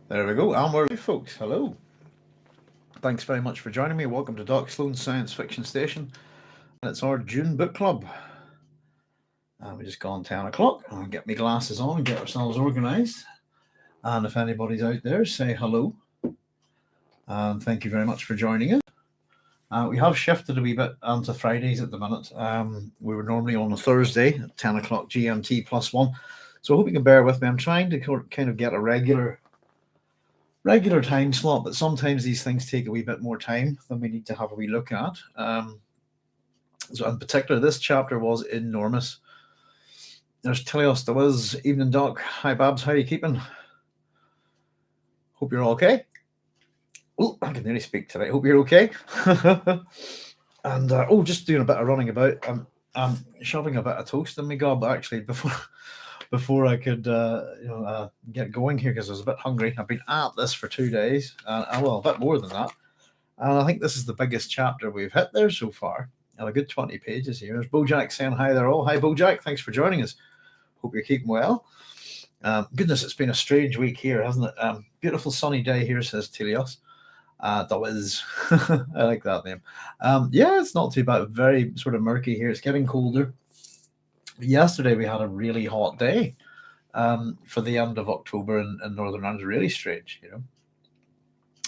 There we go. And we're live, folks. Hello. Thanks very much for joining me. Welcome to Doc Sloan's Science Fiction Station. And it's our Dune book club. We just gone 10 o'clock. I'll get my glasses on and get ourselves organised. And if anybody's out there, say hello. And thank you very much for joining us. We have shifted a wee bit onto Fridays at the minute. We were normally on a Thursday at 10 o'clock GMT +1. So I hope you can bear with me. I'm trying to kind of get a regular time slot, but sometimes these things take a wee bit more time than we need to have a wee look at. So in particular, this chapter was enormous. There's Telios, there was Evening Doc. Hi Babs, how are you keeping? Hope you're all okay. Oh, I can nearly speak today. Hope you're okay. And just doing a bit of running about. I'm shoving a bit of toast in my gob actually before I could get going here because I was a bit hungry. I've been at this for 2 days, well, a bit more than that. And I think this is the biggest chapter we've hit there so far. And a good 20 pages here. There's Bojack saying hi there all. Hi Bojack, thanks for joining us. Hope you're keeping well. Goodness, it's been a strange week here, hasn't it? Beautiful sunny day here, says Telios. That was, I like that name. Yeah, it's not too bad. Very sort of murky here. It's getting colder. Yesterday we had a really hot day for the end of October in Northern Ireland. Really strange,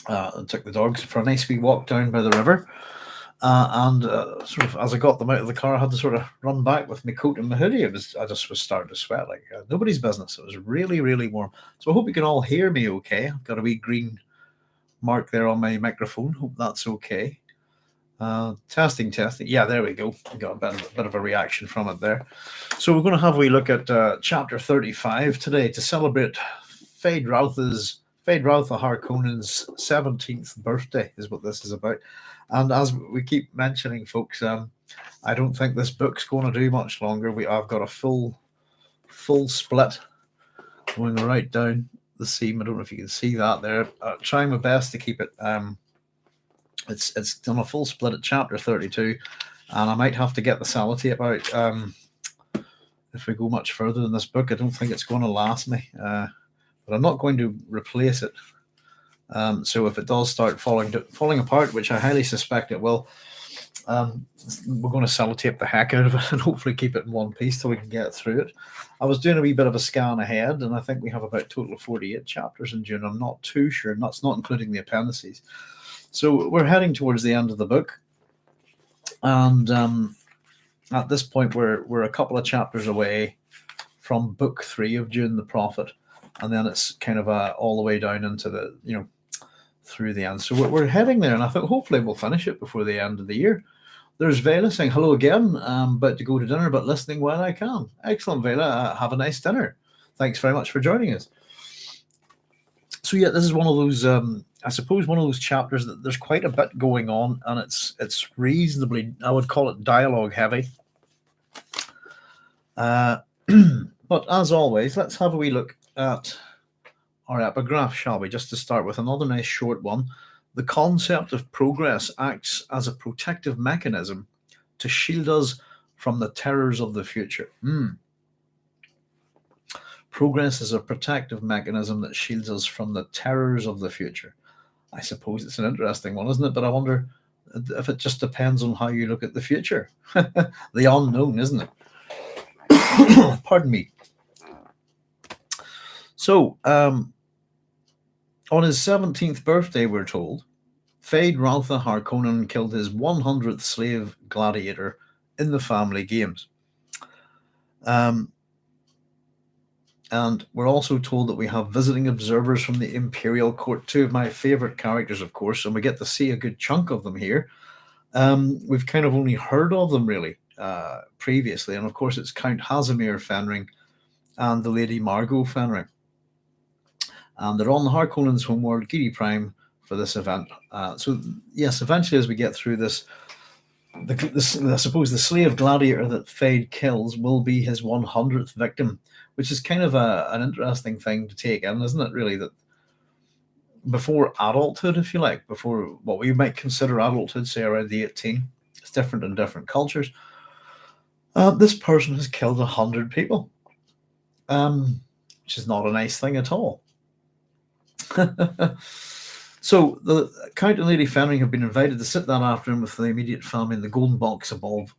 I took the dogs for a nice wee walk down by the river. And sort of as I got them out of the car, I had to sort of run back with my coat and my hoodie. I just was starting to sweat like nobody's business. It was really, really warm. So I hope you can all hear me okay. I've got a wee green mark there on my microphone. Hope that's okay. Testing. Yeah, there we go. I got a bit of a reaction from it there. So we're going to have a wee look at chapter 35 today to celebrate Feyd-Rautha Harkonnen's 17th birthday is what this is about. And as we keep mentioning, folks, I don't think this book's going to do much longer. I've got a full split going right down the seam. I don't know if you can see that there. Trying my best to keep it. It's done a full split at chapter 32, and I might have to get the sellotape out if we go much further in this book. I don't think it's going to last me, but I'm not going to replace it. So if it does start falling apart, which I highly suspect it will, we're going to sellotape the heck out of it and hopefully keep it in one piece so we can get through it. I was doing a wee bit of a scan ahead, and I think we have about a total of 48 chapters in Dune. I'm not too sure, and that's not including the appendices. So we're heading towards the end of the book, and at this point we're a couple of chapters away from book 3 of Dune the Prophet, and then it's kind of all the way down into the through the end. So we're heading there, and I think hopefully we'll finish it before the end of the year. There's Vela saying hello again. I'm about to go to dinner, but listening while I can. Excellent, Vela. Have a nice dinner. Thanks very much for joining us. So yeah, this is one of those, I suppose, one of those chapters that there's quite a bit going on, and it's reasonably, I would call it dialogue heavy. But as always, let's have a wee look at our epigraph, shall we? Just to start with another nice short one. The concept of progress acts as a protective mechanism to shield us from the terrors of the future. Progress is a protective mechanism that shields us from the terrors of the future. I suppose it's an interesting one, isn't it? But I wonder if it just depends on how you look at the future. The unknown, isn't it? Pardon me. So, on his 17th birthday, we're told, Feyd-Rautha Harkonnen killed his 100th slave gladiator in the family games. And we're also told that we have visiting observers from the Imperial Court, two of my favourite characters, of course, and we get to see a good chunk of them here. We've kind of only heard of them, really, previously, and of course it's Count Casimir Fenring and the Lady Margot Fenring. And they're on the Harkonnens' homeworld, Geidi Prime, for this event. So, yes, eventually as we get through this, I suppose the slave gladiator that Feyd kills will be his 100th victim, which is kind of an interesting thing to take in, isn't it, really, that before adulthood, if you like, before what we might consider adulthood, say around the 18, it's different in different cultures, this person has killed 100 people, which is not a nice thing at all. So the Count and Lady Fenring have been invited to sit that afternoon with the immediate family in the golden box above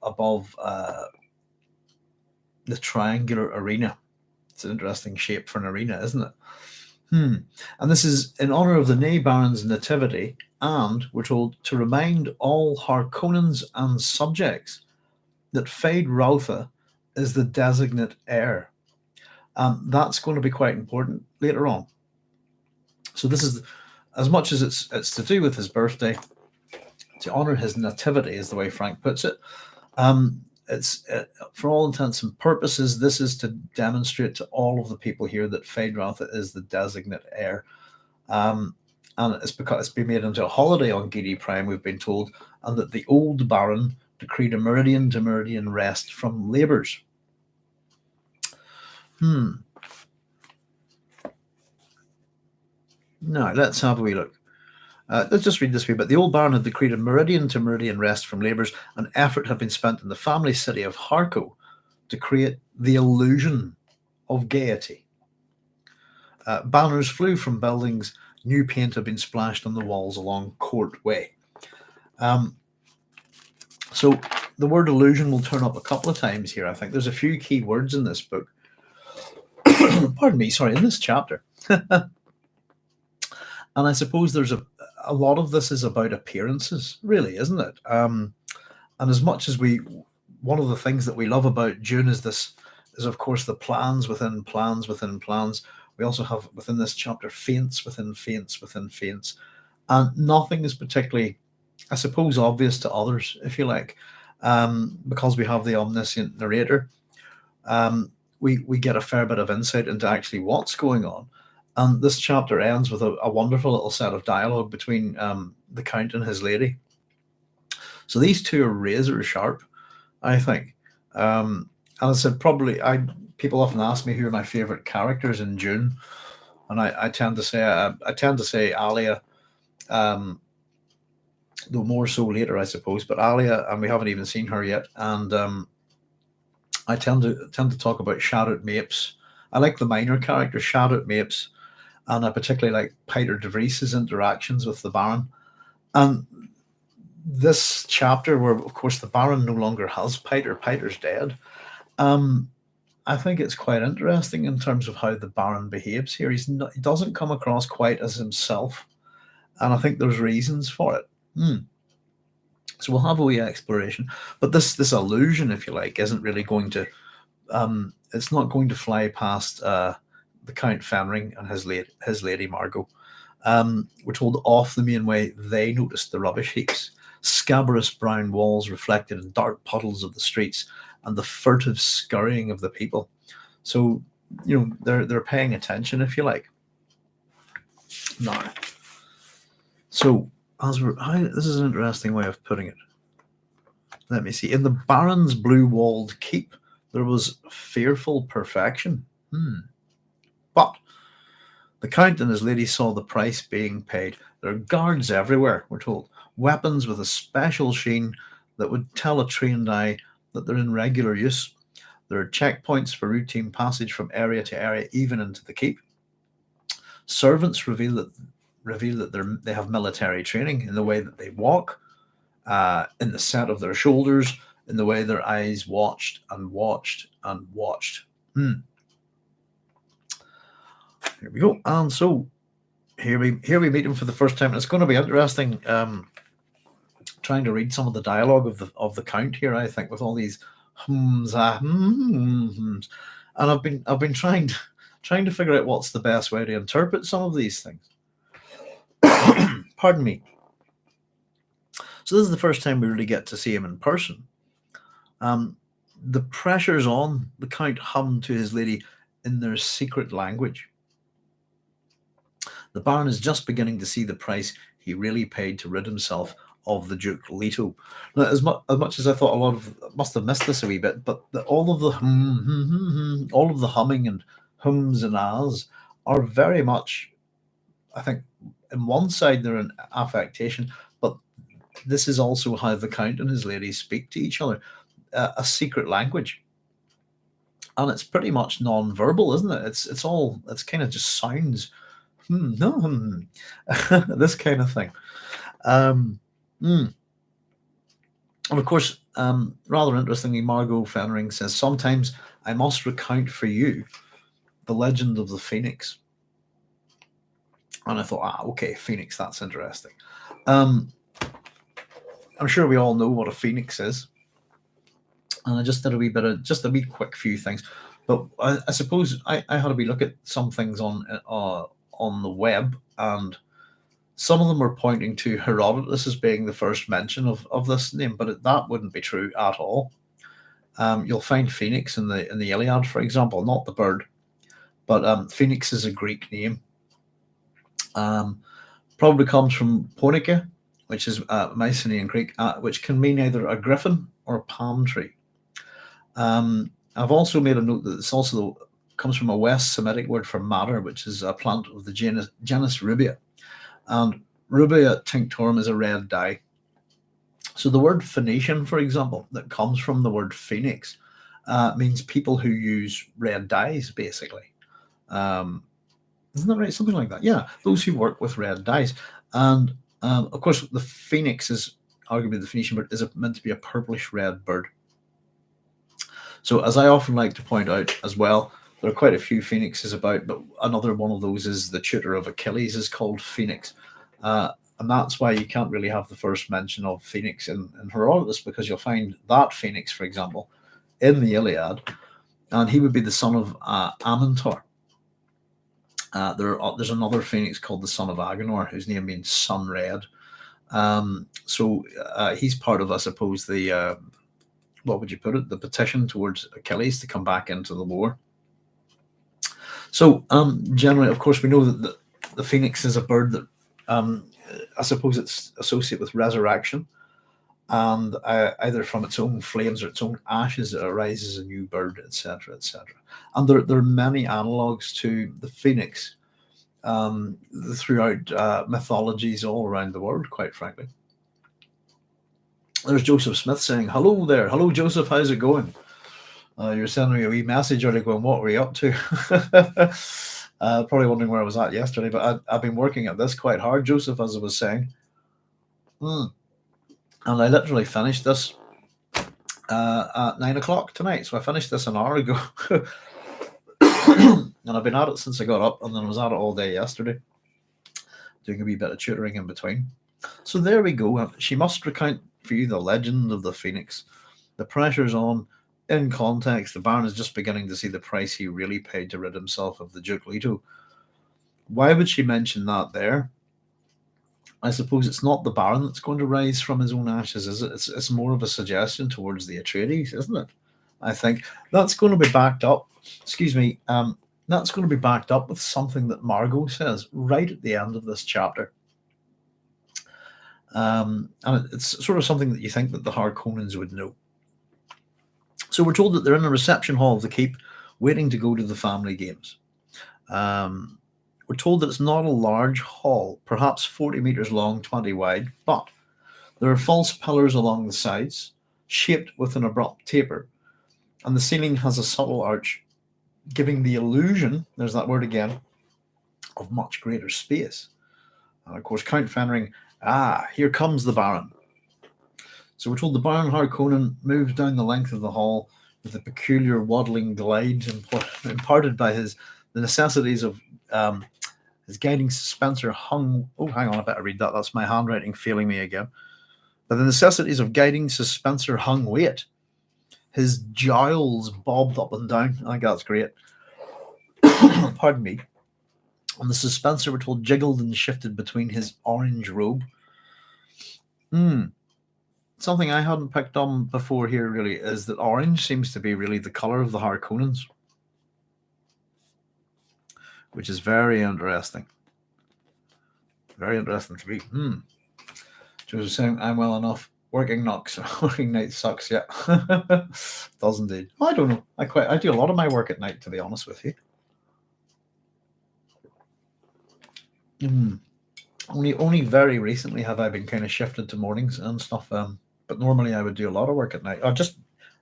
the triangular arena. It's an interesting shape for an arena, isn't it? And this is in honor of the Ney Baron's nativity, and we're told to remind all Harkonnens and subjects that Feyd-Rautha is the designate heir. That's going to be quite important later on. So this is, as much as it's to do with his birthday, to honor his nativity, is the way Frank puts it. It's for all intents and purposes, this is to demonstrate to all of the people here that Feyd-Rautha is the designate heir. And it's because it's been made into a holiday on Geidi Prime, we've been told, and that the old Baron decreed a meridian to meridian rest from labours. Now, let's have a wee look. Let's just read this wee bit. The old Baron had decreed a meridian to meridian rest from labours, and effort had been spent in the family city of Harko to create the illusion of gaiety. Banners flew from buildings, new paint had been splashed on the walls along Court Way. So the word illusion will turn up a couple of times here, I think. There's a few key words in this book. Pardon me, sorry, in this chapter. And I suppose there's a lot of this is about appearances, really, isn't it? And as much as one of the things that we love about Dune is of course the plans within plans within plans. We also have within this chapter feints within feints within feints, and nothing is particularly, I suppose, obvious to others, if you like, because we have the omniscient narrator. We get a fair bit of insight into actually what's going on. And this chapter ends with a wonderful little set of dialogue between the Count and his lady. So these two are razor sharp, I think. And I said, people often ask me who are my favourite characters in Dune, and I tend to say Alia, though more so later, I suppose. But Alia, and we haven't even seen her yet. And I tend to talk about Shadow Mapes. I like the minor character Shadow Mapes. And I particularly like Peter de Vries's interactions with the Baron. And this chapter, where, of course, the Baron no longer has Peter, Peter's dead, I think it's quite interesting in terms of how the Baron behaves here. He doesn't come across quite as himself, and I think there's reasons for it. So we'll have a wee exploration. But this illusion, if you like, isn't really going to... it's not going to fly past... the Count Fenring and his lady Margot. We're told off the main way they noticed the rubbish heaps, scabrous brown walls reflected in dark puddles of the streets, and the furtive scurrying of the people. So, they're paying attention, if you like. Now, so this is an interesting way of putting it. Let me see. In the Baron's blue-walled keep, there was fearful perfection. But the Count and his lady saw the price being paid. There are guards everywhere, we're told. Weapons with a special sheen that would tell a trained eye that they're in regular use. There are checkpoints for routine passage from area to area, even into the keep. Servants reveal that they have military training in the way that they walk, in the set of their shoulders, in the way their eyes watched and watched and watched. Here we go. And so here we meet him for the first time. And it's going to be interesting trying to read some of the dialogue of the Count here, I think, with all these hums, and I've been trying to figure out what's the best way to interpret some of these things. Pardon me. So this is the first time we really get to see him in person. The pressure's on. The Count hummed to his lady in their secret language. The Baron is just beginning to see the price he really paid to rid himself of the Duke Leto. Now, as much as I thought a lot of must have missed this a wee bit, but all of the humming and hums and ahs are very much, I think, on one side they're an affectation, but this is also how the Count and his lady speak to each other, a secret language, and it's pretty much non-verbal, isn't it? It's kind of just sounds. No, this kind of thing. Um, hmm. And of course, rather interestingly, Margot Fenring says, "Sometimes I must recount for you the legend of the phoenix." And I thought, okay, phoenix, that's interesting. I'm sure we all know what a phoenix is. And I just did a wee bit of, just a wee quick few things. But I suppose I had a wee look at some things on the web, and some of them were pointing to Herodotus as being the first mention of this name, but that wouldn't be true at all. You'll find phoenix in the Iliad, for example, not the bird, but phoenix is a Greek name. Probably comes from Ponica, which is Mycenaean Greek, which can mean either a griffin or a palm tree. I've also made a note that it's also comes from a West Semitic word for madder, which is a plant of the genus Rubia. And Rubia tinctorum is a red dye. So the word Phoenician, for example, that comes from the word phoenix, means people who use red dyes, basically. Isn't that right? Something like that. Yeah, those who work with red dyes. And of course, the phoenix is arguably the Phoenician bird, is meant to be a purplish red bird. So, as I often like to point out as well, there are quite a few phoenixes about, but another one of those is the tutor of Achilles is called Phoenix. And that's why you can't really have the first mention of Phoenix in Herodotus, because you'll find that Phoenix, for example, in the Iliad, and he would be the son of Amintor. There's another Phoenix called the son of Agenor, whose name means sun red. So he's part of, I suppose, the what would you put it? The petition towards Achilles to come back into the war. So generally, of course, we know that the phoenix is a bird that I suppose it's associated with resurrection, and either from its own flames or its own ashes, it arises a new bird, etc., etc. And there are many analogues to the phoenix throughout mythologies all around the world, quite frankly. There's Joseph Smith saying, "Hello there. Hello, Joseph. How's it going? You're sending me a wee message early going, what were you up to?" Probably wondering where I was at yesterday, but I've been working at this quite hard, Joseph, as I was saying. And I literally finished this at 9 o'clock tonight. So I finished this an hour ago. And I've been at it since I got up, and then I was at it all day yesterday, doing a wee bit of tutoring in between. So there we go. She must recount for you the legend of the phoenix. The pressure's on. In context, the Baron is just beginning to see the price he really paid to rid himself of the Duke Leto. Why would she mention that there? I suppose it's not the Baron that's going to rise from his own ashes, is it? It's more of a suggestion towards the Atreides, isn't it? I think that's going to be backed up. Excuse me. That's going to be backed up with something that Margot says right at the end of this chapter. And it's sort of something that you think that the Harkonnens would know. So we're told that they're in a reception hall of the keep, waiting to go to the family games. We're told that it's not a large hall, perhaps 40 meters long, 20 wide, but there are false pillars along the sides, shaped with an abrupt taper, and the ceiling has a subtle arch, giving the illusion, there's that word again, of much greater space. And of course, Count Fenring, here comes the Baron. So we're told the Baron Harkonnen moves down the length of the hall with a peculiar waddling glide imparted by the necessities of his guiding suspenser hung. Oh, hang on, I better read that. That's my handwriting failing me again. By the necessities of guiding suspenser hung weight. His jowls bobbed up and down. I think that's great. Pardon me. And the suspenser, we're told, jiggled and shifted between his orange robe. Something I hadn't picked on before here really is that orange seems to be really the color of the Harkonnens, which is very interesting. Very interesting to me. Joseph saying, I'm well enough. Working night sucks, yeah. Does indeed. I don't know. I do a lot of my work at night, to be honest with you. Only very recently have I been kind of shifted to mornings and stuff. But normally I would do a lot of work at night. Or just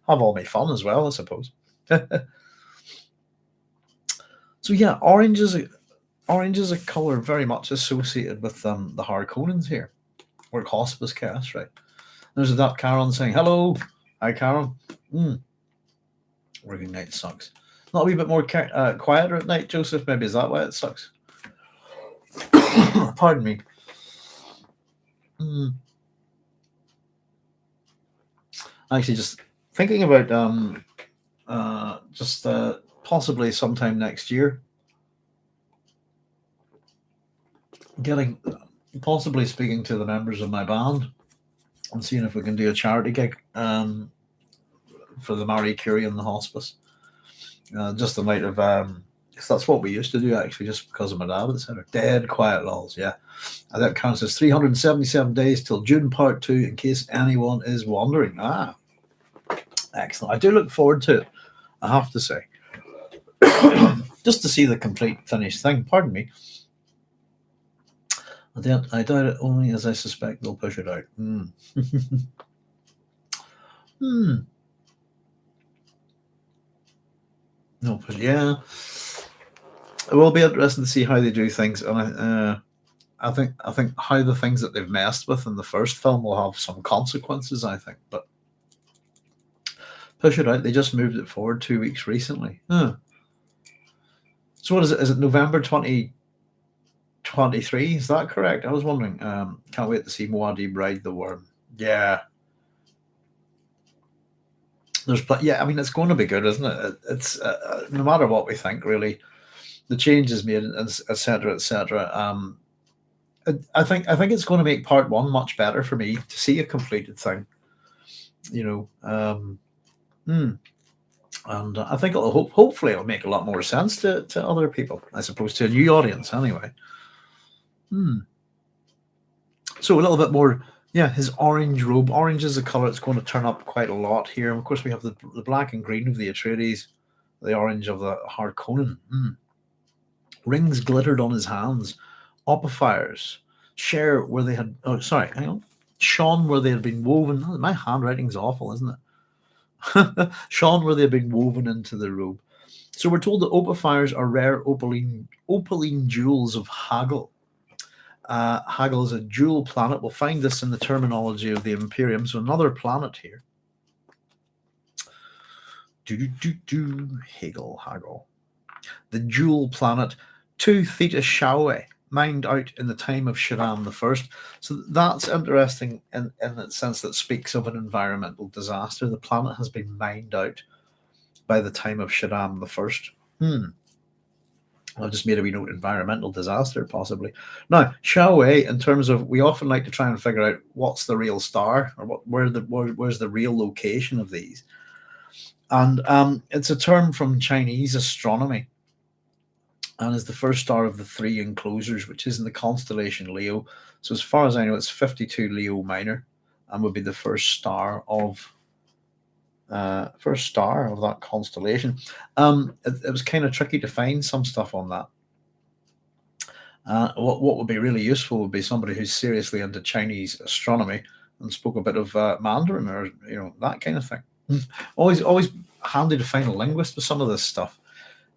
have all my fun as well, I suppose. So yeah, orange is Orange is a colour very much associated with the Harkonnens here. Or hospice cast, right? There's that Karen saying, hello. Hi, Karen. Working night sucks. Not a wee bit more quieter at night, Joseph? Maybe is that why it sucks? Pardon me. Actually, just thinking about possibly sometime next year, possibly speaking to the members of my band and seeing if we can do a charity gig for the Marie Curie and the hospice. Just a night of that's what we used to do, actually, just because of my dad, etc. Dead quiet lols, yeah. And that counts as 377 days till Dune Part 2, in case anyone is wondering. Excellent. I do look forward to it, I have to say. Just to see the complete finished thing. Pardon me. I doubt it, only as I suspect they'll push it out. No, yeah. It will be interesting to see how they do things, and I think how the things that they've messed with in the first film will have some consequences, I think. But push it out. They just moved it forward 2 weeks recently. So what is it? Is it November 2023? Is that correct? I was wondering. Can't wait to see Muad'Dib ride the worm. Yeah. I mean, it's going to be good, isn't it? It's no matter what we think, really, the changes made, etc., etc. I think it's going to make part one much better for me to see a completed thing. And I think hopefully it'll make a lot more sense to other people, I suppose, to a new audience anyway. So a little bit more. Yeah, his orange robe. Orange is a colour that's going to turn up quite a lot here. And of course, we have the black and green of the Atreides, the orange of the Harkonnen. Rings glittered on his hands. Opifiers share where they had. Oh, sorry, hang on. Shone where they had been woven. My handwriting's awful, isn't it? Shone where they had been woven into the robe. So we're told that opifiers are rare opaline jewels of Haggle. Haggle is a jewel planet. We'll find this in the terminology of the Imperium. So another planet here. Haggle. The jewel planet 2 Theta Shaoe, mined out in the time of Shaddam I. So that's interesting in the sense that speaks of an environmental disaster. The planet has been mined out by the time of Shaddam I. I've just made a wee note, environmental disaster, possibly. Now, Shaoe, in terms of, we often like to try and figure out what's the real star, or where's the real location of these. And it's a term from Chinese astronomy, and is the first star of the 3 enclosures, which is in the constellation Leo. So as far as I know, it's 52 Leo Minor, and would be the first star of that constellation. It was kind of tricky to find some stuff on that. What would be really useful would be somebody who's seriously into Chinese astronomy and spoke a bit of Mandarin, or that kind of thing. Always handy to find a linguist with some of this stuff.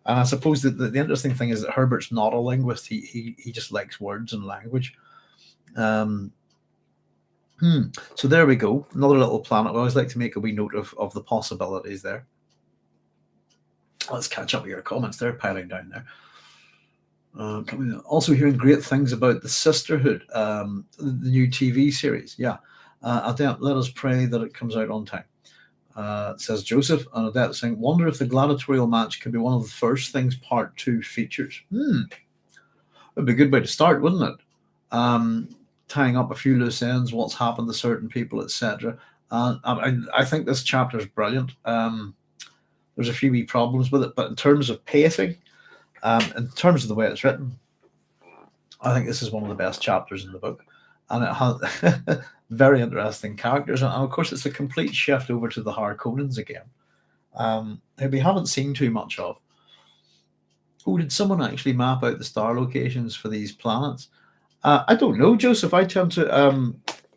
And I suppose that the interesting thing is that Herbert's not a linguist. He just likes words and language. So there we go. Another little planet. I always like to make a wee note of the possibilities there. Let's catch up with your comments. They're piling down there. Also hearing great things about the Sisterhood, the new TV series. Yeah. Adette, let us pray that it comes out on time. Says Joseph, and Adette saying, wonder if the gladiatorial match could be one of the first things part 2 features. That'd be a good way to start, wouldn't it? Tying up a few loose ends, what's happened to certain people, etc. I think this chapter is brilliant. There's a few wee problems with it, but in terms of pacing, in terms of the way it's written, I think this is one of the best chapters in the book. And it has very interesting characters. And of course, it's a complete shift over to the Harkonnens again, who we haven't seen too much of. Oh, did someone actually map out the star locations for these planets? I don't know, Joseph. I tend to.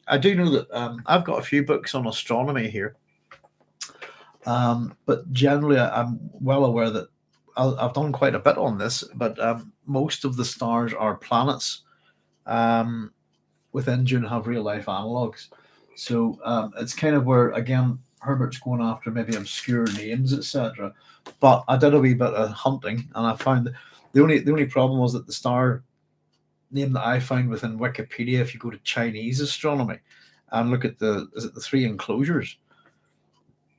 I do know that I've got a few books on astronomy here, but generally, I'm well aware that I've done quite a bit on this, but most of the stars are planets. Within Dune have real life analogues. So it's kind of where, again, Herbert's going after maybe obscure names, etc. But I did a wee bit of hunting, and I found that the only problem was that the star name that I found within Wikipedia, if you go to Chinese astronomy and look at the three enclosures,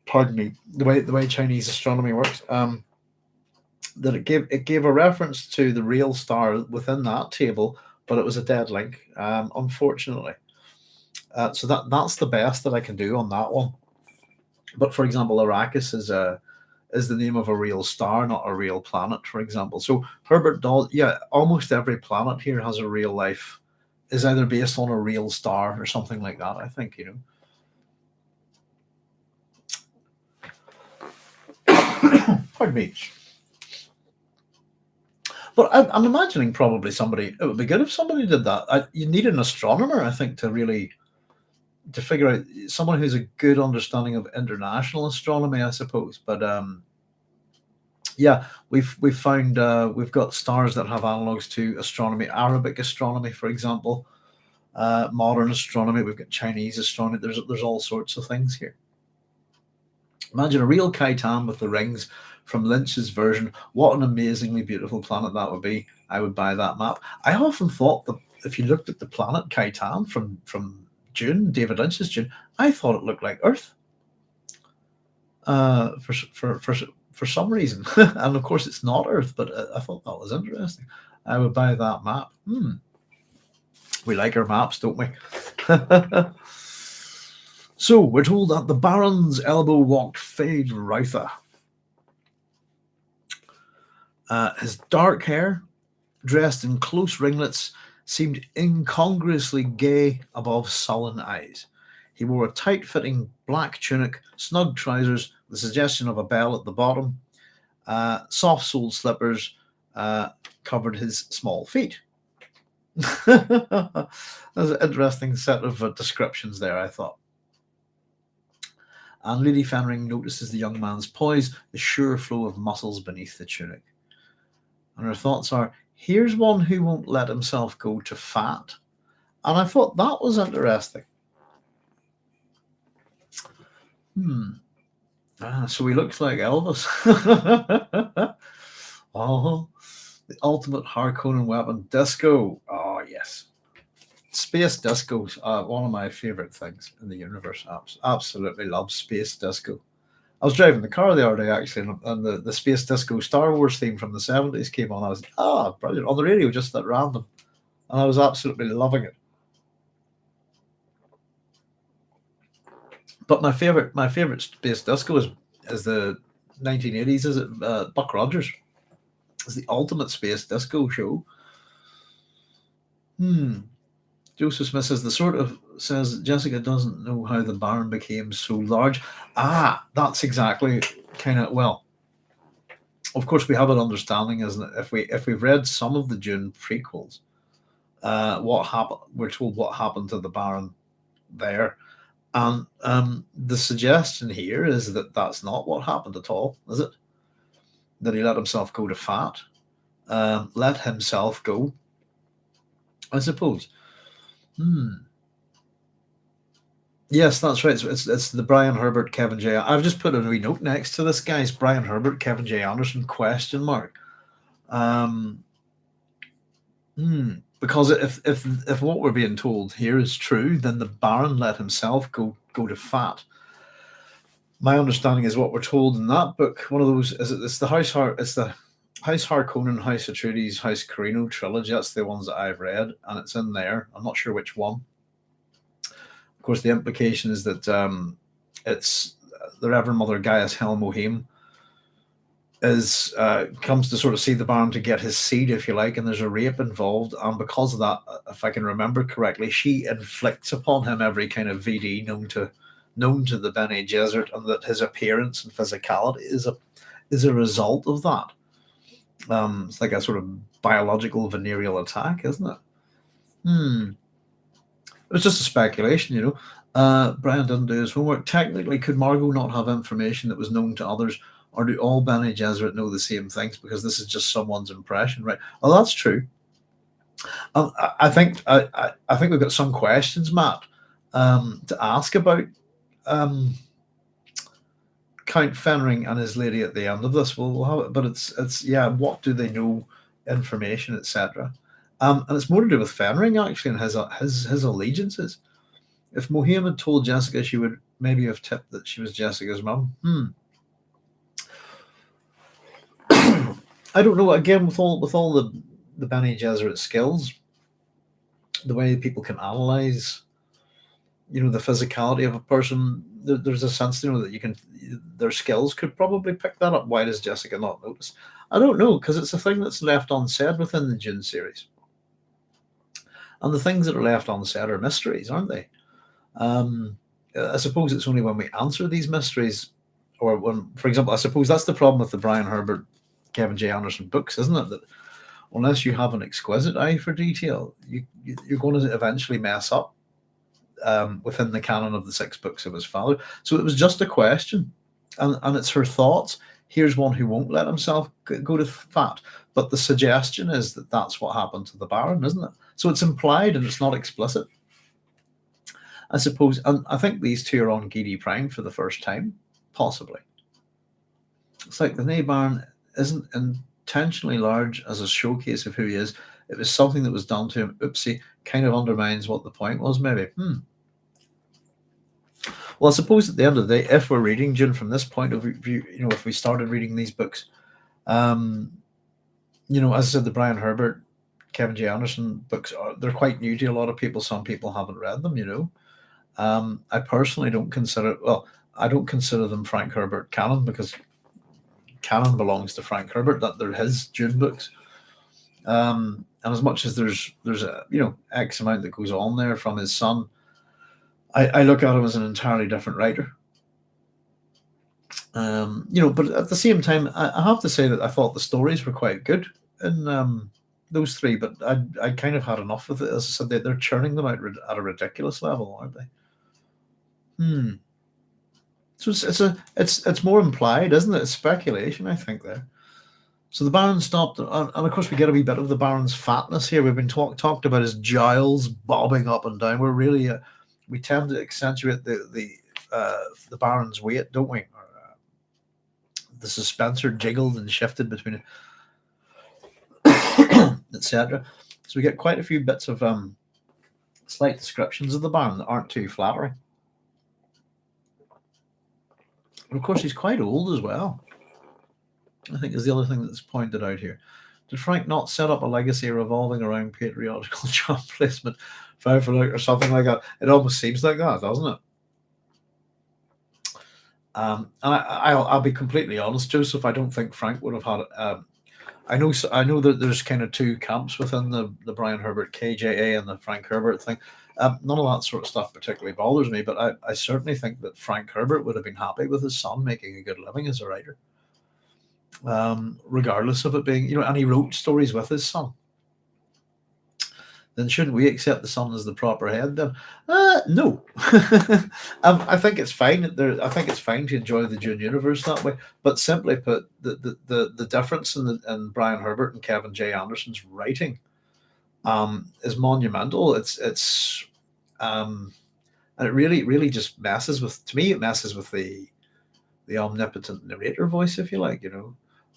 pardon me, the way Chinese astronomy works, that it gave a reference to the real star within that table, but it was a dead link, unfortunately. So that's the best that I can do on that one. But for example, Arrakis is the name of a real star, not a real planet, for example. So Herbert does, yeah, almost every planet here has a real life, is either based on a real star or something like that, I think, Pardon me. But I'm imagining probably somebody, it would be good if somebody did that. You need an astronomer, I think, to figure out, someone who's a good understanding of international astronomy, I suppose. But yeah, we've found we've got stars that have analogs to astronomy, Arabic astronomy, for example, modern astronomy. We've got Chinese astronomy. There's all sorts of things here. Imagine a real Khitan with the rings from Lynch's version. What an amazingly beautiful planet that would be. I would buy that map. I often thought that if you looked at the planet Khitan from Dune, David Lynch's Dune, I thought it looked like Earth. For some reason, and of course it's not Earth, but I thought that was interesting. I would buy that map. We like our maps, don't we? So we're told that the Baron's elbow walked Feyd-Rautha. His dark hair, dressed in close ringlets, seemed incongruously gay above sullen eyes. He wore a tight-fitting black tunic, snug trousers, the suggestion of a bell at the bottom. Soft-soled slippers covered his small feet. There's an interesting set of descriptions there, I thought. And Lady Fenring notices the young man's poise, the sure flow of muscles beneath the tunic. And her thoughts are, here's one who won't let himself go to fat. And I thought that was interesting. So he looks like Elvis. Oh, the ultimate Harkonnen weapon, disco. Oh, yes. Space disco is one of my favorite things in the universe. Absolutely love space disco. I was driving the car the other day, actually, and the space disco Star Wars theme from the 70s came on. I was, brilliant. On the radio, just at random. And I was absolutely loving it. But my favorite space disco is the 1980s. Is it Buck Rogers? It's the ultimate space disco show. Joseph Smith says Jessica doesn't know how the Baron became so large. That's exactly well. Of course, we have an understanding, isn't it? If we've read some of the Dune prequels, what happened? We're told what happened to the Baron there. And the suggestion here is that that's not what happened at all, is it? That he let himself go to fat. Let himself go, I suppose. Yes, that's right. So it's the Brian Herbert, Kevin J. I've just put a wee note next to this, guys. Brian Herbert, Kevin J. Anderson, ? Because if what we're being told here is true, then the Baron let himself go to fat. My understanding is what we're told in that book. One of those it's the House Harkonnen, House Atreides, House Carino trilogy. That's the ones that I've read, and it's in there. I'm not sure which one. Of course, the implication is that it's the Reverend Mother Gaius Helmoheim comes to sort of see the Baron to get his seed, if you like, and there's a rape involved, and because of that, if I can remember correctly, she inflicts upon him every kind of VD known to the Bene Gesserit, and that his appearance and physicality is a result of that. It's like a sort of biological venereal attack, isn't it? It was just a speculation, Brian didn't do his homework. Technically, could Margot not have information that was known to others or do all Bene Gesserit know the same things because this is just someone's impression, right? Well, that's true. I think we've got some questions, Matt, to ask about um, Count Fenring and his lady at the end of this. We'll have it, but it's yeah. What do they know? Information, etc. And it's more to do with Fenring actually and his allegiances. If Mohim had told Jessica, she would maybe have tipped that she was Jessica's mum. I don't know. Again, with all the Bene Gesserit skills, the way people can analyze, the physicality of a person, there's a sense, that you can, their skills could probably pick that up. Why does Jessica not notice? I don't know, because it's a thing that's left unsaid within the Dune series. And the things that are left unsaid are mysteries, aren't they? I suppose it's only when we answer these mysteries, or when, for example, I suppose that's the problem with the Brian Herbert, Kevin J. Anderson books, isn't it? That unless you have an exquisite eye for detail, you're going to eventually mess up within the canon of the 6 books of his father. So it was just a question, and it's her thoughts. Here's one who won't let himself go to fat, but the suggestion is that that's what happened to the Baron, isn't it? So it's implied and it's not explicit, I suppose. And I think these two are on Geidi Prime for the first time, possibly. It's like the Nay Baron isn't intentionally large as a showcase of who he is. It was something that was done to him. Oopsie, kind of undermines what the point was, maybe. Well, I suppose at the end of the day, if we're reading Dune from this point of view, if we started reading these books, as I said, the Brian Herbert, Kevin J. Anderson books, they're quite new to a lot of people. Some people haven't read them, I personally don't consider, I don't consider them Frank Herbert canon, because canon belongs to Frank Herbert, that they're his Dune books. And as much as there's a X amount that goes on there from his son, I look at him as an entirely different writer. But at the same time, I have to say that I thought the stories were quite good in those 3, but I kind of had enough of it. As I said, they're churning them out at a ridiculous level, aren't they? So it's more implied, isn't it? It's speculation, I think, there. So the Baron stopped, and of course we get a wee bit of the Baron's fatness here. We've been talked about his jowls bobbing up and down. We're really we tend to accentuate the Baron's weight, don't we? The suspensor jiggled and shifted between it, etc. So we get quite a few bits of slight descriptions of the Baron that aren't too flattering. And of course, he's quite old as well, I think, is the other thing that's pointed out here. Did Frank not set up a legacy revolving around patriarchal job placement, or something like that? It almost seems like that, doesn't it? And I'll be completely honest, Joseph. I don't think Frank would have had. I know that there's kind of 2 camps within the Brian Herbert KJA and the Frank Herbert thing. None of that sort of stuff particularly bothers me, but I certainly think that Frank Herbert would have been happy with his son making a good living as a writer, regardless of it being, and he wrote stories with his son. Then shouldn't we accept the son as the proper head? Then, no. I think it's fine. I think it's fine to enjoy the Dune universe that way. But simply put, the difference in Brian Herbert and Kevin J. Anderson's writing is monumental. And it really just messes with. To me, it messes with the omnipotent narrator voice, if you like.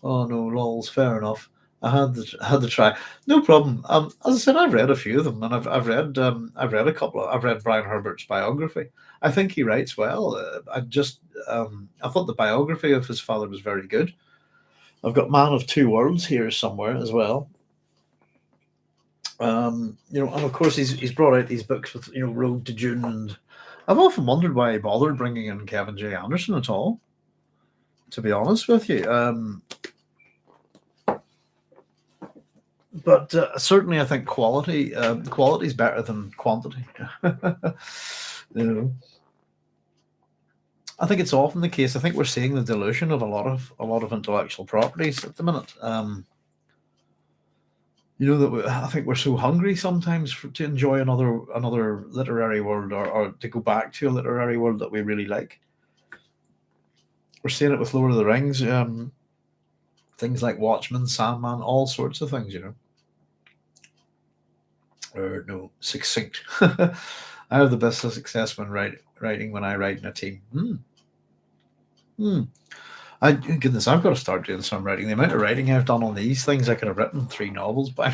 Oh no, lols, fair enough. I had to try. No problem. As I said, I've read a few of them, and I've read a couple. I've read Brian Herbert's biography. I think he writes well. I thought the biography of his father was very good. I've got Man of Two Worlds here somewhere as well. And of course he's brought out these books with Road to Dune, and I've often wondered why he bothered bringing in Kevin J. Anderson at all, to be honest with you. But certainly, I think quality is better than quantity. I think it's often the case. I think we're seeing the dilution of a lot of intellectual properties at the minute. I think we're so hungry sometimes to enjoy another literary world, or to go back to a literary world that we really like, We're seeing it with Lord of the Rings, things like Watchmen, Sandman, all sorts of things, Or no, succinct. I have the best of success when writing when I write in a team. Goodness, I've got to start doing some writing. The amount of writing I've done on these things, I could have written 3 novels by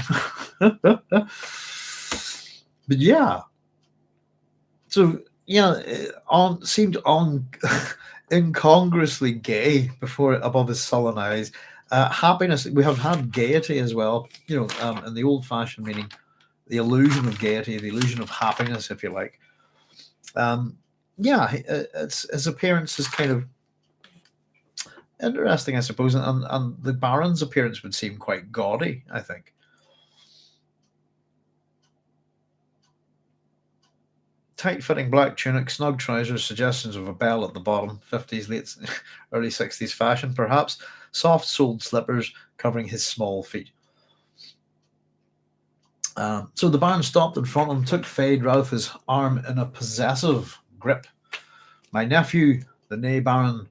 now. But yeah. So yeah, seemed incongruously gay above his sullen eyes. Happiness. We have had gaiety as well. In the old-fashioned meaning, the illusion of gaiety, the illusion of happiness, if you like. His appearance is kind of interesting, I suppose, and the Baron's appearance would seem quite gaudy, I think. Tight-fitting black tunic, snug trousers, suggestions of a bell at the bottom, 50s, early 60s fashion, perhaps. Soft-soled slippers covering his small feet. So the Baron stopped in front of him, took Feyd-Rautha's arm in a possessive grip. My nephew, the Nay Baron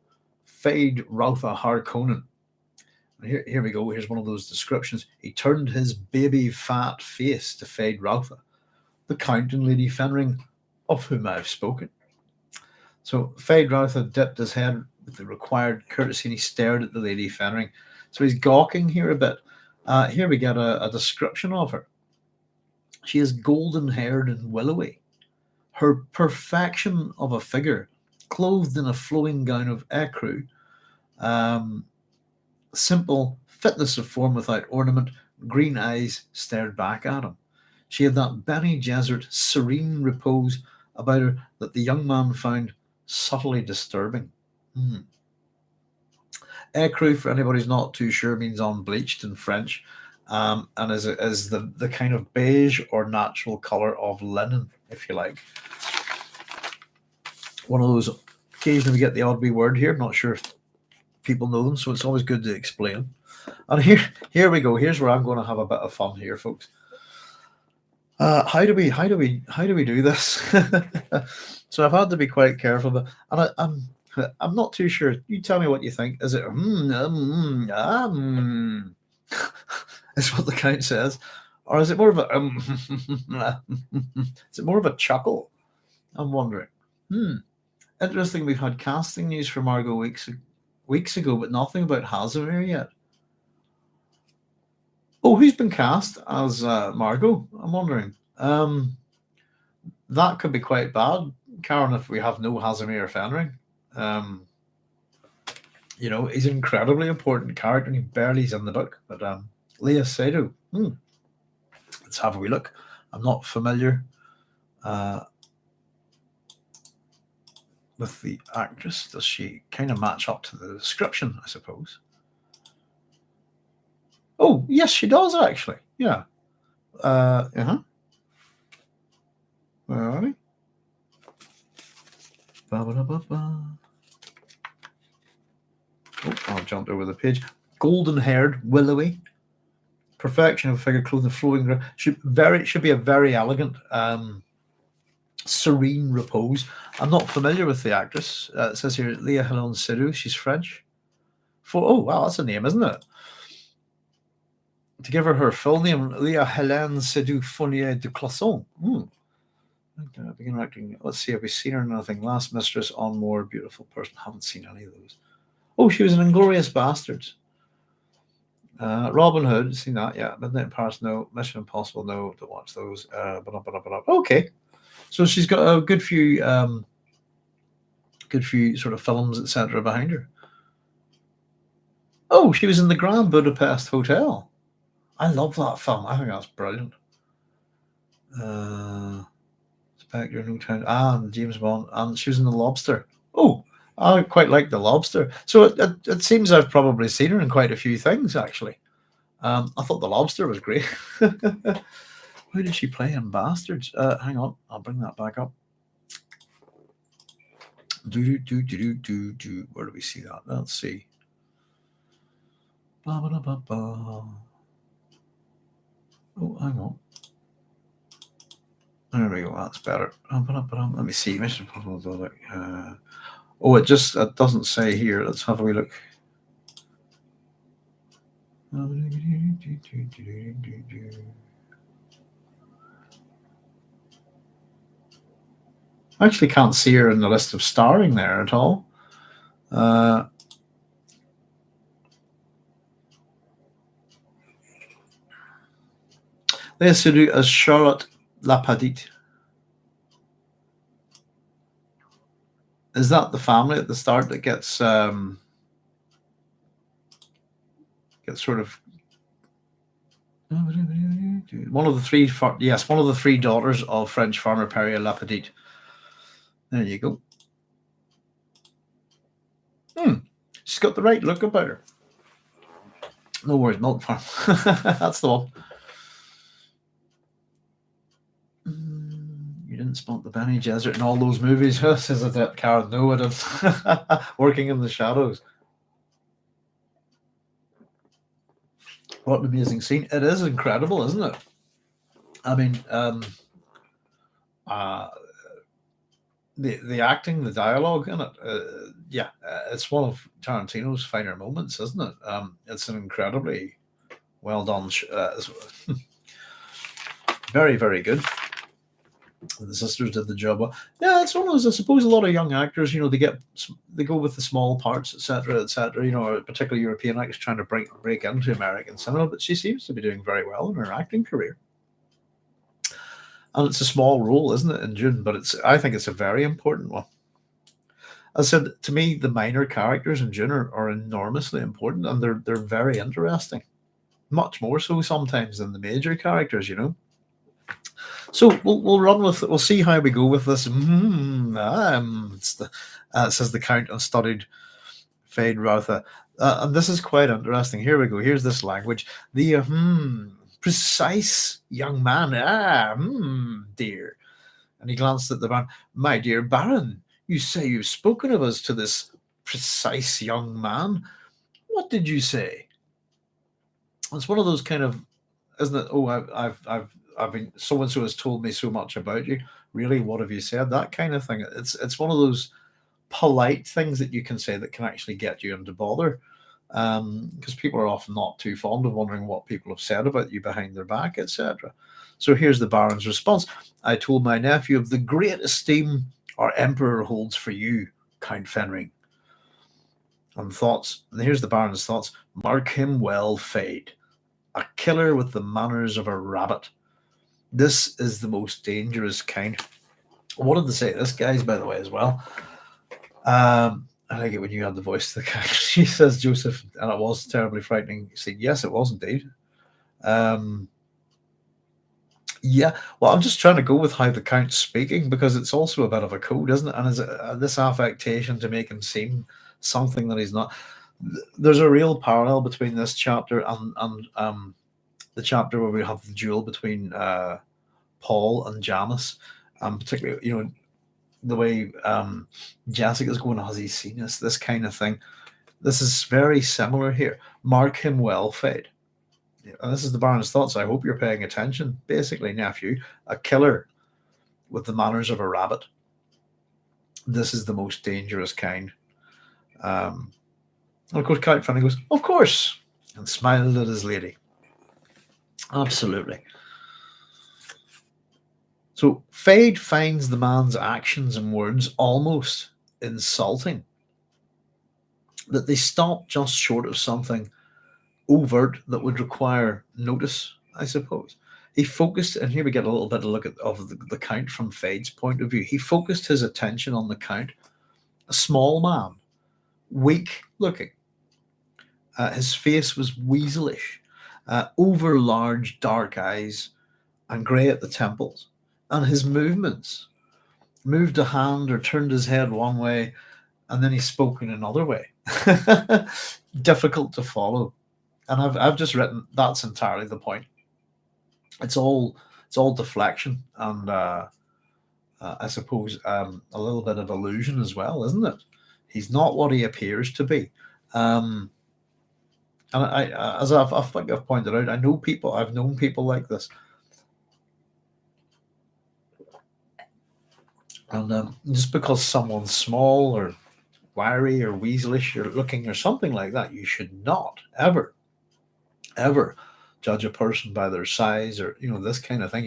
Feyd-Rautha Harkonnen. Here we go. Here's one of those descriptions. He turned his baby fat face to Feyd-Rautha, the Count and Lady Fenring, of whom I have spoken. So Feyd-Rautha dipped his head with the required courtesy and he stared at the Lady Fenring. So he's gawking here a bit. Here we get a description of her. She is golden-haired and willowy. Her perfection of a figure, clothed in a flowing gown of ecru, simple fitness of form without ornament, green eyes stared back at him. She had that Bene Gesserit serene repose about her that the young man found subtly disturbing. Ecru, for anybody who's not too sure, means unbleached in French, and is the kind of beige or natural colour of linen, if you like. One of those, occasionally we get the odd wee word here, I'm not sure if people know them, so it's always good to explain. And here we go. Here's where I'm going to have a bit of fun here, folks. How do we do this? So I've had to be quite careful, but I'm not too sure. You tell me what you think. Is it is what the Count says, or is it more of a is it more of a chuckle? I'm wondering. Interesting. We've had casting news for Margot weeks ago, but nothing about Hazimir yet. Oh, who's been cast as Margot? I'm wondering. That could be quite bad, Karen, if we have no Hazimir Fenring. He's an incredibly important character and he barely is in the book. But Leah Seydoux. Let's have a wee look. I'm not familiar with the actress. Does she kind of match up to the description, I suppose? Oh, yes, she does, actually. Yeah. Where are we? Oh, I've jumped over the page. Golden-haired, willowy. Perfection of figure, clothing, flowing. Should be a very elegant, serene repose. I'm not familiar with the actress. It says here, Leah Hélène Seydoux. She's French. Oh, wow, that's a name, isn't it? To give her full name, Leah Hélène Seydoux Fournier de Classon. Begin acting. Let's see, have we seen her in anything? Last Mistress, On More, Beautiful Person. Haven't seen any of those. Oh, she was in Inglourious Bastards. Robin Hood, seen that? Yeah. Midnight in Paris, no. Mission Impossible, no. Don't watch those. Okay, so she's got a good few sort of films, etc. behind her. Oh, she was in the Grand Budapest Hotel. I love that film. I think that's brilliant. Spectre, No Time, and James Bond, and she was in The Lobster. Oh, I quite like The Lobster. So it seems I've probably seen her in quite a few things, actually. I thought The Lobster was great. Who did she play in Bastards? Hang on, I'll bring that back up. Where do we see that? Let's see. Oh, hang on. There we go. That's better. Let me see. Mission Impossible. Oh, it doesn't say here. Let's have a wee look. I actually can't see her in the list of starring there at all. They do as Charlotte Lapadite. Is that the family at the start that gets sort of one of the three? Yes, one of the three daughters of French farmer Perrier Lapadite. There you go. She's got the right look about her. No worries, Milk Farm. That's the one. You didn't spot the Bene Gesserit in all those movies, huh? Says Adept Karen. No, I don't. Working in the shadows. What an amazing scene. It is incredible, isn't it? I mean, the acting, the dialogue in it, it's one of Tarantino's finer moments, isn't it? It's an incredibly well done, very, very good. The sisters did the job well. Yeah, it's one of those. I suppose a lot of young actors, they go with the small parts, etc., etc. Particularly European actors trying to break into American cinema, but she seems to be doing very well in her acting career. And it's a small role, isn't it, in Dune? But I think it's a very important one. As I said, to me, the minor characters in Dune are enormously important, and they're very interesting. Much more so sometimes than the major characters, So we'll run with it. We'll see how we go with this. It says the Count and studied Feyd-Rautha, and this is quite interesting. Here we go. Here's this language. The precise young man. Dear. And he glanced at the Baron. My dear Baron, you say you've spoken of us to this precise young man. What did you say? It's one of those kind of, isn't it? Oh, I've been, so and so has told me so much about you. Really, what have you said? That kind of thing. It's one of those polite things that you can say that can actually get you into bother, because people are often not too fond of wondering what people have said about you behind their back, etc. So here's the Baron's response. I told my nephew of the great esteem our emperor holds for you, Count Fenring. And thoughts. And here's the Baron's thoughts. Mark him well, Feyd. A killer with the manners of a rabbit. This is the most dangerous kind. I wanted to say this, guys, by the way, as well. I like it when you had the voice of the cat. She says, Joseph, and it was terribly frightening. He said, yes, it was indeed. Yeah, well, I'm just trying to go with how the Count's speaking, because it's also a bit of a code, isn't it? And is this affectation to make him seem something that he's not. There's a real parallel between this chapter and the chapter where we have the duel between Paul and Jamis, particularly, the way Jessica's going, has he seen this kind of thing? This is very similar here. Mark him well, Feyd. And this is the Baron's thoughts. I hope you're paying attention. Basically, nephew, a killer with the manners of a rabbit. This is the most dangerous kind. And of course, Count Fenring goes, of course, and smiled at his lady. Absolutely. So Feyd finds the man's actions and words almost insulting. That they stop just short of something overt that would require notice, I suppose. He focused, and here we get a little bit of a look of the Count from Feyd's point of view. He focused his attention on the Count, a small man, weak looking. His face was weaselish, over large dark eyes, and grey at the temples. And his movements, moved a hand or turned his head one way, and then he spoke in another way. Difficult to follow. And I've just written that's entirely the point. It's all deflection and I suppose a little bit of illusion as well, isn't it? He's not what he appears to be. And as I think I've pointed out, I've known people like this. And just because someone's small or wiry or weaselish or looking or something like that, you should not ever judge a person by their size or this kind of thing.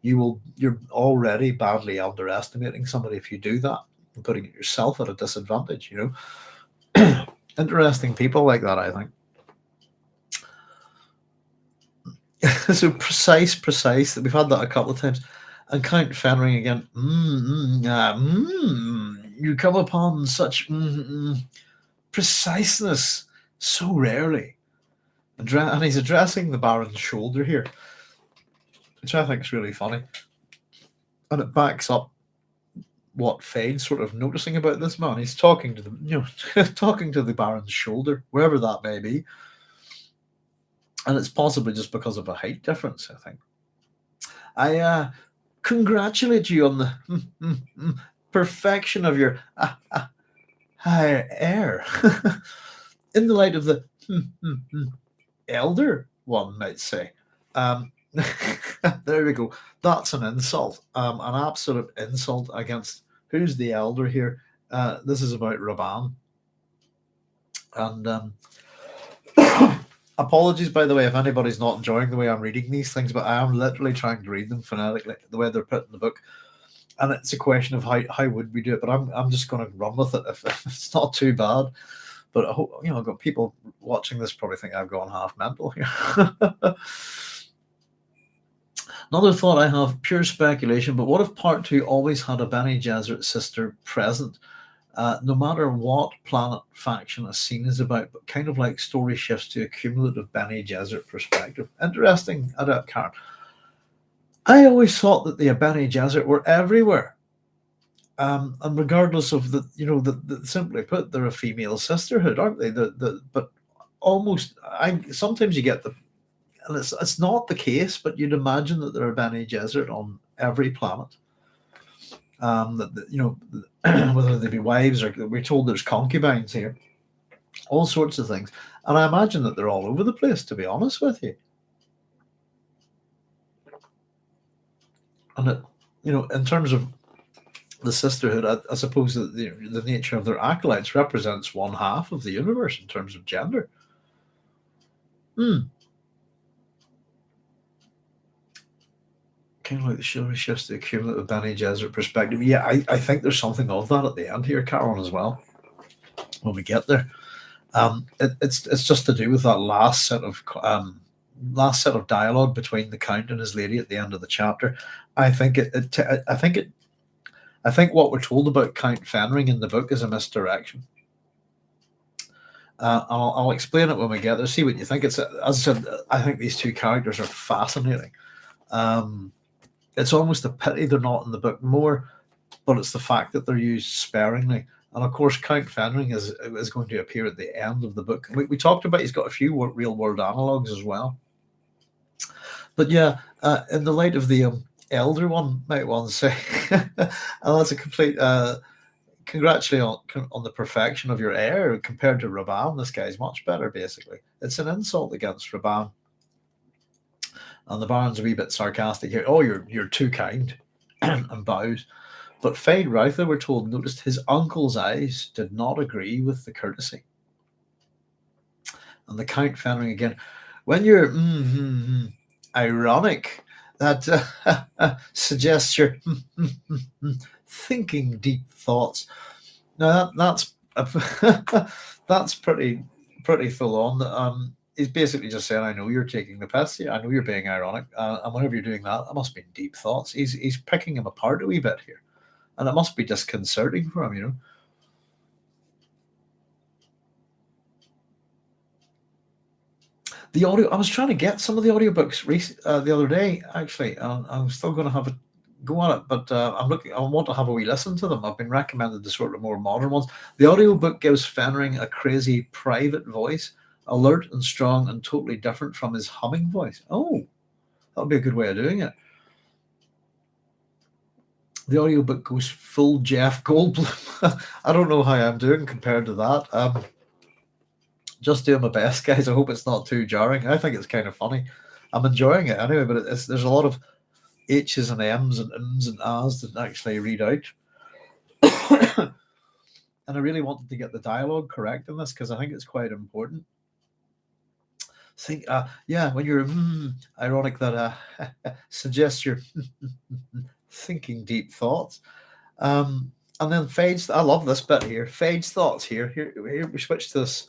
You're already badly underestimating somebody if you do that, and putting yourself at a disadvantage. Interesting people like that, I think. So precise. We've had that a couple of times. And Count Fenring again. You come upon such preciseness so rarely. And he's addressing the Baron's shoulder here, which I think is really funny. And it backs up what Feyd's sort of noticing about this man. He's talking to talking to the Baron's shoulder, wherever that may be. And it's possibly just because of a height difference, I think. I congratulate you on the perfection of your higher air. In the light of the elder, one might say. There we go. That's an insult. An absolute insult against who's the elder here. This is about Raban. And apologies, by the way, if anybody's not enjoying the way I'm reading these things, but I am literally trying to read them phonetically, the way they're put in the book. And it's a question of how would we do it, but I'm just going to run with it if it's not too bad. But I hope, I've got people watching this probably think I've gone half mental here. Another thought I have, pure speculation, but what if Part 2 always had a Bene Gesserit sister present? No matter what planet faction a scene is about, but kind of like story shifts to a cumulative Bene Gesserit perspective. Interesting adept card. I always thought that the Bene Gesserit were everywhere. And regardless of the simply put, they're a female sisterhood, aren't they? But almost, sometimes you get and it's not the case, but you'd imagine that there are Bene Gesserit on every planet. Whether they be wives or we're told there's concubines here, all sorts of things, and I imagine that they're all over the place. To be honest with you, and in terms of the sisterhood, I suppose that the nature of their acolytes represents one half of the universe in terms of gender. Kind of like the story shifts to the cumulative Bene Gesserit perspective. Yeah, I think there's something of that at the end here, Caroline, as well. When we get there, it's just to do with that last set of dialogue between the Count and his lady at the end of the chapter. I think what we're told about Count Fenring in the book is a misdirection. I'll explain it when we get there. See what you think. As I said, I think these two characters are fascinating. It's almost a pity they're not in the book more, but it's the fact that they're used sparingly. And of course, Count Fenring is going to appear at the end of the book. We talked about he's got a few real world analogues as well. But yeah, in the light of the elder one, might one say, and that's a complete congratulate on the perfection of your heir compared to Raban. This guy's much better, basically. It's an insult against Raban. And the Baron's a wee bit sarcastic here. Oh, you're too kind, and bows. But Feyd-Rautha, we're told, noticed his uncle's eyes did not agree with the courtesy. And the Count Fenring again, when you're ironic, that suggests you're thinking deep thoughts. Now that's that's pretty full on. He's basically just saying, I know you're taking the piss. I know you're being ironic. And whenever you're doing that must be deep thoughts. He's picking him apart a wee bit here. And it must be disconcerting for him, The audio, I was trying to get some of the audiobooks the other day, actually. I'm still going to have a go at it, but I want to have a wee listen to them. I've been recommended the sort of more modern ones. The audiobook gives Fenring a crazy private voice, alert and strong and totally different from his humming voice. Oh, that would be a good way of doing it. The audiobook goes full Jeff Goldblum. I don't know how I'm doing compared to that. Just doing my best, guys. I hope it's not too jarring. I think it's kind of funny. I'm enjoying it anyway, but there's a lot of H's and M's and M's and A's that actually read out. and I really wanted to get the dialogue correct in this because I think it's quite important. Think, yeah, when you're ironic that suggests you're thinking deep thoughts. And then Feyd's, I love this bit here. Feyd's thoughts here. Here we switch to this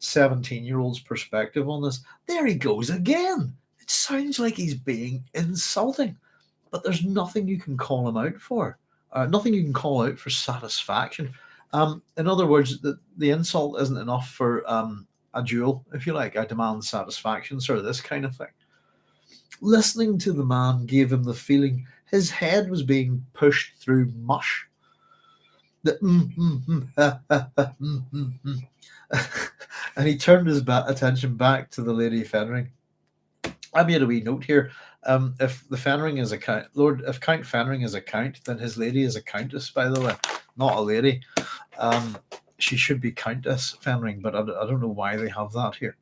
17-year-old's perspective on this. There he goes again. It sounds like he's being insulting, but there's nothing you can call him out for. Nothing you can call out for satisfaction. In other words, the insult isn't enough for a duel, if you like. I demand satisfaction, sort of this kind of thing. Listening to the man gave him the feeling his head was being pushed through mush. And he turned his attention back to the Lady Fenring. I made a wee note here. If the Fenring is a count, if Count Fenring is a count, then his lady is a countess, by the way, not a lady. She should be Countess Fenring, but I don't know why they have that here.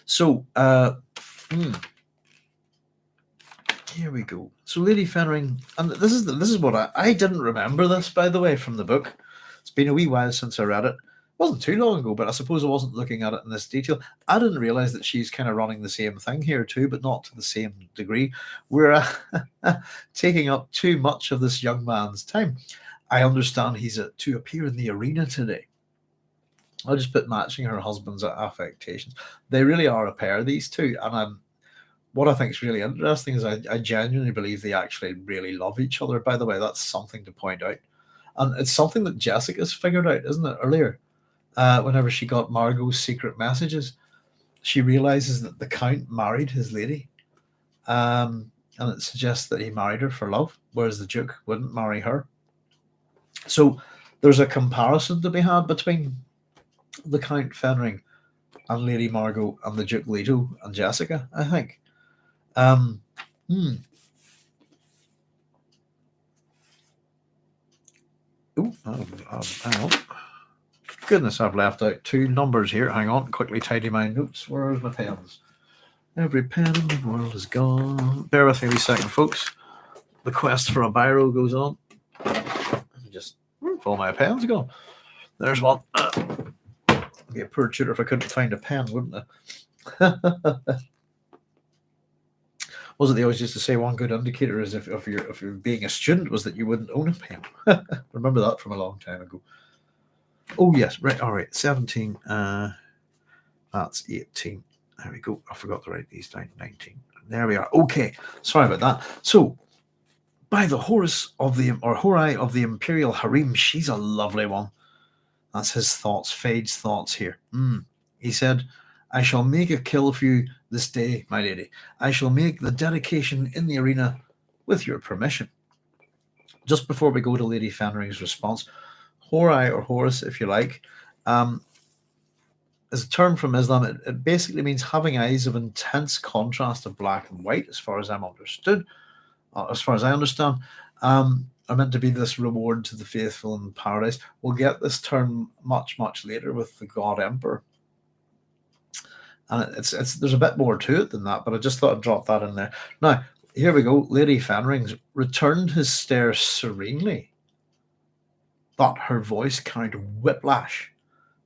So, here we go. So Lady Fenring, and this is what I didn't remember this, by the way, from the book. It's been a wee while since I read it. It wasn't too long ago, but I suppose I wasn't looking at it in this detail. I didn't realize that she's kind of running the same thing here too, but not to the same degree. We're taking up too much of this young man's time. I understand he's to appear in the arena today. I'll just put matching her husband's affectations. They really are a pair, these two, and what I think is really interesting is I genuinely believe they actually really love each other. By the way, that's something to point out. And it's something that Jessica's figured out, isn't it, earlier? Whenever she got Margot's secret messages, she realizes that the Count married his lady. And it suggests that he married her for love, whereas the Duke wouldn't marry her. So there's a comparison to be had between the Count Fenring and Lady Margot and the Duke Leto and Jessica, I think. Oh, hang on. Goodness, I've left out 2 numbers here. Hang on, quickly tidy my notes. Where's my pens? Every pen in the world is gone. Bear with me a wee second, folks. The quest for a biro goes on. Just all my pens gone. There's one. I'd be a poor tutor if I couldn't find a pen, wouldn't I? Was it they always used to say one good indicator is if you're being a student was that you wouldn't own a pen. Remember that from a long time ago. Oh yes, right, all right, 17. That's 18. There we go. I forgot to write these down. 19. There we are. Okay, sorry about that. So, by the Horai of the Imperial Harem, she's a lovely one. That's his thoughts, Feyd's thoughts here. He said, I shall make a kill for you this day, my lady. I shall make the dedication in the arena with your permission. Just before we go to Lady Fenring's response, Horai, or Horus, if you like, is a term from Islam. It basically means having eyes of intense contrast of black and white, as far as I understand. Are meant to be this reward to the faithful in paradise. We'll get this term much, much later with the God Emperor. And there's a bit more to it than that, but I just thought I'd drop that in there. Now, here we go. Lady Fenring returned his stare serenely, but her voice carried whiplash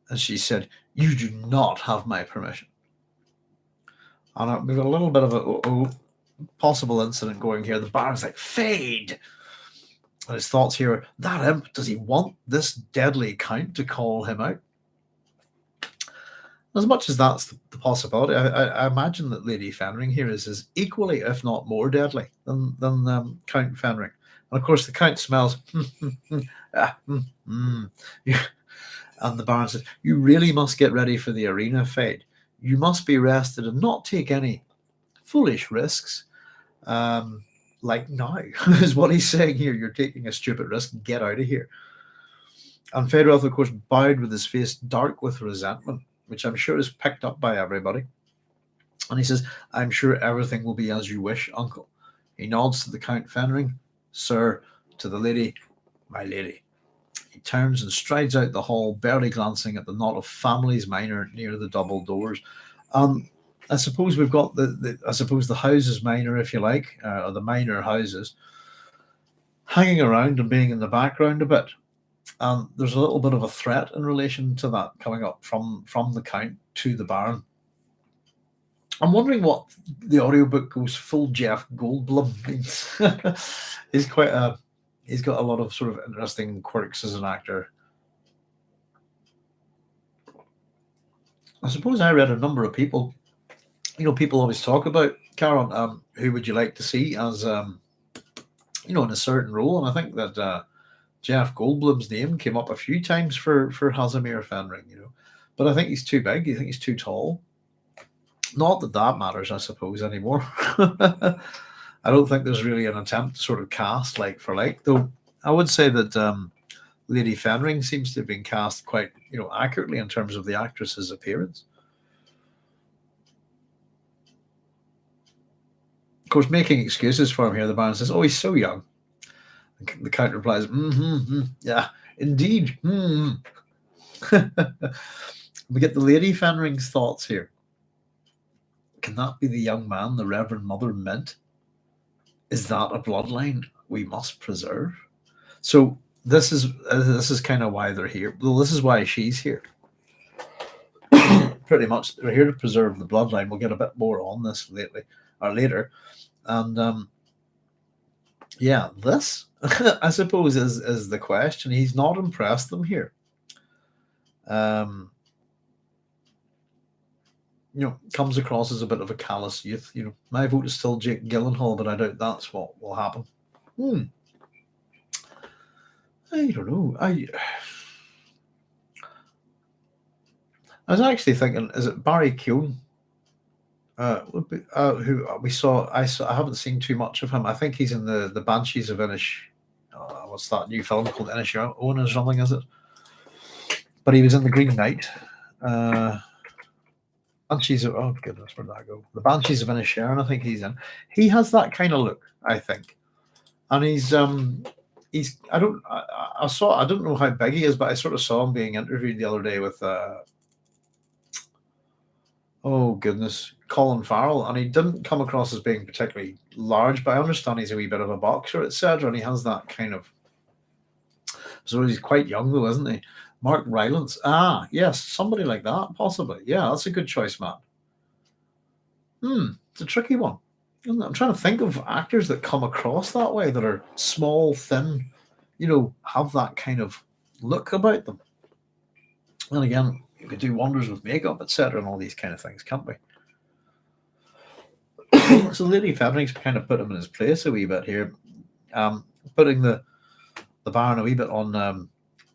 as she said, you do not have my permission. And we've got a little bit of a possible incident going here. The Baron's like, Feyd! And his thoughts here are, that imp, does he want this deadly Count to call him out? As much as that's the possibility, I imagine that Lady Fenring here is equally, if not more deadly than Count Fenring. And of course, the Count smells. And the Baron says, you really must get ready for the arena, Feyd. You must be rested and not take any foolish risks. Like now, is what he's saying here. You're taking a stupid risk. Get out of here. And Feyd-Rautha, of course, bowed with his face dark with resentment, which I'm sure is picked up by everybody. And he says, I'm sure everything will be as you wish, uncle. He nods to the Count Fenring, sir, to the lady, my lady. He turns and strides out the hall, barely glancing at the knot of families minor near the double doors. I suppose we've got the houses minor, if you like, or the minor houses, hanging around and being in the background a bit. And there's a little bit of a threat in relation to that coming up from the Count to the Baron. I'm wondering what the audiobook goes full Jeff Goldblum means. he's got a lot of sort of interesting quirks as an actor. I suppose I read a number of people. People always talk about Karen. Who would you like to see as in a certain role? And I think that Jeff Goldblum's name came up a few times for Casimir Fenring. But I think he's too big. I think he's too tall. Not that matters, I suppose, anymore. I don't think there's really an attempt to sort of cast like for like, though. I would say that Lady Fenring seems to have been cast quite, accurately in terms of the actress's appearance. Of course, making excuses for him here, the Baron says, "Oh, he's so young." The Count replies, yeah, indeed. We get the Lady Fenring's thoughts here. Can that be the young man the Reverend Mother meant? Is that a bloodline we must preserve? So this is kind of why they're here. Well, this is why she's here. Pretty much, they're here to preserve the bloodline. We'll get a bit more on this later. And this I suppose is the question. He's not impressed them here. Comes across as a bit of a callous youth. My vote is still Jake Gyllenhaal, but I doubt that's what will happen. I don't know. I was actually thinking, is it Barry Keoghan? Who we saw? I haven't seen too much of him. I think he's in the Banshees of Inish. What's that new film called? Inisherin or something, is it? But he was in the Green Knight. Banshees of, oh goodness, where'd that go? The Banshees of Inisherin, I think he's in. He has that kind of look, I think, and he's I don't know how big he is, but I sort of saw him being interviewed the other day with oh goodness, Colin Farrell, and he didn't come across as being particularly large, but I understand he's a wee bit of a boxer, etc., and he has that kind of. So he's quite young though, isn't he? Mark Rylance. Yes, somebody like that, possibly. Yeah, that's a good choice, Matt. It's a tricky one. I'm trying to think of actors that come across that way, that are small, thin, have that kind of look about them. And again, you could do wonders with makeup, etc., and all these kind of things, can't we? So Lady Fenring's kind of put him in his place a wee bit here, putting the Baron a wee bit on,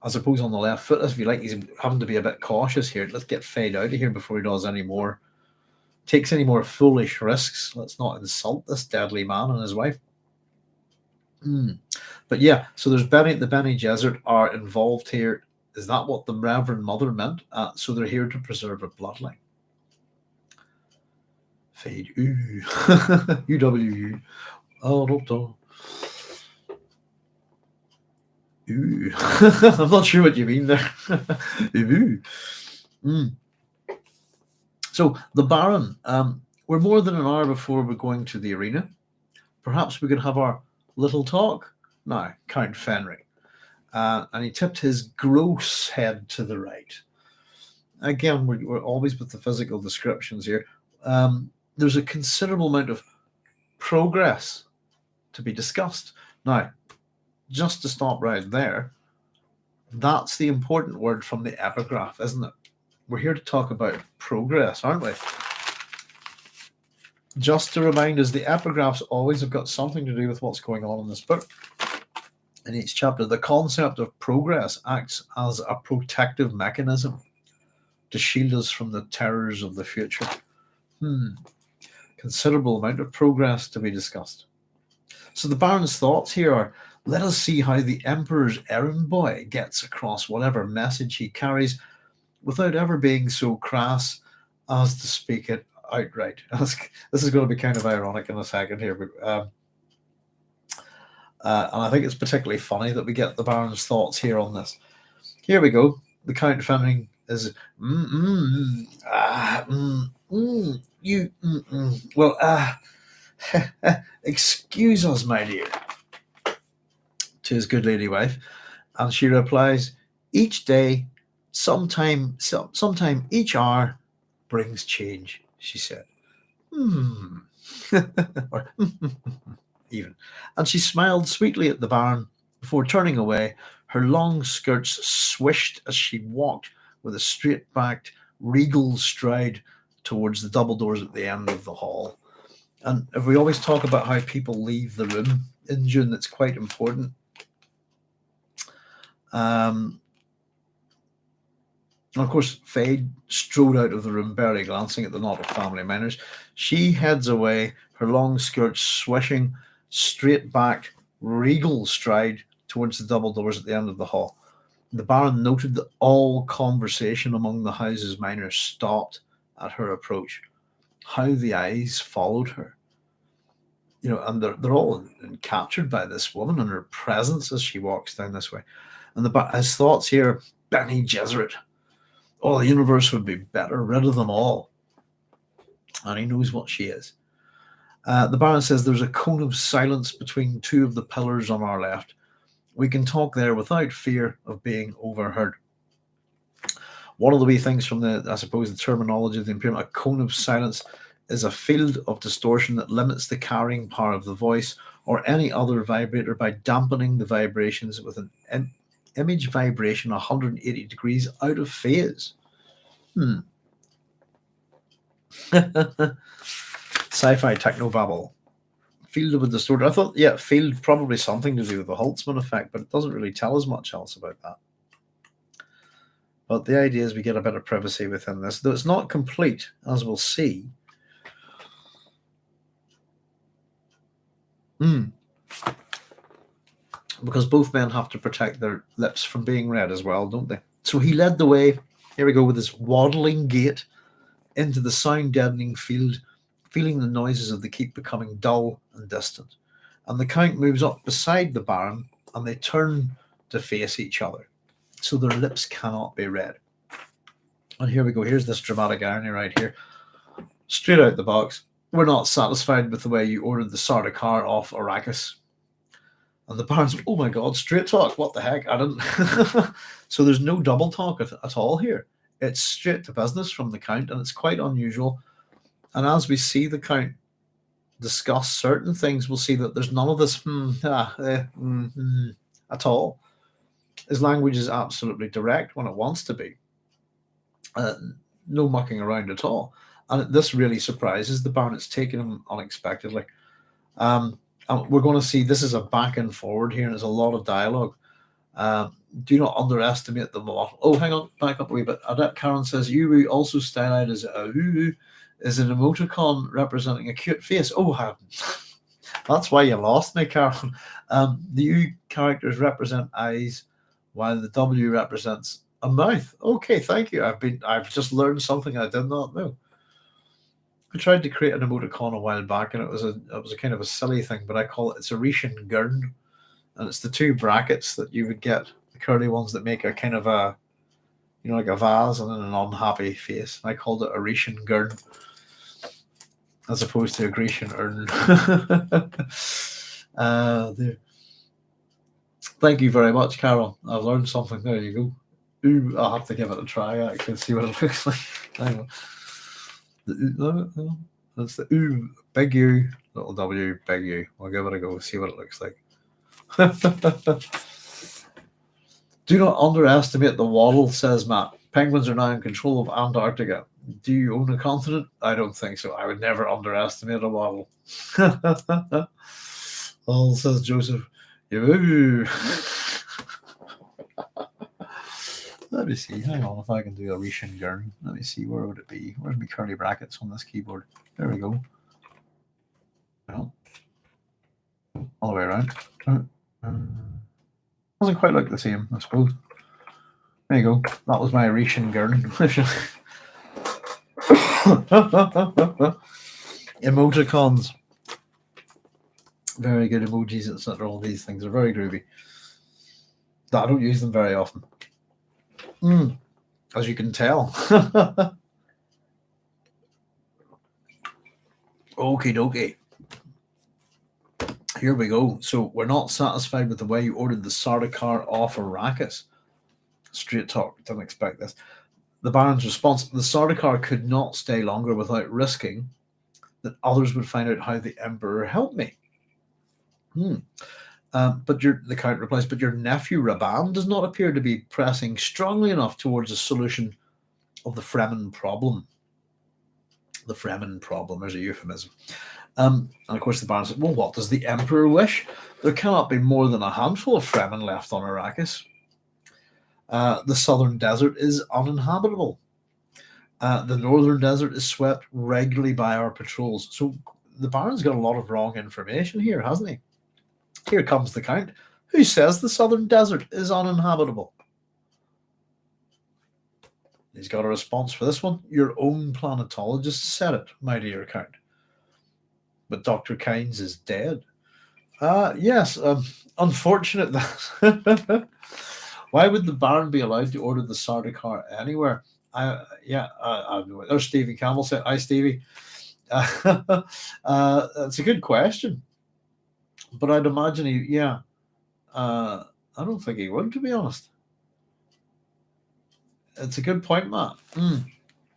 I suppose, on the left foot, if you like. He's having to be a bit cautious here. Let's get Feyd out of here before he does takes any more foolish risks. Let's not insult this deadly man and his wife. But yeah, so there's the Bene Gesserit are involved here. Is that what the Reverend Mother meant? So they're here to preserve a bloodline. Feyd, UWU. Oh, doctor. I'm not sure what you mean there. So the Baron, we're more than an hour before we're going to the arena. Perhaps we could have our little talk now, Count Fenring. And he tipped his gross head to the right. Again, we're always with the physical descriptions here. There's a considerable amount of progress to be discussed. Now, just to stop right there, that's the important word from the epigraph, isn't it? We're here to talk about progress, aren't we? Just to remind us, the epigraphs always have got something to do with what's going on in this book. In each chapter, the concept of progress acts as a protective mechanism to shield us from the terrors of the future. Considerable amount of progress to be discussed. So the Baron's thoughts here are, let us see how the Emperor's errand boy gets across whatever message he carries without ever being so crass as to speak it outright. This is going to be kind of ironic in a second here, but and I think it's particularly funny that we get the Baron's thoughts here on this. Here we go. The Count Fenring is well, excuse us, my dear, to his good lady wife. And she replies, each day, sometime each hour brings change, she said. Hmm. Or even. And she smiled sweetly at the Baron before turning away. Her long skirts swished as she walked with a straight-backed, regal stride towards the double doors at the end of the hall. And if we always talk about how people leave the room in Dune, that's quite important. And of course, Feyd strode out of the room, barely glancing at the knot of family miners. She heads away, her long skirts swishing, straight-backed, regal stride towards the double doors at the end of the hall. The Baron noted that all conversation among the house's miners stopped at her approach. How the eyes followed her. And they're all captured by this woman and her presence as she walks down this way. And his thoughts here, Bene Gesserit. Oh, the universe would be better rid of them all. And he knows what she is. The Baron says there's a cone of silence between two of the pillars on our left. We can talk there without fear of being overheard. One of the wee things from the terminology of the Imperium, a cone of silence is a field of distortion that limits the carrying power of the voice or any other vibrator by dampening the vibrations with an image vibration 180 degrees out of phase. Sci-fi technobabble. Field of a distortion. I thought, field probably something to do with the Holtzman effect, but it doesn't really tell us much else about that. But the idea is we get a bit of privacy within this, though it's not complete, as we'll see. Because both men have to protect their lips from being read as well, don't they? So he led the way, here we go, with his waddling gait into the sound-deadening field, feeling the noises of the keep becoming dull and distant. And the Count moves up beside the Baron, and they turn to face each other, so their lips cannot be read. And here we go, here's this dramatic irony right here. Straight out the box, we're not satisfied with the way you ordered the Sardaukar off Arrakis. And the Baron's, oh my God, straight talk, what the heck, I didn't... So there's no double talk at all here. It's straight to business from the Count, and it's quite unusual. And as we see the Count discuss certain things, we'll see that there's none of this at all. His language is absolutely direct when it wants to be. No mucking around at all. And this really surprises the Baron. It's taken him unexpectedly. And we're going to see this is a back and forward here, and there's a lot of dialogue. Do not underestimate the model. Oh, hang on, back up a wee bit. Adept Karen says, Uru, also stylized as a Uru, is an emoticon representing a cute face. Oh, that's why you lost me, Karen. The U characters represent eyes, while the W represents a mouth. Okay, thank you. I've just learned something I did not know. I tried to create an emoticon a while back, and it was a kind of a silly thing, but I call it's a Rishin Gurn, and it's the two brackets that you would get, the curly ones that make a kind of a, like a vase and then an unhappy face. I called it a Rishin Gurn, as opposed to a Grecian urn. Thank you very much, Carol. I've learned something. There you go. Ooh, I'll have to give it a try actually and see what it looks like. Hang on. That's the ooh, big U, little W, big U. We'll give it a go, see what it looks like. Do not underestimate the waddle, says Matt. Penguins are now in control of Antarctica. Do you own a continent? I don't think so. I would never underestimate a waddle. Oh, says Joseph. Ooh. Let me see. Hang on, if I can do a Rishin Gurn. Let me see, where would it be? Where's my curly brackets on this keyboard? There we go. Well, all the way around. Doesn't quite look the same, I suppose. There you go. That was my Rishin Gurn. Emoticons. Very good emojis, etc. All these things are very groovy. I don't use them very often. As you can tell. Okie dokie. Here we go. So we're not satisfied with the way you ordered the Sardaukar off Arrakis. Straight talk, didn't expect this. The Baron's response: the Sardaukar could not stay longer without risking that others would find out how the Emperor helped me. The Count replies, but your nephew Raban does not appear to be pressing strongly enough towards a solution of the Fremen problem. The Fremen problem, there's a euphemism. And of course the Baron said, well, what does the Emperor wish? There cannot be more than a handful of Fremen left on Arrakis. The southern desert is uninhabitable. The northern desert is swept regularly by our patrols. So the Baron's got a lot of wrong information here, hasn't he? Here comes the Count, who says the southern desert is uninhabitable. He's got a response for this one. Your own planetologist said it, my dear Count. But Dr. Kynes is dead. Yes, unfortunate that. Why would the Baron be allowed to order the Sardaukar anywhere? There's Stevie Campbell said, hi, Stevie. That's a good question. But I'd imagine I don't think he would, to be honest. It's a good point, Matt.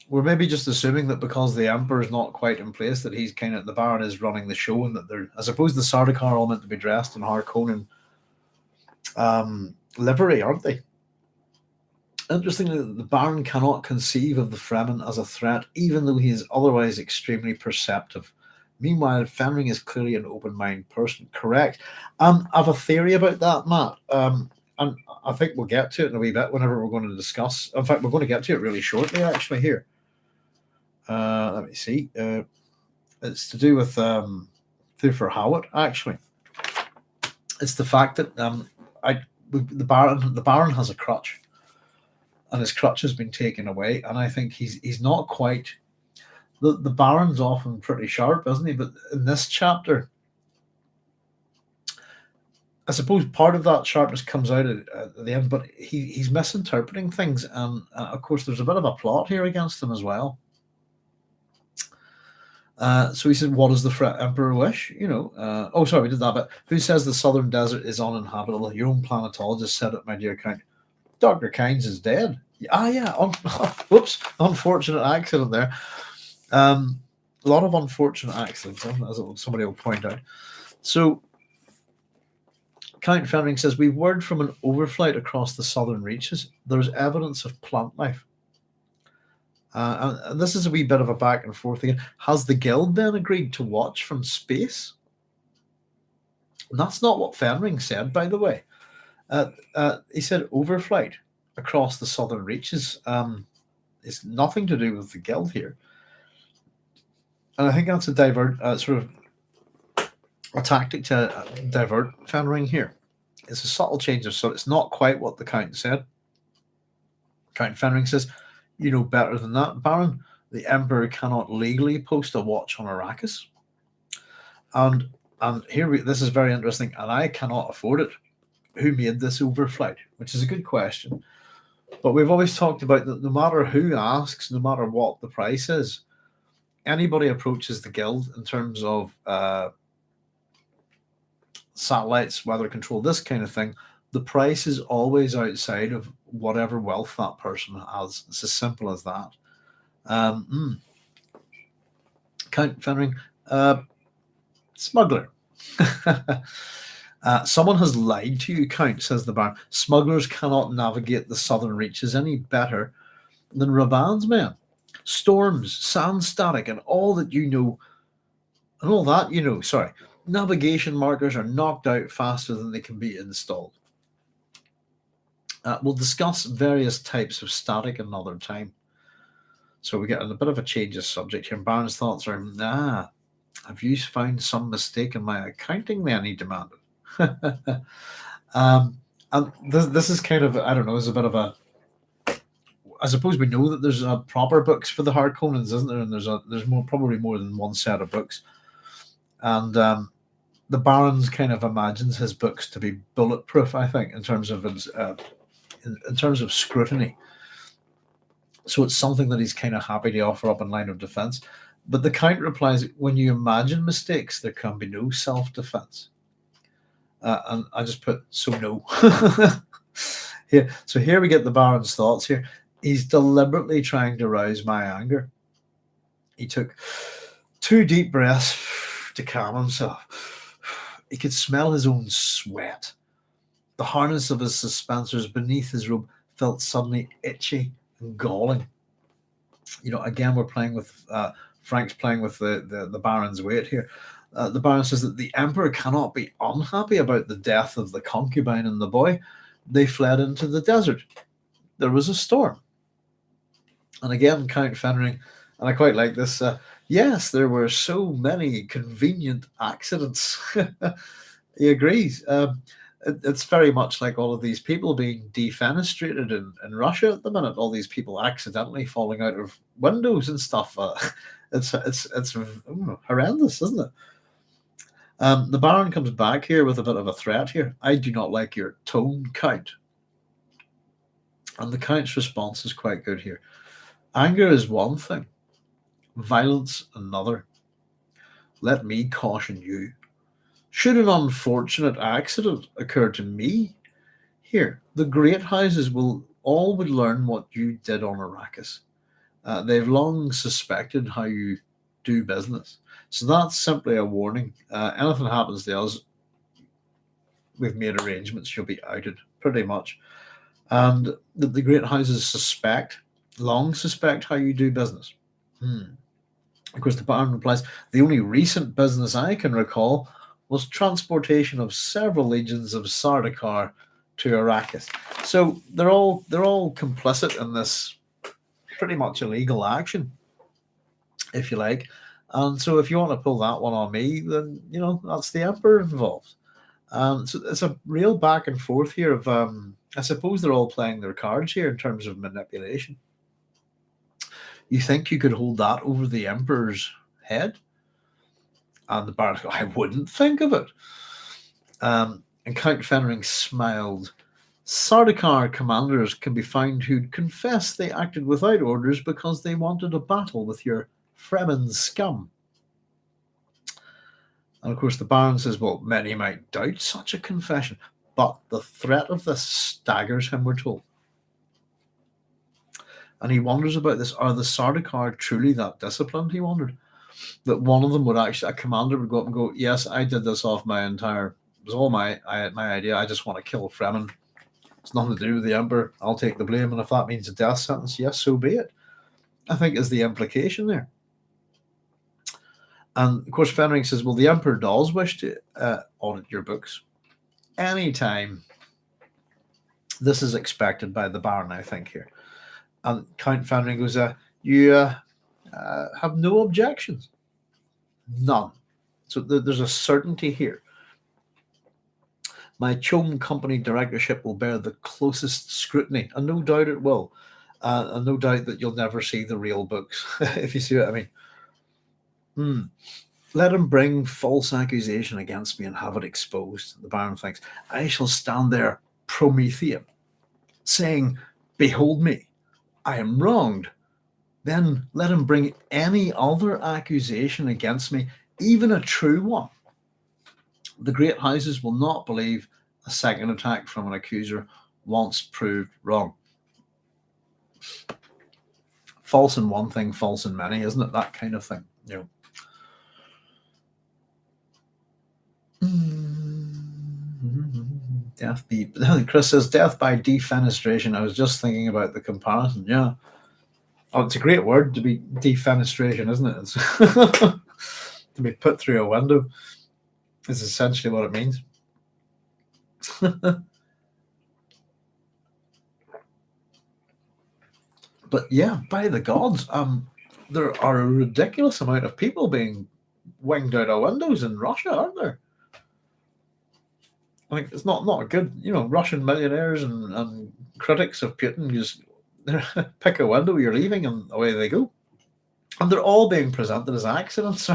We're maybe just assuming that because the Emperor is not quite in place, that he's kind of, the Baron is running the show, and that I suppose the Sardaukar are all meant to be dressed in Harkonnen livery, aren't they? Interestingly, the Baron cannot conceive of the Fremen as a threat, even though he is otherwise extremely perceptive. Meanwhile, Fenring is clearly an open-minded person. Correct. I have a theory about that, Matt. And I think we'll get to it in a wee bit whenever we're going to discuss. In fact, we're going to get to it really shortly, actually, here. Let me see. It's to do with Feyd-Rautha, actually. It's the fact that the Baron has a crutch, and his crutch has been taken away, and I think he's not quite. The Baron's often pretty sharp, isn't he? But in this chapter, I suppose part of that sharpness comes out at the end, but he's misinterpreting things, and of course there's a bit of a plot here against him as well. So he said, what does the Emperor wish? We did that bit. Who says the southern desert is uninhabitable? Your own planetologist said it, my dear Count. Dr. Kynes is dead. Whoops, unfortunate accident there. A lot of unfortunate accidents, as somebody will point out. So Count Fenring says, we've word from an overflight across the southern reaches. There's evidence of plant life. And this is a wee bit of a back and forth again. Has the guild then agreed to watch from space? And that's not what Fenring said, by the way. He said overflight across the southern reaches. It's nothing to do with the guild here. And I think that's a a tactic to divert Fenring here. It's a subtle change so it's not quite what the Count said. Count Fenring says, you know better than that, Baron. The Emperor cannot legally post a watch on Arrakis. And this is very interesting, and I cannot afford it. Who made this overflight? Which is a good question. But we've always talked about that no matter who asks, no matter what the price is, anybody approaches the guild in terms of satellites, weather control, this kind of thing, the price is always outside of whatever wealth that person has. It's as simple as that. Count Fenring, smuggler. Someone has lied to you, Count, says the Baron. Smugglers cannot navigate the southern reaches any better than Raban's men. Storms, sand static, and all that you know, navigation markers are knocked out faster than they can be installed. We'll discuss various types of static another time. So we get a bit of a change of subject here. Baron's thoughts are, have you found some mistake in my accounting then, he demanded. And this is kind of, I don't know, is a bit of a, I suppose we know that there's proper books for the Harkonnens, isn't there? And there's probably more than one set of books. And the Baron's kind of imagines his books to be bulletproof, I think, in terms of in terms of scrutiny. So it's something that he's kind of happy to offer up in line of defense. But the Count replies, when you imagine mistakes, there can be no self-defense. and I just put so no. Here, so here we get the Baron's thoughts here. He's deliberately trying to rouse my anger. He took 2 deep breaths to calm himself. He could smell his own sweat. The harness of his suspensors beneath his robe felt suddenly itchy and galling. Again, we're playing with Frank's playing with the Baron's weight here. The Baron says that the Emperor cannot be unhappy about the death of the concubine and the boy. They fled into the desert. There was a storm. And again, Count Fenring, and I quite like this, yes, there were so many convenient accidents. He agrees. It's very much like all of these people being defenestrated in Russia at the minute. All these people accidentally falling out of windows and stuff. It's horrendous, isn't it? The Baron comes back here with a bit of a threat here. I do not like your tone, Count. And the Count's response is quite good here. Anger is one thing, violence another. Let me caution you. Should an unfortunate accident occur to me, here, the great houses would learn what you did on Arrakis. They've long suspected how you do business. So that's simply a warning. Anything happens to us, we've made arrangements, you'll be outed, pretty much. And the great houses long suspect how you do business. Of course, the Baron replies, the only recent business I can recall was transportation of several legions of Sardaukar to Arrakis. So they're all complicit in this pretty much illegal action, if you like. And so if you want to pull that one on me, then that's the Emperor involved. So it's a real back and forth here of I suppose they're all playing their cards here in terms of manipulation. You think you could hold that over the Emperor's head? And the Baron goes, I wouldn't think of it. And Count Fenring smiled. Sardaukar commanders can be found who'd confess they acted without orders because they wanted a battle with your Fremen scum. And of course, the Baron says, well, many might doubt such a confession, but the threat of this staggers him, we're told. And he wonders about this. Are the Sardaukar truly that disciplined, he wondered? That one of them would actually, a commander would go up and go, yes, I did this off it was all my idea. I just want to kill Fremen. It's nothing to do with the Emperor. I'll take the blame. And if that means a death sentence, yes, so be it. I think is the implication there. And of course, Fenring says, well, the Emperor does wish to audit your books. Anytime. This is expected by the Baron, I think, here. And Count Fenring goes, you have no objections. None. So there's a certainty here. My Chom Company directorship will bear the closest scrutiny, and no doubt it will. And no doubt that you'll never see the real books, if you see what I mean. Let him bring false accusation against me and have it exposed. The Baron thinks, I shall stand there Promethean, saying, behold me, I am wronged. Then let him bring any other accusation against me, even a true one. The great houses will not believe a second attack from an accuser once proved wrong. False in one thing, false in many, isn't it? That kind of thing. Chris says death by defenestration. I was just thinking about the comparison. Yeah. Oh, it's a great word to be defenestration, isn't it? It's to be put through a window is essentially what it means. But yeah, by the gods, there are a ridiculous amount of people being winged out of windows in Russia, aren't there? I think it's not good. Russian millionaires and critics of Putin just pick a window, you're leaving, and away they go. And they're all being presented as accidents.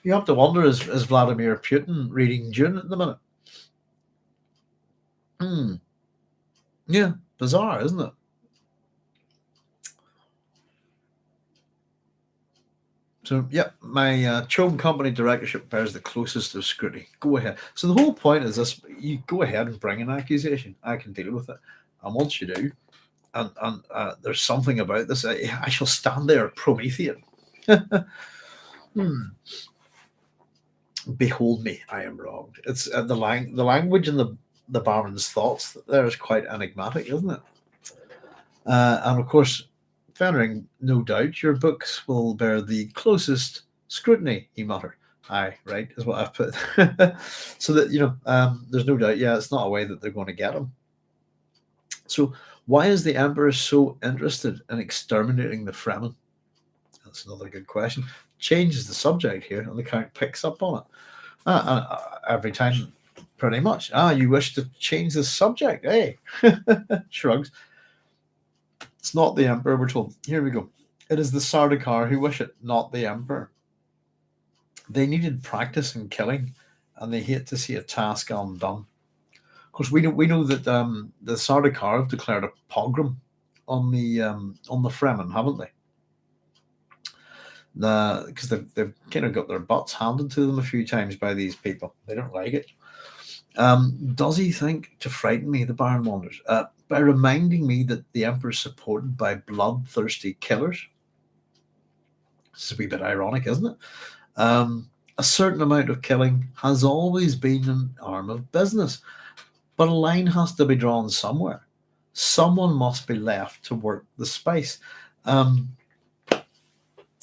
You have to wonder, is Vladimir Putin reading Dune at the minute? Yeah, bizarre, isn't it? So, yeah, my chosen company directorship bears the closest of scrutiny. Go ahead. So the whole point is this: you go ahead and bring an accusation. I can deal with it, and once you do, and there's something about this, I shall stand there Promethean. Behold me, I am wronged. It's the language and the Baron's thoughts there is quite enigmatic, isn't it? And of course, Fenring, no doubt your books will bear the closest scrutiny, he muttered. Aye, right, is what I've put. So that, there's no doubt, yeah, it's not a way that they're going to get him. So, why is the Emperor so interested in exterminating the Fremen? That's another good question. Changes the subject here, and the Count picks up on it. Every time, pretty much. You wish to change the subject, eh? Shrugs. It's not the Emperor, we're told. Here we go. It is the Sardaukar who wish it, not the Emperor. They needed practice in killing, and they hate to see a task undone. Of course, we know that the Sardaukar have declared a pogrom on the Fremen, haven't they? Because they've kind of got their butts handed to them a few times by these people. They don't like it. Does he think to frighten me? The Baron wonders. By reminding me that the Emperor is supported by bloodthirsty killers. This is a wee bit ironic, isn't it? A certain amount of killing has always been an arm of business, but a line has to be drawn somewhere. Someone must be left to work the space. And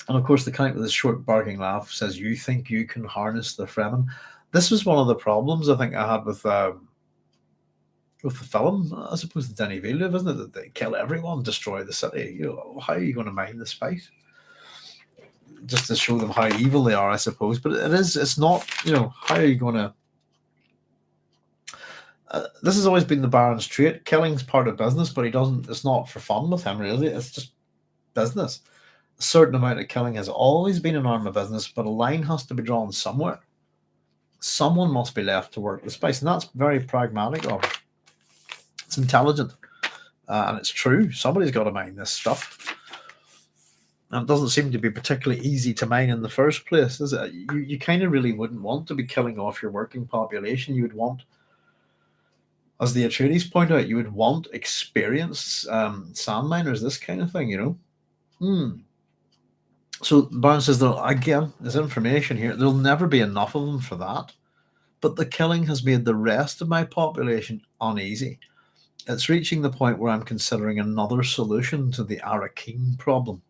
of course, the Count with his short barking laugh says, "You think you can harness the Fremen?" This was one of the problems I think I had with the film, I suppose, the Denis Villeneuve, isn't it? That they kill everyone, destroy the city. How are you going to mine the space? Just to show them how evil they are, I suppose. But it's not, how are you going to... this has always been the Baron's trait. Killing's part of business, but it's not for fun with him, really. It's just business. A certain amount of killing has always been an arm of business, but a line has to be drawn somewhere. Someone must be left to work the space, and that's very pragmatic of it. It's intelligent, and it's true. Somebody's got to mine this stuff. And it doesn't seem to be particularly easy to mine in the first place, is it? You kind of really wouldn't want to be killing off your working population. You would want, as the Atreides point out, you would want experienced sand miners, this kind of thing, So Baron says, again, there's information here. There'll never be enough of them for that. But the killing has made the rest of my population uneasy. It's reaching the point where I'm considering another solution to the Arakeen problem,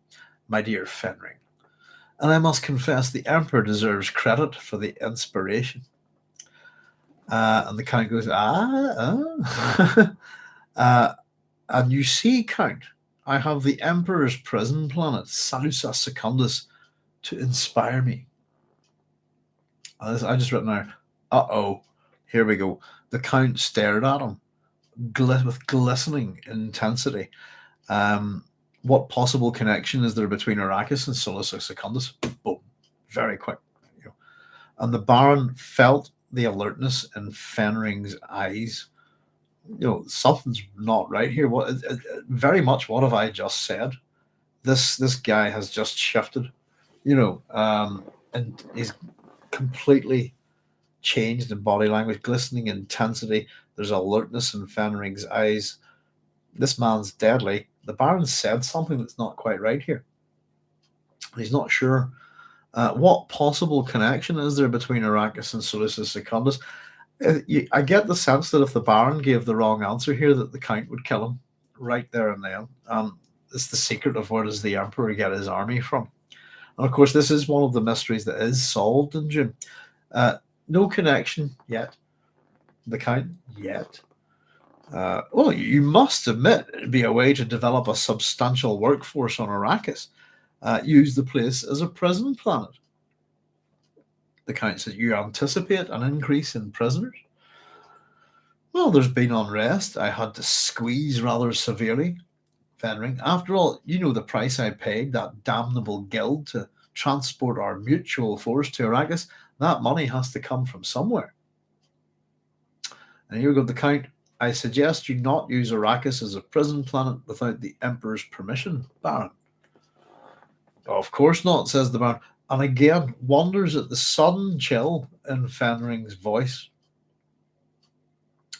my dear Fenring. And I must confess the Emperor deserves credit for the inspiration. And the Count goes, and you see, Count, I have the Emperor's prison planet, Salusa Secundus, to inspire me. I just written there, here we go. The Count stared at him with glistening intensity. What possible connection is there between Arrakis and Salusa Secundus? Boom. Very quick. And the Baron felt the alertness in Fenring's eyes. Something's not right here. Very much what have I just said? This guy has just shifted, and he's completely changed in body language, glistening intensity. There's alertness in Fenring's eyes. This man's deadly. The Baron said something that's not quite right here. He's not sure. What possible connection is there between Arrakis and Salusa Secundus? I get the sense that if the Baron gave the wrong answer here, that the Count would kill him right there and then. It's the secret of where does the Emperor get his army from. And of course, this is one of the mysteries that is solved in Dune. No connection yet. The Count yet. Well, you must admit it'd be a way to develop a substantial workforce on Arrakis. Use the place as a prison planet. The Count says, you anticipate an increase in prisoners? Well, there's been unrest. I had to squeeze rather severely. Fenring, after all, you know the price I paid that damnable guild to transport our mutual force to Arrakis. That money has to come from somewhere. And here we go, the Count. I suggest you not use Arrakis as a prison planet without the Emperor's permission, Baron. Of course not, says the Baron. And again, wonders at the sudden chill in Fenring's voice.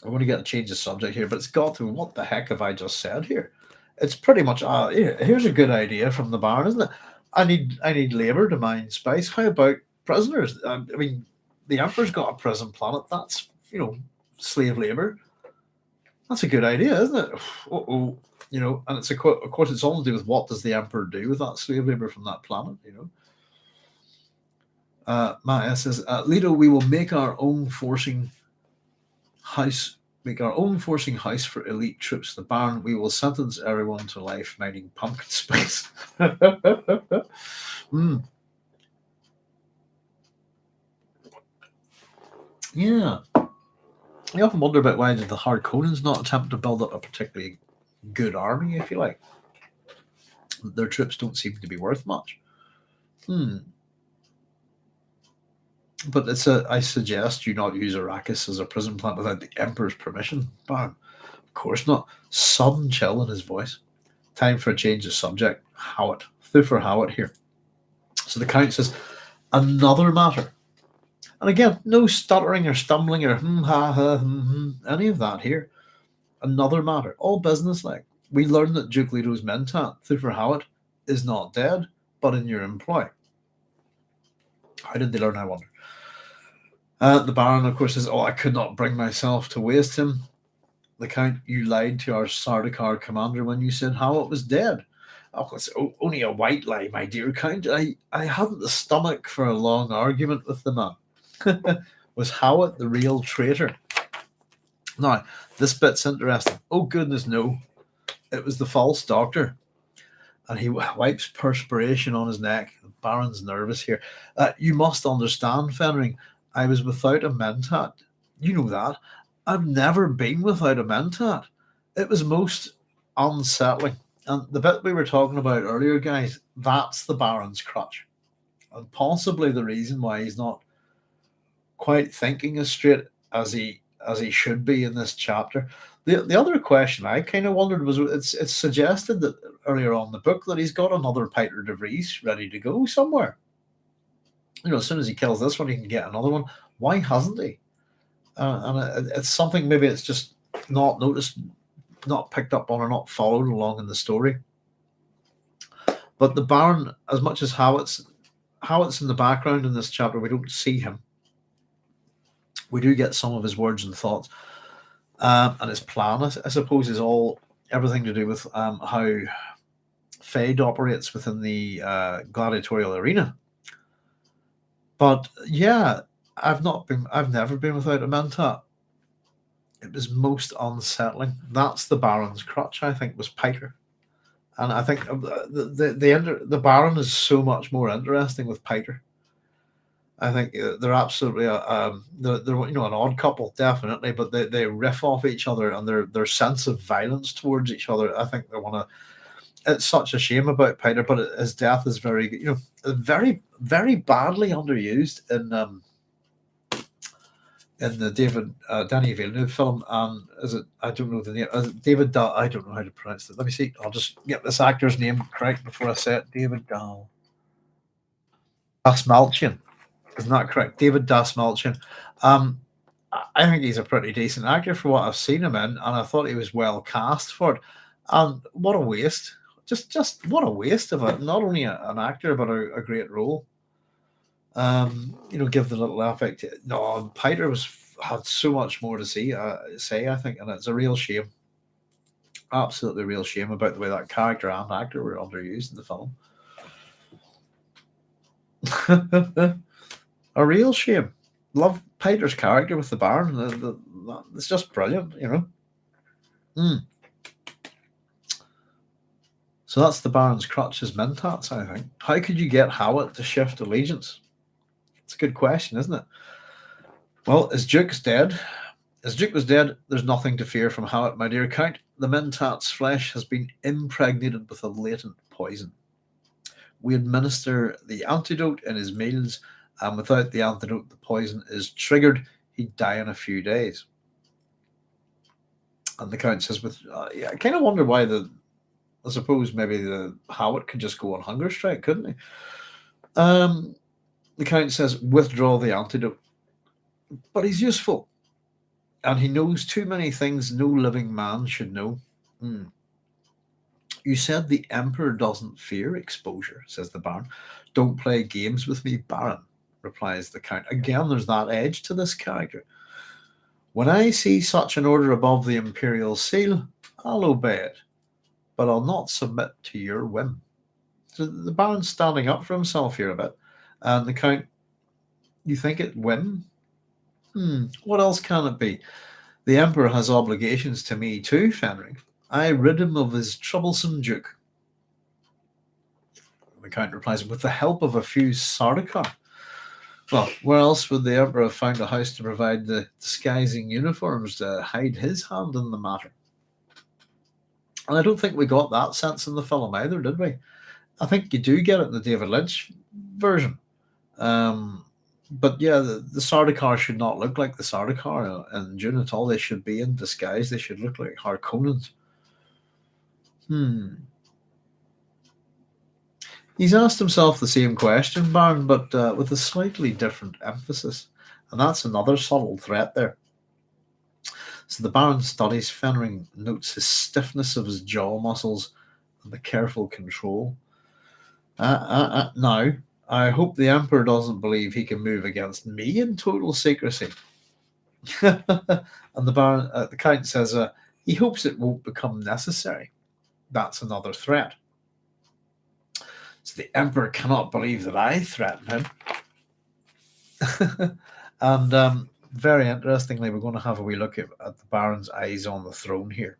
I want to get a change of subject here, but it's got to be, what the heck have I just said here? It's pretty much, here's a good idea from the Baron, isn't it? I need labor to mine spice. How about prisoners? I mean, the Emperor's got a prison planet. That's, slave labor. That's a good idea, isn't it? Oh, and of course, it's all to do with what does the Emperor do with that slave labor from that planet, Maya says, Lido, we will make our own forcing house for elite troops. The Baron, we will sentence everyone to life mining pumpkin spice. mm. Yeah. I often wonder about why did the Harkonnens not attempt to build up a particularly good army, if you like. Their troops don't seem to be worth much. But I suggest you not use Arrakis as a prison plant without the Emperor's permission. Bam. Of course not. Sudden chill in his voice. Time for a change of subject. Howat. Thufir Howat here. So the Count says, another matter. And again, no stuttering or stumbling or any of that here. Another matter. All business-like. We learn that Duke Leto's mentat, Thufir Howat, is not dead, but in your employ. How did they learn, I wonder? The Baron, of course, says, I could not bring myself to waste him. The Count, you lied to our Sardaukar commander when you said Howat was dead. It's only a white lie, my dear Count. I hadn't the stomach for a long argument with the man. Was Howat the real traitor? Now, this bit's interesting. Oh, goodness, no. It was the false doctor. And he wipes perspiration on his neck. The Baron's nervous here. You must understand, Fenring, I was without a mentat. You know that. I've never been without a mentat. It was most unsettling. And the bit we were talking about earlier, guys, that's the Baron's crutch. And possibly the reason why he's not quite thinking as straight as he should be in this chapter. The other question I kind of wondered was, it's suggested that earlier on in the book that he's got another Piter de Vries ready to go somewhere. As soon as he kills this one, he can get another one. Why hasn't he? And it's something, maybe it's just not noticed, not picked up on, or not followed along in the story. But the Baron, as much as Howat's in the background in this chapter, we don't see him. We do get some of his words and thoughts. And his plan, I suppose, is everything to do with how Feyd operates within the gladiatorial arena. But yeah, I've never been without a mentat. It was most unsettling. That's the Baron's crutch, I think, was Piter. And I think the Baron is so much more interesting with Piter. I think they're absolutely they're an odd couple, definitely, but they riff off each other, and their sense of violence towards each other. I think they want to. It's such a shame about Piter, but his death is very, very, very badly underused in the Danny Villeneuve film. And is it? I don't know the name. David Dahl. I don't know how to pronounce it. Let me see. I'll just get this actor's name correct before I say it. David Dahl. Dasmalchian. Isn't that correct? David Dasmalchian. I think he's a pretty decent actor for what I've seen him in, and I thought he was well cast for it. And what a waste! Just what a waste of it. Not only an actor, but a great role. Give the little affect. No, Piter had so much more to say, I think, and it's a real shame. Absolutely real shame about the way that character and actor were underused in the film. A real shame. Love Piter's character with the Baron. It's just brilliant, So that's the Baron's crutch, his mentats, I think. How could you get Howat to shift allegiance? It's a good question, isn't it? Well, his Duke's dead. His Duke was dead. There's nothing to fear from Howat, my dear Count. The mentat's flesh has been impregnated with a latent poison. We administer the antidote in his meals, and without the antidote, the poison is triggered. He'd die in a few days. And the Count says, I kind of wonder why I suppose maybe the Howat could just go on hunger strike, couldn't he? The Count says, withdraw the antidote. But he's useful, and he knows too many things no living man should know. Hmm. You said the Emperor doesn't fear exposure, says the Baron. Don't play games with me, Baron, replies the Count. Again, there's that edge to this character. When I see such an order above the Imperial seal, I'll obey it, but I'll not submit to your whim. So the Baron's standing up for himself here a bit, and the Count, you think it whim? What else can it be? The Emperor has obligations to me too, Fenring. I rid him of his troublesome duke. The Count replies, with the help of a few Sardaukar. Well, where else would the Emperor have found a house to provide the disguising uniforms to hide his hand in the matter? And I don't think we got that sense in the film either, did we? I think you do get it in the David Lynch version. But yeah, the Sardaukar should not look like the Sardaukar in Dune at all. They should be in disguise. They should look like Harkonnens. He's asked himself the same question, Baron, but with a slightly different emphasis. And that's another subtle threat there. So the Baron studies Fenring, notes his stiffness of his jaw muscles and the careful control. Now, I hope the Emperor doesn't believe he can move against me in total secrecy. And the Count says he hopes it won't become necessary. That's another threat. So the Emperor cannot believe that I threaten him. And very interestingly, we're going to have a wee look at the Baron's eyes on the throne here.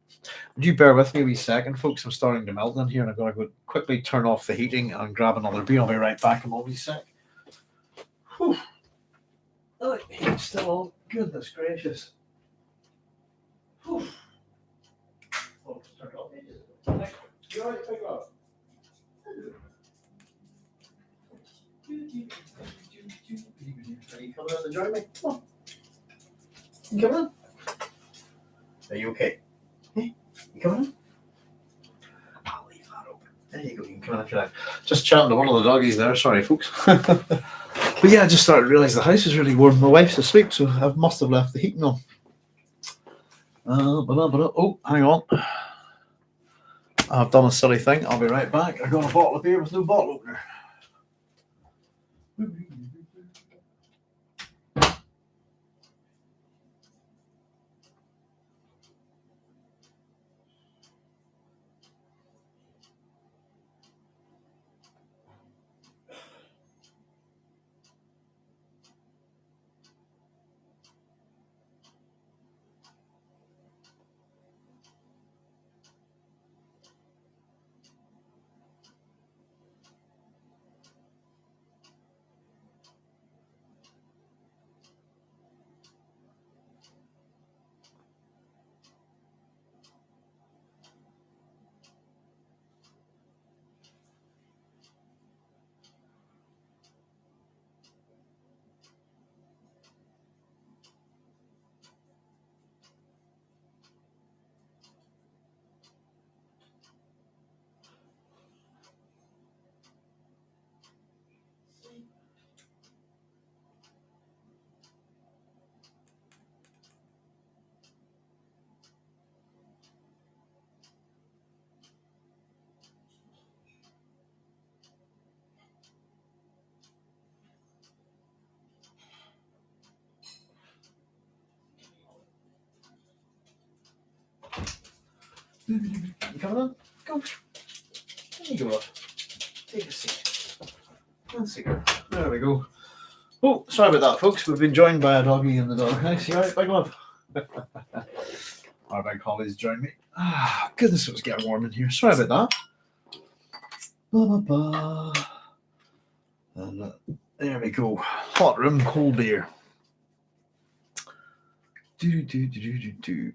Would you bear with me a wee second, folks? I'm starting to melt in here, and I'm going to go quickly turn off the heating and grab another beer. I'll be right back in a wee sec. Whew. Oh, heat's still on. Goodness gracious. Whew. Oh, turn it off. You all right? Pick it up. Are you coming in to join me? Come on. You coming in? Are you okay? Hey, you coming in? I'll leave that open. There you go. You can come in if you like. Just chatting to one of the doggies there. Sorry, folks. But yeah, I just started to realise the house is really warm. My wife's asleep, so I must have left the heating on. Oh, hang on. I've done a silly thing. I'll be right back. I got a bottle of beer with no bottle opener. You coming in? Go. There you go. Take a seat. One cigarette. There we go. Oh, sorry about that, folks. We've been joined by a doggy in the doghouse. You alright, big love? Our big Holly's joined me. Ah, goodness, it was getting warm in here. Sorry about that. Blah, blah, blah. And there we go. Hot room, cold beer.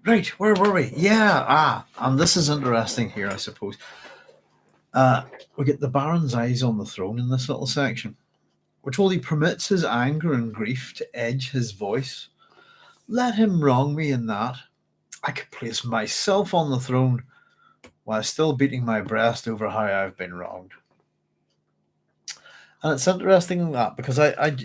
Right, where were we? Yeah, and this is interesting here, I suppose. We get the Baron's eyes on the throne in this little section. We're told he permits his anger and grief to edge his voice. Let him wrong me in that. I could place myself on the throne while still beating my breast over how I've been wronged. And it's interesting that because at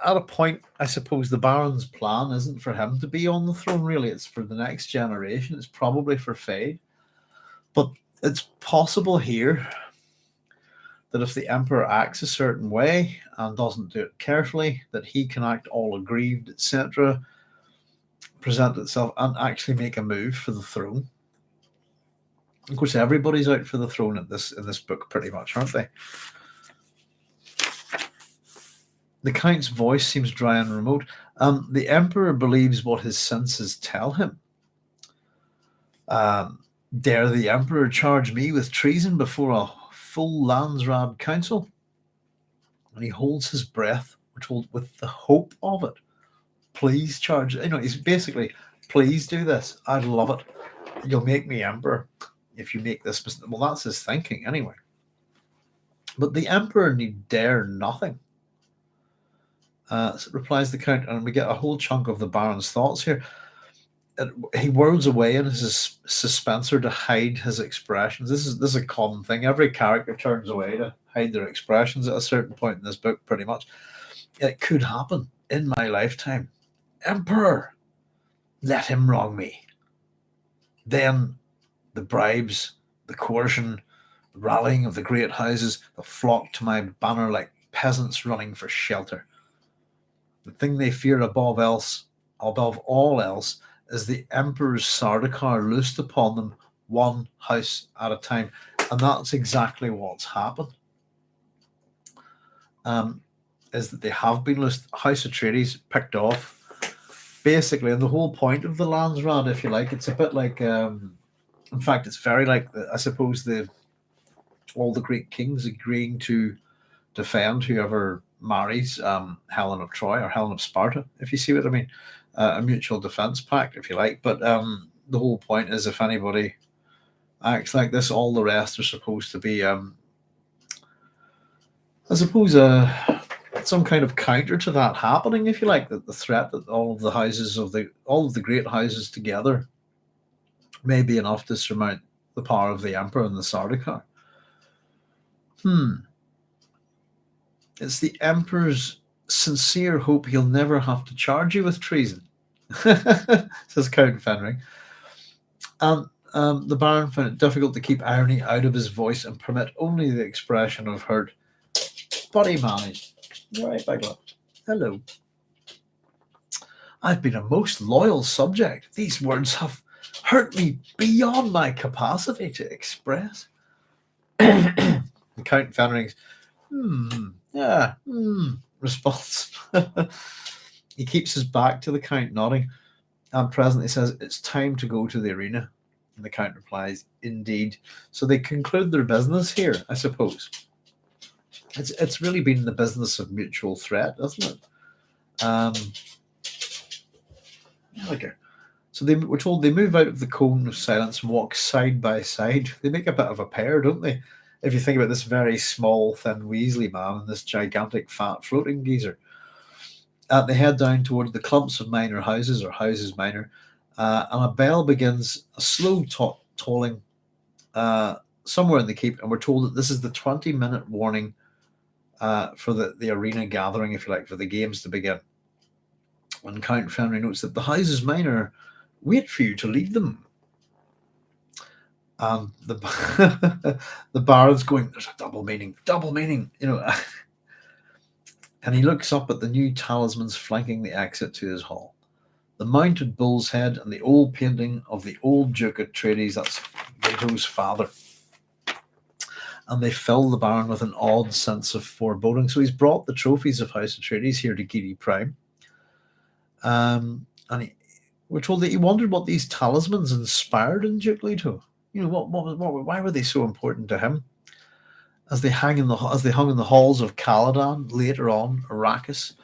a point, I suppose the Baron's plan isn't for him to be on the throne. Really, it's for the next generation. It's probably for Feyd, but it's possible here that if the Emperor acts a certain way and doesn't do it carefully, that he can act all aggrieved, etc., present itself, and actually make a move for the throne. Of course, everybody's out for the throne in this book, pretty much, aren't they? The Count's voice seems dry and remote. The Emperor believes what his senses tell him. Dare the Emperor charge me with treason before a full Landsraad council? And he holds his breath, with the hope of it. Please charge. He's basically, please do this. I'd love it. You'll make me Emperor if you make this mistake. Well, that's his thinking anyway. But the Emperor need dare nothing. So replies the Count, and we get a whole chunk of the Baron's thoughts here. He whirls away in his suspensor to hide his expressions. This is a common thing. Every character turns away to hide their expressions at a certain point in this book, pretty much. It could happen in my lifetime. Emperor, let him wrong me. Then the bribes, the coercion, the rallying of the great houses, the flock to my banner like peasants running for shelter. The thing they fear above all else, is the Emperor's Sardaukar loosed upon them, one house at a time. And that's exactly what's happened. Is that they have been loosed. House Atreides picked off, basically, and the whole point of the Landsraad, if you like, it's a bit like, in fact, it's very like, I suppose, all the great kings agreeing to defend whoever marries Helen of Troy or Helen of Sparta, if you see what I mean. A mutual defense pact, if you like. But the whole point is, if anybody acts like this, all the rest are supposed to be, I suppose, some kind of counter to that happening, if you like. That the threat that all of the great houses together may be enough to surmount the power of the Emperor and the Sardaukar. It's the Emperor's sincere hope he'll never have to charge you with treason, says Count Fenring. And the Baron found it difficult to keep irony out of his voice and permit only the expression of hurt. But he managed. All right, big love. Hello. I've been a most loyal subject. These words have hurt me beyond my capacity to express. The Count Fenring's response. He keeps his back to the Count, nodding, and presently says, "It's time to go to the arena." And the Count replies, "Indeed." So they conclude their business here, I suppose. It's really been the business of mutual threat, isn't it? Okay. So we're told they move out of the cone of silence and walk side by side. They make a bit of a pair, don't they? If you think about this very small, thin Weasley man and this gigantic, fat, floating geezer. They head down toward the clumps of minor houses, or houses minor, and a bell begins a slow tolling somewhere in the keep, and we're told that this is the 20-minute warning for the arena gathering, if you like, for the games to begin. And Count Fenrir notes that the houses minor wait for you to lead them. And the Baron's going, "There's a double meaning, And he looks up at the new talismans flanking the exit to his hall. The mounted bull's head and the old painting of the old Duke Atreides, that's Leto's father. And they fill the Baron with an odd sense of foreboding. So he's brought the trophies of House Atreides here to Geidi Prime. And we're told that he wondered what these talismans inspired in Duke Leto. Why were they so important to him? As they hung in the halls of Caladan, later on Arrakis,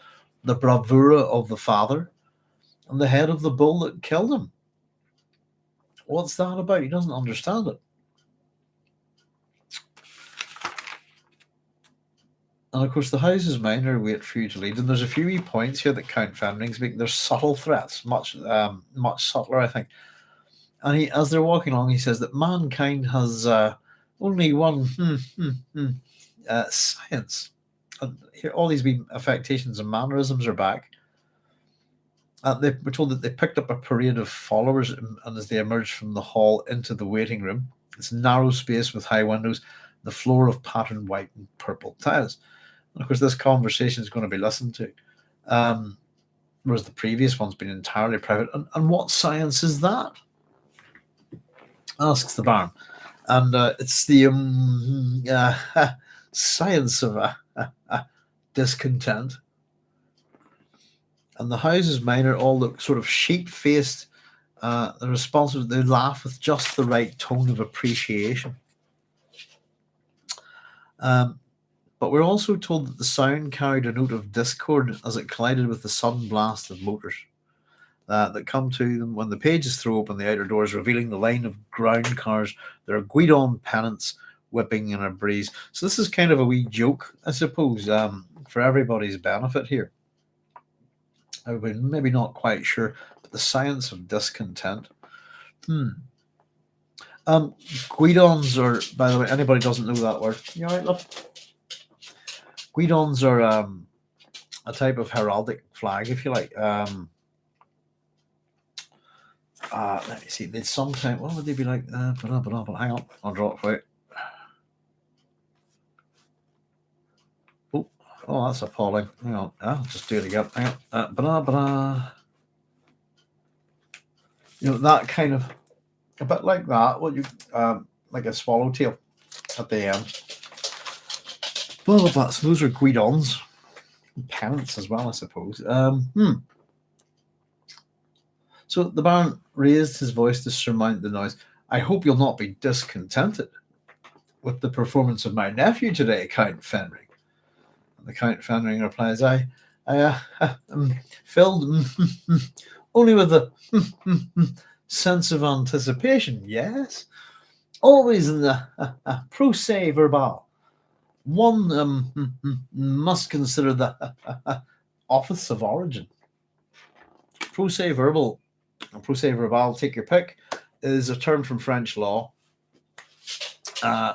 the bravura of the father, and the head of the bull that killed him. What's that about? He doesn't understand it. And of course, the houses minor wait for you to lead. And there's a few wee points here that Count Fenring's making. There's subtle threats, much subtler, I think. And as they're walking along, he says that mankind has only one Science. And here, all these wee affectations and mannerisms are back. They were told that they picked up a parade of followers, and as they emerged from the hall into the waiting room, it's a narrow space with high windows, the floor of patterned white and purple tiles. And of course, this conversation is going to be listened to, whereas the previous one's been entirely private. And what science is that? Asks the Baron. And it's the science of discontent. And the houses minor all look sort of sheep-faced. They're responsive. They laugh with just the right tone of appreciation. But we're also told that the sound carried a note of discord as it collided with the sudden blast of motors that come to them when the pages throw open the outer doors, revealing the line of ground cars. There are guidon pennants whipping in a breeze. So this is kind of a wee joke, I suppose, for everybody's benefit here. I'm maybe not quite sure, but the science of discontent. Guidons are, by the way, anybody doesn't know that word. You all right, love? Guidons are a type of heraldic flag, if you like. Let me see. They'd sometimes, what would they be like? Hang on, I'll draw it for you. Oh, that's appalling. Hang on, I'll just do it again. Hang on. You know, that kind of, a bit like that. What you like a swallowtail at the end. So those are guidons, pennants as well, I suppose. So the Baron raised his voice to surmount the noise. I hope you'll not be discontented with the performance of my nephew today, Count Fenring. And the Count Fenring replies, I filled only with a sense of anticipation, yes. Always in the procès verbal. One must consider the office of origin. Procès verbal, procès verbal, take your pick, is a term from French law,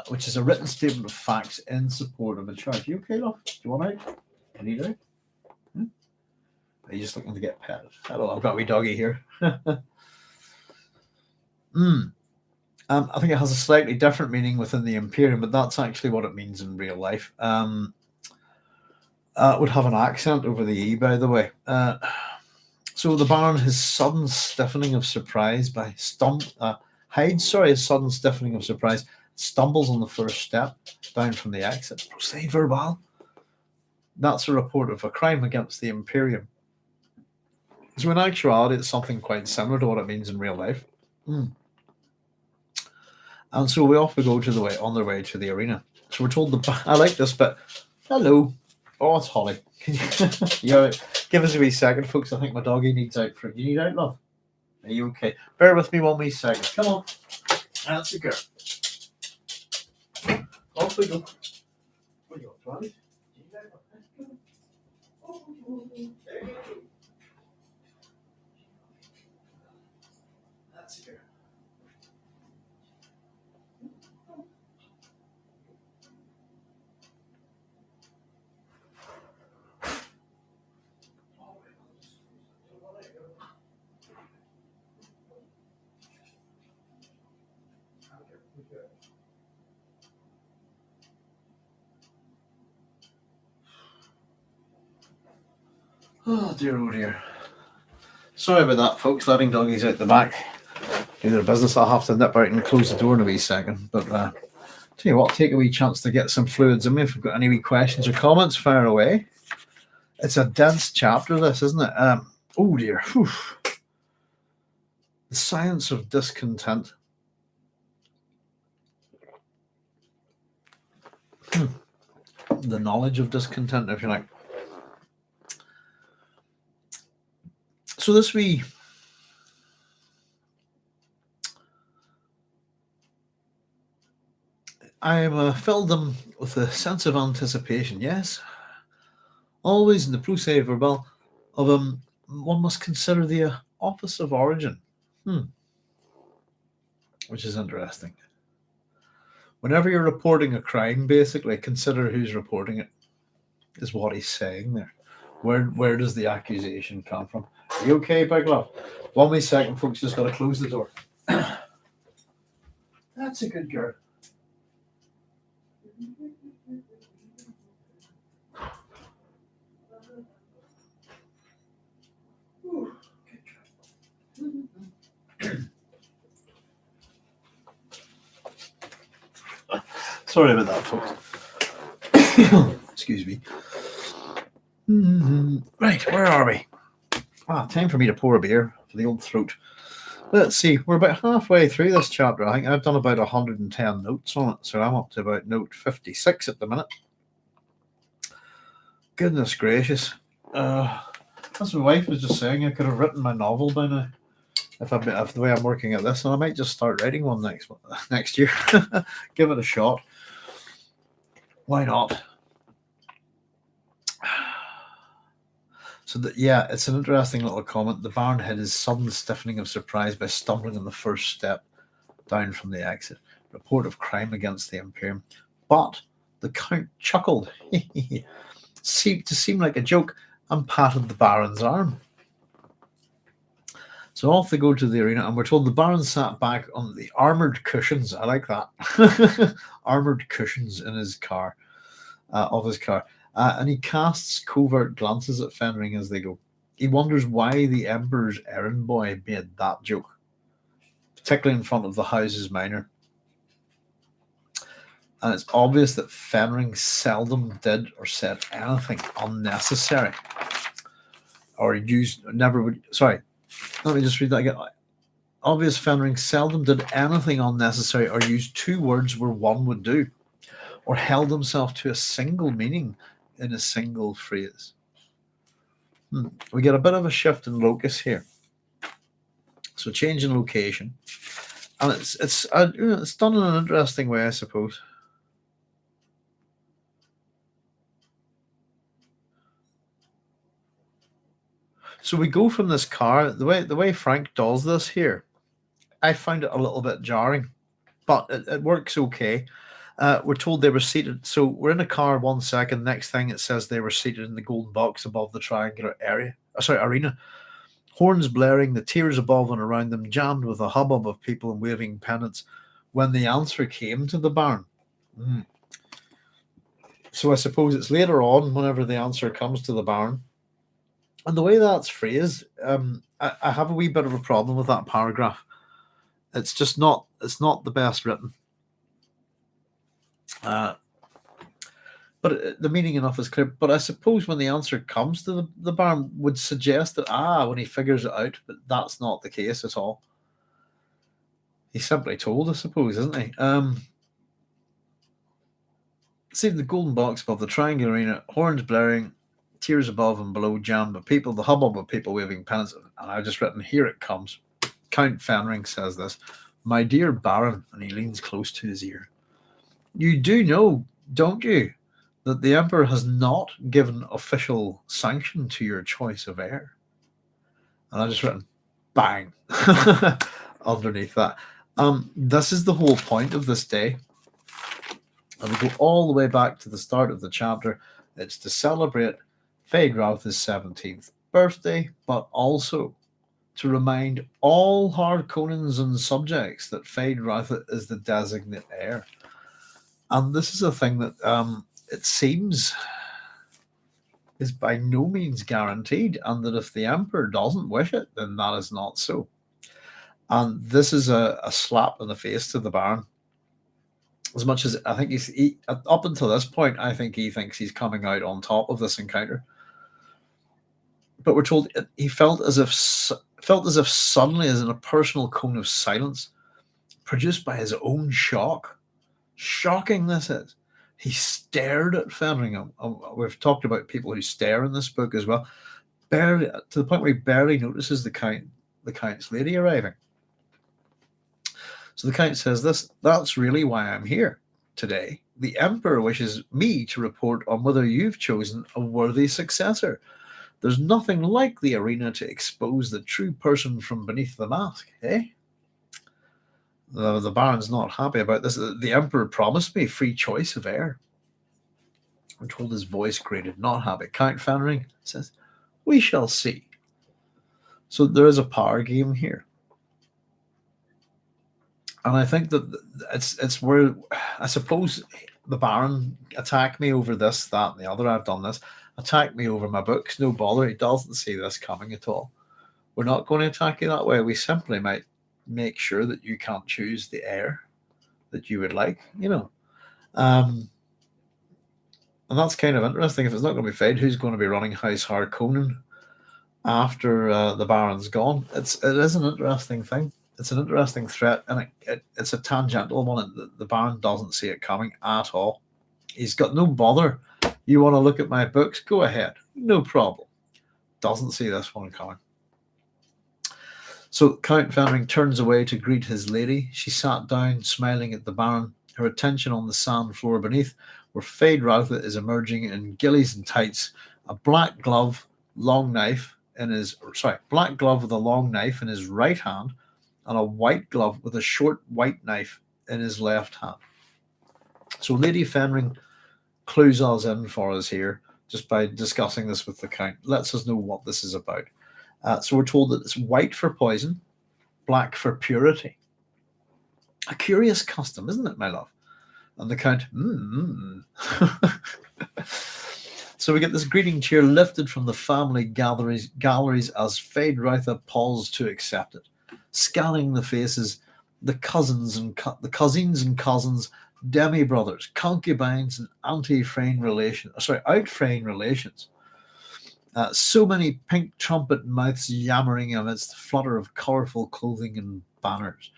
which is a written statement of facts in support of a charge. You okay, love? Do you want out? You need out? Are you just looking to get petted? Hello, I've got a wee doggy here. I think it has a slightly different meaning within the Imperium, but that's actually what it means in real life. It would have an accent over the E, by the way. So the Baron, his sudden stiffening of surprise his sudden stiffening of surprise, stumbles on the first step down from the exit. Procès verbal. That's a report of a crime against the Imperium. So in actuality, it's something quite similar to what it means in real life. And so we off we go on their way to the arena. So we're told I like this bit. Hello. Oh, it's Holly. Can you give us a wee second, folks? I think my doggy needs out for it. You need out, love? Are you okay? Bear with me 1 wee second. Come on. That's a girl. Off we go. What are you up to, That's a girl. Oh dear. Sorry about that, folks. Letting doggies out the back do their business. I'll have to nip out and close the door in a wee second. But tell you what, take a wee chance to get some fluids in me. If you've got any wee questions or comments, fire away. It's a dense chapter, this, isn't it? Oh dear. Whew. The science of discontent. The knowledge of discontent, if you like. So this I am filled them with a sense of anticipation, yes. Always in the procès verbal of one must consider the office of origin, which is interesting. Whenever you're reporting a crime, basically, consider who's reporting it, is what he's saying there. Where does the accusation come from? Are you okay, big love? 1 wee second, folks, just got to close the door. That's a good girl. Sorry about that, folks. Excuse me. Right, where are we? Time for me to pour a beer for the old throat. Let's see, we're about halfway through this chapter. I think I've done about 110 notes on it, so I'm up to about note 56 at the minute. Goodness gracious. As my wife was just saying, I could have written my novel by now if the way I'm working at this, and I might just start writing one next year. Give it a shot. Why not? So yeah, it's an interesting little comment. The Baron had his sudden stiffening of surprise by stumbling on the first step down from the exit. Report of crime against the Imperium. But the Count chuckled, seemed to seem like a joke, and patted the Baron's arm. So off they go to the arena, and we're told the Baron sat back on the armoured cushions. I like that. Armoured cushions in his car, of his car. And he casts covert glances at Fenring as they go. He wonders why the Emperor's errand boy made that joke, particularly in front of the House's minor. And it's obvious that Fenring seldom did or said anything unnecessary, or let me just read that again. Obvious Fenring seldom did anything unnecessary or used two words where one would do, or held himself to a single meaning in a single phrase. We get a bit of a shift in locus here. So change in location. And it's done in an interesting way, I suppose. So we go from this car, the way Frank does this here, I find it a little bit jarring, but it works okay. We're told they were seated. So we're in a car 1 second. Next thing it says they were seated in the golden box above the triangular arena. Horns blaring, the tiers above and around them jammed with a hubbub of people and waving pennants when the answer came to the Baron. So I suppose it's later on whenever the answer comes to the Baron. And the way that's phrased, I have a wee bit of a problem with that paragraph. It's not the best written. But the meaning enough is clear. But I suppose when the answer comes to the Baron would suggest that, when he figures it out, but that's not the case at all. He's simply told, I suppose, isn't he? See the golden box above the triangular arena, horns blaring, tiers above and below jammed with people, the hubbub of people waving pennants. And I've just written, here it comes. Count Fenring says this. My dear Baron, and he leans close to his ear. You do know, don't you, that the Emperor has not given official sanction to your choice of heir? And I've just written, bang, underneath that. This is the whole point of this day. And we go all the way back to the start of the chapter. It's to celebrate Feyd-Rautha's 17th birthday, but also to remind all Harkonnens and subjects that Feyd-Rautha is the designate heir. And this is a thing that it seems is by no means guaranteed, and that if the Emperor doesn't wish it, then that is not so. And this is a slap in the face to the Baron. As much as I think he up until this point, I think he thinks he's coming out on top of this encounter. But we're told he felt as if suddenly, as in a personal cone of silence, produced by his own shock. Shocking this is. He stared at Fenring. We've talked about people who stare in this book as well. Barely, to the point where he barely notices the Count's lady arriving. So the Count says this, that's really why I'm here today. The Emperor wishes me to report on whether you've chosen a worthy successor. There's nothing like the arena to expose the true person from beneath the mask, eh? The Baron's not happy about this. The Emperor promised me free choice of heir. I'm told his voice grated, not happy. Count Fenring says, we shall see. So there is a power game here. And I think that it's where, I suppose, the Baron attacked me over this, that, and the other. I've done this. Attack me over my books. No bother. He doesn't see this coming at all. We're not going to attack you that way. We simply might make sure that you can't choose the heir that you would like, And that's kind of interesting. If it's not going to be Feyd, who's going to be running House Harkonnen after the Baron's gone? It is an interesting thing. It's an interesting threat, and it's a tangential one. The Baron doesn't see it coming at all. He's got no bother. You want to look at my books? Go ahead. No problem. Doesn't see this one coming. So Count Fenring turns away to greet his lady. She sat down, smiling at the Baron, her attention on the sand floor beneath, where Feyd-Rautha is emerging in gillies and tights, a black glove, long knife black glove with a long knife in his right hand, and a white glove with a short white knife in his left hand. So Lady Fenring clues us in for us here, just by discussing this with the Count. Lets us know what this is about. So we're told that it's white for poison, black for purity. A curious custom, isn't it, my love? And the Count, So we get this greeting chair lifted from the family galleries as Feyd-Rautha paused to accept it, scanning the faces, the cousins and cousins, demi-brothers, concubines, and out-fraying relations. So many pink trumpet mouths yammering amidst the flutter of colourful clothing and banners.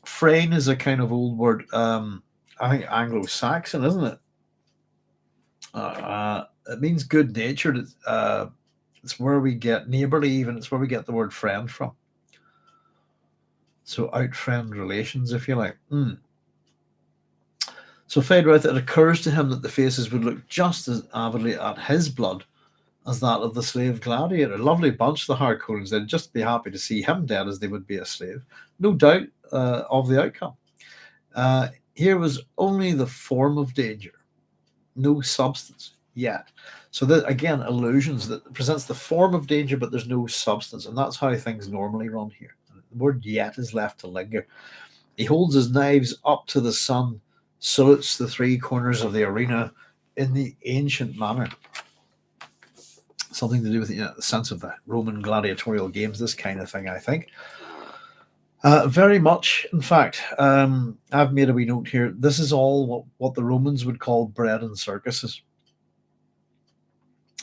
Frayne is a kind of old word, I think Anglo-Saxon, isn't it? It means good-natured. It's where we get neighbourly, even. It's where we get the word friend from. So out-friend relations, if you like. So Feyd-Rautha, it occurs to him that the faces would look just as avidly at his blood as that of the slave gladiator. Lovely bunch, the Harkonnens. They'd just be happy to see him dead as they would be a slave. No doubt of the outcome. Here was only the form of danger, no substance yet. So that, again, illusions that presents the form of danger, but there's no substance. And that's how things normally run here. The word yet is left to linger. He holds his knives up to the sun, salutes the three corners of the arena in the ancient manner. Something to do with the sense of the Roman gladiatorial games, this kind of thing, I think. Very much, in fact. I've made a wee note here. This is all what the Romans would call bread and circuses,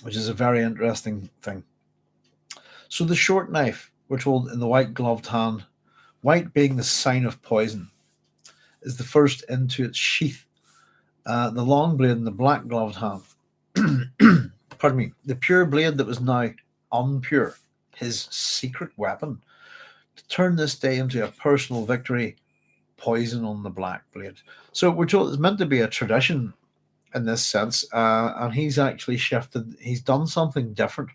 which is a very interesting thing. So the short knife, we're told, in the white gloved hand, white being the sign of poison, is the first into its sheath. The long blade in the black gloved hand, pardon me, the pure blade that was now unpure, his secret weapon, to turn this day into a personal victory, poison on the black blade. So we're told it's meant to be a tradition in this sense, and he's actually shifted. He's done something different,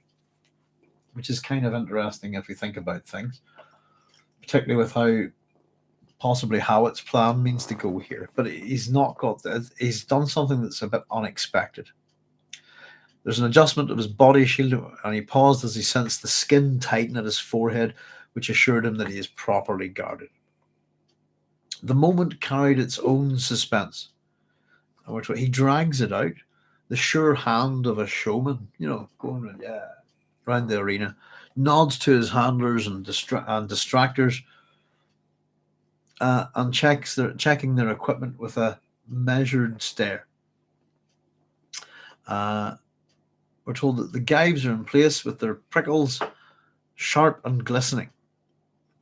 which is kind of interesting if you think about things, particularly with how its plan means to go here. But he's not got that. He's done something that's a bit unexpected. There's an adjustment of his body shield, and he paused as he sensed the skin tighten at his forehead, which assured him that he is properly guarded. The moment carried its own suspense. And he drags it out, the sure hand of a showman, going around the arena, nods to his handlers and distractors, and checking their equipment with a measured stare. We're told that the gyves are in place with their prickles sharp and glistening,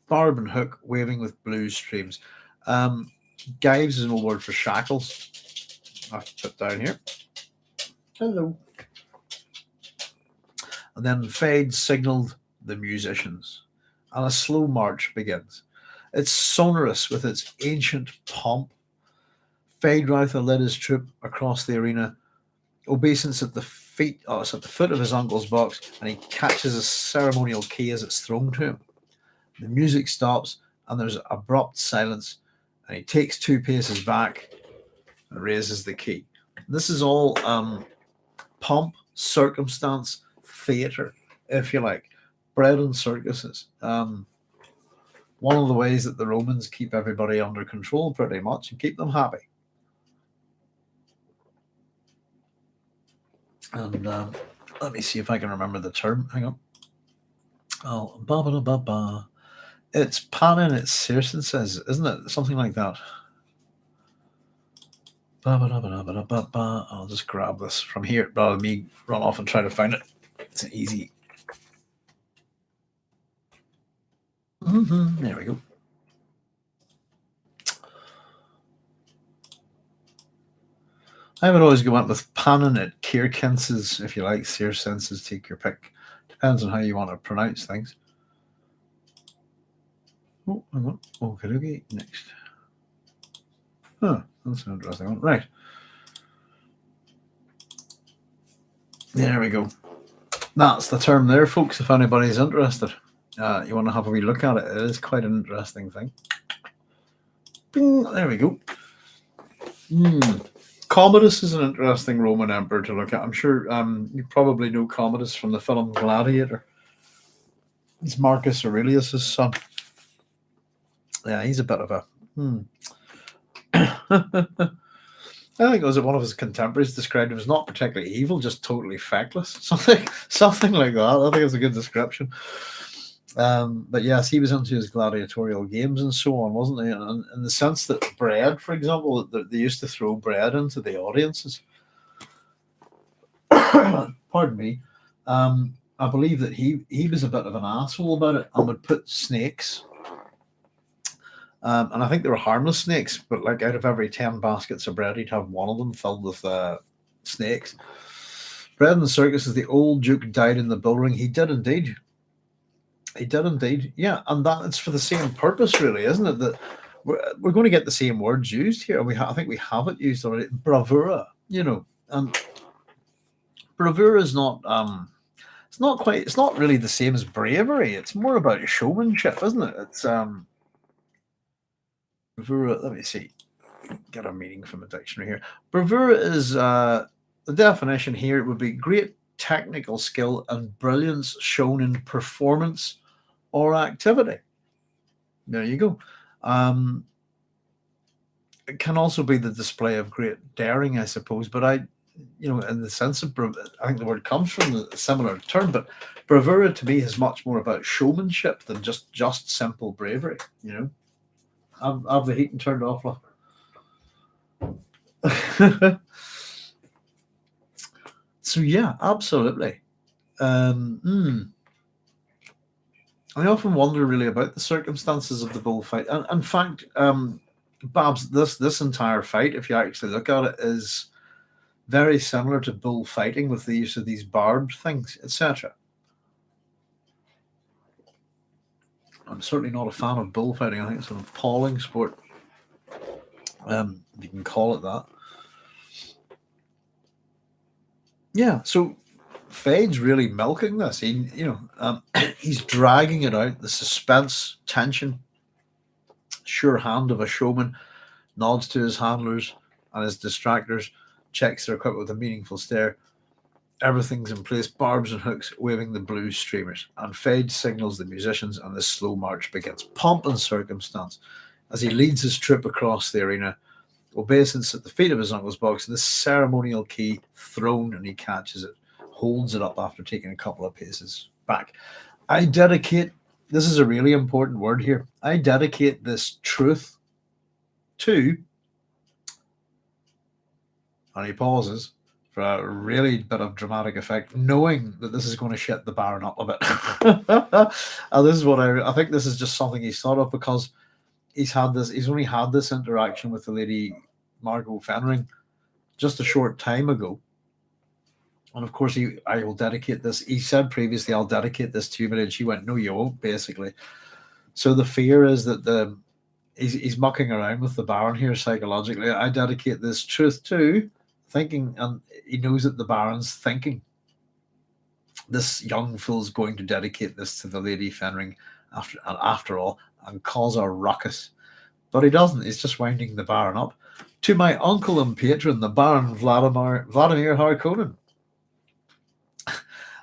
barb and hook waving with blue streams. Gyves is an old word for shackles. I've put down here. Hello. And then Feyd signalled the musicians, and a slow march begins. It's sonorous with its ancient pomp. Feyd-Rautha led his troop across the arena. Obeisance at the foot of his uncle's box, and he catches a ceremonial key as it's thrown to him. The music stops, and there's abrupt silence, and he takes 2 paces back and raises the key. This is all pomp, circumstance, theatre, if you like, bread and circuses. One of the ways that the Romans keep everybody under control pretty much and keep them happy. And let me see if I can remember the term. Hang on. Oh, ba ba ba ba. It's Panin, it's circenses, isn't it? Something like that. I'll just grab this from here rather than me run off and try to find it. It's an easy. There we go. I would always go up with Panin at Kirkenses, if you like. Circenses, take your pick. Depends on how you want to pronounce things. Oh, hang on. Okay, next. Huh, that's an interesting one. Right. There we go. That's the term there, folks, if anybody's interested. You want to have a wee look at it. It is quite an interesting thing. Bing, there we go. Commodus is an interesting Roman emperor to look at. I'm sure you probably know Commodus from the film Gladiator. He's Marcus Aurelius's son. Yeah, he's a bit of a... I think it was one of his contemporaries described him as not particularly evil, just totally feckless. Something like that. I think it's a good description. But yes, he was into his gladiatorial games and so on, wasn't he? And in the sense that bread, for example, they used to throw bread into the audiences. Pardon me. I believe that he was a bit of an asshole about it and would put snakes. And I think they were harmless snakes, but like out of every 10 baskets of bread, he'd have one of them filled with snakes. Bread in the circus, as the old Duke died in the bull ring. He did indeed. He did indeed. Yeah, and it's for the same purpose, really, isn't it? That we're going to get the same words used here. I think we have it used already. Bravura, and bravura is not. It's not really the same as bravery. It's more about showmanship, isn't it? It's bravura. Let me see. Get a meaning from a dictionary here. Bravura is the definition here. It would be great technical skill and brilliance shown in performance or activity. There you go. It can also be the display of great daring, I suppose. But in the sense of, I think the word comes from a similar term. But bravura to me is much more about showmanship than just simple bravery. Have the heating turned off. So yeah, absolutely. I often wonder really about the circumstances of the bullfight. And in fact, Babs, this entire fight, if you actually look at it, is very similar to bullfighting with the use of these barbed things, etc. I'm certainly not a fan of bullfighting. I think it's an appalling sport. You can call it that. Yeah, so Feyd's really milking this. He's dragging it out. The suspense, tension, sure hand of a showman, nods to his handlers and his distractors, checks their equipment with a meaningful stare. Everything's in place, barbs and hooks, waving the blue streamers, and Feyd signals the musicians, and the slow march begins. Pomp and circumstance. As he leads his troop across the arena, obeisance at the feet of his uncle's box, and the ceremonial key thrown, and he catches it, holds it up after taking a couple of paces back. This is a really important word here, I dedicate this truth to, and he pauses for a really bit of dramatic effect, knowing that this is going to shit the Baron up a bit. And this is what I think this is just something he's thought of, because he's only had this interaction with the Lady Margot Fenring just a short time ago. And of course, I will dedicate this. He said previously, I'll dedicate this to you, but she went, no, you won't, basically. So the fear is that he's mucking around with the Baron here psychologically. I dedicate this truth to thinking, and he knows that the Baron's thinking, this young fool's going to dedicate this to the Lady Fenring after all, and cause a ruckus. But he doesn't. He's just winding the Baron up. To my uncle and patron, the Baron Vladimir Harkonnen.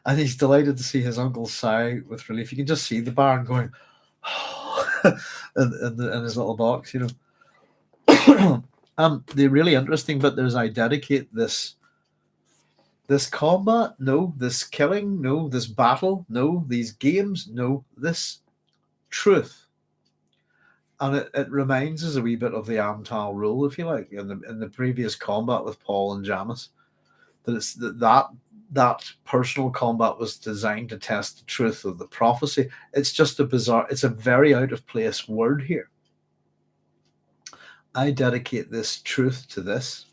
And he's delighted to see his uncle sigh with relief. You can just see the Baron going in his little box, you know. The really interesting bit there is I dedicate this combat, no, this killing, no, this battle, no, these games, no, this truth. And it reminds us a wee bit of the Amtal rule, if you like, in the previous combat with Paul and Jamis, that it's that personal combat was designed to test the truth of the prophecy. It's just it's a very out of place word here. I dedicate this truth to this.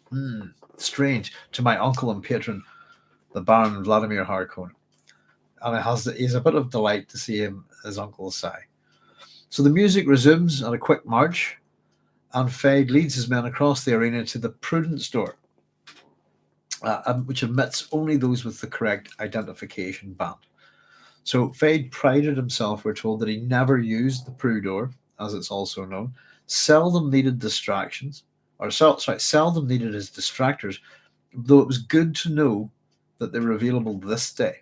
Strange. To my uncle and patron, the Baron Vladimir Harkonnen. And he's a bit of delight to see his uncle sigh. So the music resumes at a quick march, and Feyd leads his men across the arena to the Prudence door, which admits only those with the correct identification band. So Feyd prided himself, we're told, that he never used the Prue door, as it's also known, seldom needed distractions, seldom needed his distractors, though it was good to know that they were available this day.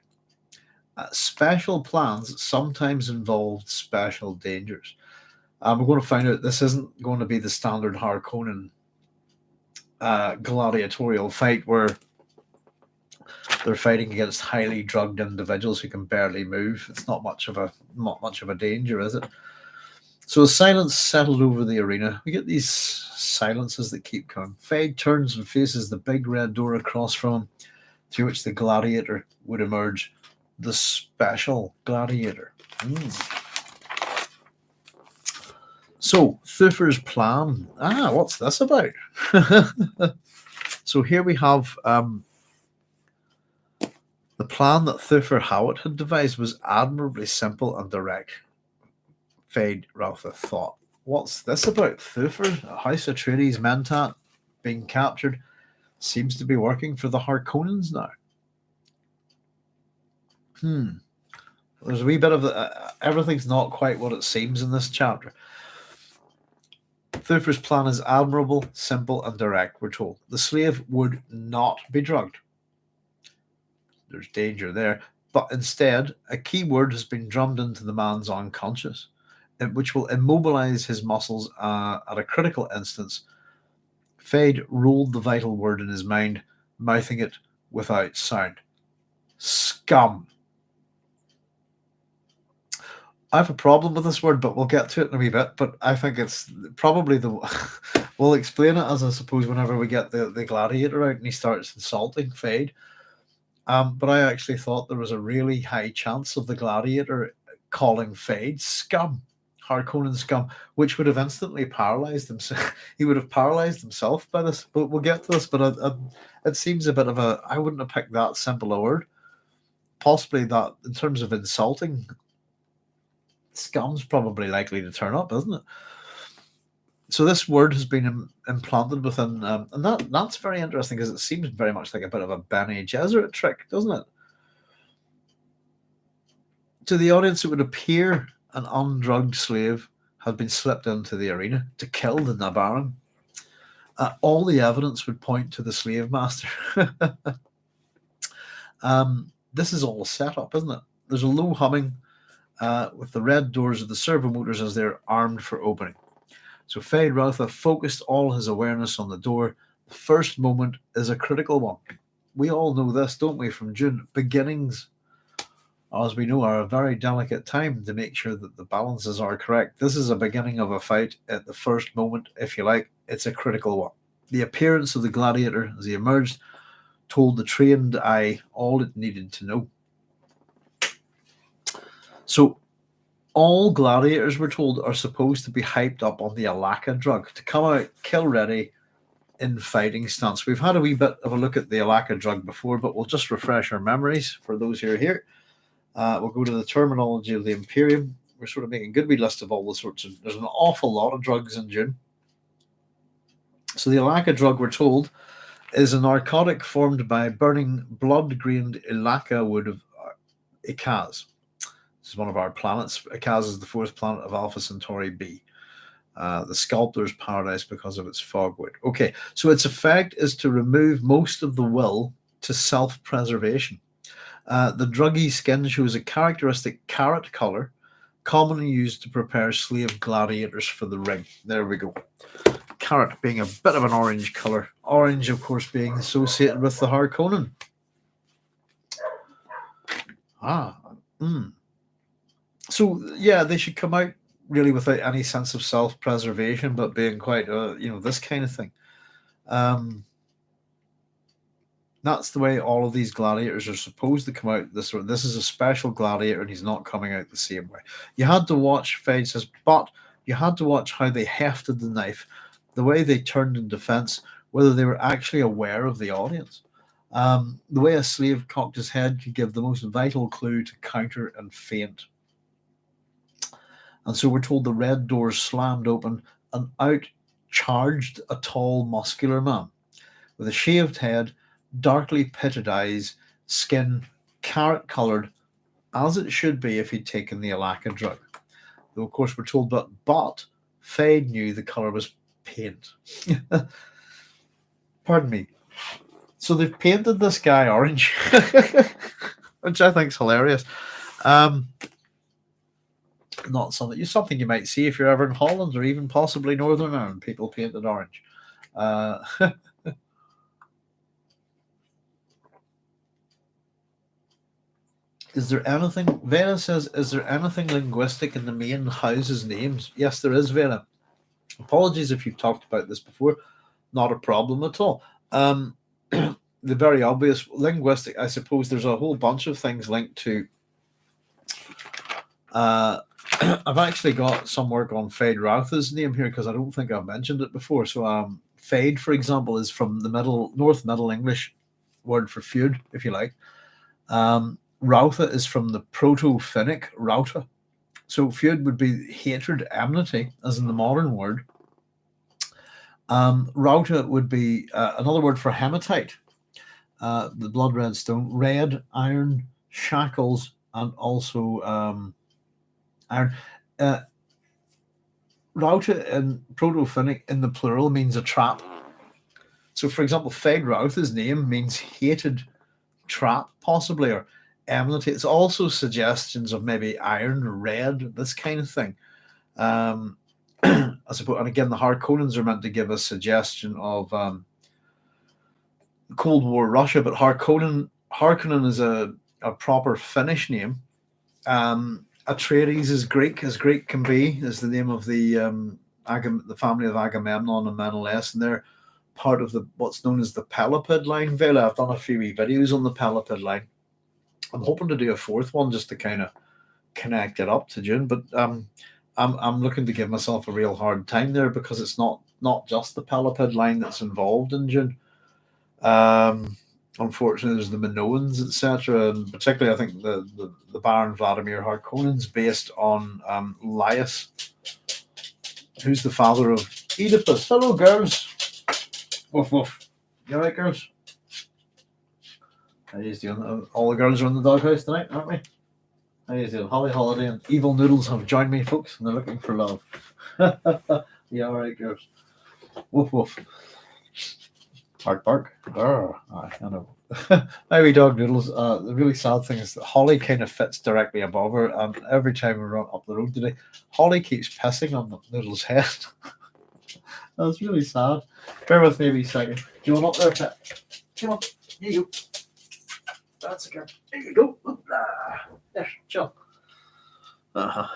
Special plans sometimes involved special dangers. We're going to find out this isn't going to be the standard Harkonnen gladiatorial fight where they're fighting against highly drugged individuals who can barely move. It's not much of a danger, is it? So as silence settled over the arena, we get these silences that keep coming. Feyd turns and faces the big red door across from him, through which the gladiator would emerge. The special gladiator. So, Thufir's plan. What's this about? So here we have the plan that Feyd-Rautha had devised was admirably simple and direct. Feyd-Rautha thought, what's this about? Thufir, House Atreides Mentat, being captured, seems to be working for the Harkonnens now. There's a wee bit of everything's not quite what it seems in this chapter. Thufir's plan is admirable, simple, and direct, we're told. The slave would not be drugged. There's danger there. But instead, a key word has been drummed into the man's unconscious, which will immobilize his muscles at a critical instance. Feyd rolled the vital word in his mind, mouthing it without sound. Scum. I have a problem with this word, but we'll get to it in a wee bit. But I think it's probably we'll explain it as I suppose whenever we get the gladiator out and he starts insulting Feyd. But I actually thought there was a really high chance of the gladiator calling Feyd scum, Harkonnen scum, which would have instantly paralyzed himself. He would have paralyzed himself by this. But we'll get to this. But it seems a bit of I wouldn't have picked that simple a word. Possibly that in terms of insulting. Scum's probably likely to turn up, isn't it? So this word has been implanted within, and that's very interesting because it seems very much like a bit of a Bene Gesserit trick, doesn't it? To the audience, it would appear an undrugged slave had been slipped into the arena to kill the Nabaran. All the evidence would point to the slave master. This is all a setup, isn't it? There's a low humming with the red doors of the servo motors as they're armed for opening. So Feyd-Rautha focused all his awareness on the door. The first moment is a critical one. We all know this, don't we, from Dune? Beginnings, as we know, are a very delicate time to make sure that the balances are correct. This is a beginning of a fight at the first moment, if you like. It's a critical one. The appearance of the gladiator as he emerged told the trained eye all it needed to know. So all gladiators, we're told, are supposed to be hyped up on the Alaka drug to come out kill ready in fighting stance. We've had a wee bit of a look at the Alaka drug before, but we'll just refresh our memories for those who are here. We'll go to the terminology of the Imperium. We're sort of making a good wee list of all the sorts of... There's an awful lot of drugs in Dune. So the Alaka drug, we're told, is a narcotic formed by burning blood-grained Ilaka wood of Ikaz. This is one of our planets. Akaz is the fourth planet of Alpha Centauri B. The sculptor's paradise because of its fogwood. Okay, so its effect is to remove most of the will to self-preservation. The druggy skin shows a characteristic carrot color, commonly used to prepare slave gladiators for the ring. There we go. Carrot being a bit of an orange color. Orange, of course, being associated with the Harkonnen. So, yeah, they should come out really without any sense of self-preservation, but being quite, this kind of thing. That's the way all of these gladiators are supposed to come out. This is a special gladiator, and he's not coming out the same way. You had to watch, Feyd says, but you had to watch how they hefted the knife, the way they turned in defense, whether they were actually aware of the audience. The way a slave cocked his head could give the most vital clue to counter and feint. And so we're told the red doors slammed open, and out charged a tall, muscular man with a shaved head, darkly pitted eyes, skin carrot-coloured, as it should be if he'd taken the Alaka drug. Though, of course, we're told, but Feyd knew the colour was paint. Pardon me. So they've painted this guy orange, which I think is hilarious. Not something you might see if you're ever in Holland or even possibly Northern Ireland. People painted orange. Is there anything? Vera says, is there anything linguistic in the main house's names? Yes, there is, Vera. Apologies if you've talked about this before. Not a problem at all. The very obvious linguistic, I suppose there's a whole bunch of things linked to. I've actually got some work on Feyd-Rautha's name here because I don't think I've mentioned it before. So Feyd, for example, is from the North Middle English word for feud, if you like. Rautha is from the Proto-Finnic Rauta. So feud would be hatred, enmity, as in the modern word. Rauta would be another word for hematite, the blood red stone, red, iron, shackles, and also iron. Rauta in Proto-Finnic in the plural means a trap. So, for example, Feyd-Rautha's name means hated trap, possibly, or enmity. It's also suggestions of maybe iron, red, this kind of thing. I suppose, and again, the Harkonnens are meant to give a suggestion of Cold War Russia, but Harkonnen is a proper Finnish name. Atreides is Greek, as Greek can be, is the name of the family of Agamemnon and Menelaus, and they're part of what's known as the Pelopid line. Vela, I've done a few videos on the Pelopid line. I'm hoping to do a fourth one just to kind of connect it up to Dune, but I'm looking to give myself a real hard time there because it's not just the Pelopid line that's involved in Dune. Unfortunately, there's the Minoans, etc., and particularly I think the Baron Vladimir Harkonnen's based on Laius, who's the father of Oedipus. Hello, girls. Woof woof. You all right, girls? How you doing? All the girls are in the doghouse tonight, aren't we? How you doing? Holly Holiday and Evil Noodles have joined me, folks, and they're looking for love. Yeah, all right, girls. Woof woof. Bark bark. I know. Maybe dog Noodles. The really sad thing is that Holly kind of fits directly above her, and every time we run up the road today, Holly keeps pissing on the Noodles' head. That's really sad. Bear with me a wee second. Do you want up there, pet? Come on. Here you go. That's a girl. There you go. There, chill. Oh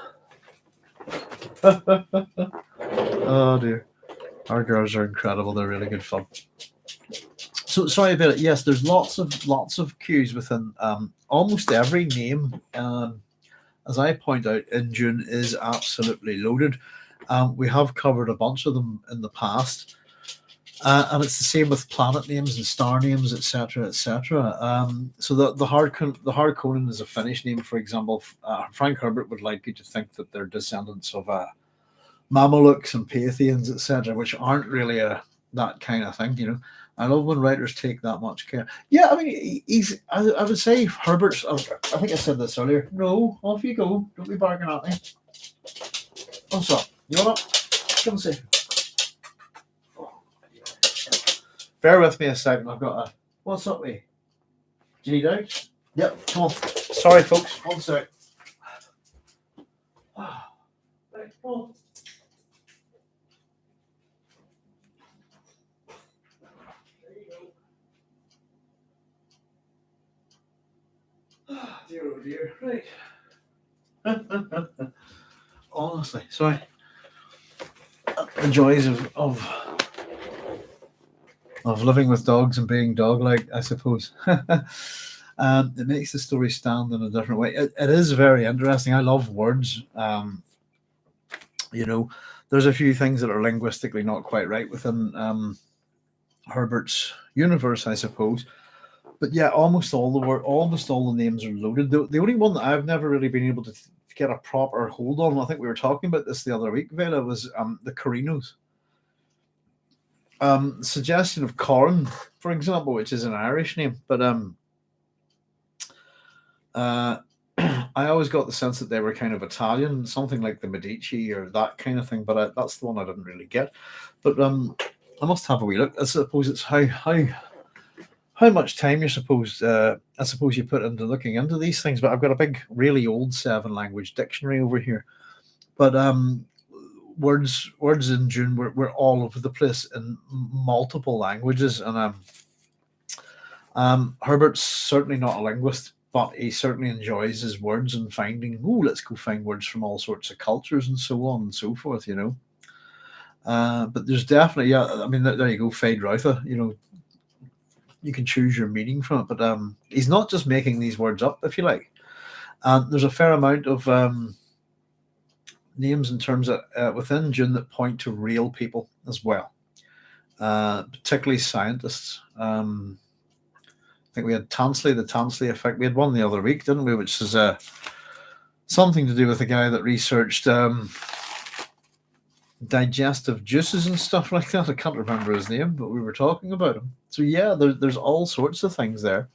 dear. Our girls are incredible. They're really good fun. So sorry about it. Yes, there's lots of cues within almost every name. As I point out, in Dune is absolutely loaded. We have covered a bunch of them in the past, and it's the same with planet names and star names, etc., etc. So the Harkonnen is a Finnish name, for example. Frank Herbert would like you to think that they're descendants of Mamelukes and Parthians, etc., which aren't really that kind of thing, you know. I love when writers take that much care. Yeah, I mean, he's. I would say Herbert's. I think I said this earlier. No, off you go. Don't be barking at me. What's up? You want up? Come and see. Bear with me a second. I've got a. What's up, me? Geidi? Yep. Come on. Sorry, folks. One sec. Right, come on. Oh, dear, oh dear. Right. Honestly, sorry. The joys of living with dogs and being dog-like, I suppose. It makes the story stand in a different way. It is very interesting. I love words. There's a few things that are linguistically not quite right within Herbert's universe, I suppose. But yeah, almost all the names are loaded. The only one that I've never really been able to get a proper hold on, I think we were talking about this the other week, Vela, was the Carinos. Suggestion of Corn, for example, which is an Irish name, but I always got the sense that they were kind of Italian, something like the Medici or that kind of thing. But that's the one I didn't really get. But I must have a wee look. I suppose it's how much time I suppose you put into looking into these things. But I've got a big, really old 7-language dictionary over here. But words in Dune were all over the place in multiple languages, and Herbert's certainly not a linguist, but he certainly enjoys his words and finding, let's go find words from all sorts of cultures and so on and so forth, But there's definitely, I mean, there you go, Feyd-Rautha, you can choose your meaning from it, but he's not just making these words up, if you like. There's a fair amount of names in terms of within Dune that point to real people as well, particularly scientists. I think we had Tansley, the Tansley effect. We had one the other week, didn't we? Which is something to do with a guy that researched digestive juices and stuff like that. I can't remember his name, but we were talking about him. So yeah, there's all sorts of things there.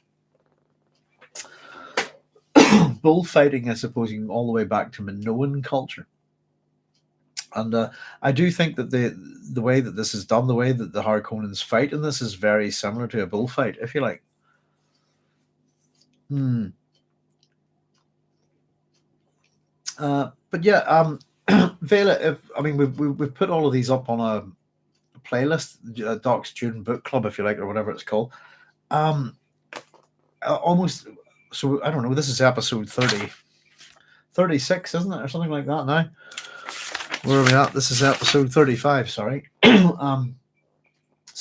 Bullfighting, I suppose, you can all the way back to Minoan culture. And I do think that the way that this is done, the way that the Harkonnens fight in this is very similar to a bullfight, if you like. But yeah, Vela, we've put all of these up on a playlist, Doc's Dune Book Club, if you like, or whatever it's called. Almost, so I don't know, this is episode 36, isn't it, or something like that now? Where are we at? This is episode 35, sorry. Some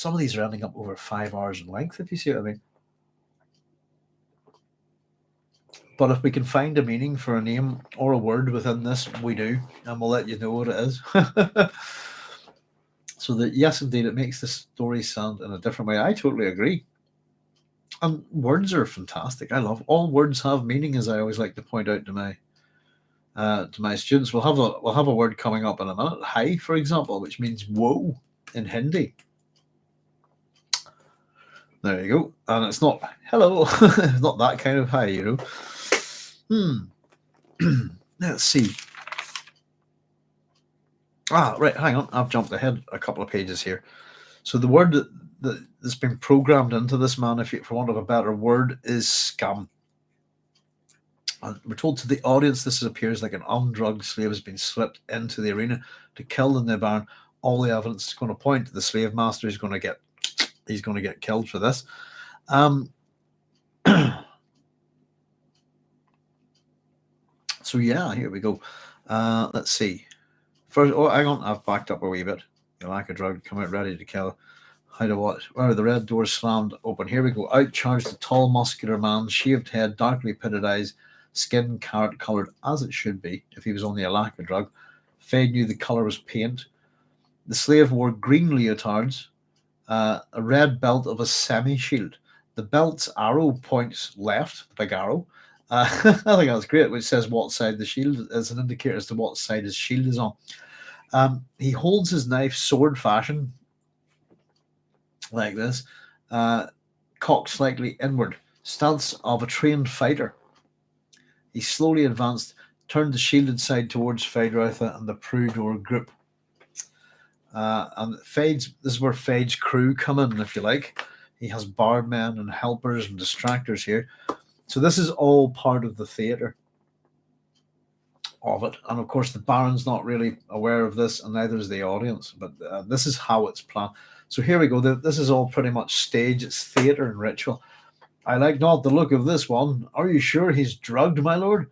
of these are ending up over 5 hours in length, if you see what I mean. But if we can find a meaning for a name or a word within this, we do, and we'll let you know what it is. So that, yes, indeed, it makes the story sound in a different way. I totally agree. And words are fantastic. I love all words have meaning, as I always like to point out to my students. We'll have a word coming up in a minute. Hai, for example, which means whoa in Hindi. There you go. And it's not hello. It's not that kind of hi, Let's see. Right, hang on. I've jumped ahead a couple of pages here. So the word that's been programmed into this man, for want of a better word, is scum. And we're told to the audience this appears like an undrugged slave has been slipped into the arena to kill the Nibbern. All the evidence is going to point to the slave master. He's going to get killed for this. So yeah, here we go. Let's see. First, hang on, I've backed up a wee bit. You like a drug, come out ready to kill. How to what? Where the red door slammed open. Here we go. Out charged the tall, muscular man, shaved head, darkly pitted eyes, skin carrot-coloured as it should be if he was only a lack of drug. Feyd knew the colour was paint. The slave wore green leotards, a red belt of a semi-shield. The belt's arrow points left, the big arrow. I think that's great, which says what side the shield is an indicator as to what side his shield is on. He holds his knife sword fashion, like this, cocked slightly inward, stance of a trained fighter. He slowly advanced, turned the shielded side towards Feyd-Rautha and the Prudor group. And this is where Feyd's crew come in, if you like. He has bardmen and helpers and distractors here. So this is all part of the theatre of it. And of course, the Baron's not really aware of this, and neither is the audience. But this is how it's planned. So here we go. This is all pretty much stage. It's theatre and ritual. I like not the look of this one. Are you sure he's drugged, my lord?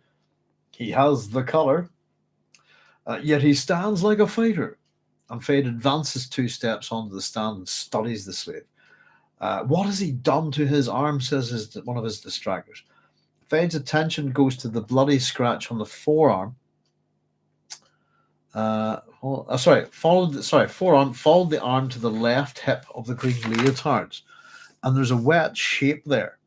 He has the colour. Yet he stands like a fighter. And Feyd advances 2 steps onto the stand and studies the slave. What has he done to his arm, says one of his distractors. Feyd's attention goes to the bloody scratch on the forearm. Forearm followed the arm to the left hip of the green leotards. And there's a wet shape there.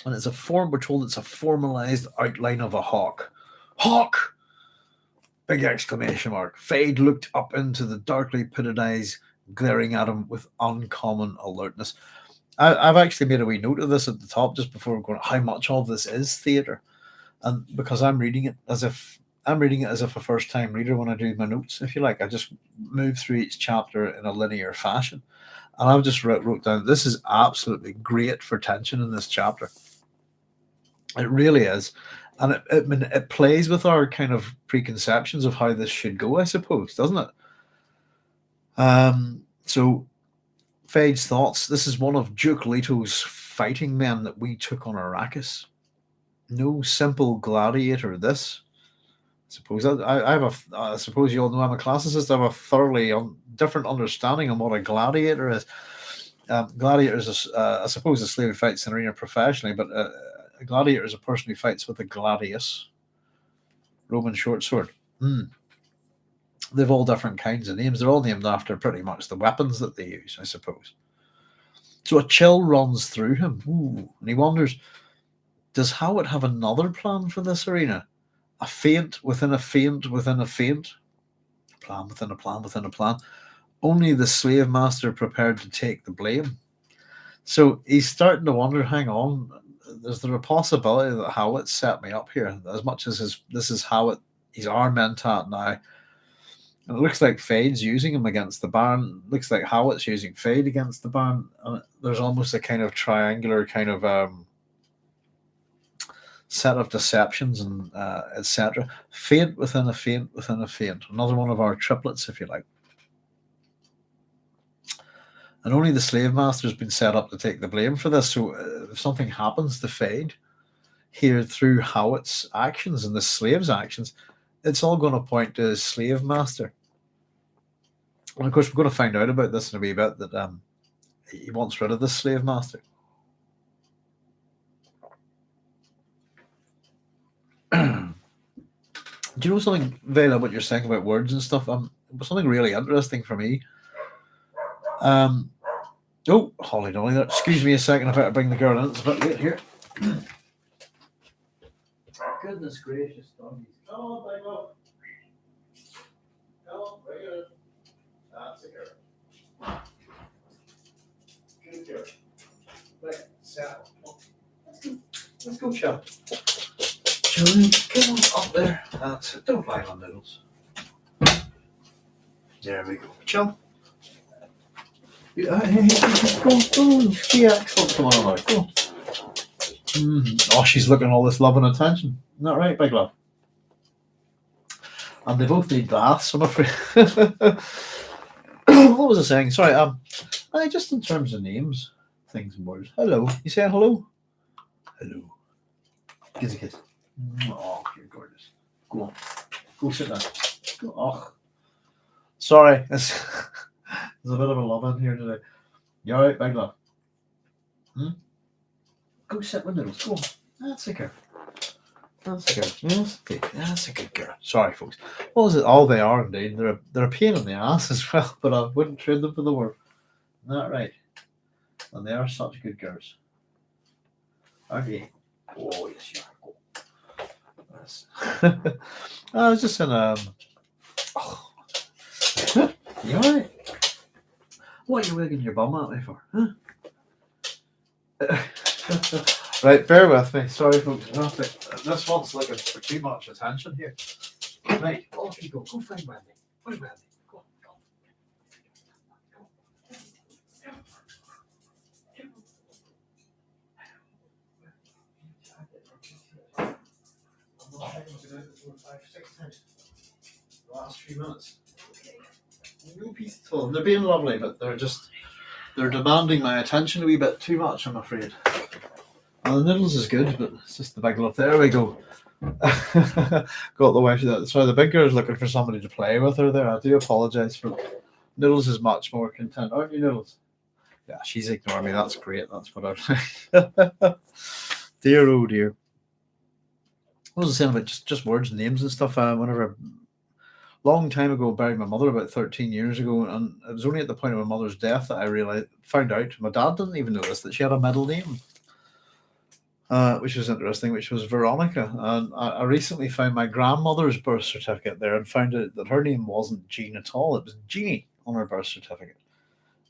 And we're told it's a formalized outline of a hawk. Hawk! Big exclamation mark. Feyd looked up into the darkly pitted eyes, glaring at him with uncommon alertness. I've actually made a wee note of this at the top just before we're going, how much of this is theatre. And because I'm reading it as if a first-time reader when I do my notes, if you like. I just move through each chapter in a linear fashion. And I've just wrote down, this is absolutely great for tension in this chapter. It really is. And it plays with our kind of preconceptions of how this should go, I suppose, doesn't it? So, Feyd's thoughts. This is one of Duke Leto's fighting men that we took on Arrakis. No simple gladiator, this. I suppose you all know I'm a classicist. I have a thoroughly different understanding on what a gladiator is. Gladiator is, I suppose, a slave who fights in the arena professionally, but a gladiator is a person who fights with a gladius, Roman short sword. They've all different kinds of names. They're all named after pretty much the weapons that they use, I suppose. So a chill runs through him. And he wonders, does Howard have another plan for this arena? A feint within a feint within a feint? A plan within a plan within a plan. Only the slave master prepared to take the blame. So he's starting to wonder, hang on, is there a possibility that Howard set me up here? As much as this is Howard, he's our mentat now. And it looks like Feyd's using him against the Baron. It looks like Howard's using Feyd against the Baron. And there's almost a kind of triangular kind of set of deceptions and etc. Feint within a feint within a feint. Another one of our triplets, if you like. And only the slave master has been set up to take the blame for this. So if something happens to Feyd here through Howard's actions and the slave's actions, it's all going to point to his slave master. And of course, we're going to find out about this in a wee bit, that he wants rid of the slave master. Do you know something, Vela, what you're saying about words and stuff? It was something really interesting for me. Oh, holly dolly there. Excuse me a second, I better bring the girl in. It's a bit late here. Goodness gracious, doggies. Come on, bring up. Come on, bring it in. That's a girl. Good girl. Right, settle. Let's go, chap. Julie, come on up there. That's it. Don't lie on noodles. There we go. Chill. Go. Yeah, excellent. Come on, alright. Go. Oh, she's looking at all this love and attention. Isn't that right, big love? And they both need baths, I'm afraid. What was I saying? Sorry, just in terms of names, things and words. Hello. You saying hello? Hello. Kiss a kiss. Oh, you're gorgeous. Go on. Go sit down. Go. Oh. Sorry. There's a bit of a love in here today. You alright, big love? Go sit with noodles. Go on. That's a girl. That's a girl. Yes, that's a good girl. Sorry, folks. What was it? Oh, they are indeed. They're a pain in the ass as well, but I wouldn't trade them for the world. Isn't that right? And they are such good girls. Aren't they? Oh, yes, you are. Yes. I was just in oh. You alright? What are you wigging your bum at me for? Huh? Right, bear with me. Sorry, folks. This one's looking for too much attention here. Right, off you go. Go find Wendy. Find Wendy. Go on, go on. I'm not thinking about it for 5, 6 times. The last few minutes. No peace at all. They're being lovely, but they're demanding my attention a wee bit too much, I'm afraid. Well, the noodles is good, but it's just the big love. There we go. Got the wife. Sorry, the big girl's looking for somebody to play with her there. I do apologise for Noodles is much more content, aren't you, Noodles? Yeah, she's ignoring me. That's great. That's what I'm dear, oh dear. What was I saying about just words and names and stuff? Whenever long time ago, I buried my mother about 13 years ago, and it was only at the point of my mother's death that I found out. My dad didn't even know this, that she had a middle name. Which was interesting, which was Veronica. And I recently found my grandmother's birth certificate there and found out that her name wasn't Jean at all. It was Jeannie on her birth certificate.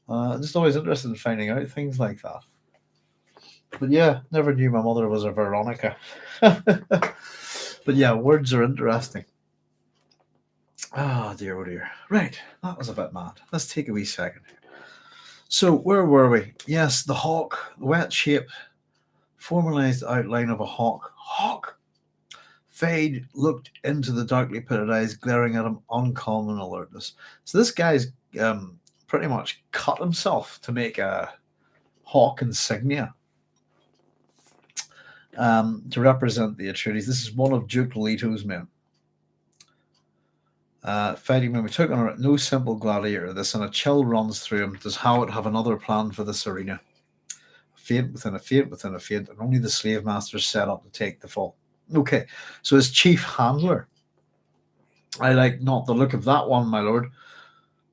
I'm just always interested in finding out things like that. But yeah, never knew my mother was a Veronica. But yeah, words are interesting. Oh dear, oh dear. Right, that was a bit mad. Let's take a wee second. So where were we? Yes, the hawk, the wet shape, formalized outline of a hawk. Hawk! Feyd looked into the darkly pitted eyes, glaring at him, uncommon alertness. So this guy's pretty much cut himself to make a hawk insignia to represent the Atreides. This is one of Duke Leto's men. Fighting when we took on no simple gladiator this, and a chill runs through him. Does Howard have another plan for this arena? Feint within a feint within a feint, and only the slave masters set up to take the fall. Okay, so his chief handler. I like not the look of that one, my lord.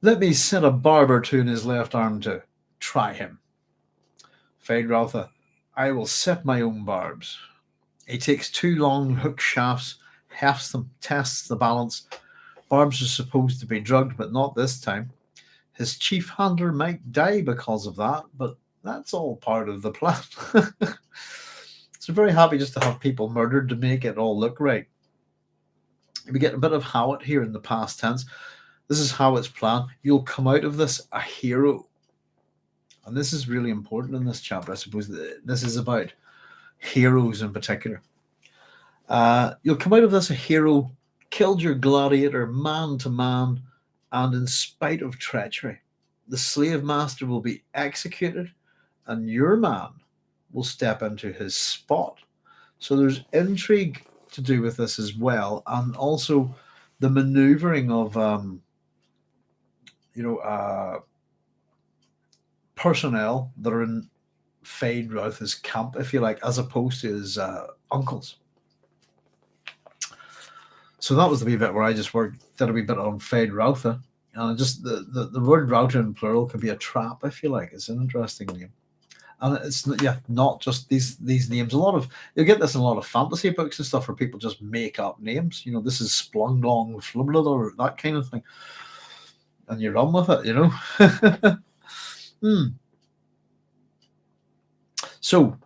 Let me set a barb or two in his left arm to try him. Feyd-Rautha, I will set my own barbs. He takes 2 long hook shafts, hefts them, tests the balance. Barbs are supposed to be drugged, but not this time. His chief handler might die because of that, but that's all part of the plan. So very happy just to have people murdered to make it all look right. We get a bit of Howard here in the past tense. This is Howard's plan. You'll come out of this a hero. And this is really important in this chapter. I suppose this is about heroes in particular. You'll come out of this a hero, killed your gladiator man to man, and in spite of treachery, the slave master will be executed and your man will step into his spot. So there's intrigue to do with this as well, and also the maneuvering of personnel that are in Feyd-Rautha's camp, if you like, as opposed to his uncles. So that was the wee bit where I just did a wee bit on Feyd-Rautha, and just the word Rautha in plural can be a trap, if you like. It's an interesting name. And it's not just these names. You'll get this in a lot of fantasy books and stuff where people just make up names. This is Splundong, Flublad, or that kind of thing, and you run with it. So,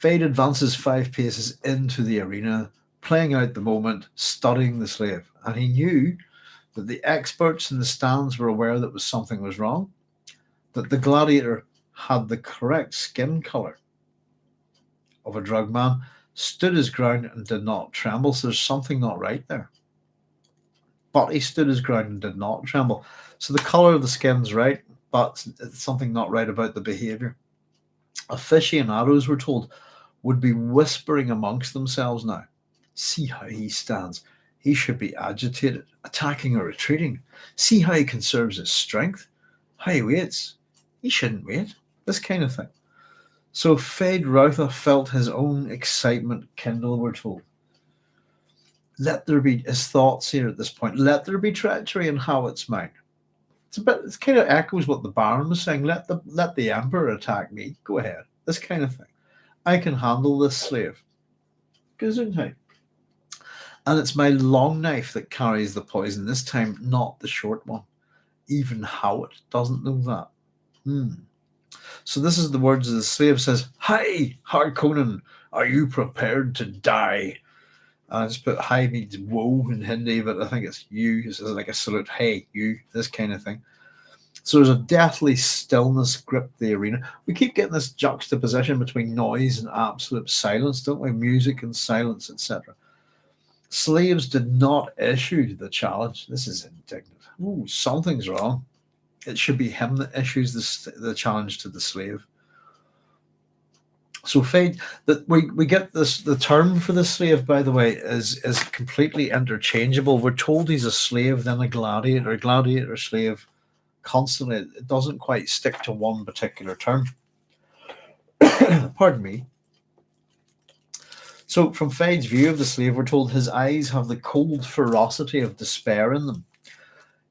Feyd advances 5 paces into the arena, playing out the moment, studying the slave, and he knew that the experts in the stands were aware that something was wrong, that the gladiator had the correct skin color of a drug man, stood his ground and did not tremble. So there's something not right there. But he stood his ground and did not tremble. So the color of the skin's right, but it's something not right about the behavior. Aficionados, we're told, would be whispering amongst themselves now. See how he stands. He should be agitated, attacking or retreating. See how he conserves his strength. How he waits. He shouldn't wait. This kind of thing. So Feyd-Rautha felt his own excitement kindle, we're told. Let there be his thoughts here at this point. Let there be treachery in Howard's mind. It kind of echoes what the Baron was saying. Let the Emperor attack me. Go ahead. This kind of thing. I can handle this slave. Gesundheit. And it's my long knife that carries the poison this time, not the short one. Even Howard doesn't know that. Hmm. So this is the words of the slave says, "Hi, Harkonnen, are you prepared to die?" I just put "hi" means whoa in Hindi, but I think it's you. It's like a salute. Hey, you, this kind of thing. So there's a deathly stillness gripped the arena. We keep getting this juxtaposition between noise and absolute silence, don't we? Music and silence, etc. Slaves did not issue the challenge. This is indignant. Ooh, something's wrong. It should be him that issues the challenge to the slave. So Feyd, that we get this, the term for the slave, by the way, is completely interchangeable. We're told he's a slave, then a gladiator, slave, constantly. It doesn't quite stick to one particular term. Pardon me. So from Feyd's view of the slave, we're told his eyes have the cold ferocity of despair in them.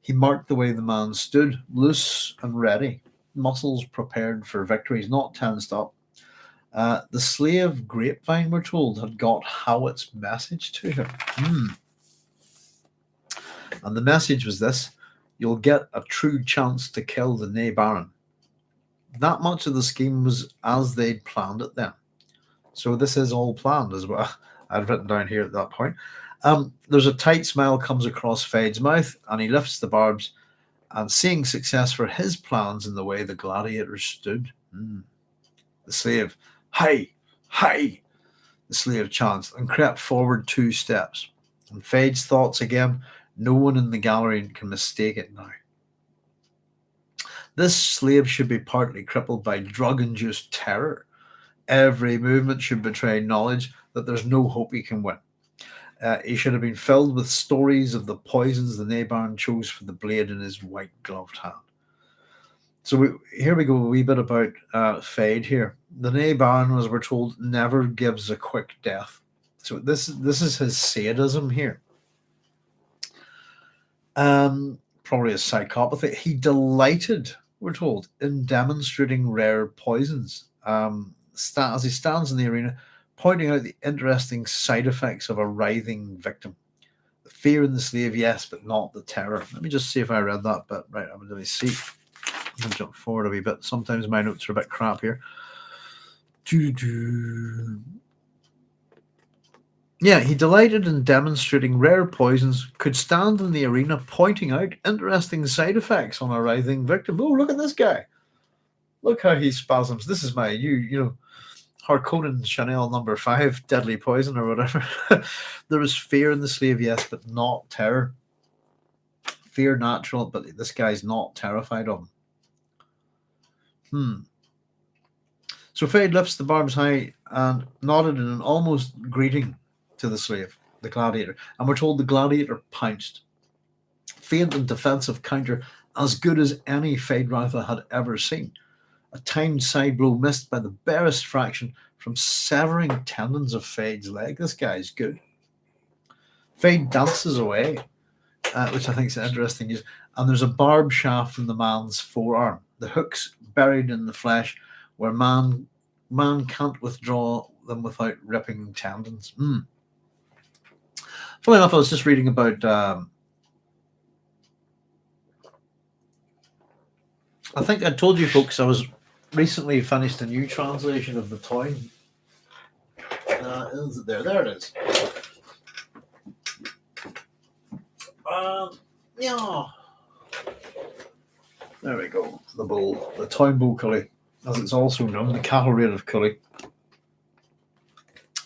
He marked the way the man stood, loose and ready, muscles prepared for victories, not tensed up. The slave grapevine, we're told, had got Howit's message to him. And the message was this: you'll get a true chance to kill the Nay Baron. That much of the scheme was as they'd planned it then. So this is all planned as well. I'd written down here at that point. There's a tight smile comes across Feyd's mouth, and he lifts the barbs, and seeing success for his plans in the way the gladiators stood. The slave, "Hi, hi," the slave chanced, and crept forward 2 steps. And Feyd's thoughts again, no one in the gallery can mistake it now. This slave should be partly crippled by drug-induced terror. Every movement should betray knowledge that there's no hope he can win. He should have been filled with stories of the poisons the Nabarn chose for the blade in his white-gloved hand. So here we go, a wee bit about Feyd here. The Nabarn, as we're told, never gives a quick death. So this is his sadism here. Probably a psychopathy. He delighted, we're told, in demonstrating rare poisons. As he stands in the arena, pointing out the interesting side effects of a writhing victim. The fear in the slave, yes, but not the terror. Let me just see if I read that bit right. I'm going to see. I'm going to jump forward a wee bit. Sometimes my notes are a bit crap here. Yeah, he delighted in demonstrating rare poisons, could stand in the arena pointing out interesting side effects on a writhing victim. Oh, look at this guy. Look how he spasms. This is my, Harkonnen Chanel number 5, deadly poison or whatever. There was fear in the slave, yes, but not terror. Fear natural, but this guy's not terrified of him. So Feyd lifts the barbs high and nodded in an almost greeting to the slave, the gladiator. And we're told the gladiator pounced. Feint and defensive counter as good as any Feyd-Rautha had ever seen. A timed side blow missed by the barest fraction from severing tendons of Feyd's leg. This guy's good. Feyd dances away, which I think is interesting. And there's a barb shaft in the man's forearm. The hooks buried in the flesh, where man can't withdraw them without ripping tendons. Funny enough, I was just reading about. I think I told you folks I was recently finished a new translation of the toy. Is it there? There it is. Yeah. There we go. The bull, the town bull cully, as it's also known, the cattle raid of Cully.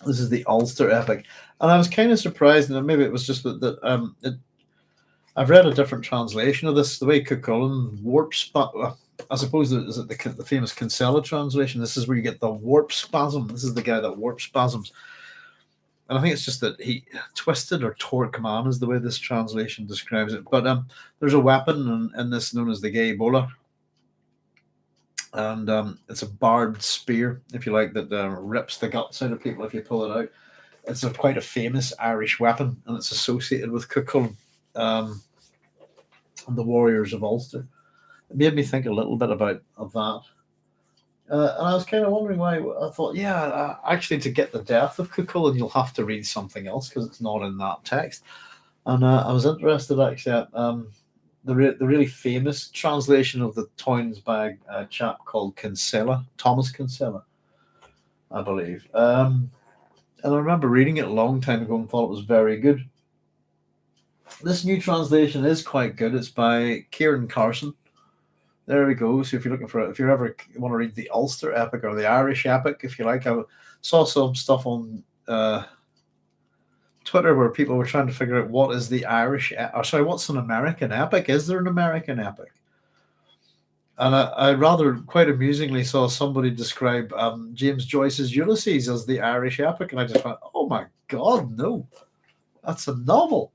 This is the Ulster epic, and I was kind of surprised, and maybe it was just that I've read a different translation of this. The way Cuchulainn warps, I suppose is it the famous Kinsella translation. This is where you get the warp spasm. This is the guy that warp spasms, and I think it's just that he twisted or torque man is the way this translation describes it. But there's a weapon in this known as the Gay Bola, and it's a barbed spear, if you like, that rips the guts out of people if you pull it out. It's quite a famous Irish weapon, and it's associated with Cuchulainn and the warriors of Ulster. It made me think a little bit of that. And I was kind of wondering why. I thought, actually, to get the death of Cuchulainn, you'll have to read something else because it's not in that text. And I was interested, actually, the really famous translation of the Toynes by a chap called Kinsella, Thomas Kinsella, I believe. And I remember reading it a long time ago and thought it was very good. This new translation is quite good. It's by Kieran Carson. There we go. So if you're looking for, if you ever want to read the Ulster epic or the Irish epic, if you like, I saw some stuff on Twitter where people were trying to figure out what is the Irish, or sorry, what's an American epic? Is there an American epic? And I rather quite amusingly saw somebody describe James Joyce's Ulysses as the Irish epic, and I just went, "Oh my God, no, that's a novel."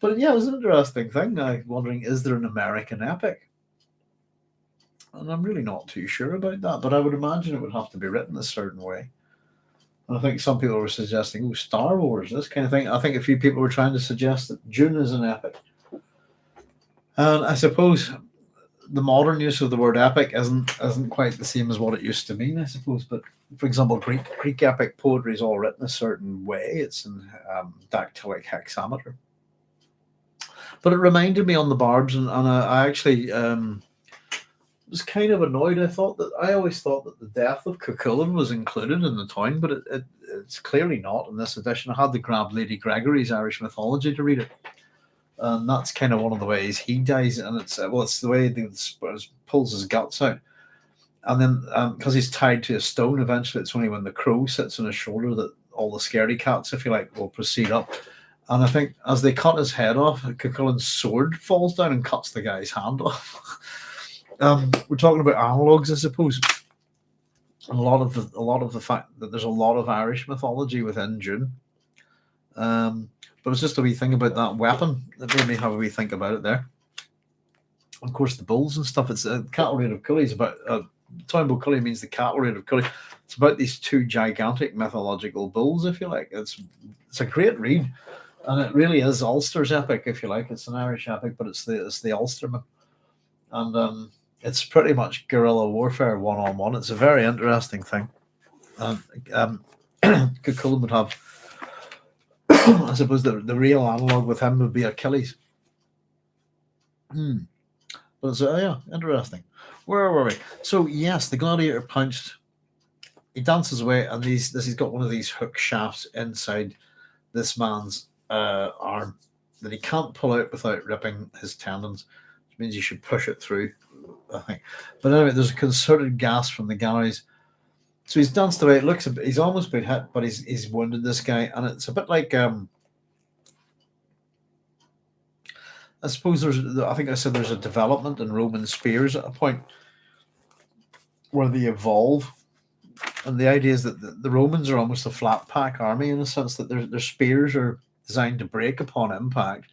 But yeah, it was an interesting thing. I'm wondering, is there an American epic? And I'm really not too sure about that, but I would imagine it would have to be written a certain way. And I think some people were suggesting, oh, Star Wars, this kind of thing. I think a few people were trying to suggest that Dune is an epic. And I suppose the modern use of the word epic isn't quite the same as what it used to mean, I suppose. But for example, Greek epic poetry is all written a certain way. It's in dactylic hexameter. But it reminded me on the barbs, and I actually was kind of annoyed. I always thought that the death of Cuchulainn was included in the town, but it's clearly not in this edition. I had to grab Lady Gregory's Irish Mythology to read it. And that's kind of one of the ways he dies, and it's the way he pulls his guts out, and then because he's tied to a stone, eventually it's only when the crow sits on his shoulder that all the scaredy cats, if you like, will proceed up. And I think as they cut his head off, Cuchulainn's sword falls down and cuts the guy's hand off. We're talking about analogues, I suppose. A lot of the fact that there's a lot of Irish mythology within Dune. But it's just a wee thing about that weapon that made me have a wee think about it there. Of course, the bulls and stuff. It's cattle raid of Cully. It's about Toynbee Cully means the cattle raid of Cully. It's about these two gigantic mythological bulls, if you like. It's a great read, and it really is Ulster's epic, if you like. It's an Irish epic, but it's the Ulsterman, and it's pretty much guerrilla warfare 1-on-1. It's a very interesting thing. Cuchulainn would have. I suppose the real analog with him would be Achilles. But it's yeah, interesting. Where were we? So yes, the gladiator punched. He dances away, and he's got one of these hook shafts inside this man's arm that he can't pull out without ripping his tendons, which means you should push it through, I think. But anyway, there's a concerted gasp from the galleries. So he's danced away. It looks he's almost been hit, but he's wounded this guy, and it's a bit like I suppose I think I said there's a development in Roman spears at a point where they evolve, and the idea is that the Romans are almost a flat pack army in the sense that their spears are designed to break upon impact.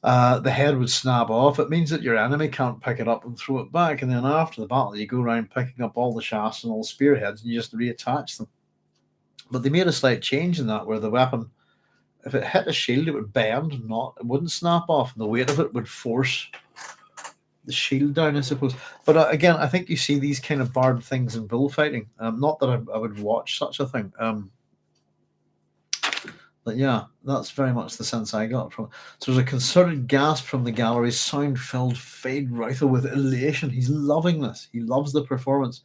The head would snap off. It means that your enemy can't pick it up and throw it back. And then after the battle, you go around picking up all the shafts and all the spearheads and you just reattach them. But they made a slight change in that, where the weapon, if it hit a shield, it would bend, it wouldn't snap off. And the weight of it would force the shield down, I suppose. But again, I think you see these kind of barbed things in bullfighting. Not that I would watch such a thing. But yeah, that's very much the sense I got from it. So there's a concerted gasp from the gallery, sound filled Feyd-Rautha with elation. He's loving this. He loves the performance.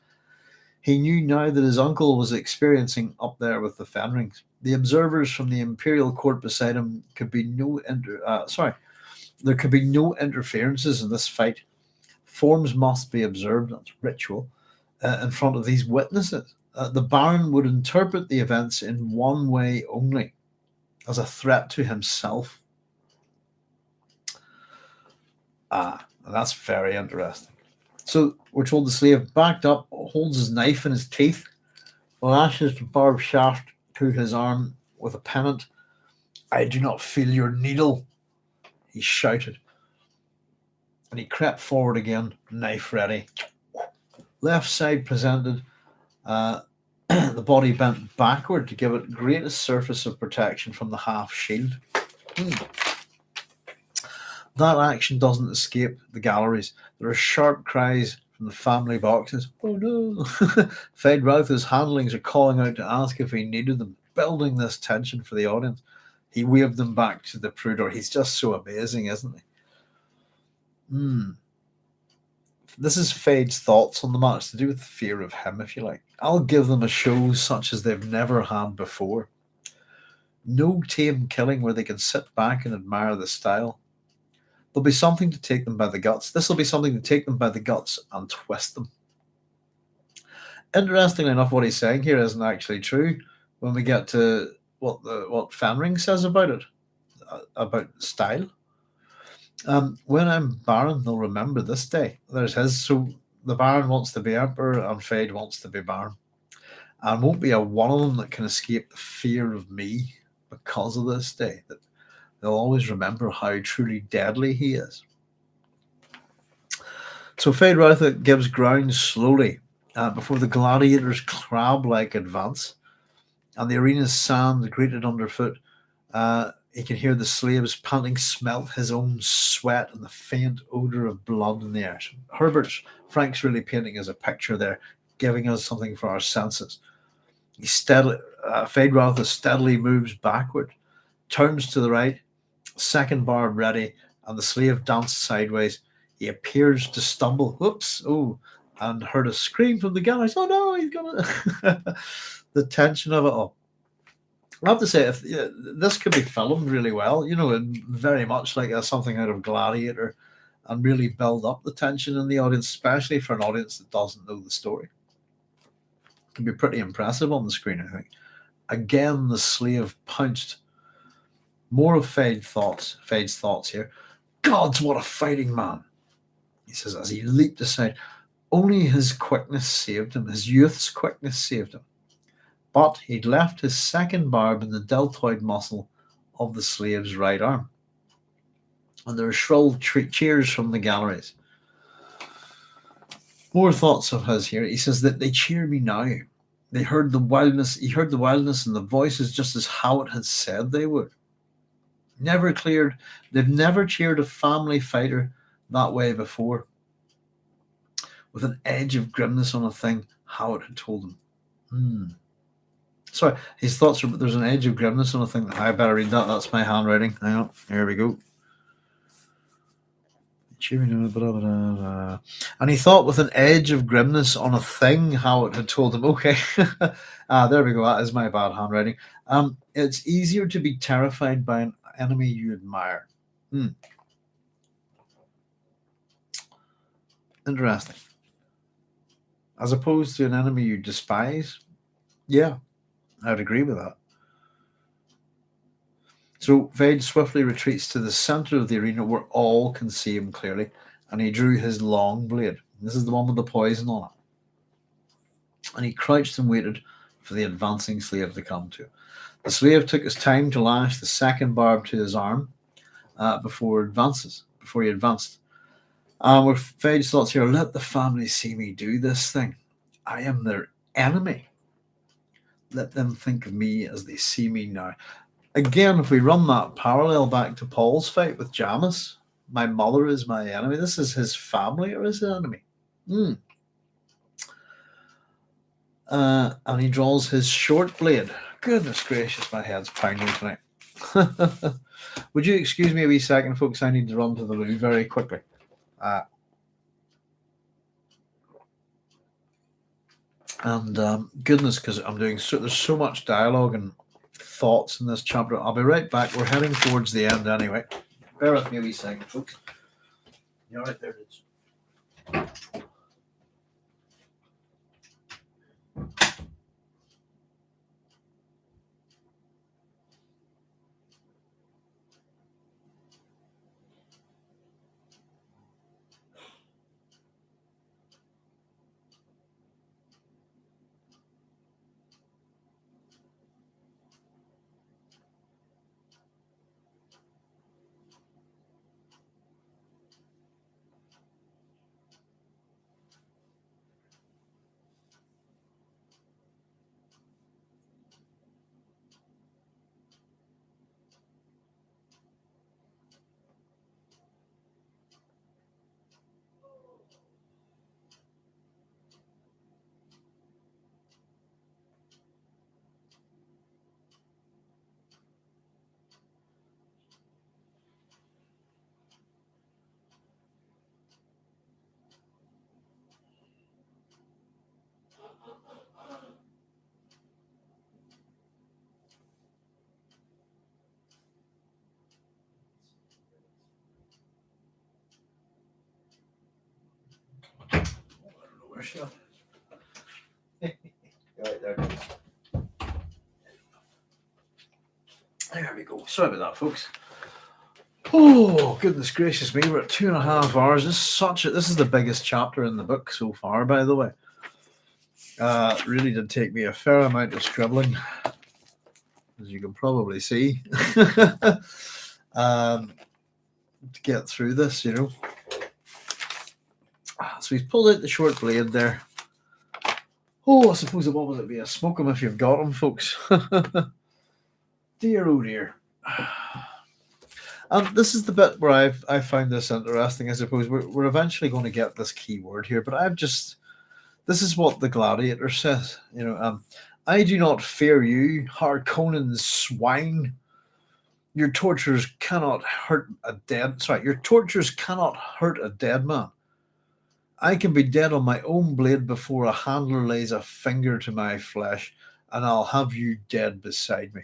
He knew now that his uncle was experiencing up there with the Fenrings. The observers from the imperial court beside him there could be no interferences in this fight. Forms must be observed, that's ritual, in front of these witnesses. The Baron would interpret the events in one way only, as a threat to himself. That's very interesting. So we're told the slave backed up, holds his knife in his teeth, lashes the barbed shaft to his arm with a pennant. "I do not feel your needle," he shouted. And he crept forward again, knife ready. Left side presented, the body bent backward to give it greatest surface of protection from the half shield. That action doesn't escape the galleries. There are sharp cries from the family boxes. "Oh no!" Feyd-Rautha's handlings are calling out to ask if he needed them, building this tension for the audience. He waved them back to the Prudor. He's just so amazing, isn't he? This is Feyd's thoughts on the matter. It's to do with the fear of him, if you like. I'll give them a show such as they've never had before. No tame killing where they can sit back and admire the style. There'll be something to take them by the guts. This will be something to take them by the guts and twist them. Interestingly enough, what he's saying here isn't actually true when we get to what Fenring says about it, about style. When I'm Baron, they'll remember this day. There's his. So the Baron wants to be Emperor, and Feyd wants to be Baron. And won't be a one of them that can escape the fear of me because of this day. That they'll always remember how truly deadly he is. So Feyd-Rautha gives ground slowly before the gladiators' crab-like advance, and the arena's sand grated underfoot. He can hear the slaves panting, smelt his own sweat and the faint odour of blood in the air. Frank's really painting us a picture there, giving us something for our senses. Feyd-Rautha steadily moves backward, turns to the right, second barb ready, and the slave danced sideways. He appears to stumble. Whoops! Oh, and heard a scream from the galleys. Oh no, he's gonna. The tension of it all. I have to say, this could be filmed really well, and very much like something out of Gladiator, and really build up the tension in the audience, especially for an audience that doesn't know the story. It can be pretty impressive on the screen, I think. Again, the slave pounced. More of Feyd's thoughts here. Gods, what a fighting man! He says as he leaped aside. Only his quickness saved him. His youth's quickness saved him. But he'd left his second barb in the deltoid muscle of the slave's right arm. And there were shrill cheers from the galleries. More thoughts of his here. He says that they cheer me now. They heard the wildness. He heard the wildness in the voices just as Howard had said they would. They've never cheered a family fighter that way before. With an edge of grimness on a thing, Howard had told him. Sorry, his thoughts are, there's an edge of grimness on a thing. I better read that. That's my handwriting. Hang on. Here we go. And he thought with an edge of grimness on a thing, Howard had told him. Okay. There we go. That is my bad handwriting. It's easier to be terrified by an enemy you admire. Interesting. As opposed to an enemy you despise. Yeah, I'd agree with that. So Feyd swiftly retreats to the center of the arena where all can see him clearly, and he drew his long blade. This is the one with the poison on it. And he crouched and waited for the advancing slave to come to him. The slave took his time to lash the second barb to his arm before he advanced. With Feyd's thoughts here, let the family see me do this thing. I am their enemy. Let them think of me as they see me now. Again, if we run that parallel back to Paul's fight with Jamis, my mother is my enemy. This is his family or his enemy. And he draws his short blade. Goodness gracious, my head's pounding tonight. Would you excuse me a wee second, folks? I need to run to the loo very quickly. Goodness, because I'm doing there's so much dialogue and thoughts in this chapter. I'll be right back. We're heading towards the end anyway. Bear with me a wee second, folks. You're right there, dudes. Where's she? Right there. There we go. Sorry about that, folks. Oh, goodness gracious me. We're at 2.5 hours. This is the biggest chapter in the book so far, by the way. It really did take me a fair amount of scribbling, as you can probably see, to get through this, you know. So he's pulled out the short blade there. Oh, I suppose what would it be? A smoke 'em if you've got 'em, folks. Dear, oh dear. And this is the bit where I found this interesting. I suppose we're eventually going to get this key word here, but this is what the gladiator says. You know, I do not fear you, Harkonnen swine. Your tortures cannot hurt a dead. Sorry, your tortures cannot hurt a dead man. I can be dead on my own blade before a handler lays a finger to my flesh, and I'll have you dead beside me.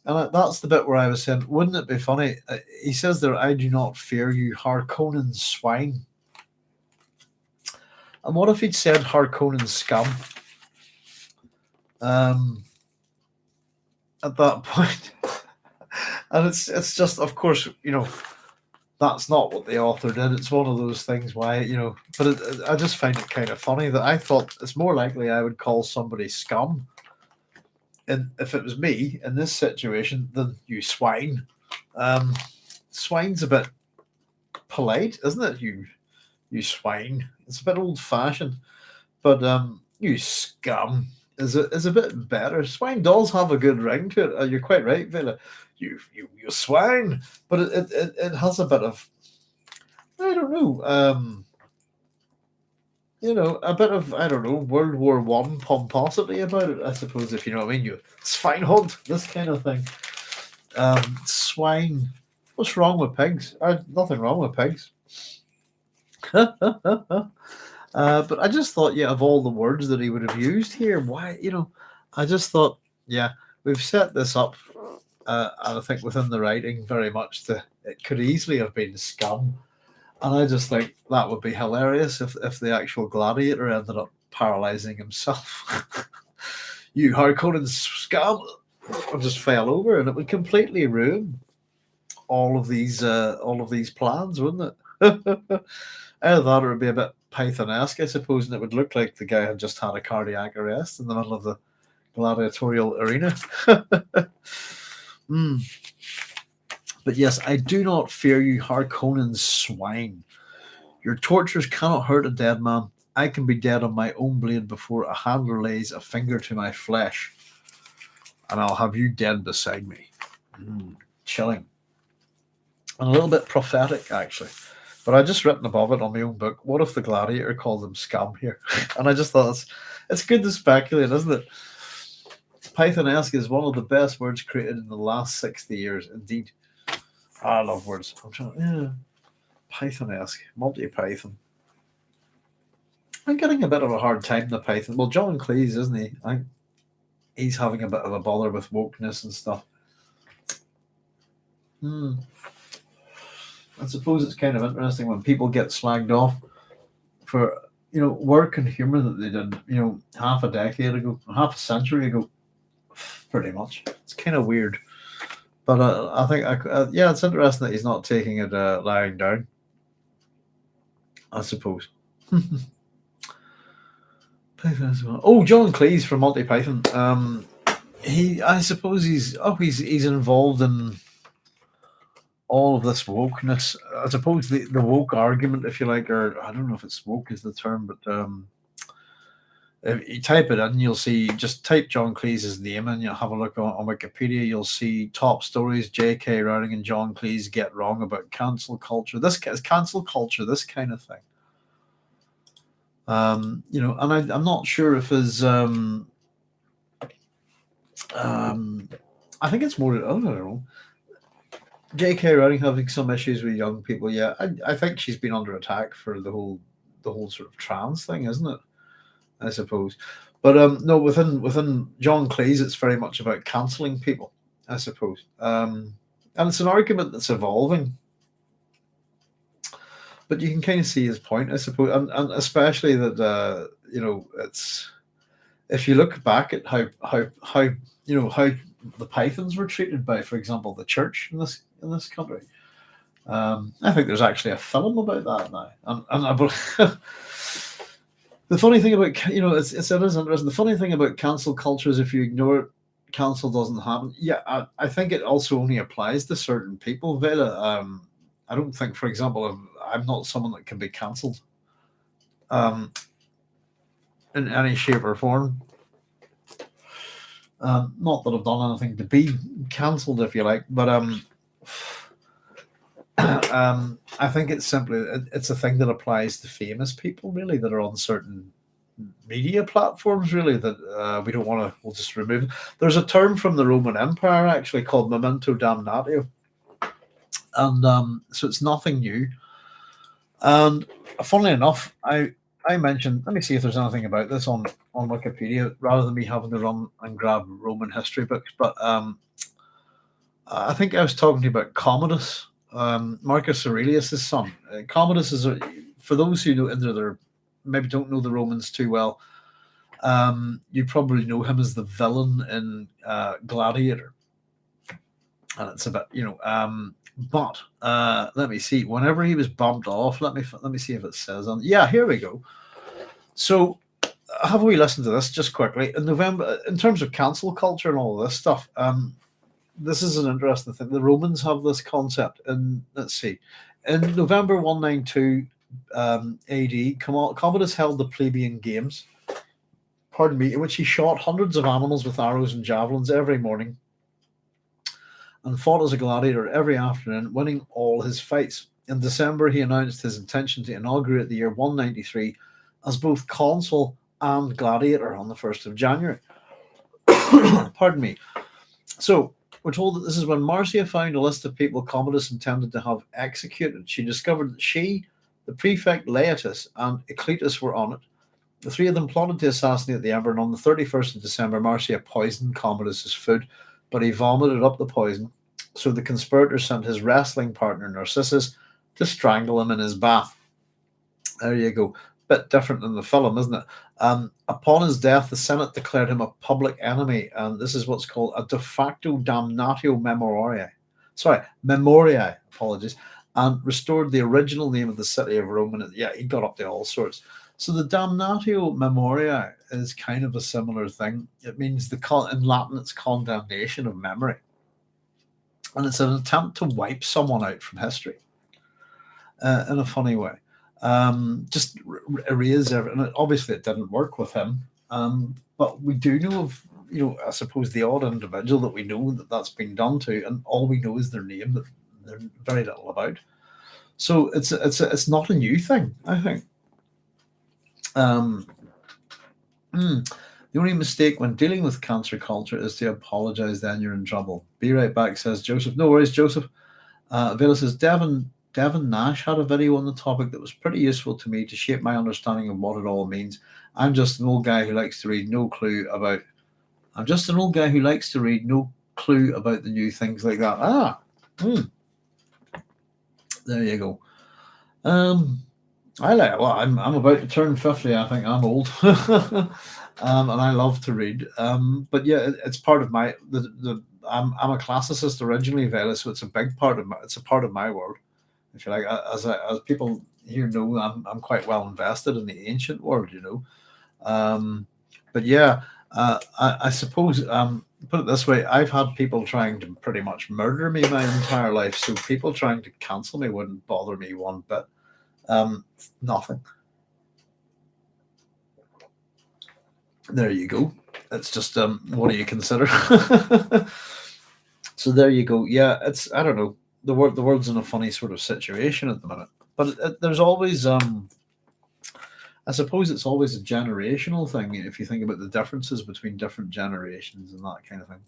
And that's the bit where I was saying, wouldn't it be funny? He says there, I do not fear you, Harkonnen swine. And what if he'd said Harkonnen scum? At that point. And it's just, of course, you know, that's not what the author did. It's one of those things why, you know, but I just find it kind of funny that I thought it's more likely I would call somebody scum, and if it was me in this situation, than you swine. Swine's a bit polite, isn't it? You swine. It's a bit old fashioned, but you scum is a bit better. Swine does have a good ring to it. You're quite right, Vela. You swine, but it has a bit of, I don't know, you know, a bit of, I don't know, World War One pomposity about it, I suppose, if you know what I mean. You swinehund, this kind of thing. Swine. What's wrong with pigs? Nothing wrong with pigs. But I just thought, yeah, of all the words that he would have used here, why, you know, I just thought, yeah, we've set this up, and I think within the writing very much it could easily have been scum. And I just think that would be hilarious if the actual gladiator ended up paralyzing himself. You Harkonnen scum, and just fell over, and it would completely ruin all of these plans, wouldn't it? Either that, or it would be a bit Python-esque, I suppose, and it would look like the guy had just had a cardiac arrest in the middle of the gladiatorial arena. But yes, I do not fear you, Harkonnen swine. Your tortures cannot hurt a dead man. I can be dead on my own blade before a handler lays a finger to my flesh, and I'll have you dead beside me. Chilling. And a little bit prophetic, actually. But I just written above it on my own book, what if the gladiator called them scum here? And I just thought it's good to speculate, isn't it? Python-esque is one of the best words created in the last 60 years, indeed. I love words. Python-esque, multi-Python. I'm getting a bit of a hard time in the Python. Well, John Cleese, isn't he? He's having a bit of a bother with wokeness and stuff. I suppose it's kind of interesting when people get slagged off for, you know, work and humor that they did, you know, half a century ago, pretty much. It's kind of weird. But I think, yeah, it's interesting that he's not taking it lying down, I suppose. Oh, John Cleese from Monty Python. I suppose he's involved in all of this wokeness. I suppose the woke argument, if you like, or I don't know if it's woke is the term, but if you type it in, you'll see, just type John Cleese's name and you'll have a look on Wikipedia. You'll see top stories J.K. Rowling and John Cleese get wrong about cancel culture. This is cancel culture, this kind of thing. You know, and I'm not sure if his I think it's more, I don't know. J.K. Rowling having some issues with young people. Yeah, I think she's been under attack for the whole sort of trans thing, isn't it? I suppose. But no, within John Cleese, it's very much about cancelling people, I suppose. And it's an argument that's evolving, but you can kind of see his point, I suppose, and especially that it's if you look back at how how the Pythons were treated by, for example, the church in this country. I think there's actually a film about that now, and the funny thing about it is interesting. The funny thing about cancel culture is if you ignore it, cancel doesn't happen. Yeah, I think it also only applies to certain people. Vela, I don't think, for example, if I'm not someone that can be cancelled um, in any shape or form. Not that I've done anything to be cancelled, if you like, but I think it's simply it's a thing that applies to famous people, really, that are on certain media platforms, really, that we don't want to. We'll just remove. There's a term from the Roman Empire actually called memento damnatio, and so it's nothing new. And funnily enough, I mentioned. Let me see if there's anything about this on Wikipedia, rather than me having to run and grab Roman history books. But I think I was talking to you about Commodus, Marcus Aurelius' son. Commodus is for those who know either maybe don't know the Romans too well. You probably know him as the villain in Gladiator, and it's about But let me see. Whenever he was bumped off, let me see if it says on. Yeah, here we go. So have we listened to this just quickly in November in terms of cancel culture and all this stuff? This is an interesting thing. The Romans have this concept, and let's see, in November 192 AD, Commodus held the plebeian games. Pardon me, in which he shot hundreds of animals with arrows and javelins every morning, and fought as a gladiator every afternoon, winning all his fights. In December, he announced his intention to inaugurate the year 193 as both consul and gladiator on the 1st of January. Pardon me. So, we're told that this is when Marcia found a list of people Commodus intended to have executed. She discovered that she, the prefect Laetus, and Ecletus were on it. The three of them plotted to assassinate the emperor, and on the 31st of December, Marcia poisoned Commodus's food, but he vomited up the poison. So the conspirator sent his wrestling partner Narcissus to strangle him in his bath. There you go. Bit different than the film, isn't it? Upon his death, the Senate declared him a public enemy, and this is what's called a de facto damnatio memoriae. Memoriae, apologies, and restored the original name of the city of Rome. And yeah, he got up to all sorts. So the damnatio memoriae is kind of a similar thing. It means in Latin, it's condemnation of memory, and it's an attempt to wipe someone out from history in a funny way. Just erase everything. And obviously, it didn't work with him. But we do know of, I suppose the odd individual that we know that's been done to, and all we know is their name that they're very little about. So it's not a new thing, I think. The only mistake when dealing with cancer culture is to apologize, then you're in trouble. Be right back, says Joseph. No worries, Joseph. Villa says, Devon Nash had a video on the topic that was pretty useful to me to shape my understanding of what it all means. I'm just an old guy who likes to read, no clue about the new things like that. There you go. I'm about to turn 50. I think I'm old. And I love to read. But yeah, it's part of my I'm a classicist originally, Vela, so it's a part of my world, if you like. As people here know, I'm quite well invested in the ancient world, But yeah, I suppose put it this way: I've had people trying to pretty much murder me my entire life, so people trying to cancel me wouldn't bother me one bit. Nothing. There you go. It's just what do you consider? So there you go. Yeah, I don't know. The world's in a funny sort of situation at the minute, but there's always I suppose it's always a generational thing if you think about the differences between different generations and that kind of thing.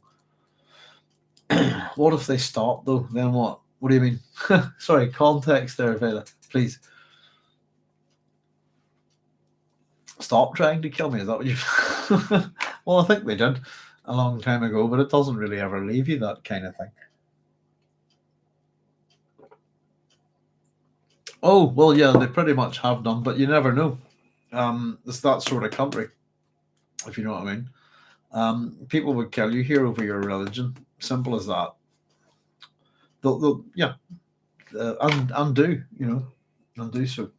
What if they stop though? Then what? What do you mean? Sorry, context there, Vela, please. stop trying to kill me. Is that what you? Well, I think they did a long time ago, but it doesn't really ever leave you, that kind of thing. Oh, well, yeah, they pretty much have done, but you never know. It's that sort of country, if you know what I mean. People would kill you here over your religion. Simple as that. Yeah, and do, and do so.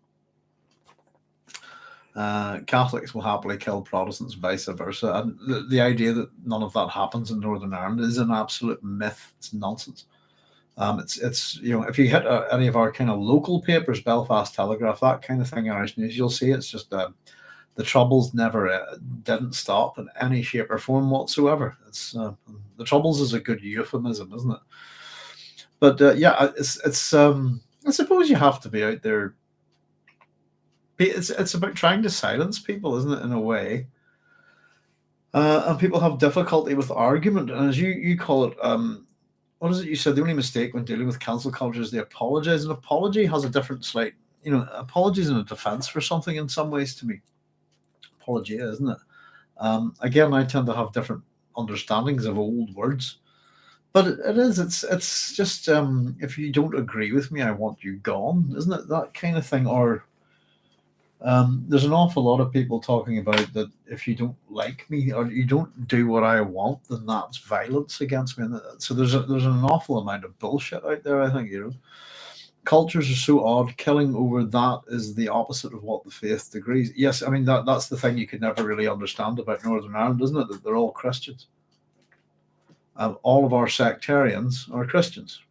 Catholics will happily kill Protestants, vice versa. And the idea that none of that happens in Northern Ireland is an absolute myth. It's nonsense. It's if you hit any of our kind of local papers, Belfast Telegraph, that kind of thing, Irish News, you'll see it's just the troubles never didn't stop in any shape or form whatsoever. It's the troubles is a good euphemism, isn't it? But yeah, it's I suppose you have to be out there. It's about trying to silence people, isn't it? In a way, and people have difficulty with argument, and as you call it, what is it you said? The only mistake when dealing with cancel culture is they apologize. An apology has a different slight, apology is in a defense for something in some ways to me. Apologia, isn't it? Again, I tend to have different understandings of old words, but it is. It's just if you don't agree with me, I want you gone, isn't it? That kind of thing. Or there's an awful lot of people talking about that if you don't like me or you don't do what I want, then that's violence against me. And so there's an awful amount of bullshit out there. I think cultures are so odd. Killing over that is the opposite of what the faith agrees. Yes, I mean that's the thing you could never really understand about Northern Ireland, isn't it? That they're all Christians. All of our sectarians are Christians.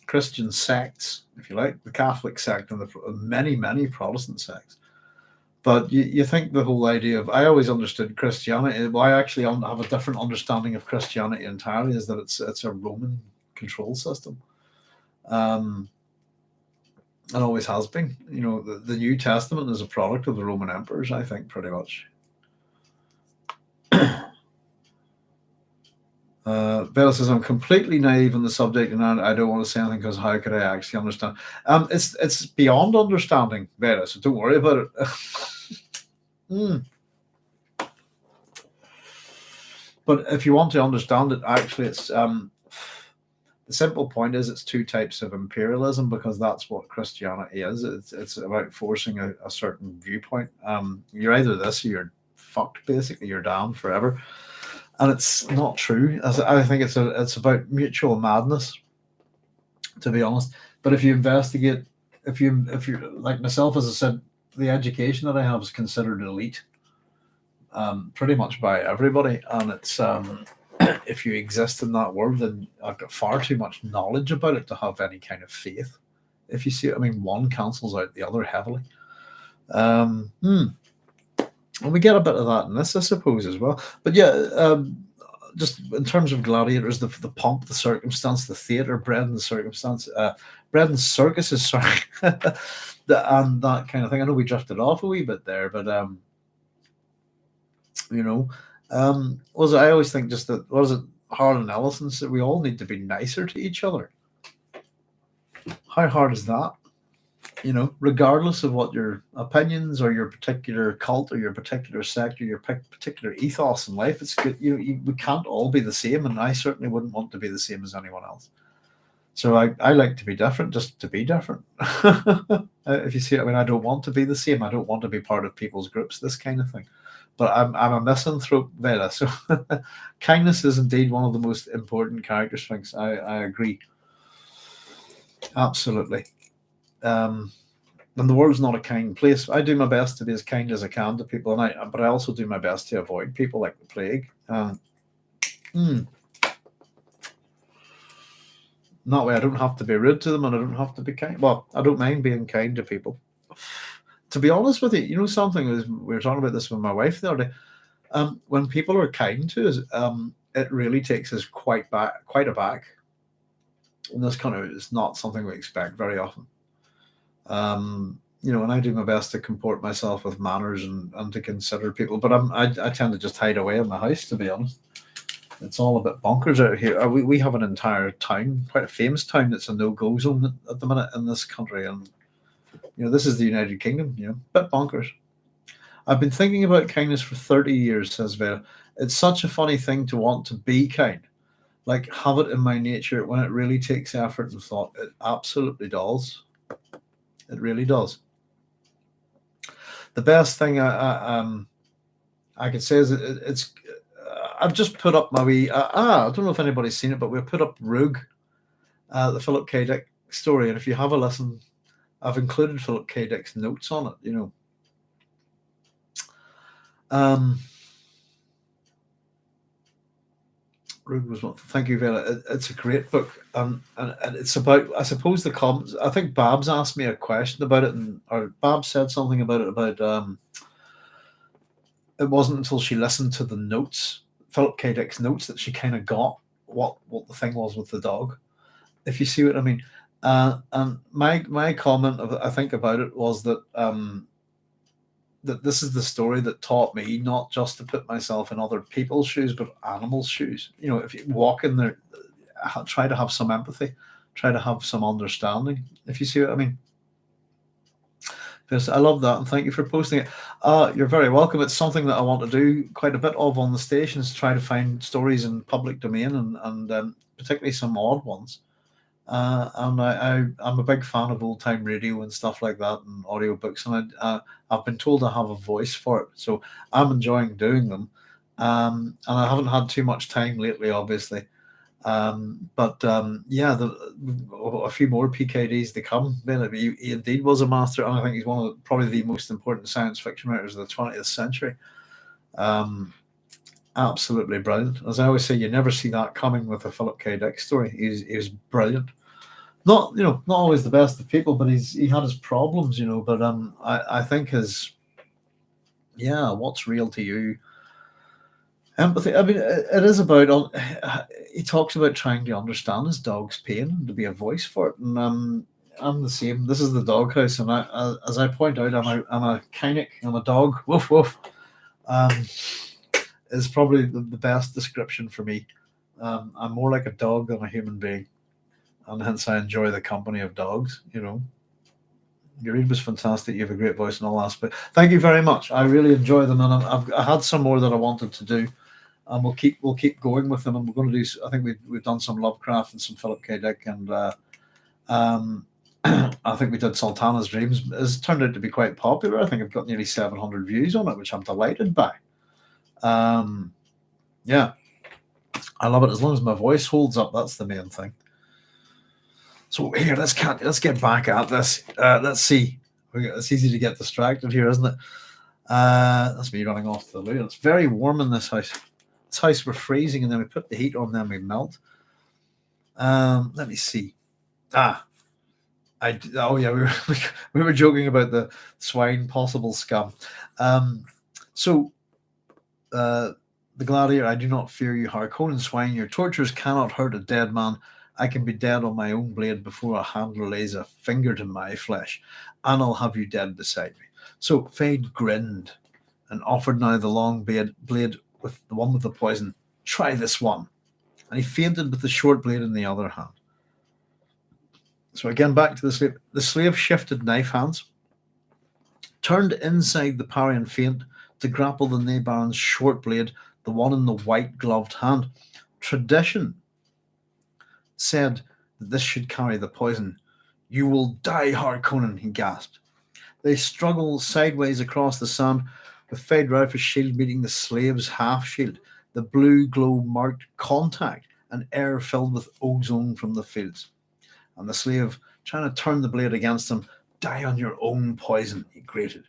Christian sects, if you like, the Catholic sect and the many Protestant sects. But you think the whole idea of, I always understood Christianity, well, I actually have a different understanding of Christianity entirely, is that it's a Roman control system. It always has been. The New Testament is a product of the Roman emperors, I think, pretty much. Bella says, I'm completely naive on the subject and I don't want to say anything because how could I actually understand? It's beyond understanding, Bella, so don't worry about it. But if you want to understand it, actually, it's the simple point is it's two types of imperialism, because that's what Christianity is. It's about forcing a certain viewpoint. You're either this or you're fucked, basically. You're damned forever. And it's not true. I think it's about mutual madness, to be honest. But if you investigate, if you're like myself, as I said, the education that I have is considered elite, pretty much by everybody. And it's if you exist in that world, then I've got far too much knowledge about it to have any kind of faith. If you see, I mean, one cancels out the other heavily. And we get a bit of that in this, I suppose, as well. But yeah, just in terms of gladiators, the pomp, the circumstance, the theatre, bred in the circumstance, bred in circuses, sorry, and that kind of thing. I know we drifted off a wee bit there, but was I always think just that, was it Harlan Ellison said we all need to be nicer to each other. How hard is that? Regardless of what your opinions or your particular cult or your particular sect or your particular ethos in life, it's good. We can't all be the same, and I certainly wouldn't want to be the same as anyone else. So I like to be different, just to be different. If you see, I mean, I don't want to be the same. I don't want to be part of people's groups, this kind of thing. But I'm a misanthrope, Vela. So kindness is indeed one of the most important character strengths. I agree. Absolutely. And the world's not a kind place. I do my best to be as kind as I can to people, but I also do my best to avoid people like the plague. That way I don't have to be rude to them and I don't have to be kind. Well, I don't mind being kind to people. To be honest with you, something is, we were talking about this with my wife the other day. When people are kind to us, it really takes us quite aback. And this kind of is not something we expect very often. And I do my best to comport myself with manners and to consider people, but I tend to just hide away in my house, to be honest. It's all a bit bonkers out here. We have an entire town, quite a famous town, that's a no-go zone at the minute in this country, and this is the United Kingdom. Bit bonkers. I've been thinking about kindness for 30 years, says Vera. It's such a funny thing to want to be kind, like have it in my nature when it really takes effort and thought. It absolutely does. It really does. The best thing I could say is it's. I've just put up my wee. I don't know if anybody's seen it, but we've put up Rogue, the Philip K. Dick story, and if you have a listen, I've included Philip K. Dick's notes on it. Um, Rogue was one. Thank you, Vela. It's a great book, and it's about. I suppose the comments. I think Babs asked me a question about it, or Babs said something about it about. It wasn't until she listened to the notes, Philip K. Dick's notes, that she kind of got what the thing was with the dog. If you see what I mean. And my comment, I think, about it was that that this is the story that taught me not just to put myself in other people's shoes, but animals' shoes. If you walk in there, try to have some empathy, try to have some understanding. If you see what I mean. Yes, I love that, and thank you for posting it. You're very welcome. It's something that I want to do quite a bit of on the station, is try to find stories in public domain, and particularly some odd ones. And I'm a big fan of old time radio and stuff like that, and audiobooks, and I've been told I have a voice for it, so I'm enjoying doing them. And I haven't had too much time lately, obviously. But yeah, a few more PKDs to come. He indeed was a master, and I think he's one of probably the most important science fiction writers of the 20th century. Absolutely brilliant. As I always say, you never see that coming with a Philip K. Dick story. He was brilliant. Not always the best of people, but he had his problems, But I think what's real to you? Empathy. I mean, it is about. He talks about trying to understand his dog's pain and to be a voice for it. And I'm the same. This is the doghouse, and as I point out, I'm a kynic. I'm a dog. Woof woof. Is probably the best description for me. I'm more like a dog than a human being, and hence I enjoy the company of dogs. Your read was fantastic. You have a great voice and all that. But thank you very much. I really enjoy them, and I had some more that I wanted to do, and we'll keep going with them. And we're going to do. I think we've done some Lovecraft and some Philip K. Dick, and I think we did Sultana's Dreams. It's turned out to be quite popular. I think I've got nearly 700 views on it, which I'm delighted by. Yeah, I love it. As long as my voice holds up, that's the main thing. So here, let's get back at this. Let's see. It's easy to get distracted here, isn't it? That's me running off to the loo. It's very warm in this house. This house, we're freezing, and then we put the heat on, then we melt. Let me see. We were joking about the swine possible scum. So the gladiator, I do not fear you, Harkonnen swine. Your tortures cannot hurt a dead man. I can be dead on my own blade before a handler lays a finger to my flesh, and I'll have you dead beside me. So Feyd grinned and offered now the long blade with the one with the poison. Try this one. And he feinted with the short blade in the other hand. So again, back to the slave. The slave shifted knife hands, turned inside the parry and feint to grapple the Nabaron's short blade, the one in the white gloved hand. Tradition said that this should carry the poison. You will die, Harkonnen, he gasped. They struggled sideways across the sand, with Feyd-Rautha's shield meeting the slave's half shield. The blue glow marked contact, and air filled with ozone from the fields. And the slave, trying to turn the blade against him, die on your own poison, he grated.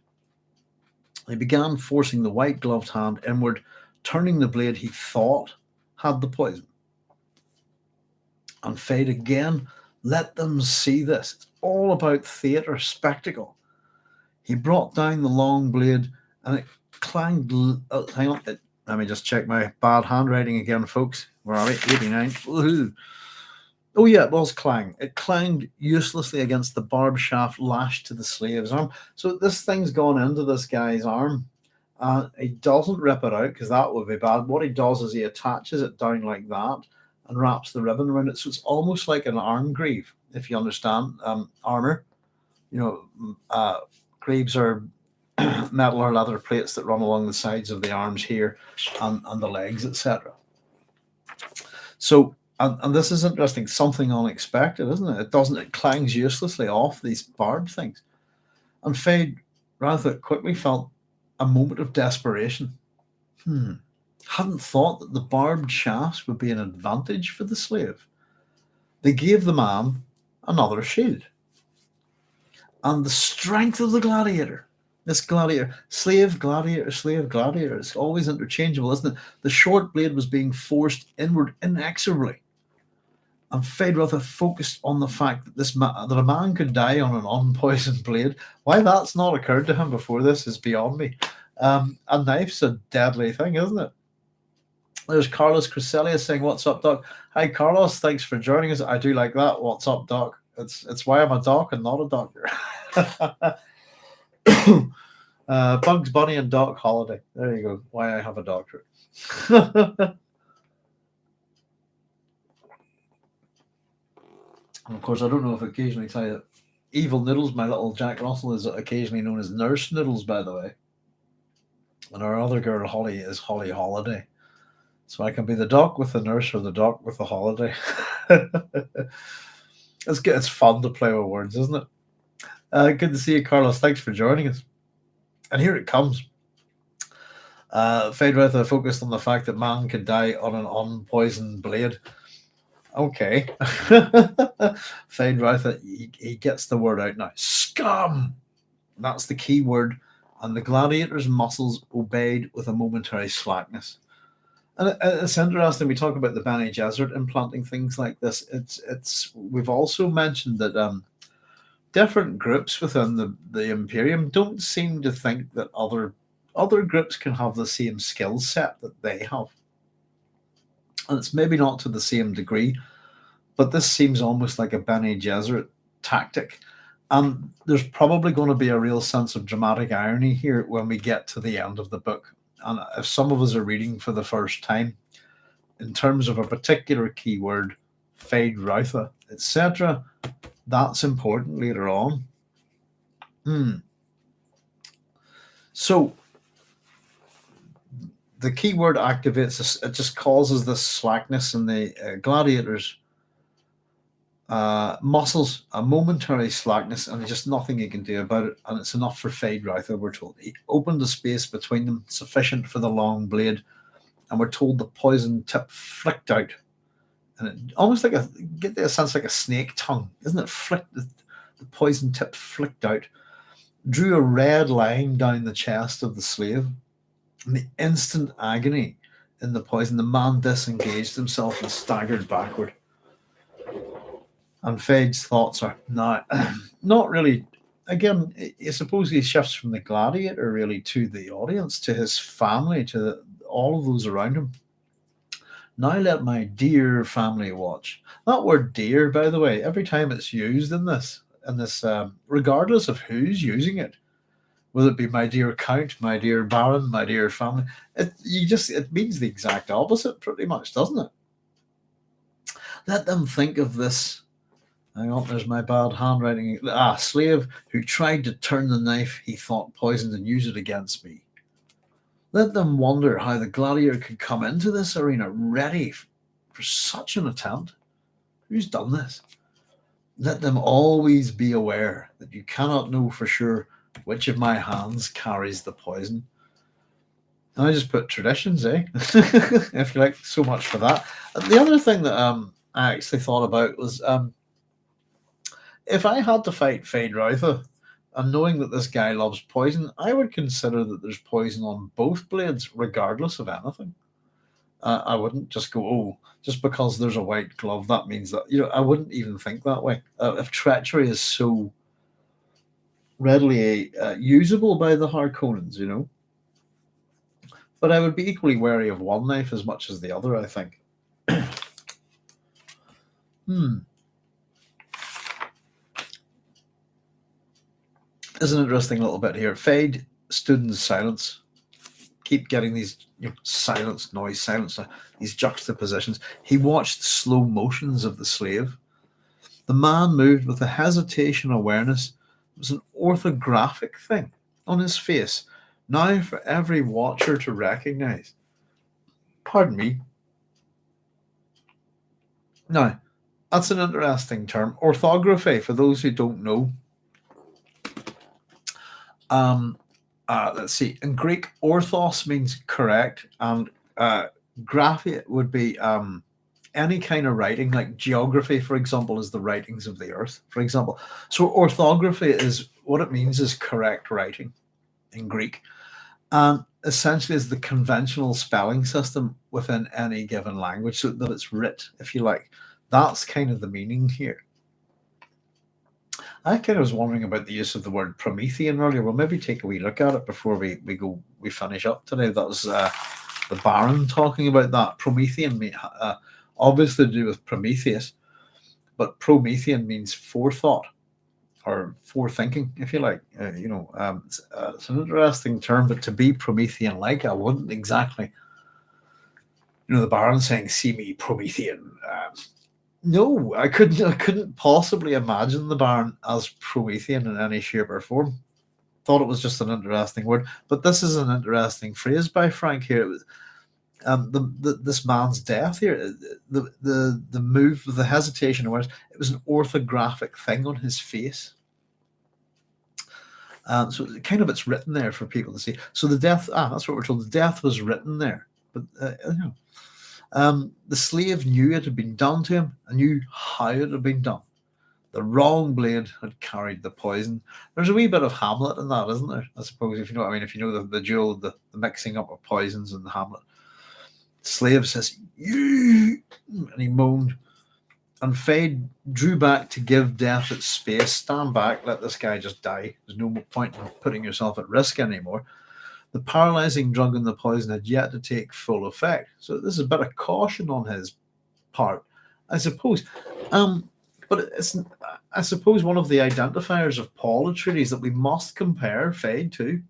He began forcing the white gloved hand inward, turning the blade he thought had the poison. And Feyd again, let them see this. It's all about theatre, spectacle. He brought down the long blade, and it clanged. Hang on, let me just check my bad handwriting again, folks. Where are we? 89. Woohoo. Oh yeah, it was clang. It clanged uselessly against the barbed shaft lashed to the slave's arm. So this thing's gone into this guy's arm. He doesn't rip it out because that would be bad. What he does is he attaches it down like that and wraps the ribbon around it. So it's almost like an arm greave, if you understand. Armor. Greaves are metal or leather plates that run along the sides of the arms here and the legs, etc. So, and this is interesting, something unexpected, isn't it? It clangs uselessly off these barbed things. And Feyd-Rautha quickly felt a moment of desperation. Hadn't thought that the barbed shafts would be an advantage for the slave. They gave the man another shield. And the strength of the gladiator, this gladiator, slave, gladiator, it's always interchangeable, isn't it? The short blade was being forced inward inexorably. And Feyd-Rautha focused on the fact that that a man could die on an unpoisoned blade. Why that's not occurred to him before this is beyond me. A knife's a deadly thing, isn't it? There's Carlos Crescelia saying, "What's up, Doc?" Hi, Carlos. Thanks for joining us. I do like that. What's up, Doc? It's why I'm a doc and not a doctor. Bugs Bunny and Doc Holiday. There you go. Why I have a doctorate. And of course, I don't know if I occasionally tell you that Evil Noodles, my little Jack Russell, is occasionally known as Nurse Noodles, by the way. And our other girl, Holly, is Holly Holiday. So I can be the doc with the nurse or the doc with the holiday. It's good. It's fun to play with words, isn't it? Good to see you, Carlos. Thanks for joining us. And here it comes. Feyd-Rautha focused on the fact that man could die on an unpoisoned blade. Okay. Feyd-Rautha, he gets the word out now. Scum! That's the key word. And the gladiator's muscles obeyed with a momentary slackness. And it's interesting. We talk about the Bene Gesserit implanting things like this. We've also mentioned that different groups within the Imperium don't seem to think that other groups can have the same skill set that they have. And it's maybe not to the same degree, but this seems almost like a Bene Gesserit tactic. And there's probably going to be a real sense of dramatic irony here when we get to the end of the book. And if some of us are reading for the first time, in terms of a particular keyword, Feyd-Rautha, etc., that's important later on. So the keyword activates, it just causes this slackness in the gladiators' muscles, a momentary slackness, and just nothing he can do about it. And it's enough for Feyd-Rautha, we're told. He opened a space between them, sufficient for the long blade, and we're told the poison tip flicked out. And it almost like get the sense like a snake tongue, isn't it? Flicked, the poison tip flicked out, drew a red line down the chest of the slave. And the instant agony in the poison, the man disengaged himself and staggered backward. And Feyd's thoughts are not really. Again, I suppose he shifts from the gladiator really to the audience, to his family, to all of those around him. Now let my dear family watch. That word "dear," by the way, every time it's used in this, regardless of who's using it, whether it be my dear Count, my dear Baron, my dear family, it means the exact opposite, pretty much, doesn't it? Let them think of this. Hang on, there's my bad handwriting. Slave who tried to turn the knife he thought poisoned and use it against me. Let them wonder how the gladiator could come into this arena ready for such an attempt. Who's done this? Let them always be aware that you cannot know for sure which of my hands carries the poison. And I just put traditions, if you like, so much for that. The other thing that I actually thought about was if I had to fight Feyd-Rautha, and knowing that this guy loves poison, I would consider that there's poison on both blades, regardless of anything. I wouldn't just go, just because there's a white glove, that means that, I wouldn't even think that way. If treachery is so readily usable by the Harkonnens, But I would be equally wary of one knife as much as the other, I think. There's an interesting little bit here. Feyd stood in silence. Keep getting these silence, noise, silence, these juxtapositions. He watched the slow motions of the slave. The man moved with a hesitation awareness. It was an orthographic thing, on his face, now for every watcher to recognize. Pardon me. Now, that's an interesting term. Orthography, for those who don't know. Let's see. In Greek, orthos means correct, and graphia would be any kind of writing, like geography, for example, is the writings of the earth, for example. So orthography is what it means is correct writing in Greek, and essentially is the conventional spelling system within any given language, so that it's writ, if you like. That's kind of the meaning here. I kind of was wondering about the use of the word Promethean earlier. We'll maybe take a wee look at it before we finish up today. That was the Baron talking about that. Promethean, obviously to do with Prometheus, but Promethean means forethought or forethinking, if you like. It's an interesting term, but to be Promethean-like, I wouldn't exactly. The Baron saying, "See me, Promethean." No, I couldn't possibly imagine the Baron as Promethean in any shape or form. Thought it was just an interesting word, but this is an interesting phrase by Frank here. It was, this man's death here, the move, the hesitation, it was an orthographic thing on his face. So kind of it's written there for people to see. So the death, that's what we're told. The death was written there, but the slave knew it had been done to him and knew how it had been done. The wrong blade had carried the poison. There's a wee bit of Hamlet in that, isn't there? I suppose, if you know what I mean, if you know the duel, the mixing up of poisons in the Hamlet. The slave says, "You," and he moaned. And Feyd drew back to give death its space. Stand back, let this guy just die. There's no point in putting yourself at risk anymore. The paralyzing drug and the poison had yet to take full effect. So this is a bit of caution on his part, I suppose. But I suppose one of the identifiers of Paul Atreides that we must compare Feyd to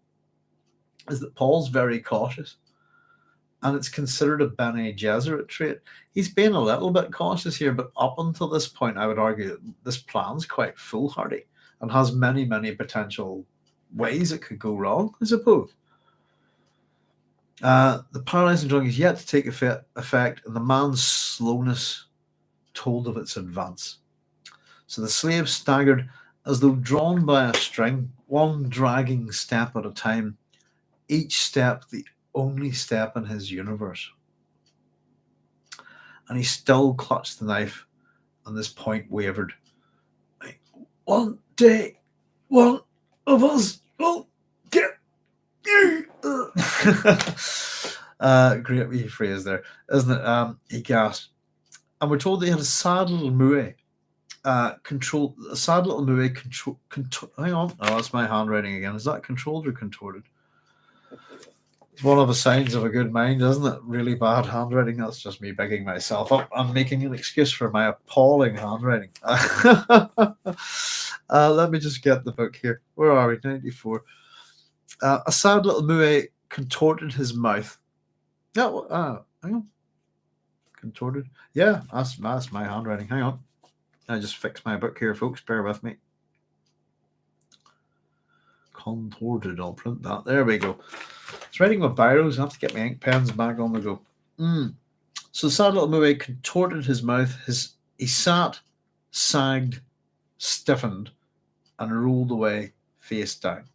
is that Paul's very cautious. And it's considered a Bene Gesserit trait. He's been a little bit cautious here, but up until this point, I would argue that this plan's quite foolhardy and has many, many potential ways it could go wrong, I suppose. The paralyzing drug is yet to take effect, and the man's slowness told of its advance. So the slave staggered as though drawn by a string, one dragging step at a time, each step the only step in his universe. And he still clutched the knife, and this point wavered. One day, one of us will get you. Great wee phrase there, isn't it? He gasped. And we're told that he had a sad little moue. Hang on. Oh, that's my handwriting again. Is that controlled or contorted? It's one of the signs of a good mind, isn't it? Really bad handwriting. That's just me bigging myself up. I'm making an excuse for my appalling handwriting. Let me just get the book here. Where are we? 94. A sad little moue contorted his mouth. No, hang on. Contorted. Yeah, that's my handwriting. Hang on. I just fixed my book here, folks. Bear with me. Contorted. I'll print that. There we go. It's writing with biros. I have to get my ink pens back on the go. So the sad little moue contorted his mouth. He sat, sagged, stiffened, and rolled away face down.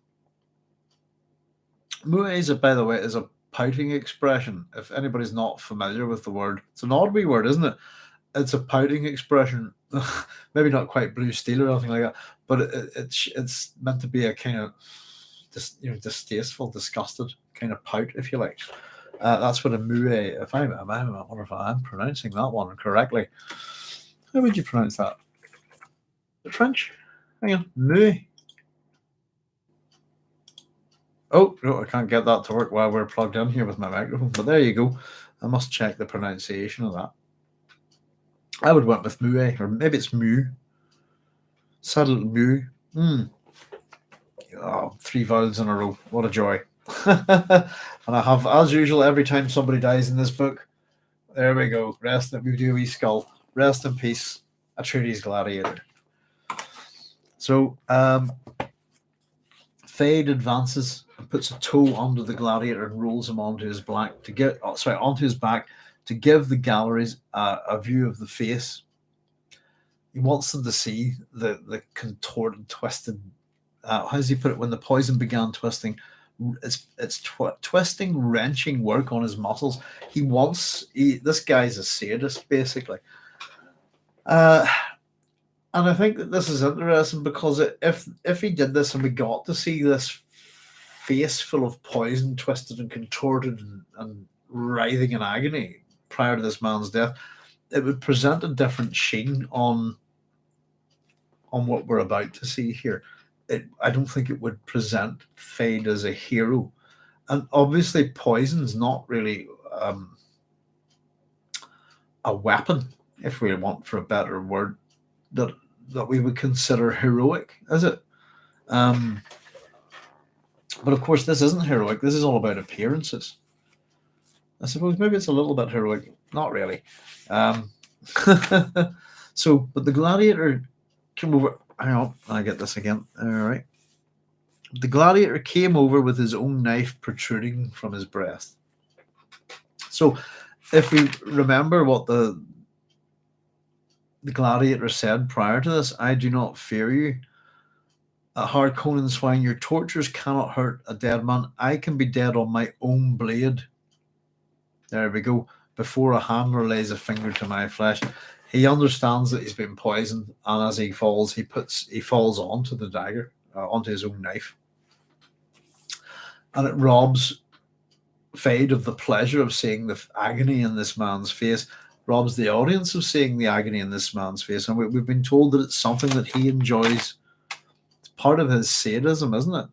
Moue, by the way, is a pouting expression. If anybody's not familiar with the word, it's an odd wee word, isn't it? It's a pouting expression. Maybe not quite blue steel or anything like that, but it's meant to be a kind of distasteful, disgusted kind of pout, if you like. That's what a moue. I wonder if I'm pronouncing that one correctly. How would you pronounce that? French? Hang on, moue. Oh no, I can't get that to work while we're plugged in here with my microphone. But there you go. I must check the pronunciation of that. I would went with moue, or maybe it's mu. Sad little mu. Oh, 3 vowels in a row. What a joy. And I have, as usual, every time somebody dies in this book, there we go. We do a wee skull. Rest in peace, Atreides Gladiator. So, Feyd advances and puts a toe under the gladiator and rolls him onto his back to give the galleries a view of the face. He wants them to see the contorted, twisted. How does he put it? When the poison began twisting, it's twisting, wrenching work on his muscles. This guy's a sadist, basically. And I think that this is interesting because if he did this and we got to see this face full of poison, twisted and contorted and writhing in agony prior to this man's death, it would present a different sheen on what we're about to see here. I don't think it would present Feyd as a hero. And obviously poison's not really a weapon, if we want for a better word, that we would consider heroic, is it? But of course, this isn't heroic. This is all about appearances. I suppose maybe it's a little bit heroic. Not really. But the gladiator came over. Hang on, I get this again. All right. The gladiator came over with his own knife protruding from his breast. So, if we remember what the gladiator said prior to this, I do not fear you. Harkonnen swine, your tortures cannot hurt a dead man. I can be dead on my own blade. There we go. Before a handler lays a finger to my flesh. He understands that he's been poisoned, and as he falls, he falls onto the dagger, onto his own knife. And it robs Feyd of the pleasure of seeing the agony in this man's face, robs the audience of seeing the agony in this man's face. And we've been told that it's something that he enjoys. It's part of his sadism, isn't it?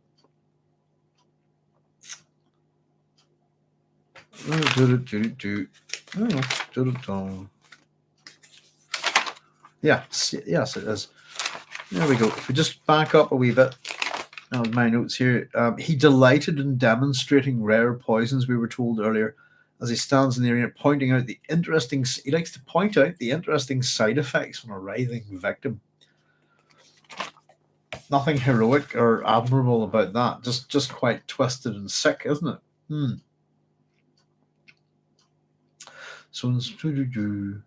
Yes, it is. There we go. If we just back up a wee bit, my notes here. He delighted in demonstrating rare poisons, we were told earlier, as he stands in the arena, pointing out he likes to point out the interesting side effects on a writhing victim. Nothing heroic or admirable about that. Just quite twisted and sick, isn't it? So the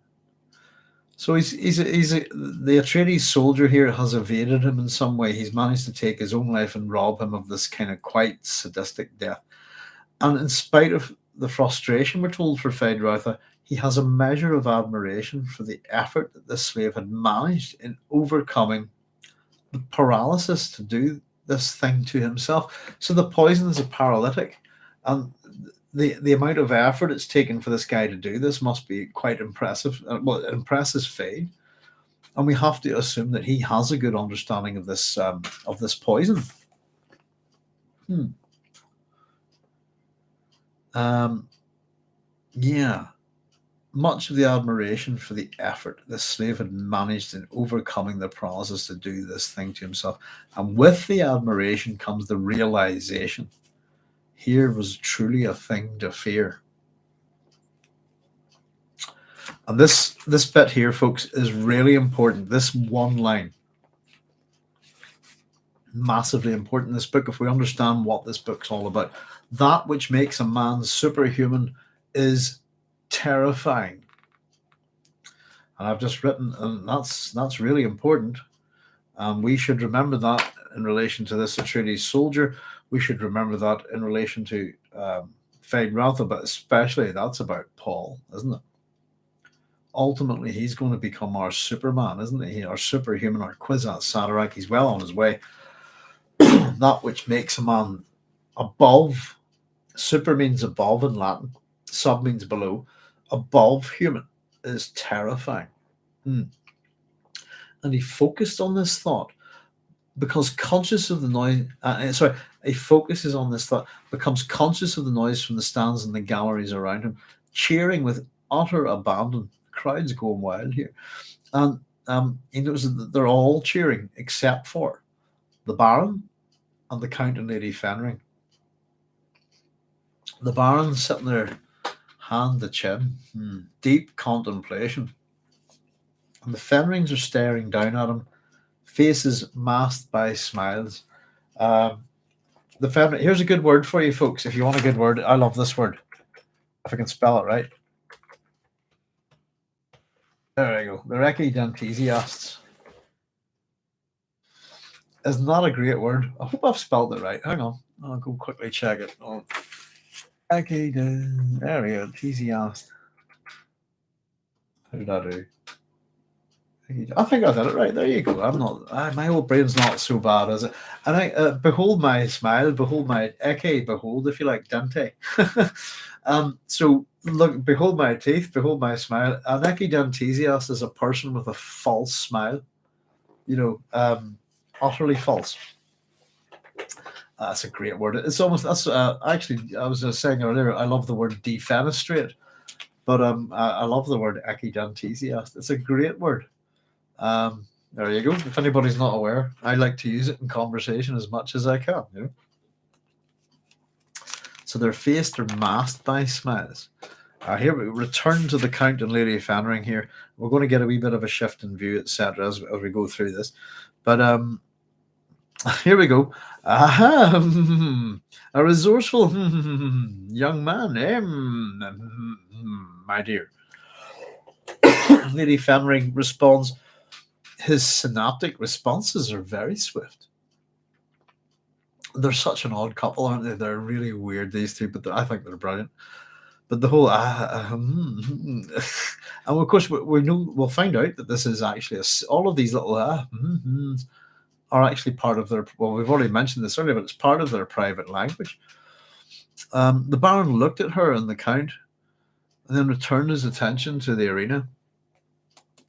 Atreides soldier here has evaded him in some way. He's managed to take his own life and rob him of this kind of quite sadistic death. And in spite of the frustration, we're told, for Feyd-Rautha, he has a measure of admiration for the effort that this slave had managed in overcoming the paralysis to do this thing to himself. So the poison is a paralytic, and the amount of effort it's taken for this guy to do this must be quite impressive. Well, it impresses Feyd, and we have to assume that he has a good understanding of this poison. Much of the admiration for the effort the slave had managed in overcoming the paralysis to do this thing to himself. And with the admiration comes the realization. Here was truly a thing to fear. And this bit here, folks, is really important. This one line. Massively important in this book if we understand what this book's all about. That which makes a man superhuman is terrifying. And I've just written, and that's really important. We should remember that in relation to this Atreides soldier. We should remember that in relation to Feyd-Rautha, but especially that's about Paul, isn't it? Ultimately, he's going to become our Superman, isn't he? Our superhuman, our Kwisatz Haderach. He's well on his way. That which makes a man above. Super means above in Latin. Sub means below. Above human is terrifying. And he focused on this thought because conscious of the noise. He focuses on this thought, becomes conscious of the noise from the stands and the galleries around him, cheering with utter abandon. The crowd's going wild here. And he knows that they're all cheering except for the Baron and the Count and Lady Fenring. The Baron's sitting there, hand to chin, deep contemplation. And the Fenrings are staring down at him, faces masked by smiles. The feminine. Here's a good word for you, folks. If you want a good word, I love this word. If I can spell it right. There we go. The equidentesiasts. Isn't that a great word? I hope I've spelled it right. Hang on. I'll go quickly check it. Oh. There we go. Enthusiast. How did I do? I think I did it right. There you go. I'm not. My old brain's not so bad, is it? And I behold my smile, behold my behold, if you like, dente. So look, behold my teeth, behold my smile. An equidentesiast is a person with a false smile. Utterly false. That's a great word. It's almost actually. I was saying earlier. I love the word defenestrate, but I love the word equidentesiast. It's a great word. There you go. If anybody's not aware, I like to use it in conversation as much as I can. So they're faced or masked by smiles. Here we return to the Count and Lady Fenring here. We're going to get a wee bit of a shift in view, etc., as we go through this. But here we go. A resourceful young man, my dear. Lady Fenring responds. His synaptic responses are very swift. They're such an odd couple, aren't they? They're really weird, these two, but I think they're brilliant. But the whole and of course we'll find out that this is actually all of these little are actually part of their. Well, we've already mentioned this earlier, but it's part of their private language. The Baron looked at her and the Count, and then returned his attention to the arena,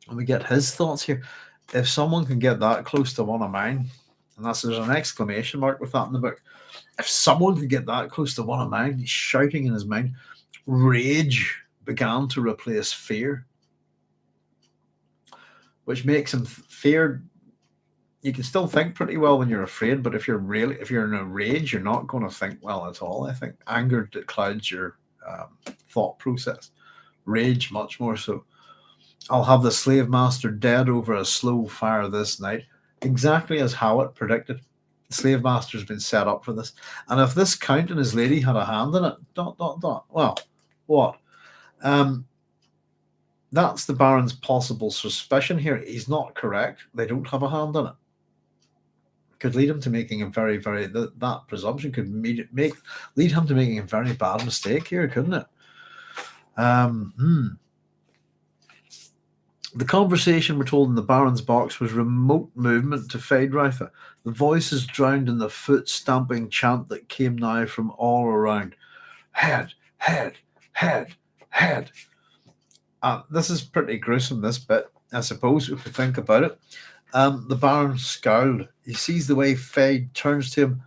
and we get his thoughts here. If someone can get that close to one of mine, and there's an exclamation mark with that in the book. If someone could get that close to one of mine, he's shouting in his mind. Rage began to replace fear, which makes him fear. You can still think pretty well when you're afraid, but if you're in a rage, you're not going to think well at all. I think anger clouds your thought process. Rage much more so. I'll have the slave master dead over a slow fire this night, exactly as Howard predicted. The slave master's been set up for this. And if this Count and his lady had a hand in it, well, what? That's the Baron's possible suspicion here. He's not correct. They don't have a hand in it. Could lead him to making a very, very, that presumption could lead him to making a very bad mistake here, couldn't it? The conversation, we're told in the Baron's box, was remote movement to Feyd-Rautha. The voices drowned in the foot-stamping chant that came now from all around. Head, head, head, head. This is pretty gruesome, this bit, I suppose, if we think about it. The Baron scowled. He sees the way Feyd turns to him,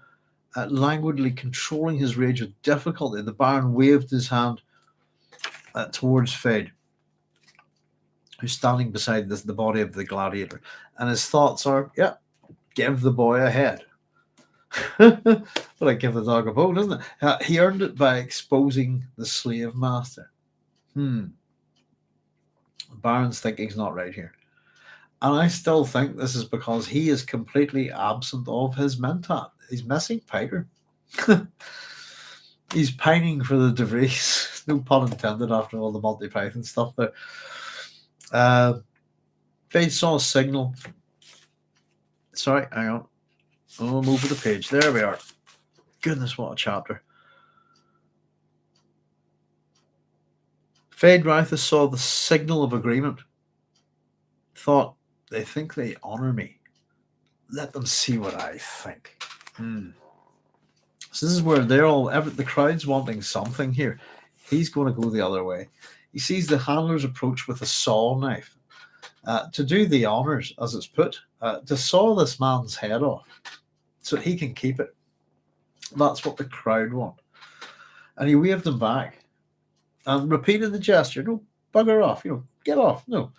languidly controlling his rage with difficulty. The Baron waved his hand towards Feyd, who's standing beside the body of the gladiator. And his thoughts are, give the boy a head. But I give the dog a bone, doesn't it? He earned it by exposing the slave master. Baron's thinking's not right here. And I still think this is because he is completely absent of his mentat. He's missing Peter. He's pining for the De Vries. No pun intended after all the Monty Python stuff there. Feyd saw a signal. Sorry, hang on. I'll move the page. There we are. Goodness, what a chapter. Feyd-Rautha saw the signal of agreement. Thought, they think they honor me. Let them see what I think. So this is where the crowd's wanting something here. He's going to go the other way. He sees the handlers approach with a saw knife to do the honors, as it's put, to saw this man's head off so he can keep it. That's what the crowd want. And he waved them back and repeated the gesture. No, bugger off, get off. No.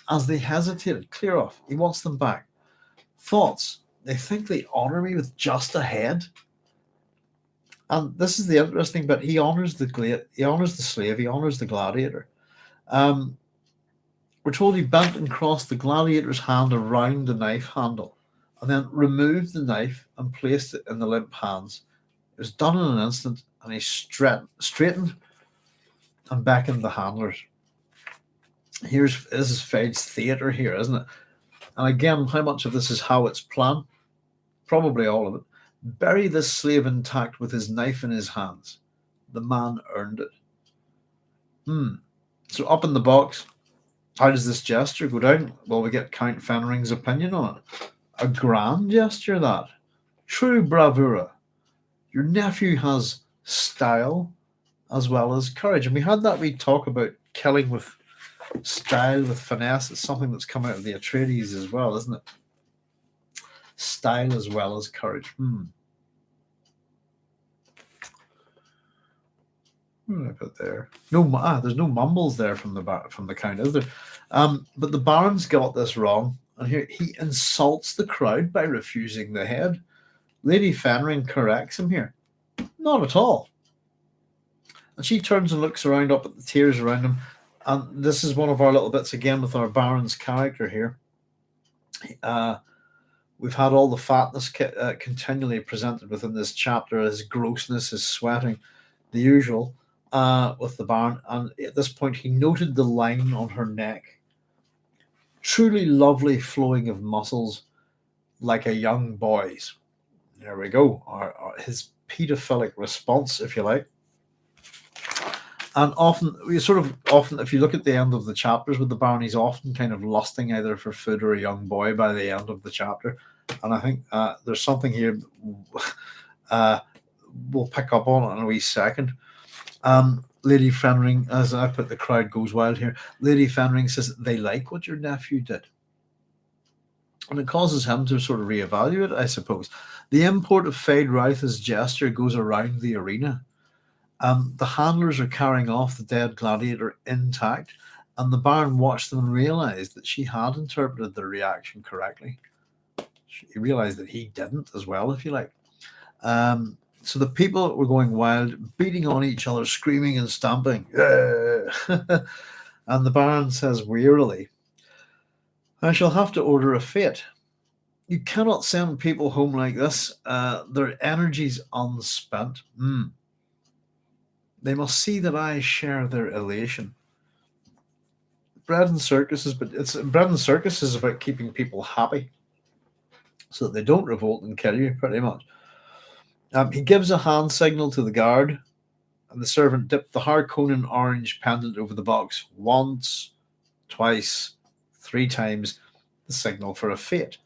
As they hesitated, clear off. He wants them back. Thoughts. They think they honor me with just a head. And this is the interesting bit. He honors the slave. He honors the gladiator. We're told he bent and crossed the gladiator's hand around the knife handle and then removed the knife and placed it in the limp hands. It was done in an instant, and he straightened and beckoned the handlers. This is Feyd's theatre here, isn't it? And again, how much of this is how it's planned? Probably all of it. Bury this slave intact with his knife in his hands. The man earned it. So up in the box, how does this gesture go down? Well, we get Count Fenring's opinion on it. A grand gesture, that. True bravura. Your nephew has style as well as courage. And we had that we talk about killing with style, with finesse. It's something that's come out of the Atreides as well, isn't it? Style as well as courage. What did I put there? There's no mumbles there from the Count, is there? But the Baron's got this wrong, and here he insults the crowd by refusing the head. Lady Fenring corrects him here. Not at all. And she turns and looks around up at the tiers around him. And this is one of our little bits again with our Baron's character here. We've had all the fatness continually presented within this chapter, his grossness, his sweating, the usual with the Baron. And at this point, he noted the line on her neck. Truly lovely flowing of muscles like a young boy's. There we go. His pedophilic response, if you like. And often, if you look at the end of the chapters with the Baron, he's often kind of lusting either for food or a young boy by the end of the chapter. And I think there's something here we'll pick up on in a wee second. Lady Fenring, as I put, the crowd goes wild here. Lady Fenring says they like what your nephew did. And it causes him to sort of reevaluate, I suppose. The import of Feyd-Rautha's gesture goes around the arena. The handlers are carrying off the dead gladiator intact, and the Baron watched them and realized that she had interpreted their reaction correctly. He realized that he didn't as well, if you like. So the people were going wild, beating on each other, screaming and stamping. And the Baron says wearily, I shall have to order a fete. You cannot send people home like this. Their energy's unspent. They must see that I share their elation. Bread and circus is about keeping people happy so that they don't revolt and kill you, pretty much. He gives a hand signal to the guard, and the servant dipped the Harkonnen orange pendant over the box once, twice, 3 times, the signal for a fete.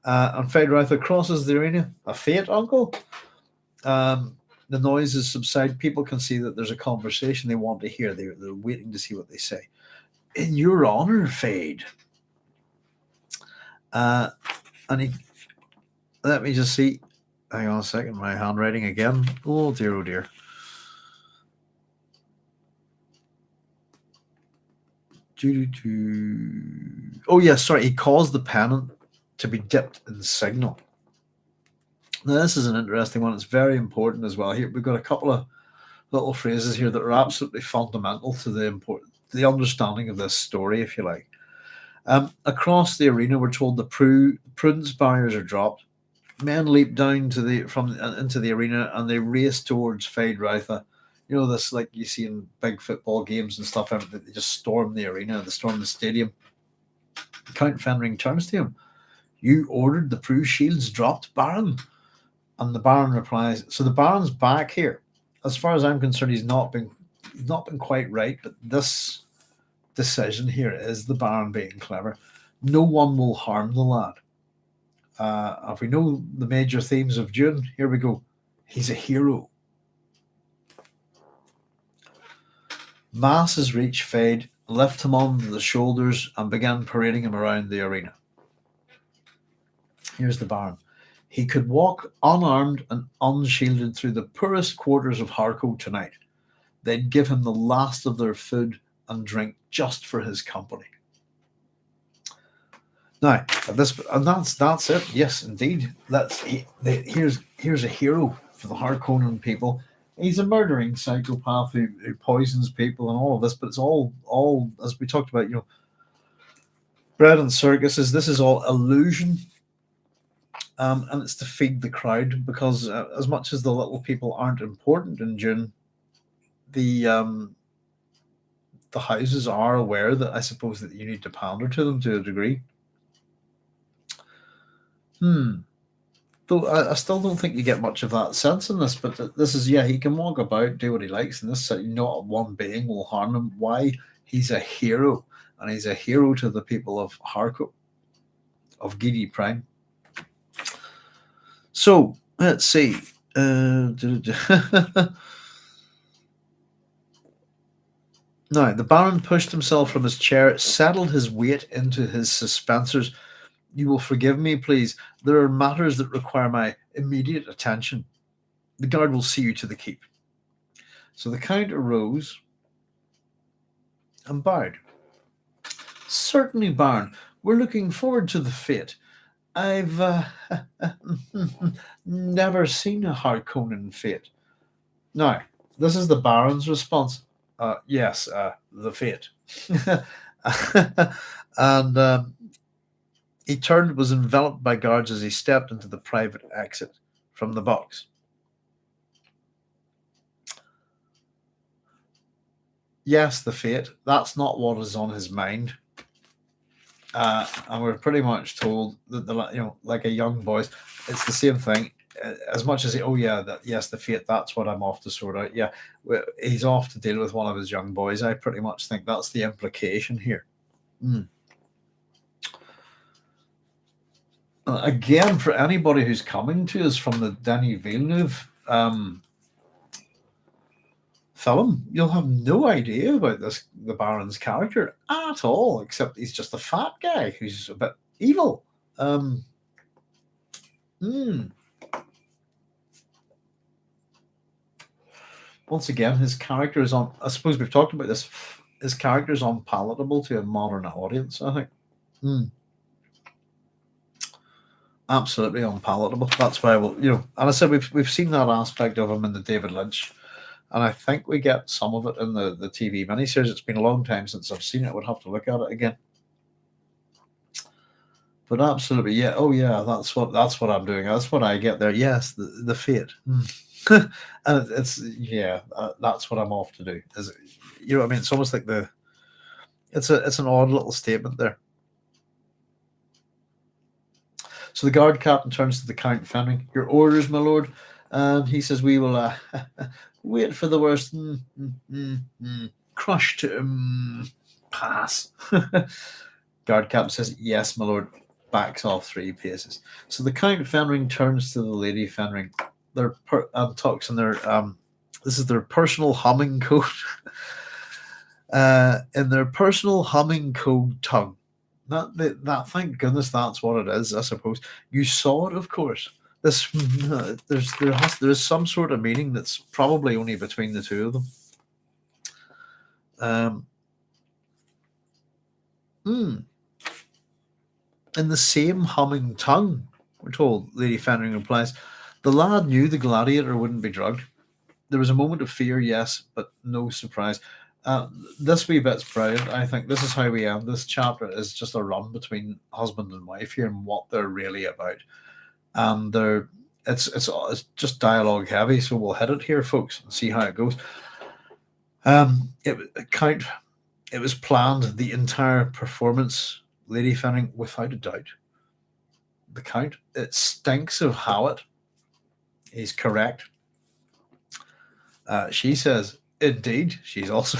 And Feyd-Rautha crosses the arena. A fete, uncle? The noises subside. People can see that there's a conversation they want to hear. They're waiting to see what they say. In your honor, Feyd. And he, let me just see. Hang on a second. My handwriting again. Oh dear, oh dear. Oh yes, sorry. He caused the pennant to be dipped in signal. Now, this is an interesting one. It's very important as well. Here we've got a couple of little phrases here that are absolutely fundamental to the understanding of this story, if you like. Across the arena, we're told the prudence barriers are dropped. Men leap down into the arena and they race towards Feyd-Rautha. You know, this like you see in big football games and stuff. They just storm the arena, they storm the stadium. Count Fenring turns to him. You ordered the Prue shields dropped, Baron? And the Baron replies, so the Baron's back here. As far as I'm concerned, he's not been quite right, but this decision here is the Baron being clever. No one will harm the lad. If we know the major themes of Dune, here we go. He's a hero. Masses reach Feyd, lift him on the shoulders, and began parading him around the arena. Here's the Baron. He could walk unarmed and unshielded through the poorest quarters of Harko tonight. They'd give him the last of their food and drink just for his company. Now, that's it. Yes, indeed. Here's a hero for the Harkonnen people. He's a murdering psychopath who poisons people and all of this, but it's all as we talked about, bread and circuses. This is all illusion. and it's to feed the crowd because as much as the little people aren't important in Dune, the houses are aware that I suppose that you need to pander to them to a degree. Though I still don't think you get much of that sense in this, but this is, yeah, he can walk about, do what he likes, and this city, not one being will harm him. Why? He's a hero, and he's a hero to the people of Harko, of Geidi Prime. So, let's see. Now, the Baron pushed himself from his chair, settled his weight into his suspensors. You will forgive me, please. There are matters that require my immediate attention. The guard will see you to the keep. So the Count arose and bowed. Certainly, Baron. We're looking forward to the fete. I've never seen a Harkonnen fete. Now, this is the Baron's response. Yes, the fete. And he turned, was enveloped by guards as he stepped into the private exit from the box. Yes, the fate. That's not what is on his mind. And we're pretty much told that like a young boys, it's the same thing. As much as the fate. That's what I'm off to sort out. Yeah, he's off to deal with one of his young boys. I pretty much think that's the implication here. Again, for anybody who's coming to us from the Denis Villeneuve film, you'll have no idea about the Baron's character at all, except he's just a fat guy who's a bit evil. Once again, his character is I suppose we've talked about this. His character is unpalatable to a modern audience, I think. Absolutely unpalatable. That's why and I said we've seen that aspect of him in the David Lynch, and I think we get some of it in the TV miniseries. It's been a long time since I've seen it. I would have to look at it again. But absolutely, yeah. Oh yeah, that's what I'm doing. That's what I get there. Yes, the fate. And it's that's what I'm off to do. You know what I mean? It's almost like it's an odd little statement there. So the guard captain turns to the Count Fenring. Your orders, my lord. And he says, we will wait for the worst. Crush to pass. Guard captain says, yes, my lord. Backs off 3 paces. So the Count Fenring turns to the Lady Fenring. Talks in their this is their personal humming code. In their personal humming code tongue. That thank goodness that's what it is. I suppose you saw it, of course. There is some sort of meaning that's probably only between the two of them. In the same humming tongue, we're told. Lady Fenring replies, "The lad knew the gladiator wouldn't be drugged. There was a moment of fear, yes, but no surprise." This wee bit's brilliant. I think this is how we end this chapter. Is just a run between husband and wife here and what they're really about. And it's just dialogue heavy, so we'll hit it here, folks, and see how it goes. It was planned, the entire performance, Lady Fenring, without a doubt. The Count, it stinks of Howard. He's correct. She says, indeed, she's also.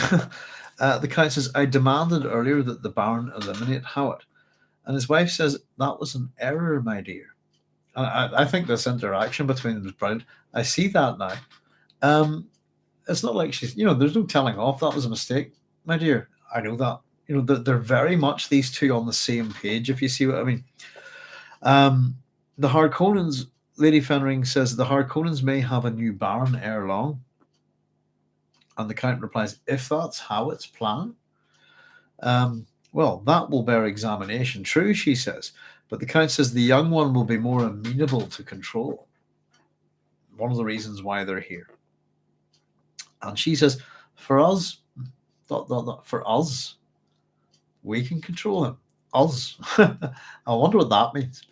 The Count says, I demanded earlier that the Baron eliminate Howard. And his wife says, that was an error, my dear. And I think this interaction between them is brilliant. I see that now. It's not like she's, there's no telling off. That was a mistake, my dear. I know that. They're very much these two on the same page, if you see what I mean. The Harkonnens, Lady Fenring says, the Harkonnens may have a new Baron ere long. And the Count replies, if that's how it's planned, well, that will bear examination. True, she says. But the Count says the young one will be more amenable to control. One of the reasons why they're here. And she says, for us, we can control him. Us. I wonder what that means.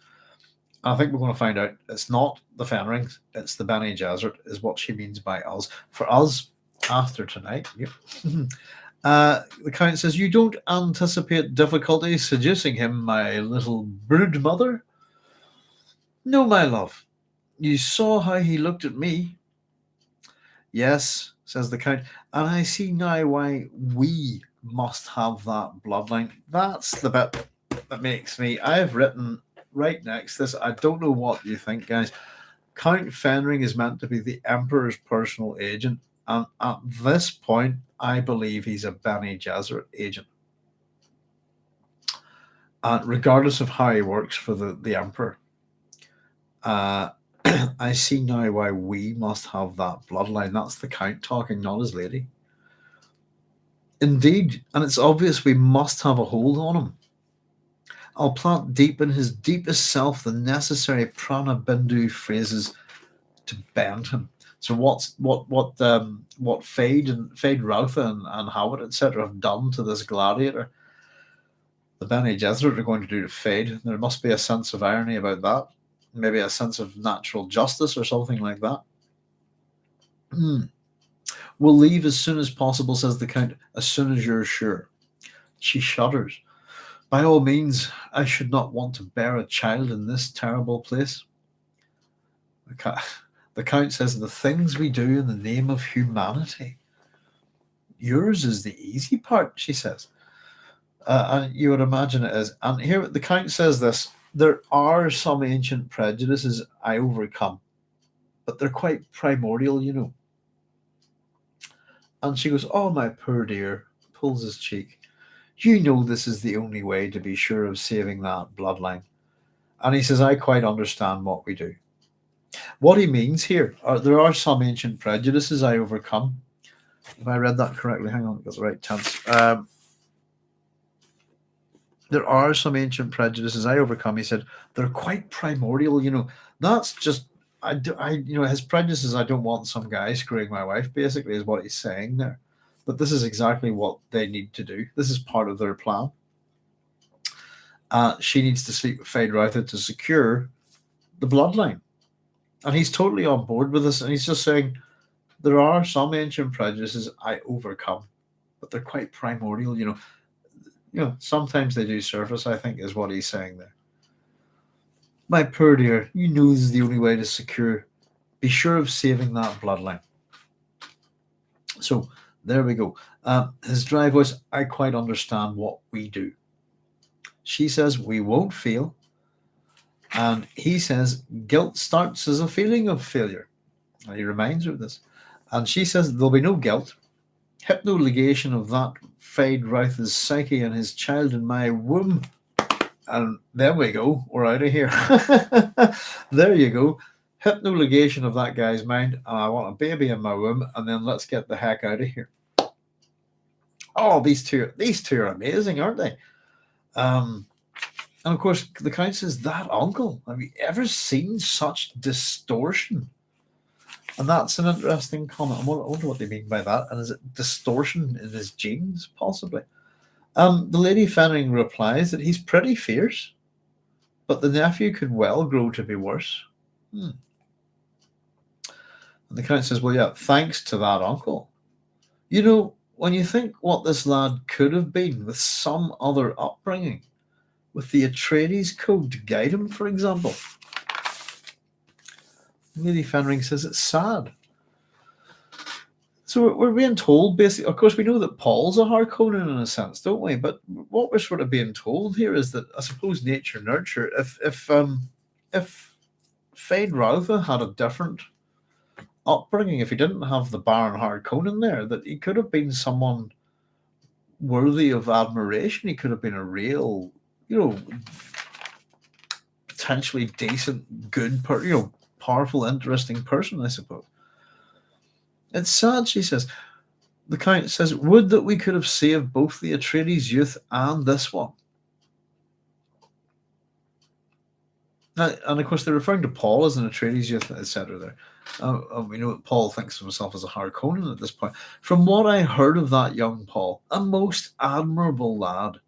I think we're going to find out it's not the Fenrings, it's the Bene Gesserit, is what she means by us. For us, after tonight, yep. The Count says, "You don't anticipate difficulty seducing him, my little brood mother?" "No, my love. You saw how he looked at me." "Yes," says the Count, "and I see now why we must have that bloodline." That's the bit that makes me. I've written right next to this. I don't know what you think, guys. Count Fenring is meant to be the Emperor's personal agent, and at this point, I believe he's a Bene Gesserit agent. And regardless of how he works for the Emperor, uh, I see now why we must have that bloodline. That's the Count talking, not his lady. Indeed, and it's obvious we must have a hold on him. I'll plant deep in his deepest self the necessary prana bindu phrases to bend him. So what Feyd-Rautha and Howard etc. have done to this gladiator, the Bene Gesserit are going to do to Feyd. There must be a sense of irony about that, maybe a sense of natural justice or something like that. "We'll leave as soon as possible," says the Count, "as soon as you're sure." She shudders. "By all means, I should not want to bear a child in this terrible place." The Count says, "The things we do in the name of humanity. Yours is the easy part," she says. And you would imagine it is. And here the Count says this: "There are some ancient prejudices I overcome, but they're quite primordial, you know." And she goes, "Oh, my poor dear," pulls his cheek. "You know this is the only way to be sure of saving that bloodline." And he says, "I quite understand what we do." What he means here are there are some ancient prejudices I overcome. If I read that correctly, hang on, I got the right tense. There are some ancient prejudices I overcome. He said they're quite primordial. You know, that's just his prejudices. I don't want some guy screwing my wife. Basically, is what he's saying there. But this is exactly what they need to do. This is part of their plan. She needs to sleep with Feyd-Rautha to secure the bloodline, and he's totally on board with this. And he's just saying there are some ancient prejudices I overcome, but they're quite primordial. Sometimes they do surface, I think, is what he's saying there. My poor dear, you know this is the only way to be sure of saving that bloodline. So there we go. His dry voice, I quite understand what we do. She says we won't fail. And he says guilt starts as a feeling of failure. And he reminds her of this. And she says there'll be no guilt. Hypnoligation of that Feyd-Rautha's psyche and his child in my womb. And there we go. We're out of here. There you go. Hypnoligation of that guy's mind. I want a baby in my womb, and then let's get the heck out of here. Oh, these two are amazing, aren't they? And of course, the Count says, that uncle. Have you ever seen such distortion? And that's an interesting comment. I wonder what they mean by that. And is it distortion in his genes, possibly? The Lady Fenring replies that he's pretty fierce, but the nephew could well grow to be worse. And the Count says, well, yeah, thanks to that uncle. You know, when you think what this lad could have been with some other upbringing, with the Atreides code to guide him, for example, Lady Fenring says it's sad. So we're being told, basically, of course, we know that Paul's a Harkonnen in a sense, don't we? But what we're sort of being told here is that, I suppose, nature nurture. If Feyd-Rautha had a different upbringing, if he didn't have the Baron Harkonnen there, that he could have been someone worthy of admiration. He could have been a real, potentially decent, good, powerful, interesting person, I suppose. It's sad, she says. The Count says, would that we could have saved both the Atreides youth and this one. Now, and of course, they're referring to Paul as an Atreides youth, etc. there. We know that Paul thinks of himself as a Harkonnen at this point. From what I heard of that young Paul, a most admirable lad,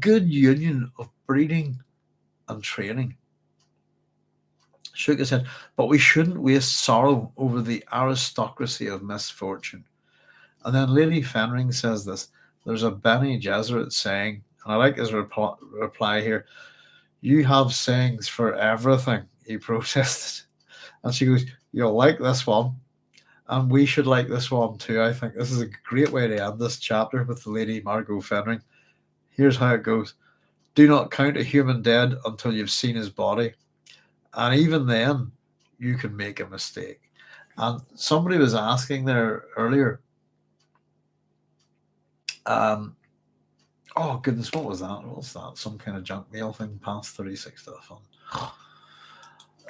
good union of breeding and training. shook his head. But we shouldn't waste sorrow over the aristocracy of misfortune. And then Lady Fenring says this. There's a Bene Gesserit saying, and I like his reply here, you have sayings for everything, he protested. And she goes, you'll like this one. And we should like this one too. I think this is a great way to end this chapter with the Lady Margot Fenring. Here's how it goes. Do not count a human dead until you've seen his body. And even then, you can make a mistake. And somebody was asking there earlier, oh goodness, what was that? What's that? Some kind of junk mail thing past 36 to the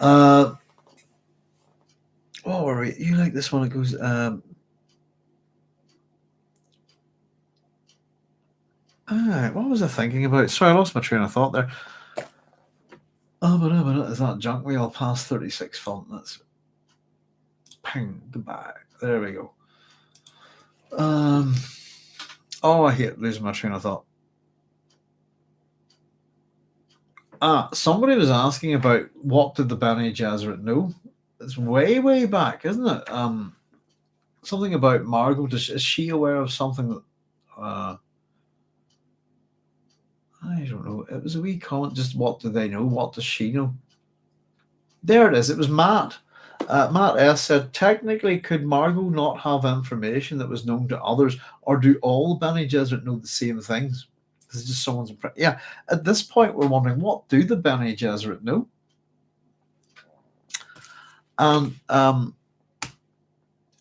fun. What were we? You like this one? It goes, what was I thinking about? Sorry, I lost my train of thought there. Is that junk mail past 36 font? That's ping, goodbye. There we go. I hate losing my train of thought. Somebody was asking about what did the Bene Gesserit know? It's way, way back, isn't it? Something about Margot. Is she aware of something that? I don't know. It was a wee comment. Just what do they know? What does she know? There it is. It was Matt. Matt S said, technically, could Margot not have information that was known to others, or do all Bene Gesserit know the same things? This is just someone's impression. Yeah. At this point, we're wondering, what do the Bene Gesserit know? And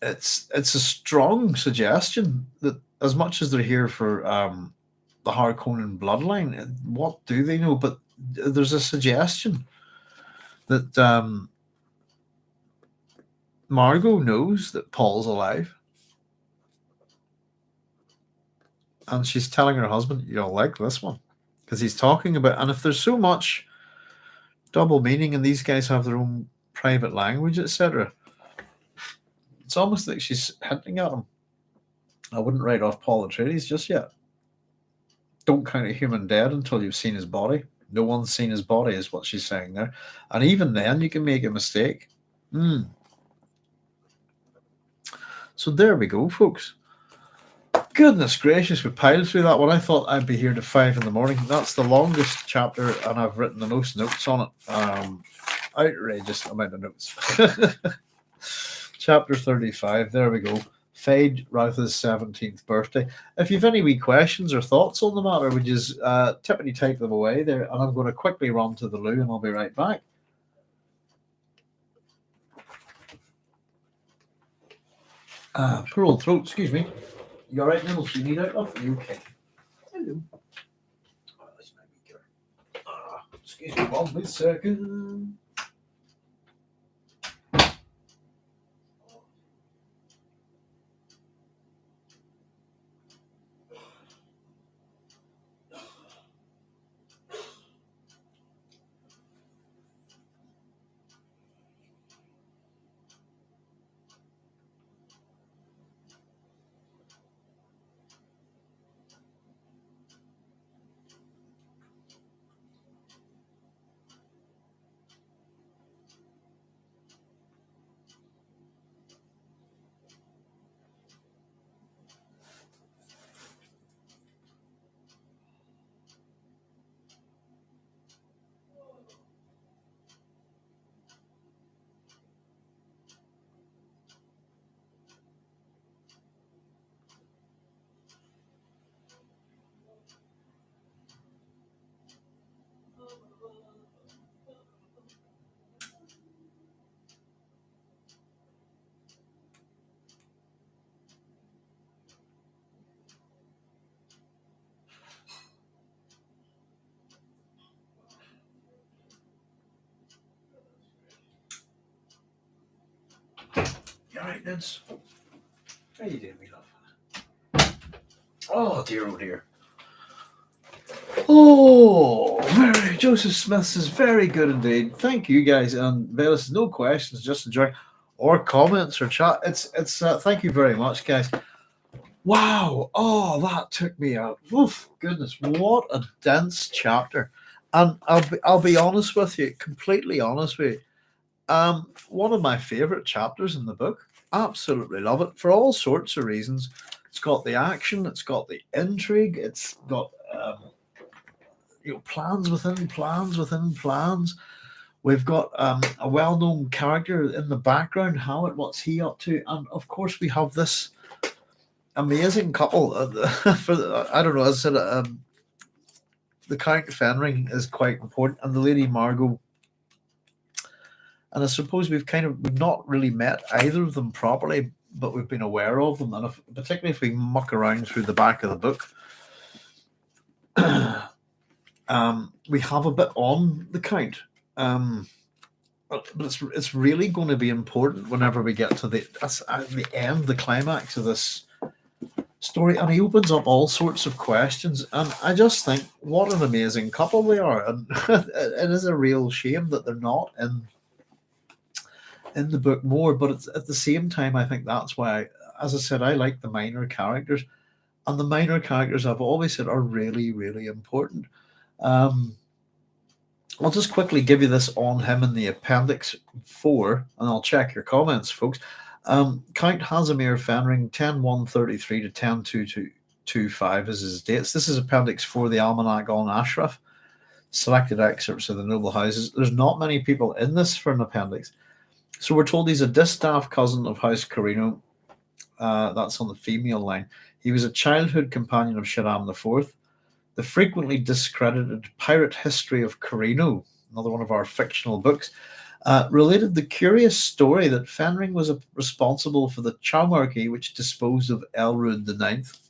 it's a strong suggestion that as much as they're here for the Harkonnen bloodline, what do they know? But there's a suggestion that Margot knows that Paul's alive. And she's telling her husband, you'll like this one. Because he's talking about, and if there's so much double meaning and these guys have their own private language, etc., it's almost like she's hinting at him. I wouldn't write off Paul Atreides just yet. Don't count a human dead until you've seen his body. No one's seen his body is what she's saying there. And even then, you can make a mistake. So there we go, folks. Goodness gracious, we piled through that one. I thought I'd be here to 5 a.m. That's the longest chapter, and I've written the most notes on it. Outrageous amount of notes. Chapter 35, there we go. Feyd-Rautha's 17th birthday. If you've any wee questions or thoughts on the matter, would you just tippity type them away there, and I'm going to quickly run to the loo, and I'll be right back. Poor old throat, excuse me. You all right, Nibbles? You need out of? You okay? Hello. Oh, this might be good. Excuse me, 1 wee second. You all right, Neds? How you doing, me love? Oh, dear, oh, dear. Oh, Joseph Smith says, very good indeed. Thank you, guys. And Velas, no questions, just enjoy, or comments or chat. It's thank you very much, guys. Wow. Oh, that took me out. Oof, goodness, what a dense chapter. And I'll be honest with you, completely honest with you. One of my favorite chapters in the book. Absolutely love it for all sorts of reasons. It's got the action, it's got the intrigue, it's got plans within plans within plans. We've got a well-known character in the background, Howard. What's he up to? And of course, we have this amazing couple. I don't know. As I said, the Count Fenring is quite important, and the Lady Margot. And I suppose we've not really met either of them properly, but we've been aware of them, and particularly if we muck around through the back of the book, we have a bit on the Count. But it's really going to be important whenever we get to the end, the climax of this story, and he opens up all sorts of questions. And I just think, what an amazing couple they are, and it is a real shame that they're not in the book more. But it's at the same time, I think that's why, as I said, I like the minor characters, and the minor characters I've always said are really, really important. I'll just quickly give you this on him in the Appendix 4, and I'll check your comments, folks. Count Casimir Fenring, 10-133 to 10-225 is his dates. This is Appendix 4, the Almanac on Ashraf. Selected excerpts of the noble houses. There's not many people in this for an appendix. So we're told he's a distaff cousin of House Carino. That's on the female line. He was a childhood companion of Shaddam IV. The frequently discredited Pirate History of Carino, another one of our fictional books, related the curious story that Fenring was responsible for the Chaumarchy which disposed of Elrud IX.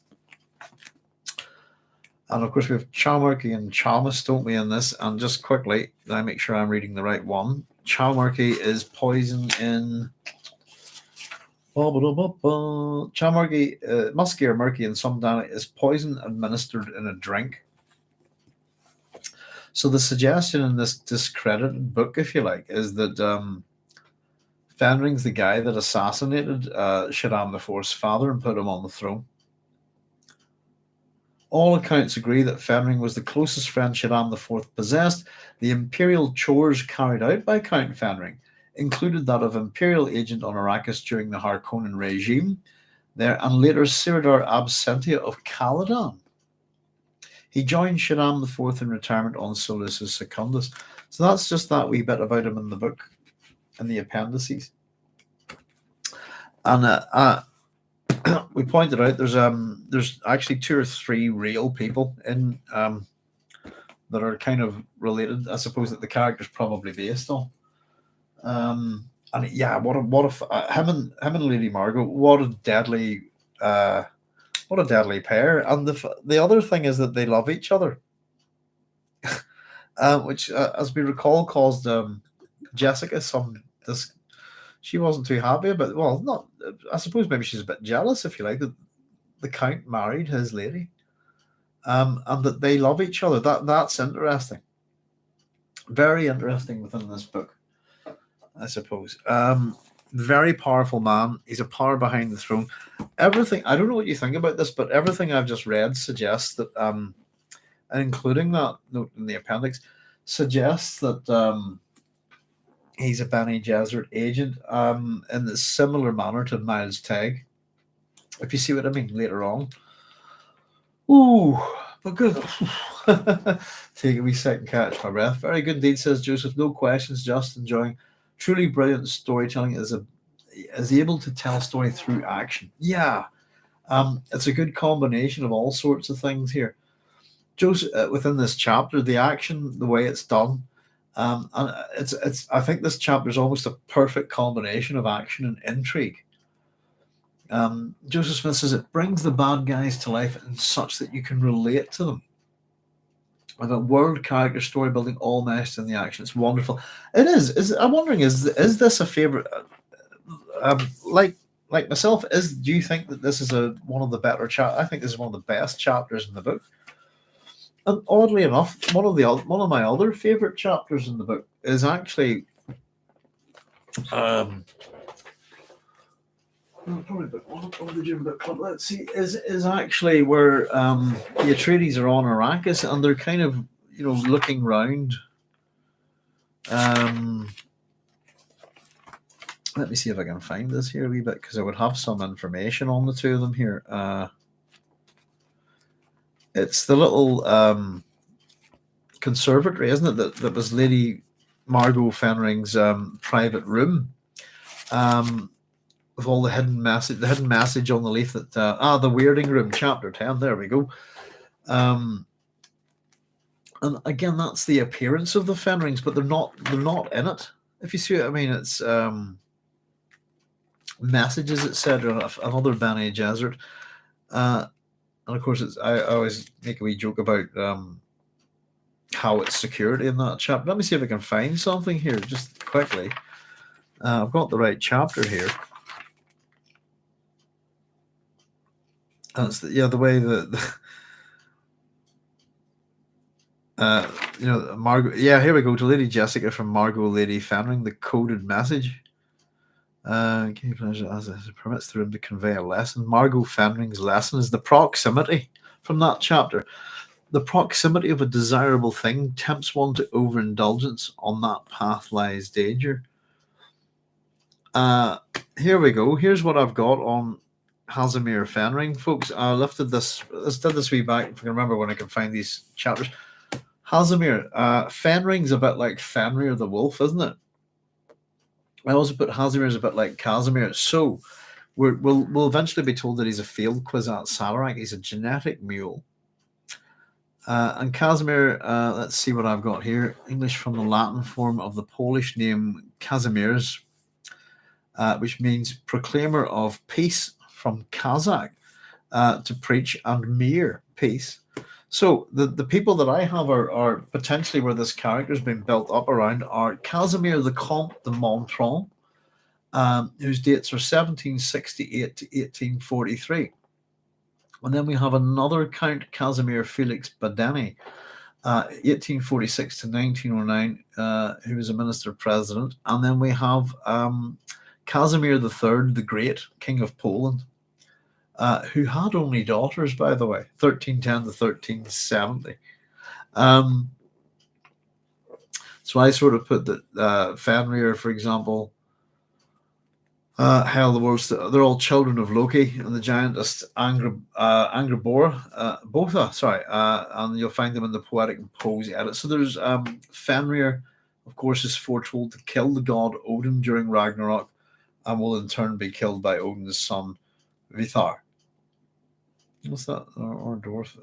And of course we have Chaumarchy and Chalmus, don't we, in this? And just quickly, I make sure I'm reading the right one. Chaumarchy is poison in... Chaumarchy, musky or murky in some dialect, is poison administered in a drink. So the suggestion in this discredited book, if you like, is that Fenring's the guy that assassinated Shaddam IV's father and put him on the throne. All accounts agree that Fenring was the closest friend Shaddam IV possessed. The imperial chores carried out by Count Fenring included that of imperial agent on Arrakis during the Harkonnen regime there, and later Sirdar Absentia of Caladan. He joined Shaddam IV in retirement on Solus Secundus. So that's just that wee bit about him in the book, in the appendices. And we pointed out there's actually 2 or 3 real people in that are kind of related, I suppose, that the character's probably based on. And yeah, what a him and Lady Margot, what a deadly pair. And the other thing is that they love each other, which, as we recall, caused Jessica she wasn't too happy about. Well, not. I suppose maybe she's a bit jealous, if you like, that the Count married his lady, and that they love each other. That's interesting. Very interesting within this book, I suppose. Very powerful man. He's a power behind the throne. Everything, I don't know what you think about this, but everything I've just read suggests that, and including that note in the appendix, suggests that he's a Bene Gesserit agent in a similar manner to Miles Tegg, if you see what I mean, later on. Ooh, but good. Take a wee second, catch my breath. Very good indeed, says Joseph. No questions, just enjoying. Truly brilliant storytelling is able to tell story through action. Yeah, it's a good combination of all sorts of things here. Joseph, within this chapter, the action, the way it's done, and it's. I think this chapter is almost a perfect combination of action and intrigue. Joseph Smith says it brings the bad guys to life in such that you can relate to them. With a world character story building all meshed in the action. It's wonderful. It is. I'm wondering, is this a favorite? Like myself, do you think that this is one of the better I think this is one of the best chapters in the book. And oddly enough, one of my other favorite chapters in the book is actually probably book one of the Dune book club. Let's see, is actually where the Atreides are on Arrakis and they're kind of looking round. Let me see if I can find this here a wee bit, because I would have some information on the two of them here. It's the little conservatory, isn't it? That was Lady Margot Fenring's private room, with all the hidden message on the leaf that the weirding room, chapter 10. There we go. And again, that's the appearance of the Fenrings, but they're not in it. If you see what I mean, it's messages, etc. Another Bene Gesserit. And of course, I always make a wee joke about how it's security in that chapter. Let me see if I can find something here just quickly. I've got the right chapter here. That's the way that Margot. Yeah, here we go. To Lady Jessica from Margot Lady Fenring, the coded message. As it permits the room to convey a lesson. Margot Fenring's lesson is the proximity from that chapter. The proximity of a desirable thing tempts one to overindulgence. On that path lies danger. Here we go. Here's what I've got on Casimir Fenring, folks. I lifted this. Let's did this wee back. If I can remember when I can find these chapters. Casimir Fenring's a bit like Fenrir the wolf, isn't it? I also put Casimir as a bit like Casimir. So we'll eventually be told that he's a field Kwisatz Haderach. He's a genetic mule. And Casimir, let's see what I've got here. English from the Latin form of the Polish name Kazimierz, which means proclaimer of peace, from Kazakh, to preach, and mir, peace. So the people that I have are potentially where this character has been built up around are Casimir the Comte de Montron, whose dates are 1768 to 1843. And then we have another Count Casimir Felix Badeni, 1846 to 1909, who was a minister president. And then we have Casimir III, the Great, King of Poland, who had only daughters, by the way, 1310 to 1370. So I sort of put that Fenrir, for example, Hell, the world's they're all children of Loki and the giantess Botha, and you'll find them in the Poetic and Prose edit. So there's Fenrir, of course, is foretold to kill the god Odin during Ragnarok, and will in turn be killed by Odin's son Vithar. What's that? Or dwarf?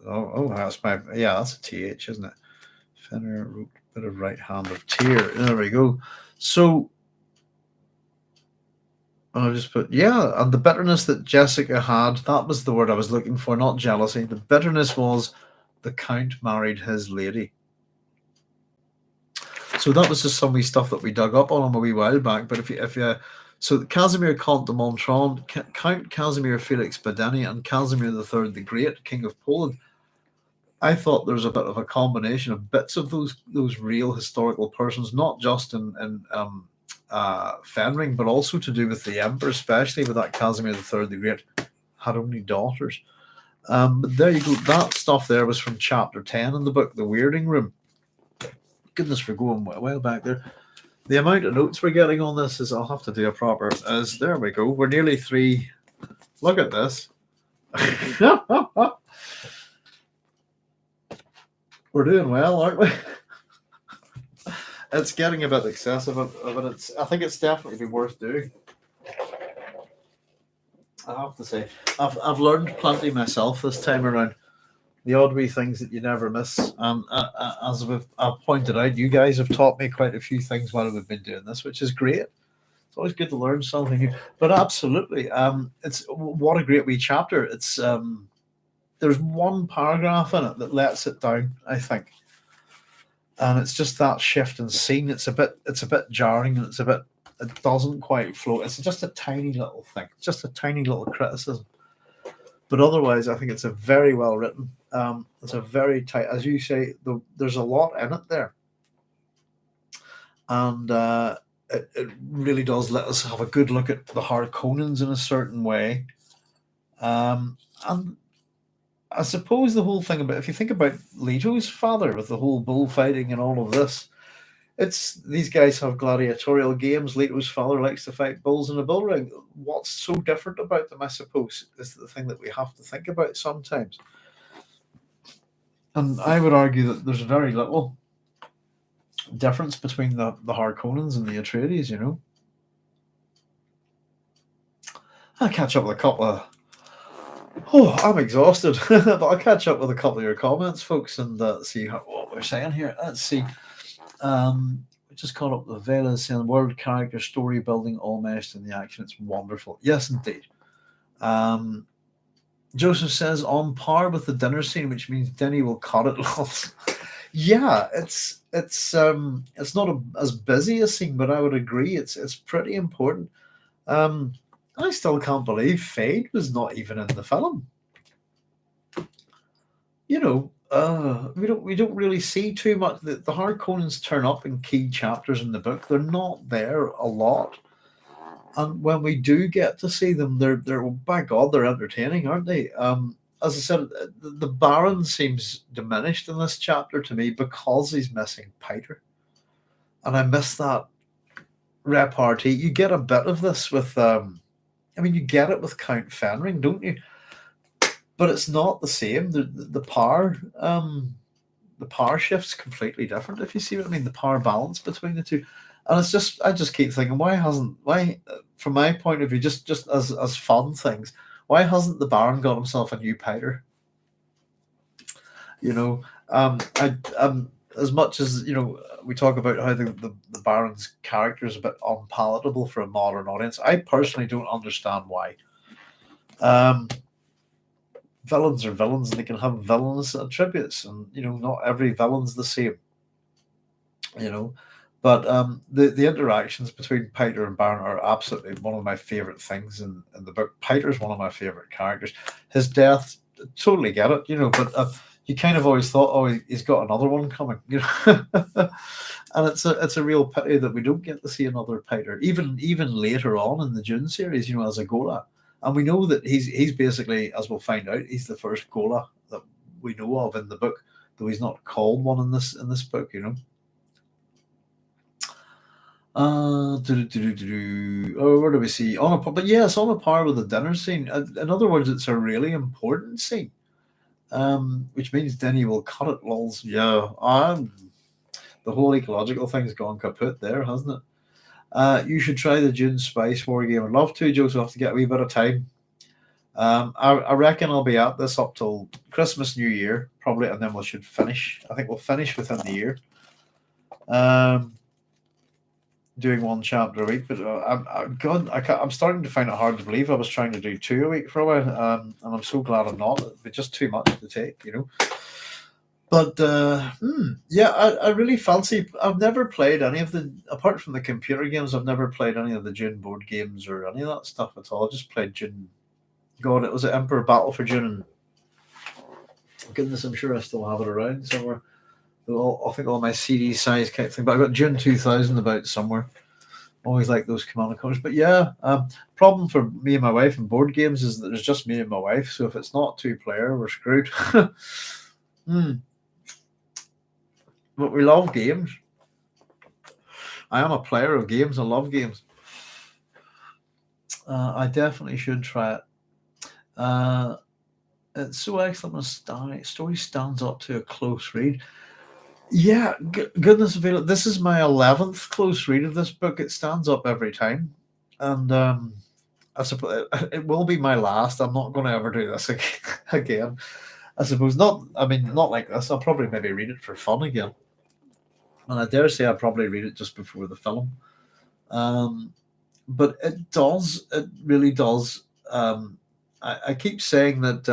That's a TH, isn't it? Fenrir wrote a bit of right hand of Tyr. There we go. So I just put, and the bitterness that Jessica had, that was the word I was looking for, not jealousy. The bitterness was the Count married his lady. So that was just some wee stuff that we dug up on him a wee while back. But if you so Casimir Comte de Montron, Count Casimir Felix Badeni, and Casimir III the Great, King of Poland, I thought there was a bit of a combination of bits of those real historical persons, not just in Fenring, but also to do with the Emperor, especially with that Casimir III the Great had only daughters. But there you go. That stuff there was from chapter 10 in the book, The Weirding Room. Goodness, we're going a while back there. The amount of notes we're getting on this is, I'll have to do a proper, there we go. We're nearly 3. Look at this. We're doing well, aren't we? It's getting a bit excessive, but I think it's definitely worth doing. I have to say, I've learned plenty myself this time around. The odd wee things that you never miss. As I've pointed out, you guys have taught me quite a few things while we've been doing this, which is great. It's always good to learn something new. But absolutely, it's what a great wee chapter. It's there's one paragraph in it that lets it down, I think. And it's just that shift in scene. It's a bit jarring, and it doesn't quite flow. It's just a tiny little thing, just a tiny little criticism. But otherwise, I think it's a very well written. It's a very tight, as you say, there's a lot in it there. And it really does let us have a good look at the Harkonnens in a certain way. And I suppose the whole thing about, if you think about Leto's father with the whole bullfighting and all of this, It's these guys have gladiatorial games. Leto's father likes to fight bulls in a bull ring. What's so different about them, I suppose, is the thing that we have to think about sometimes. And I would argue that there's very little difference between the Harkonnens and the Atreides, you know. I'll catch up with a couple of. Oh, I'm exhausted, but I'll catch up with a couple of your comments, folks, and see what we're saying here. Let's see. We just caught up with Vela saying world character story building all meshed in the action. It's wonderful. Yes, indeed. Joseph says on par with the dinner scene, which means Denny will cut it. Yeah, it's not as busy a scene, but I would agree it's pretty important. Um, I still can't believe Feyd was not even in the film. You know, we don't really see too much. The Harkonnens turn up in key chapters in the book. They're not there a lot, and when we do get to see them, they're by God, they're entertaining, aren't they? As I said, the Baron seems diminished in this chapter to me because he's missing Piter, and I miss that repartee. You get a bit of this with, I mean, you get it with Count Fenring, don't you? But it's not the same. The power shift's completely different. If you see what I mean, the power balance between the two, and it's just I just keep thinking, why from my point of view, just as fun things, why hasn't the Baron got himself a new Piter? You know, I as much as we talk about how the Baron's character is a bit unpalatable for a modern audience. I personally don't understand why. Um, Villains are villains, and they can have villainous attributes, and not every villain's the same. You know, but the interactions between Piter and Baron are absolutely one of my favorite things in the book. Piter's one of my favorite characters. His death, totally get it, but you kind of always thought, oh, he's got another one coming, and it's a real pity that we don't get to see another Piter, even later on in the Dune series, as a Gola. And we know that he's basically, as we'll find out, he's the first Gola that we know of in the book, though he's not called one in this book. Oh, where do we see on a par? But yes, on a par with the dinner scene. In other words, it's a really important scene. Which means Denny will cut it. Lols. Yeah, the whole ecological thing's gone kaput there, hasn't it? You should try the Dune Spice War game. I'd love to, Joseph. Have to get a wee bit of time. I reckon I'll be at this up till Christmas, New Year, probably, and then we should finish. I think we'll finish within the year. Doing one chapter a week, but I'm starting to find it hard to believe I was trying to do two a week for a while, and I'm so glad I'm not. It's just too much to take. But yeah, I really fancy. I've never played any of apart from the computer games. I've never played any of the Dune board games or any of that stuff at all. I just played Dune. God, it was an Emperor Battle for Dune. And goodness, I'm sure I still have it around somewhere. I think all my CD size kind of thing, but I've got Dune 2000 about somewhere. Always like those Commander covers. But yeah, problem for me and my wife in board games is that there's just me and my wife. So if it's not two-player, we're screwed. But we love games. I am a player of games. I love games. I definitely should try it. It's so excellent when a story stands up to a close read. Yeah, goodness of it, this is my 11th close read of this book. It stands up every time, and I suppose it will be my last. I'm not going to ever do this again. I suppose not. I mean, not like this. I'll probably maybe read it for fun again, and I dare say I'll probably read it just before the film. But it does. It really does. I keep saying that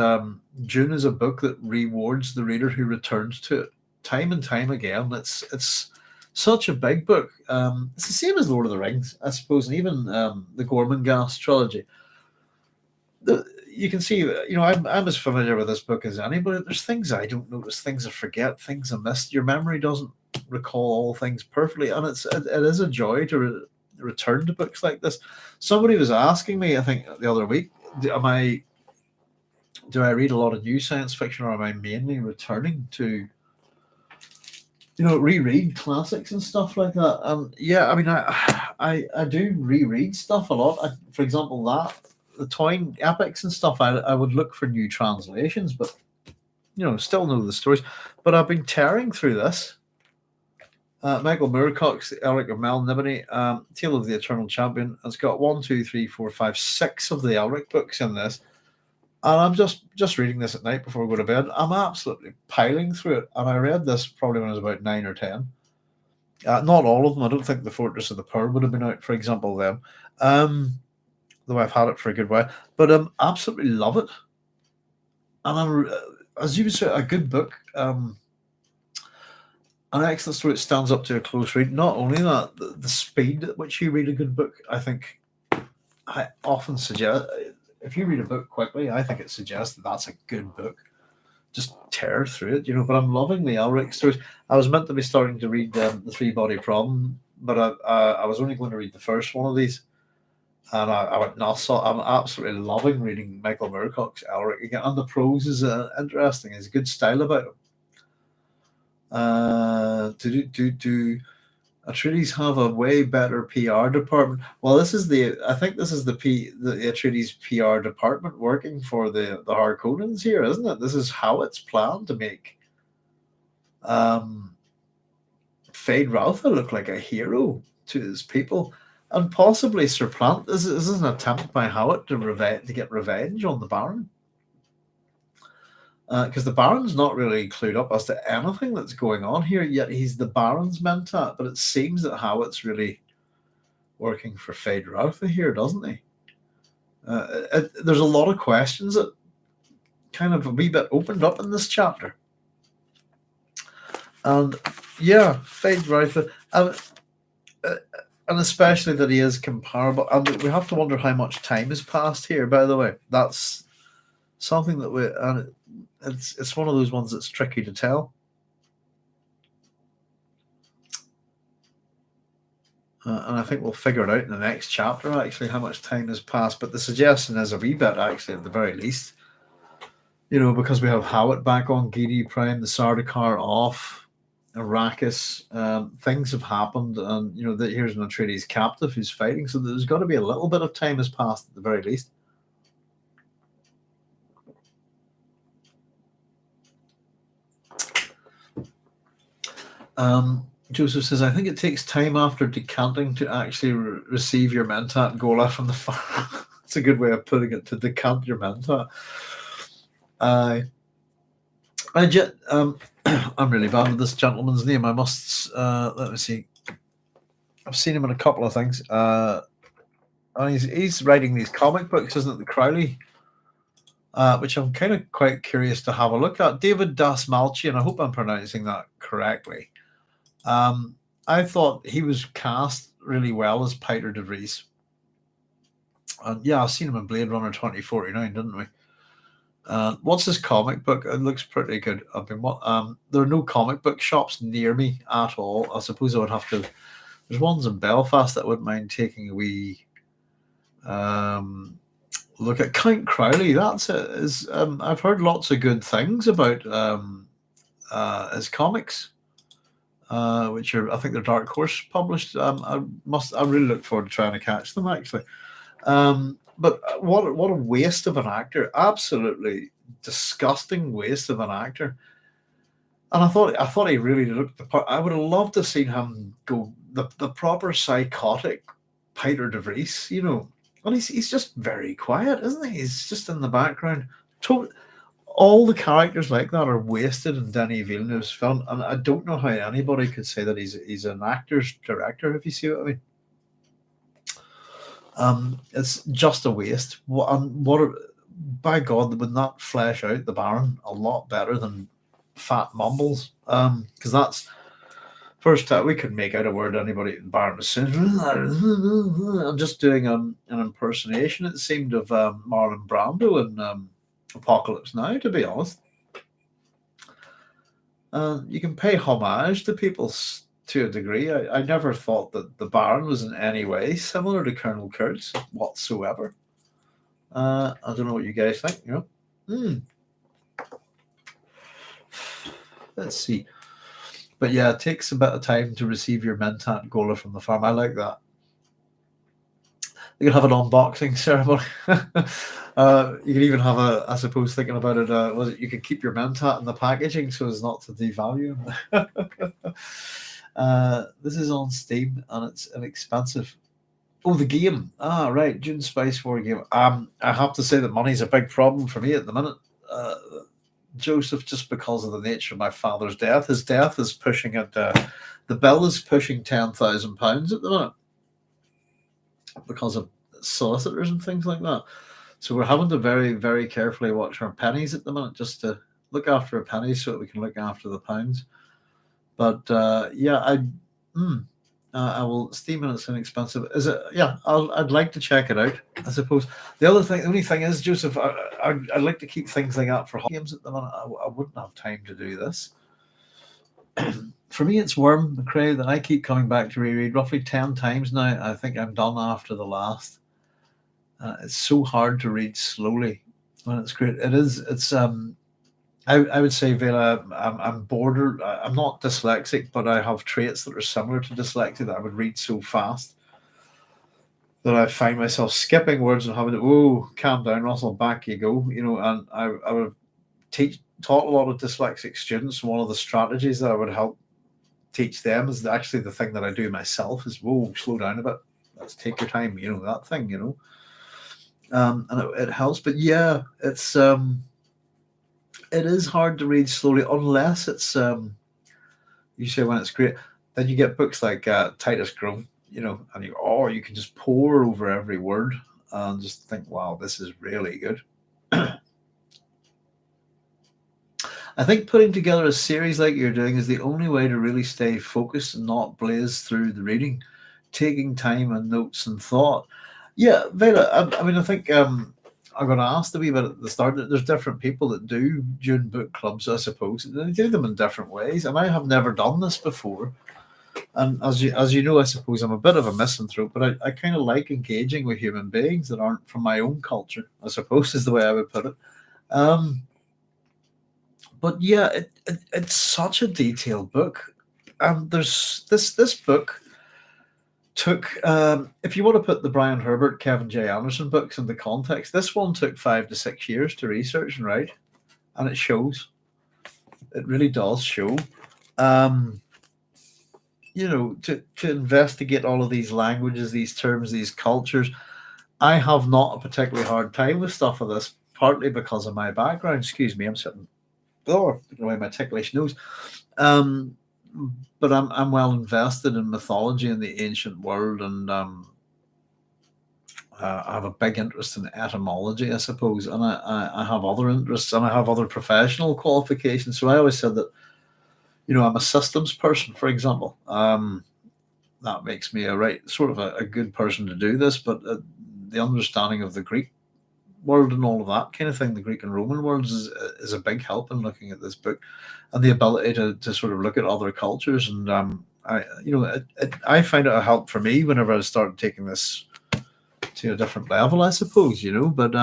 Dune is a book that rewards the reader who returns to it time and time again. It's such a big book. It's the same as Lord of the Rings, I suppose, and even the Gormenghast trilogy. You can see, I'm as familiar with this book as anybody. There's things I don't notice, things I forget, things I missed. Your memory doesn't recall all things perfectly, and it is a joy to return to books like this. Somebody was asking me, I think the other week, do I read a lot of new science fiction, or am I mainly returning to reread classics and stuff like that. And yeah, I mean, I do reread stuff a lot. For example, the Toyn epics and stuff, I would look for new translations, but still know the stories. But I've been tearing through this. Michael Moorcock's The Elric of Melniboné, Tale of the Eternal Champion. It's got 1, 2, 3, 4, 5, 6 of the Elric books in this. And I'm just reading this at night before I go to bed. I'm absolutely piling through it. And I read this probably when I was about 9 or 10. Not all of them. I don't think The Fortress of the Pearl would have been out, for example, them. Though I've had it for a good while. But absolutely love it. And as you would say, a good book. An excellent story. It stands up to a close read. Not only that, the speed at which you read a good book, I think I often suggest, if you read a book quickly, I think it suggests that that's a good book. Just tear through it, But I'm loving the Elric stories. I was meant to be starting to read the Three-Body Problem, but I was only going to read the first one of these. And I went nuts. So I'm absolutely loving reading Michael Moorcock's Elric again. And the prose is interesting. There's a good style about it. Atreides have a way better PR department. Well, I think this is the Atreides PR department working for the Harkonnens here, isn't it? This is how it's planned to make Feyd-Rautha look like a hero to his people, and possibly supplant. This is an attempt by Howat to get revenge on the Baron. Because the Baron's not really clued up as to anything that's going on here, yet he's the Baron's mentat. But it seems that Howat's really working for Feyd-Rautha here, doesn't he? There's a lot of questions that kind of a wee bit opened up in this chapter. And yeah, Feyd-Rautha, and especially that he is comparable. And we have to wonder how much time has passed here, by the way. That's something that it's one of those ones that's tricky to tell. And I think we'll figure it out in the next chapter, actually, how much time has passed. But the suggestion is a wee bit, actually, at the very least. Because we have Howat back on, Geidi Prime, the Sardaukar off, Arrakis, things have happened. And, here's an Atreides captive who's fighting. So there's got to be a little bit of time has passed, at the very least. Joseph says, I think it takes time after decanting to actually receive your mentat Gola from the fire. It's a good way of putting it, to decant your mentat. I'm really bad with this gentleman's name. I must, let me see. I've seen him in a couple of things. And he's writing these comic books, isn't it? The Crowley, which I'm kind of quite curious to have a look at. David Dasmalchi, and I hope I'm pronouncing that correctly. I thought he was cast really well as Peter de Vries. And yeah, I've seen him in Blade Runner 2049, didn't we? What's his comic book? It looks pretty good. There are no comic book shops near me at all. I suppose I would have to. There's ones in Belfast that I wouldn't mind taking a wee look at. Count Crowley, that's it. I've heard lots of good things about his comics. Which I think they're Dark Horse published. I really look forward to trying to catch them, actually. But what a waste of an actor! Absolutely disgusting waste of an actor. And I thought he really looked the part. I would have loved to have seen him go the proper psychotic Peter de Vries, And he's just very quiet, isn't he? He's just in the background. All the characters like that are wasted in Denis Villeneuve's film, and I don't know how anybody could say that he's an actor's director, if you see what I mean. It's just a waste. By God, would not flesh out the Baron a lot better than Fat Mumbles? Because that's first time we could make out a word anybody Baron was saying. I'm just doing an impersonation, it seemed, of Marlon Brando and Apocalypse Now, to be honest. You can pay homage to people to a degree. I never thought that the Baron was in any way similar to Colonel Kurtz whatsoever. I don't know what you guys think, Let's see. But yeah, it takes a bit of time to receive your mentat gola from the farm. I like that. You can have an unboxing ceremony. You can even have I suppose, thinking about it, was it you could keep your mentat in the packaging so as not to devalue them. This is on Steam and it's inexpensive. Oh, the game. Ah, right, Dune Spice War game. I have to say that money's a big problem for me at the minute. Uh, Joseph, just because of the nature of my father's death. His death is pushing at the bill is pushing £10,000 at the minute because of solicitors and things like that. So we're having to very, very carefully watch our pennies at the minute, just to look after our pennies so that we can look after the pounds. But yeah, I will Steam and it's inexpensive. Is it? Yeah, I'd like to check it out. I suppose the only thing is, Joseph, I'd like to keep things like that for games at the minute. I wouldn't have time to do this. For me, it's Worm, the Crowd, that I keep coming back to reread roughly 10 times now. I think I'm done after the last. It's so hard to read slowly when it's great. It is. It's I would say, Vela, I'm not dyslexic, but I have traits that are similar to dyslexia, that I would read so fast that I find myself skipping words and having to, calm down, Russell, back you go. And I would have taught a lot of dyslexic students. One of the strategies that I would help teach them is actually the thing that I do myself is, slow down a bit. Let's take your time, that thing, and it helps. But yeah, it is hard to read slowly unless it's you say when it's great. Then you get books like Titus Grown, and you can just pore over every word and just think, wow, this is really good. I think putting together a series like you're doing is the only way to really stay focused and not blaze through the reading, taking time and notes and thought. Yeah, Vela, I mean, I think I'm going to ask a wee bit at the start that there's different people that do Dune book clubs, I suppose. They do them in different ways, and I have never done this before. And as you know, I suppose I'm a bit of a misanthrope, but I kind of like engaging with human beings that aren't from my own culture, I suppose is the way I would put it. But yeah, it's such a detailed book. There's this book took, if you want to put the Brian Herbert, Kevin J. Anderson books into context, this one took 5 to 6 years to research and write, and it shows. It really does show. To investigate all of these languages, these terms, these cultures. I have not a particularly hard time with stuff of this, partly because of my background. Excuse me, I'm sitting putting away my ticklish nose. But I'm well invested in mythology and the ancient world, and I have a big interest in etymology, I suppose, and I have other interests, and I have other professional qualifications. So I always said that, I'm a systems person, for example. That makes me a good person to do this, but the understanding of the Greek world and all of that kind of thing, the Greek and Roman worlds, is a big help in looking at this book, and the ability to sort of look at other cultures. And I find it a help for me whenever I start taking this to a different level, I suppose. But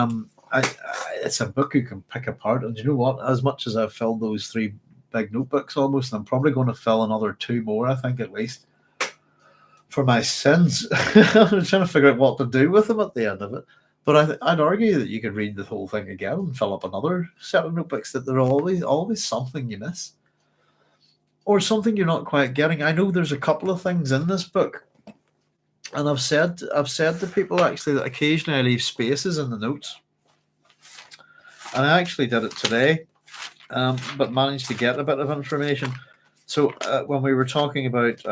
it's a book you can pick apart, and you know what? As much as I've filled those 3 big notebooks almost, I'm probably going to fill another 2 more, I think, at least, for my sins. I'm trying to figure out what to do with them at the end of it. But I'd argue that you could read the whole thing again and fill up another set of notebooks, that there are always something you miss, or something you're not quite getting. I know there's a couple of things in this book, and I've said to people actually that occasionally I leave spaces in the notes, and I actually did it today, but managed to get a bit of information. So when we were talking about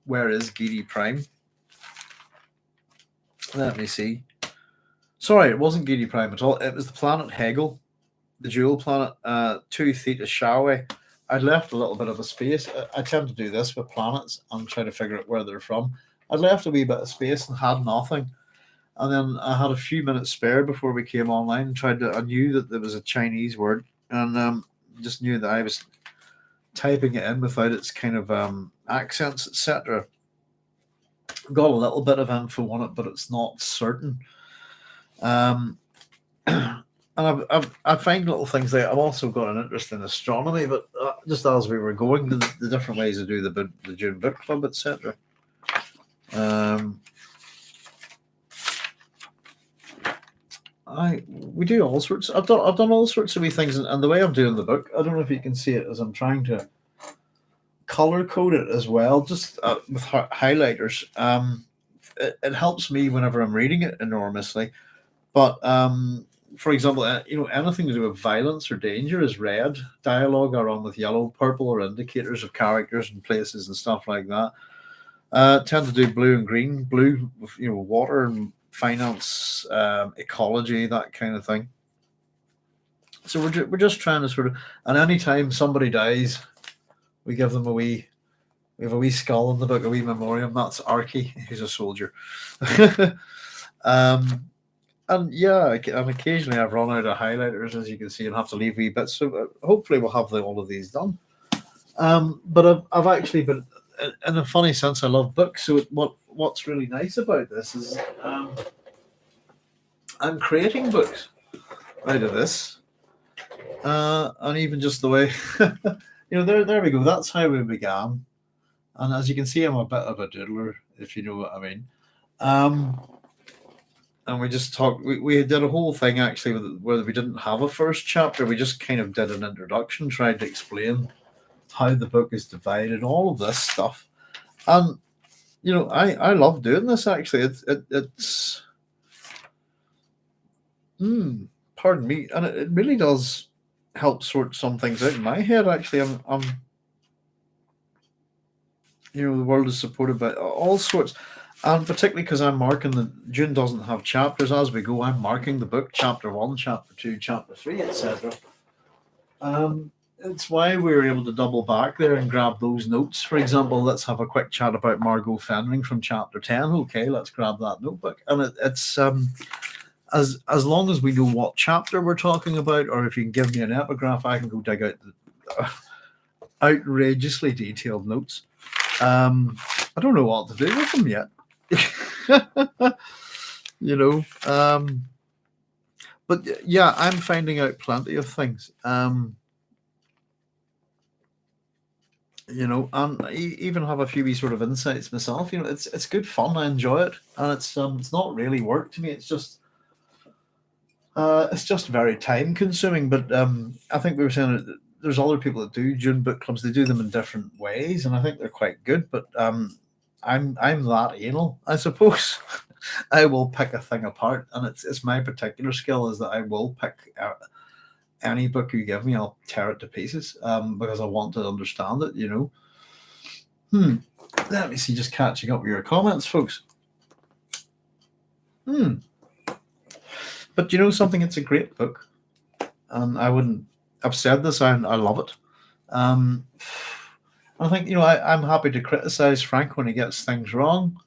where is Geidi Prime, let me see. Sorry, it wasn't Geidi Prime at all. It was the planet Hegel, the jewel planet, 2 Theta Shawe. I'd left a little bit of a space. I tend to do this with planets and try to figure out where they're from. I'd left a wee bit of space and had nothing. And then I had a few minutes spare before we came online and I knew that there was a Chinese word, and just knew that I was typing it in without its kind of accents, etc. Got a little bit of info on it, but it's not certain. And I find little things like I've also got an interest in astronomy, but just as we were going, the different ways to do the Dune book club, etc. We do all sorts. I've done all sorts of wee things, and the way I'm doing the book, I don't know if you can see it, is I'm trying to color code it as well, just with highlighters. It helps me whenever I'm reading it enormously. But for example, anything to do with violence or danger is red. Dialogue are on with yellow. Purple are indicators of characters and places and stuff like that. Tend to do blue and green. Blue, with, water and finance, ecology, that kind of thing. So we're just trying to sort of, and anytime somebody dies, we give them we have a wee skull in the book, a wee memoriam. That's Archie, who's a soldier. And yeah, and occasionally I've run out of highlighters, as you can see, and have to leave wee bits. So hopefully we'll have all of these done. But I've actually been, in a funny sense, I love books. So what's really nice about this is I'm creating books out of this, and even just the way, there we go. That's how we began. And as you can see, I'm a bit of a doodler, if you know what I mean. And we just talked. We did a whole thing actually where we didn't have a first chapter. We just kind of did an introduction, tried to explain how the book is divided, all of this stuff. And I love doing this. Actually, it's pardon me, and it really does help sort some things out in my head. Actually, I'm the world is supported by all sorts. And particularly because I'm marking Dune doesn't have chapters as we go. I'm marking the book, chapter 1, chapter 2, chapter 3, etc. It's why we were able to double back there and grab those notes. For example, let's have a quick chat about Margot Fenring from chapter 10. Okay, let's grab that notebook. And it's as long as we know what chapter we're talking about, or if you can give me an epigraph, I can go dig out the outrageously detailed notes. I don't know what to do with them yet. But yeah, I'm finding out plenty of things. And even have a few wee sort of insights myself. It's good fun. I enjoy it, and it's not really work to me. It's just very time consuming. But I think we were saying that there's other people that do Dune book clubs. They do them in different ways, and I think they're quite good. But I'm that anal, I suppose. I will pick a thing apart, and it's my particular skill is that I will pick any book you give me. I'll tear it to pieces because I want to understand it. Let me see. Just catching up with your comments, folks. But something? It's a great book, and I've said this. I love it. I think I'm happy to criticize Frank when he gets things wrong,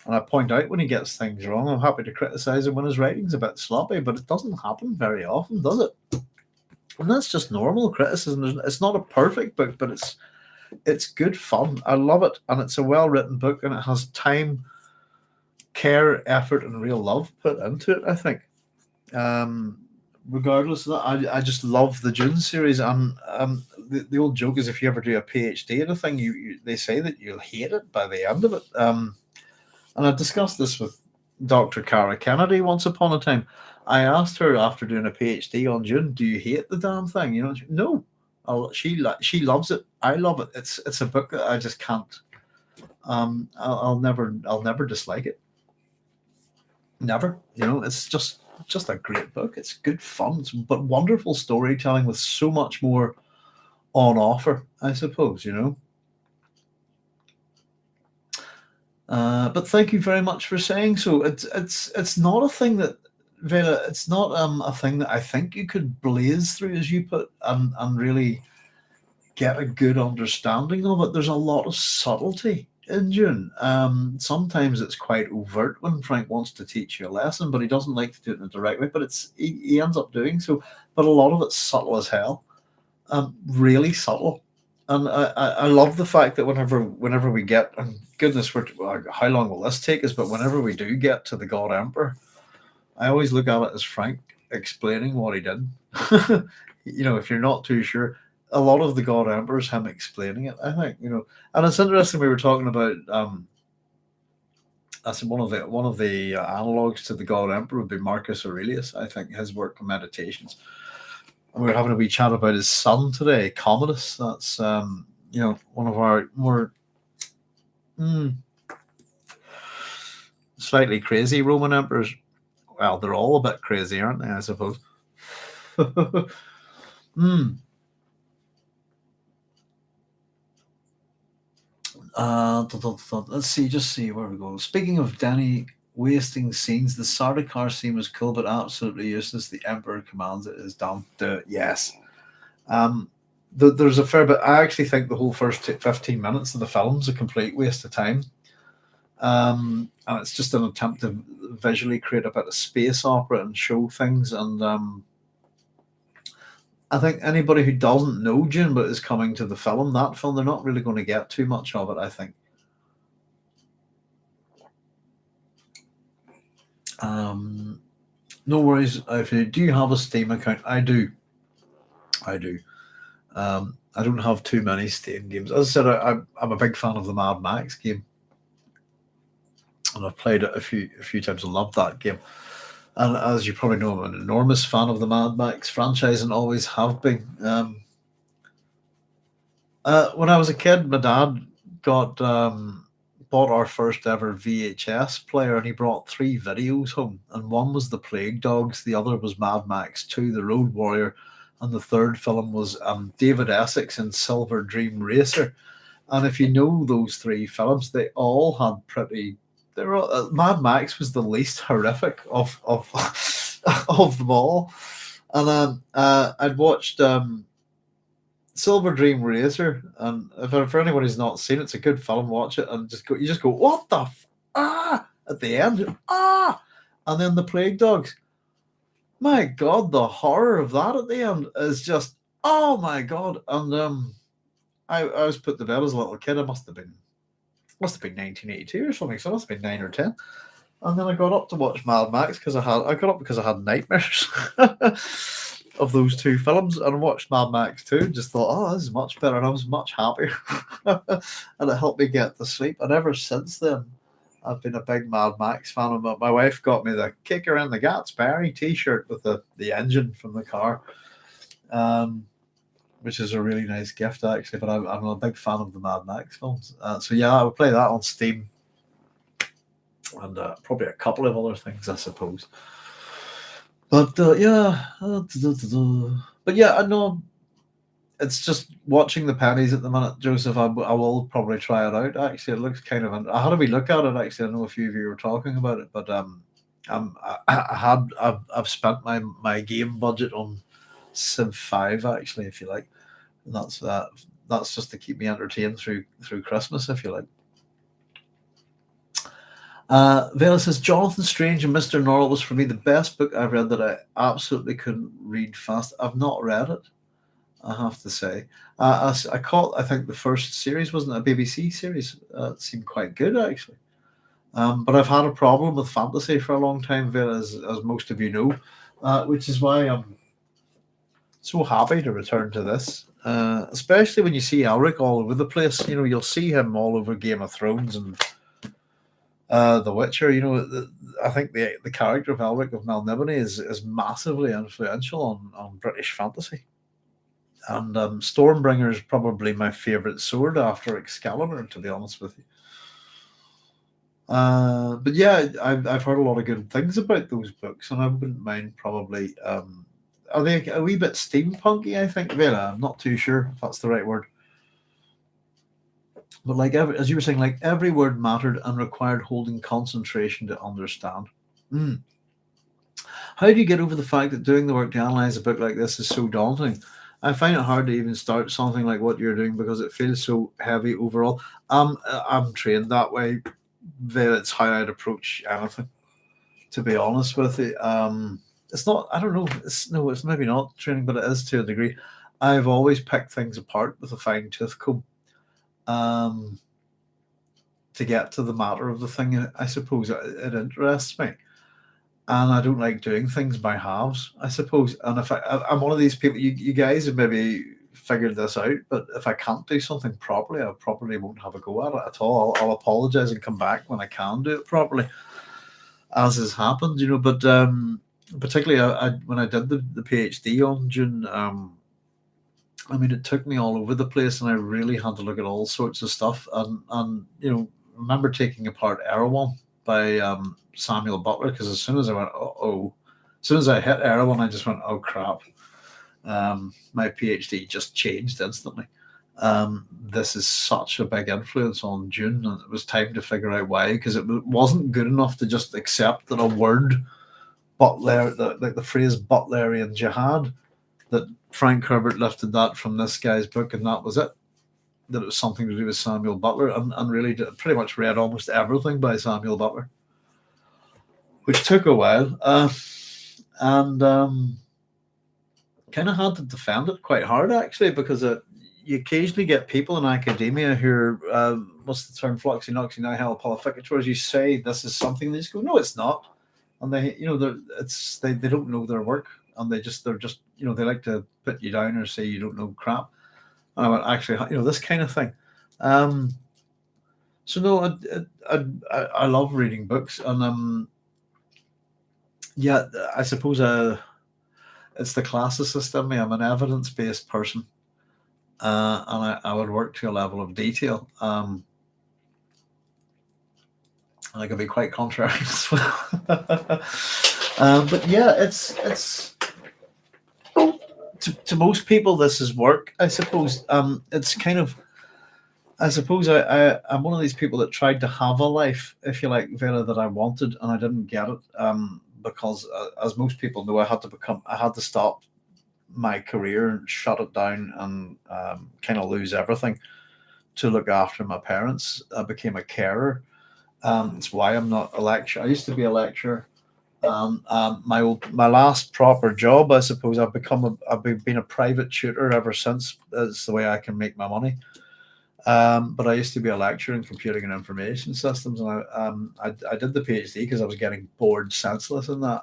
and I point out when he gets things wrong. I'm happy to criticize him when his writing's a bit sloppy, but it doesn't happen very often, does it? And that's just normal criticism. It's not a perfect book, but it's good fun. I love it, and it's a well-written book, and it has time, care, effort, and real love put into it, I think. Regardless of that, I just love the Dune series, and the old joke is if you ever do a PhD in a thing, they say that you'll hate it by the end of it. And I discussed this with Dr. Cara Kennedy once upon a time. I asked her after doing a PhD on Dune, "Do you hate the damn thing?" No. She loves it. I love it. It's a book that I just can't. I'll never dislike it. Never. It's just a great book. It's good fun, but wonderful storytelling with so much more on offer, I suppose. But thank you very much for saying so. It's not a thing that Vela. It's not a thing that I think you could blaze through, as you put, and really get a good understanding of it. There's a lot of subtlety in Dune. Sometimes it's quite overt when Frank wants to teach you a lesson, but he doesn't like to do it in a direct way. But he ends up doing so. But a lot of it's subtle as hell, really subtle. And I love the fact that whenever we get, and goodness, how long will this take us? But whenever we do get to the God Emperor, I always look at it as Frank explaining what he did. If you're not too sure, a lot of the God Emperor is him explaining it, I think, and it's interesting. We were talking about I said one of the analogs to the God Emperor would be Marcus Aurelius. I think his work on meditations. And we were having a wee chat about his son today, Commodus. That's one of our more slightly crazy Roman emperors. Well, they're all a bit crazy, aren't they? I suppose. Let's see where we go. Speaking of Danny wasting scenes, the Sardaukar scene was cool, but absolutely useless. The Emperor commands it is done. Yes. There's a fair bit. I actually think the whole first 15 minutes of the film's a complete waste of time. And it's just an attempt to visually create a bit of space opera and show things. And I think anybody who doesn't know Dune but is coming to the film, they're not really going to get too much of it, I think. No worries. If you do have a Steam account, I do. I don't have too many Steam games. As I said, I'm a big fan of the Mad Max game, and I've played it a few times and loved that game. And as you probably know, I'm an enormous fan of the Mad Max franchise and always have been. When I was a kid, my dad bought our first ever VHS player, and he brought 3 videos home. And one was The Plague Dogs, the other was Mad Max 2, The Road Warrior, and the third film was David Essex in Silver Dream Racer. And if you know those 3 films, they all had pretty. Mad Max was the least horrific of of them all. And I'd watched Silver Dream Racer, and for anyone who's not seen it, it's a good film. Watch it and you just go, what the at the end, and then The Plague Dogs. My God, the horror of that at the end is just, oh my God. And I was put to bed as a little kid. I must have been 1982 or something, so it must have been 9 or 10. And then I got up to watch Mad Max because I got up because I had nightmares of those 2 films, and watched Mad Max 2 and just thought, oh, this is much better, and I was much happier. And it helped me get to sleep. And ever since then, I've been a big Mad Max fan. My wife got me the Kicker in the Gatsby t-shirt with the engine from the car, which is a really nice gift, actually. But I'm a big fan of the Mad Max films. So yeah, I would play that on Steam. And probably a couple of other things, I suppose. But yeah. But yeah, I know it's just watching the pennies at the minute, Joseph. I will probably try it out. Actually, it looks kind of. I had a wee look at it. Actually, I know a few of you were talking about it, but I've spent my game budget on Civ 5, actually, if you like. And that's just to keep me entertained through Christmas, if you like. Vela says Jonathan Strange and Mr. Norrell was for me the best book I've read that I absolutely couldn't read fast. I've not read it, I have to say. I think the first series wasn't a BBC series. It seemed quite good, actually. But I've had a problem with fantasy for a long time, Vela, as most of you know, which is why I'm so happy to return to this. Especially when you see Elric all over the place. You'll see him all over Game of Thrones and The Witcher. I think the character of Elric of Melniboné is massively influential on British fantasy. And Stormbringer is probably my favourite sword after Excalibur, to be honest with you. But yeah, I've heard a lot of good things about those books, and I wouldn't mind probably. Are they a wee bit steampunky? I think, Vera. I'm not too sure if that's the right word. But as you were saying, every word mattered and required holding concentration to understand. How do you get over the fact that doing the work to analyze a book like this is so daunting? I find it hard to even start something like what you're doing because it feels so heavy overall. I'm trained that way. It's how I'd approach anything, to be honest with you. It's not, I don't know, it's maybe not training, but it is to a degree. I've always picked things apart with a fine tooth comb to get to the matter of the thing. I suppose it interests me. and I don't like doing things by halves, I suppose. And if I'm one of these people, you guys have maybe figured this out, but if I can't do something properly, I probably won't have a go at it at all. I'll apologize and come back when I can do it properly, as has happened, But particularly when I did the PhD on Dune, I mean, it took me all over the place, and I really had to look at all sorts of stuff. And remember taking apart Erewhon by Samuel Butler, because as soon as I went, as soon as I hit Erewhon, I just went, oh crap. My PhD just changed instantly. This is such a big influence on Dune, and it was time to figure out why, because it wasn't good enough to just accept that a word, Butler, the phrase Butlerian jihad, that Frank Herbert lifted that from this guy's book, and that was it. That it was something to do with Samuel Butler, and really pretty much read almost everything by Samuel Butler, which took a while, and kind of had to defend it quite hard, actually, because you occasionally get people in academia who are, what's the term, floxy noxy nihil qualificators. You say this is something, they just go, no, it's not, and they they don't know their work, and they're just they like to put you down or say you don't know crap. And I went, actually, this kind of thing. So no, I love reading books, and yeah, I suppose it's the classicist in me. I'm an evidence-based person, and I would work to a level of detail. And I could be quite contrary as well. But yeah, it's to most people this is work, I suppose. It's kind of, I suppose I'm one of these people that tried to have a life, if you like, Vera, that I wanted, and I didn't get it. Because as most people know, I had to stop my career and shut it down, and kind of lose everything to look after my parents. I became a carer. It's why I'm not a lecturer. I used to be a lecturer. My last proper job, I suppose, I've been a private tutor ever since. It's the way I can make my money. But I used to be a lecturer in computing and information systems, and I did the PhD because I was getting bored senseless in that.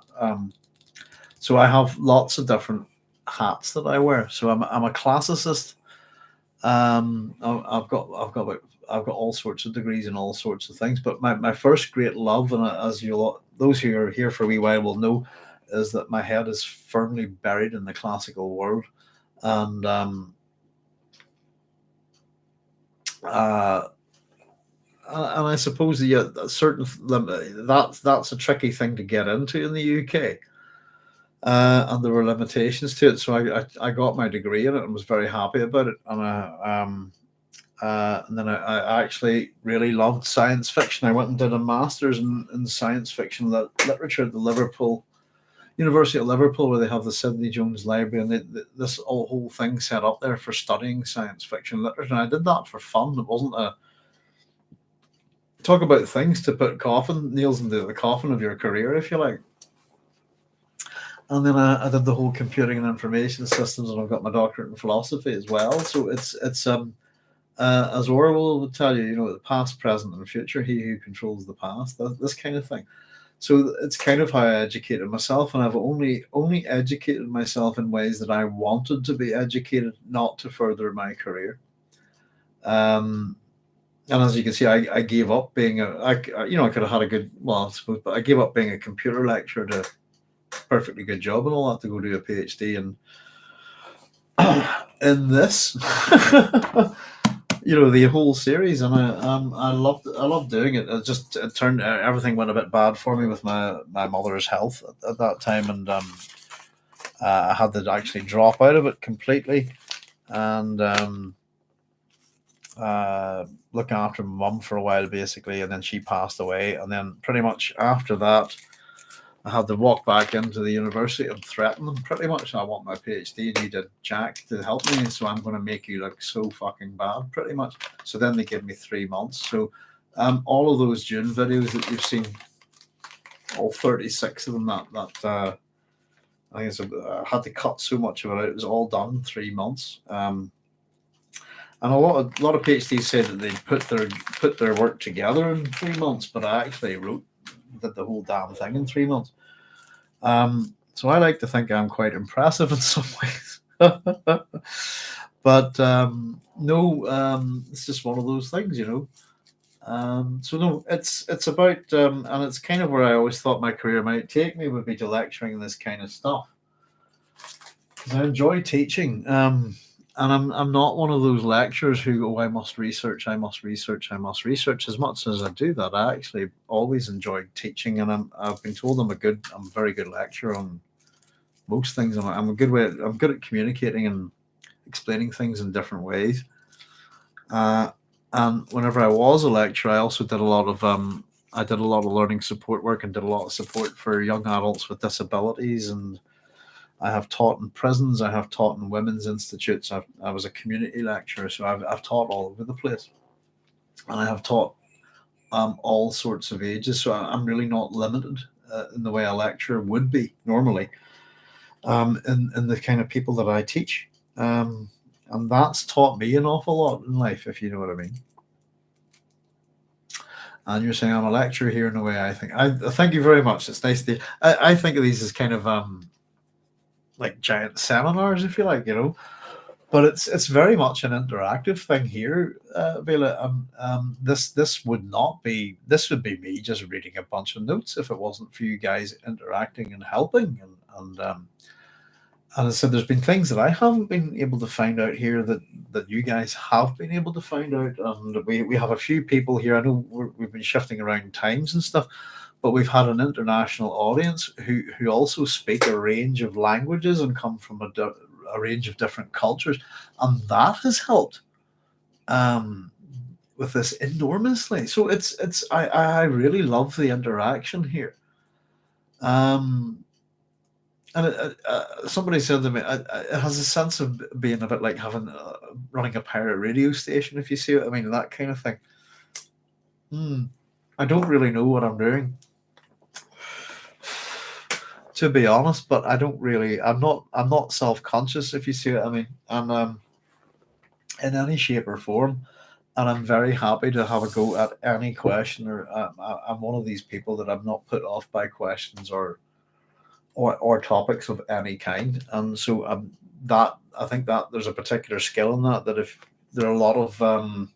So I have lots of different hats that I wear. So I'm a classicist. I've got all sorts of degrees in all sorts of things. But my first great love, and as those who are here for a wee while will know, is that my head is firmly buried in the classical world, and and I suppose that's a tricky thing to get into in the UK, and there were limitations to it. So I got my degree in it and was very happy about it. And then I actually really loved science fiction. I went and did a master's in science fiction literature at the University of Liverpool, where they have the Sidney Jones Library, and this whole thing set up there for studying science fiction literature. And I did that for fun. It wasn't talk about things to put nails into the coffin of your career, if you like. And then I did the whole computing and information systems, and I've got my doctorate in philosophy as well. So it's as Orwell would tell you, the past, present, and future. He who controls the past. This kind of thing. So it's kind of how I educated myself, and I've only educated myself in ways that I wanted to be educated, not to further my career. And as you can see, I gave up being I could have had a good, well, I suppose, but I gave up being a computer lecturer to perfectly good job and all that to go do a PhD in this. The whole series, and I loved doing it. It turned everything went a bit bad for me with my mother's health at that time, and I had to actually drop out of it completely, and look after my mum for a while, basically, and then she passed away, and then pretty much after that, I had to walk back into the university and threaten them pretty much. I want my PhD and you did jack to help me, so I'm going to make you look so fucking bad, pretty much. So then they gave me 3 months. So all of those Dune videos that you've seen, all 36 of them, I think I had to cut so much of it out. It was all done in 3 months. And a lot of PhDs said that they put their work together in 3 months, but I actually did the whole damn thing in 3 months. So I like to think I'm quite impressive in some ways. But no, it's just one of those things, you know. So no, it's about and it's kind of where I always thought my career might take me would be to lecturing this kind of stuff. 'Cause I enjoy teaching, and I'm not one of those lecturers who go, I must research, I must research, I must research. As much as I do that, I actually always enjoyed teaching, and I've been told I'm a very good lecturer on most things. I'm good at communicating and explaining things in different ways. Uh, and whenever I was a lecturer, I also did a lot of I did a lot of learning support work and did a lot of support for young adults with disabilities. And I have taught in prisons. I have taught in women's institutes. I was a community lecturer, so I've taught all over the place, and I have taught all sorts of ages. So I'm really not limited in the way a lecturer would be normally, in the kind of people that I teach. And that's taught me an awful lot in life, if you know what I mean. And you're saying I'm a lecturer here in a way. I think. I thank you very much. It's nice to. I think of these as kind of like giant seminars, if you like, you know. But it's very much an interactive thing here, Bela. This would not be. This would be me just reading a bunch of notes if it wasn't for you guys interacting and helping. And I said, there's been things that I haven't been able to find out here that you guys have been able to find out. And we have a few people here. I know we've been shifting around times and stuff, but we've had an international audience who also speak a range of languages and come from a range of different cultures. And that has helped um, with this enormously. So I really love the interaction here. Um, And somebody said to me, it has a sense of being a bit like having running a pirate radio station, if you see what I mean, that kind of thing. Hmm. I don't really know what I'm doing, to be honest. But I don't really. I'm not self conscious, if you see what I mean. And in any shape or form, and I'm very happy to have a go at any question. Or I'm one of these people that I'm not put off by questions or topics of any kind. And so that I think that there's a particular skill in that if there are a lot of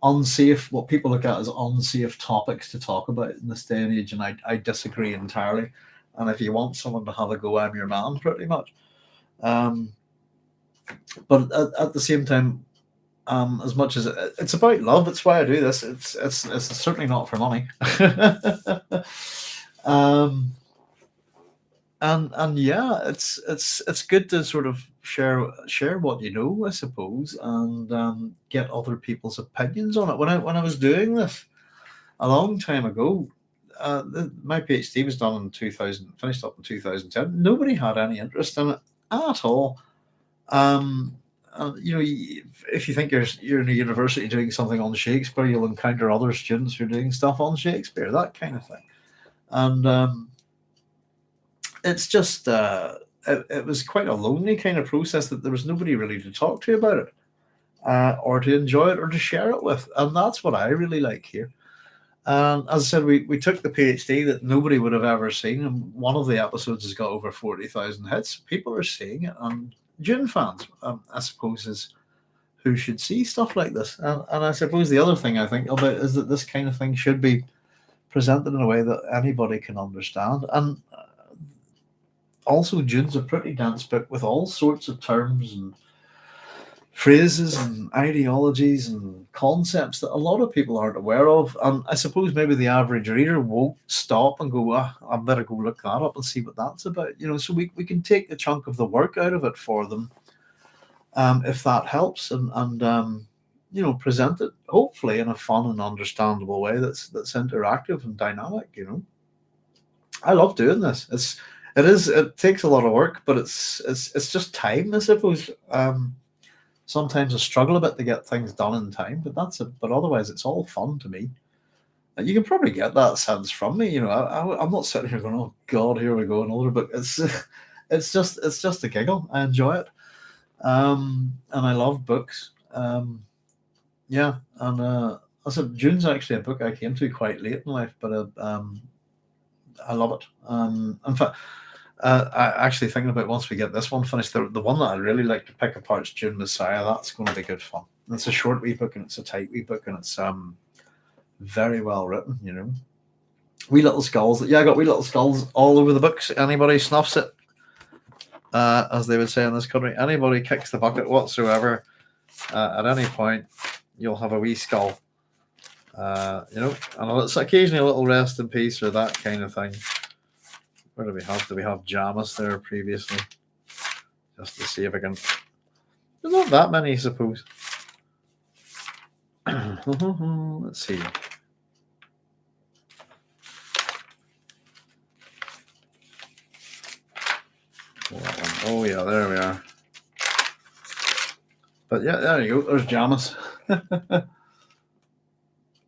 unsafe, what people look at as unsafe topics to talk about in this day and age, and I disagree entirely. And if you want someone to have a go, I'm your man, pretty much. Um, but at the same time, as much as it's about love, it's why I do this. It's certainly not for money. um, and yeah, it's good to sort of share what you know, I suppose, and get other people's opinions on it. When I was doing this a long time ago, my PhD was done in 2000, finished up in 2010. Nobody had any interest in it at all. Um, you know, if you think you're in a university doing something on Shakespeare, you'll encounter other students who are doing stuff on Shakespeare, that kind of thing. And it's just it was quite a lonely kind of process that there was nobody really to talk to about it, or to enjoy it or to share it with, and that's what I really like here. And as I said, we took the PhD that nobody would have ever seen, and one of the episodes has got over 40,000 hits. People are seeing it, and Dune fans, I suppose, is who should see stuff like this. And I suppose the other thing I think about is that this kind of thing should be presented in a way that anybody can understand. And also, Dune's a pretty dense book with all sorts of terms and phrases and ideologies and concepts that a lot of people aren't aware of. And I suppose maybe the average reader won't stop and go, I better go look that up and see what that's about. You know, so we can take a chunk of the work out of it for them, if that helps, and you know, present it hopefully in a fun and understandable way that's interactive and dynamic. You know, I love doing this. It takes a lot of work, but it's just time, I suppose. Sometimes I struggle a bit to get things done in time, but that's it. But otherwise, it's all fun to me. And you can probably get that sense from me. You know, I'm not sitting here going, "Oh God, here we go," another book. It's it's just a giggle. I enjoy it, and I love books. Yeah, and I said June's actually a book I came to quite late in life, but I love it. In fact, Actually thinking about once we get this one finished, the one that I really like to pick apart is Dune Messiah. That's going to be good fun. It's a short wee book and it's a tight wee book and it's very well written. Wee little skulls. Yeah, I got wee little skulls all over the books. Anybody snuffs it, as they would say in this country, anybody kicks the bucket whatsoever, at any point, you'll have a wee skull. And it's occasionally a little rest in peace or that kind of thing. Where do we have? Do we have Jamis there previously? Just to see if I can. There's not that many, I suppose. Let's see. Oh yeah, there we are. But yeah, there you go. There's Jamis.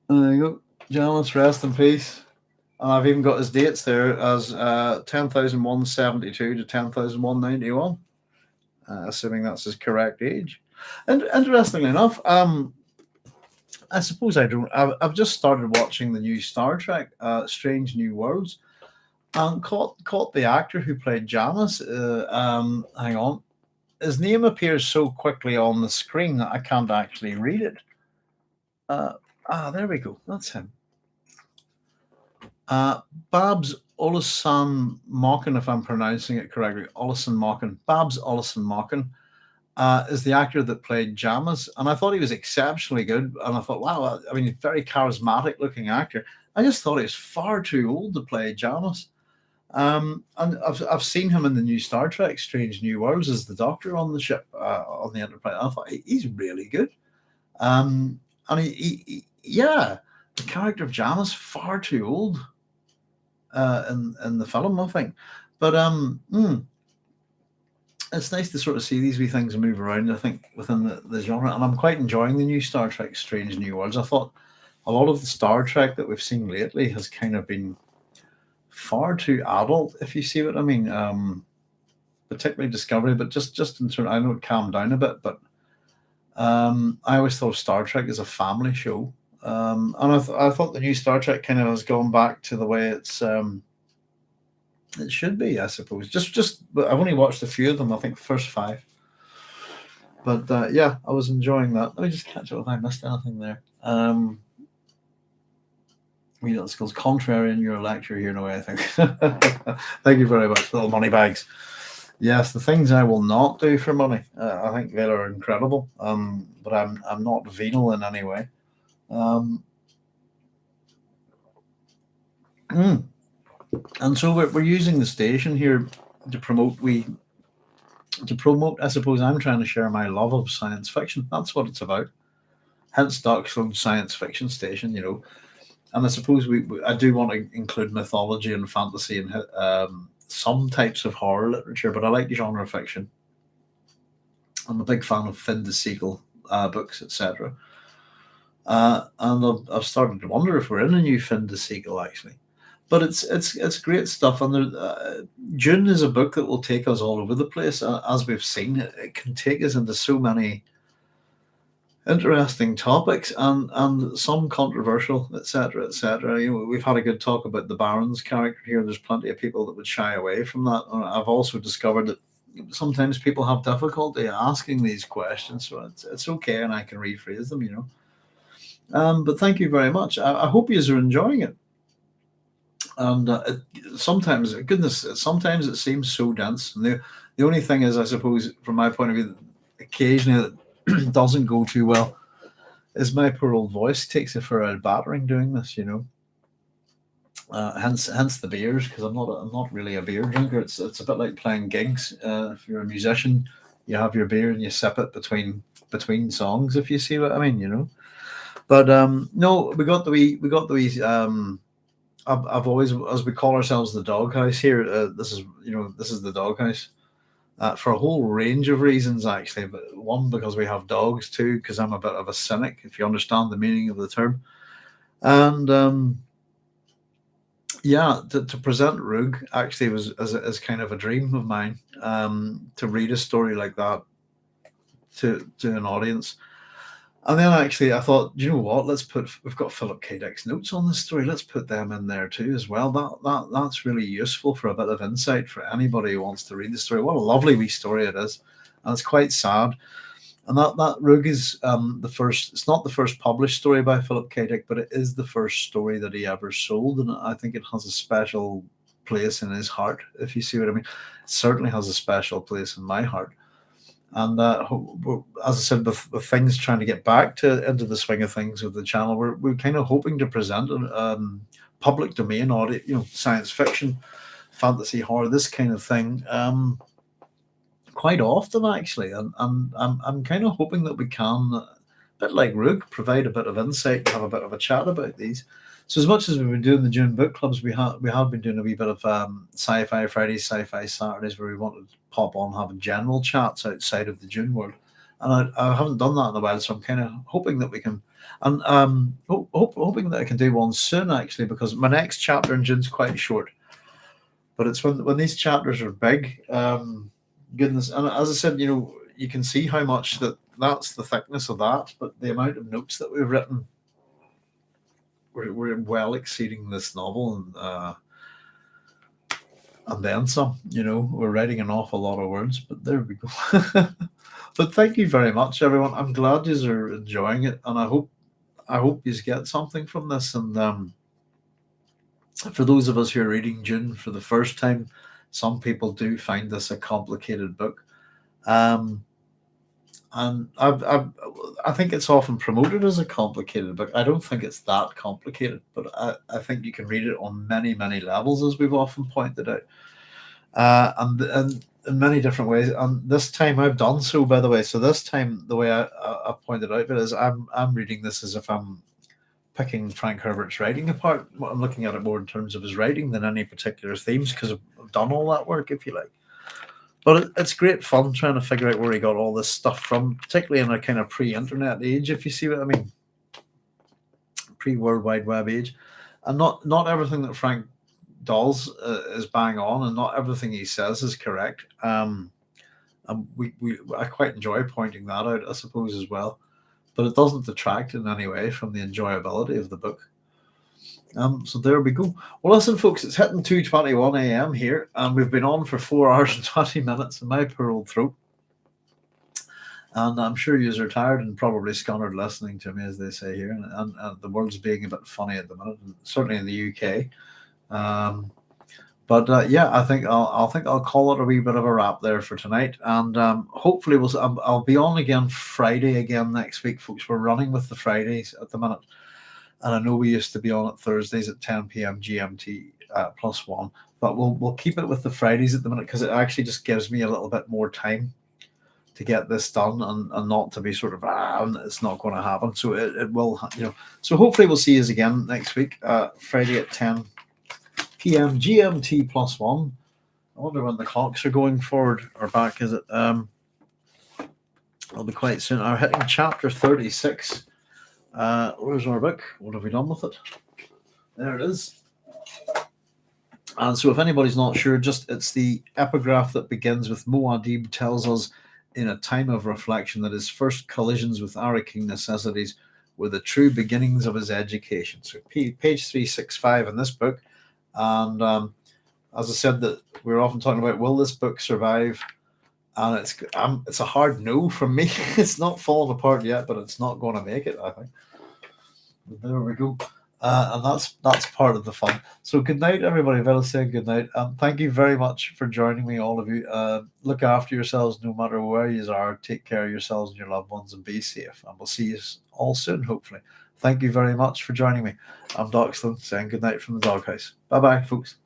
There you go. Jamis, rest in peace. And I've even got his dates there as 10,172 to 10,191, assuming that's his correct age. And interestingly enough, I suppose I've just started watching the new Star Trek, Strange New Worlds, and caught the actor who played Jamis. Hang on, his name appears so quickly on the screen that I can't actually read it. There we go. That's him. Babs Olusan Mocken, if I'm pronouncing it correctly, Olusan Mocken. Babs Olusan Mocken is the actor that played Jamis, and I thought he was exceptionally good. And I thought, wow, I mean, very charismatic looking actor. I just thought he was far too old to play Jamis. And I've seen him in the new Star Trek, Strange New Worlds, as the Doctor on the ship on the Enterprise. I thought he's really good. And yeah, the character of Jamis far too old. In the film, I think, but it's nice to sort of see these wee things move around. I think within the genre, and I'm quite enjoying the new Star Trek: Strange New Worlds. I thought a lot of the Star Trek that we've seen lately has kind of been far too adult, if you see what I mean. Particularly Discovery, but just in turn, I know it calmed down a bit, but I always thought Star Trek is a family show. And I thought the new Star Trek kind of has gone back to the way it should be, I suppose. I've only watched a few of them. I think the first 5. But yeah, I was enjoying that. Let me just catch up if I missed anything there. We know skills contrary in your lecture here, no way. I think. Thank you very much, little money bags. Yes, the things I will not do for money. I think they are incredible. But I'm not venal in any way. And so we're using the station here to promote. I suppose I'm trying to share my love of science fiction. That's what it's about. Hence Doc Sloan's science fiction station, And I suppose I do want to include mythology and fantasy and some types of horror literature, but I like genre fiction. I'm a big fan of Finn de Siegel books, etc. And I've started to wonder if we're in a new Finn de Siegel actually, but it's great stuff. And Dune is a book that will take us all over the place, as we've seen. It can take us into so many interesting topics and some controversial, etc., etc. We've had a good talk about the Baron's character here. There's plenty of people that would shy away from that. I've also discovered that sometimes people have difficulty asking these questions, so it's okay, and I can rephrase them. But thank you very much. I hope you are enjoying it. And sometimes it seems so dense. And the only thing is, I suppose, from my point of view, occasionally it doesn't go too well, is my poor old voice takes it for a battering doing this. Hence the beers, because I'm not really a beer drinker. It's a bit like playing gigs. If you're a musician, you have your beer and you sip it between songs, if you see what I mean. But no, we got the wee. I've always, as we call ourselves, the doghouse here. This is the doghouse for a whole range of reasons, actually. But one, because we have dogs. Two, because I'm a bit of a cynic, if you understand the meaning of the term. And yeah, to present Rug actually was as kind of a dream of mine. To read a story like that to an audience. And then actually I thought, do you know what? We've got Philip K. Dick's notes on this story. Let's put them in there too as well. That's really useful for a bit of insight for anybody who wants to read the story. What a lovely wee story it is. And it's quite sad. And that Rogue is the first. It's not the first published story by Philip K. Dick, but it is the first story that he ever sold, and I think it has a special place in his heart. If you see what I mean, it certainly has a special place in my heart. And as I said, with things trying to get back to into the swing of things with the channel, we're kind of hoping to present public domain audio, science fiction, fantasy, horror, this kind of thing. Quite often actually, and I'm kind of hoping that we can, a bit like Rook, provide a bit of insight and have a bit of a chat about these. So as much as we've been doing the Dune book clubs, we have been doing a wee bit of sci-fi Fridays, sci-fi Saturdays, where we wanted to pop on having general chats outside of the Dune world, and I haven't done that in a while, so I'm kind of hoping that we can, and hoping that I can do one soon actually, because my next chapter in Dune's quite short, but it's when these chapters are big. Goodness, and as I said, you can see how much that's the thickness of that, but the amount of notes that we've written, we're well exceeding this novel, and then some. We're writing an awful lot of words, but there we go. But thank you very much, everyone. I'm glad you are enjoying it, and I hope you get something from this. And for those of us who are reading Dune for the first time, some people do find this a complicated book, and I think it's often promoted as a complicated book. I don't think it's that complicated, but I think you can read it on many, many levels, as we've often pointed out, and in many different ways. And this time I've done so, by the way. So this time, the way I pointed out it is, I'm reading this as if I'm picking Frank Herbert's writing apart. I'm looking at it more in terms of his writing than any particular themes, because I've done all that work, if you like. But it's great fun trying to figure out where he got all this stuff from, particularly in a kind of pre-internet age, if you see what I mean, pre-World Wide Web age. And not everything that Frank does is bang on, and not everything he says is correct. And I quite enjoy pointing that out, I suppose, as well. But it doesn't detract in any way from the enjoyability of the book. So there we go. Well, listen, folks, it's hitting 2:21 a.m. here, and we've been on for 4 hours and 20 minutes in my poor old throat. And I'm sure you are tired and probably scunnered listening to me, as they say here. And the world's being a bit funny at the minute, certainly in the UK. But yeah, I think I'll call it a wee bit of a wrap there for tonight, and hopefully I'll be on again Friday again next week, folks. We're running with the Fridays at the minute, and I know we used to be on at Thursdays at 10 p.m. GMT +1, but we'll keep it with the Fridays at the minute, because it actually just gives me a little bit more time to get this done, and not to be sort of it's not going to happen. So it will, So hopefully we'll see you again next week, Friday at 10 p.m. GMT +1. I wonder when the clocks are going forward or back. Is it? It'll be quite soon. I'm hitting chapter 36. Where's our book? What have we done with it? There it is. And so if anybody's not sure, it's the epigraph that begins with Muad'Dib tells us, in a time of reflection, that his first collisions with Araking necessities were the true beginnings of his education. So page 365 in this book. And as I said, that we're often talking about, will this book survive? And it's a hard no from me. It's not falling apart yet, but it's not going to make it, I think. But there we go. And that's part of the fun. So good night, everybody. I'll say good night. Thank you very much for joining me, all of you. Look after yourselves no matter where you are. Take care of yourselves and your loved ones, and be safe. And we'll see you all soon, hopefully. Thank you very much for joining me. I'm Doc Sloan, saying good night from the doghouse. Bye-bye, folks.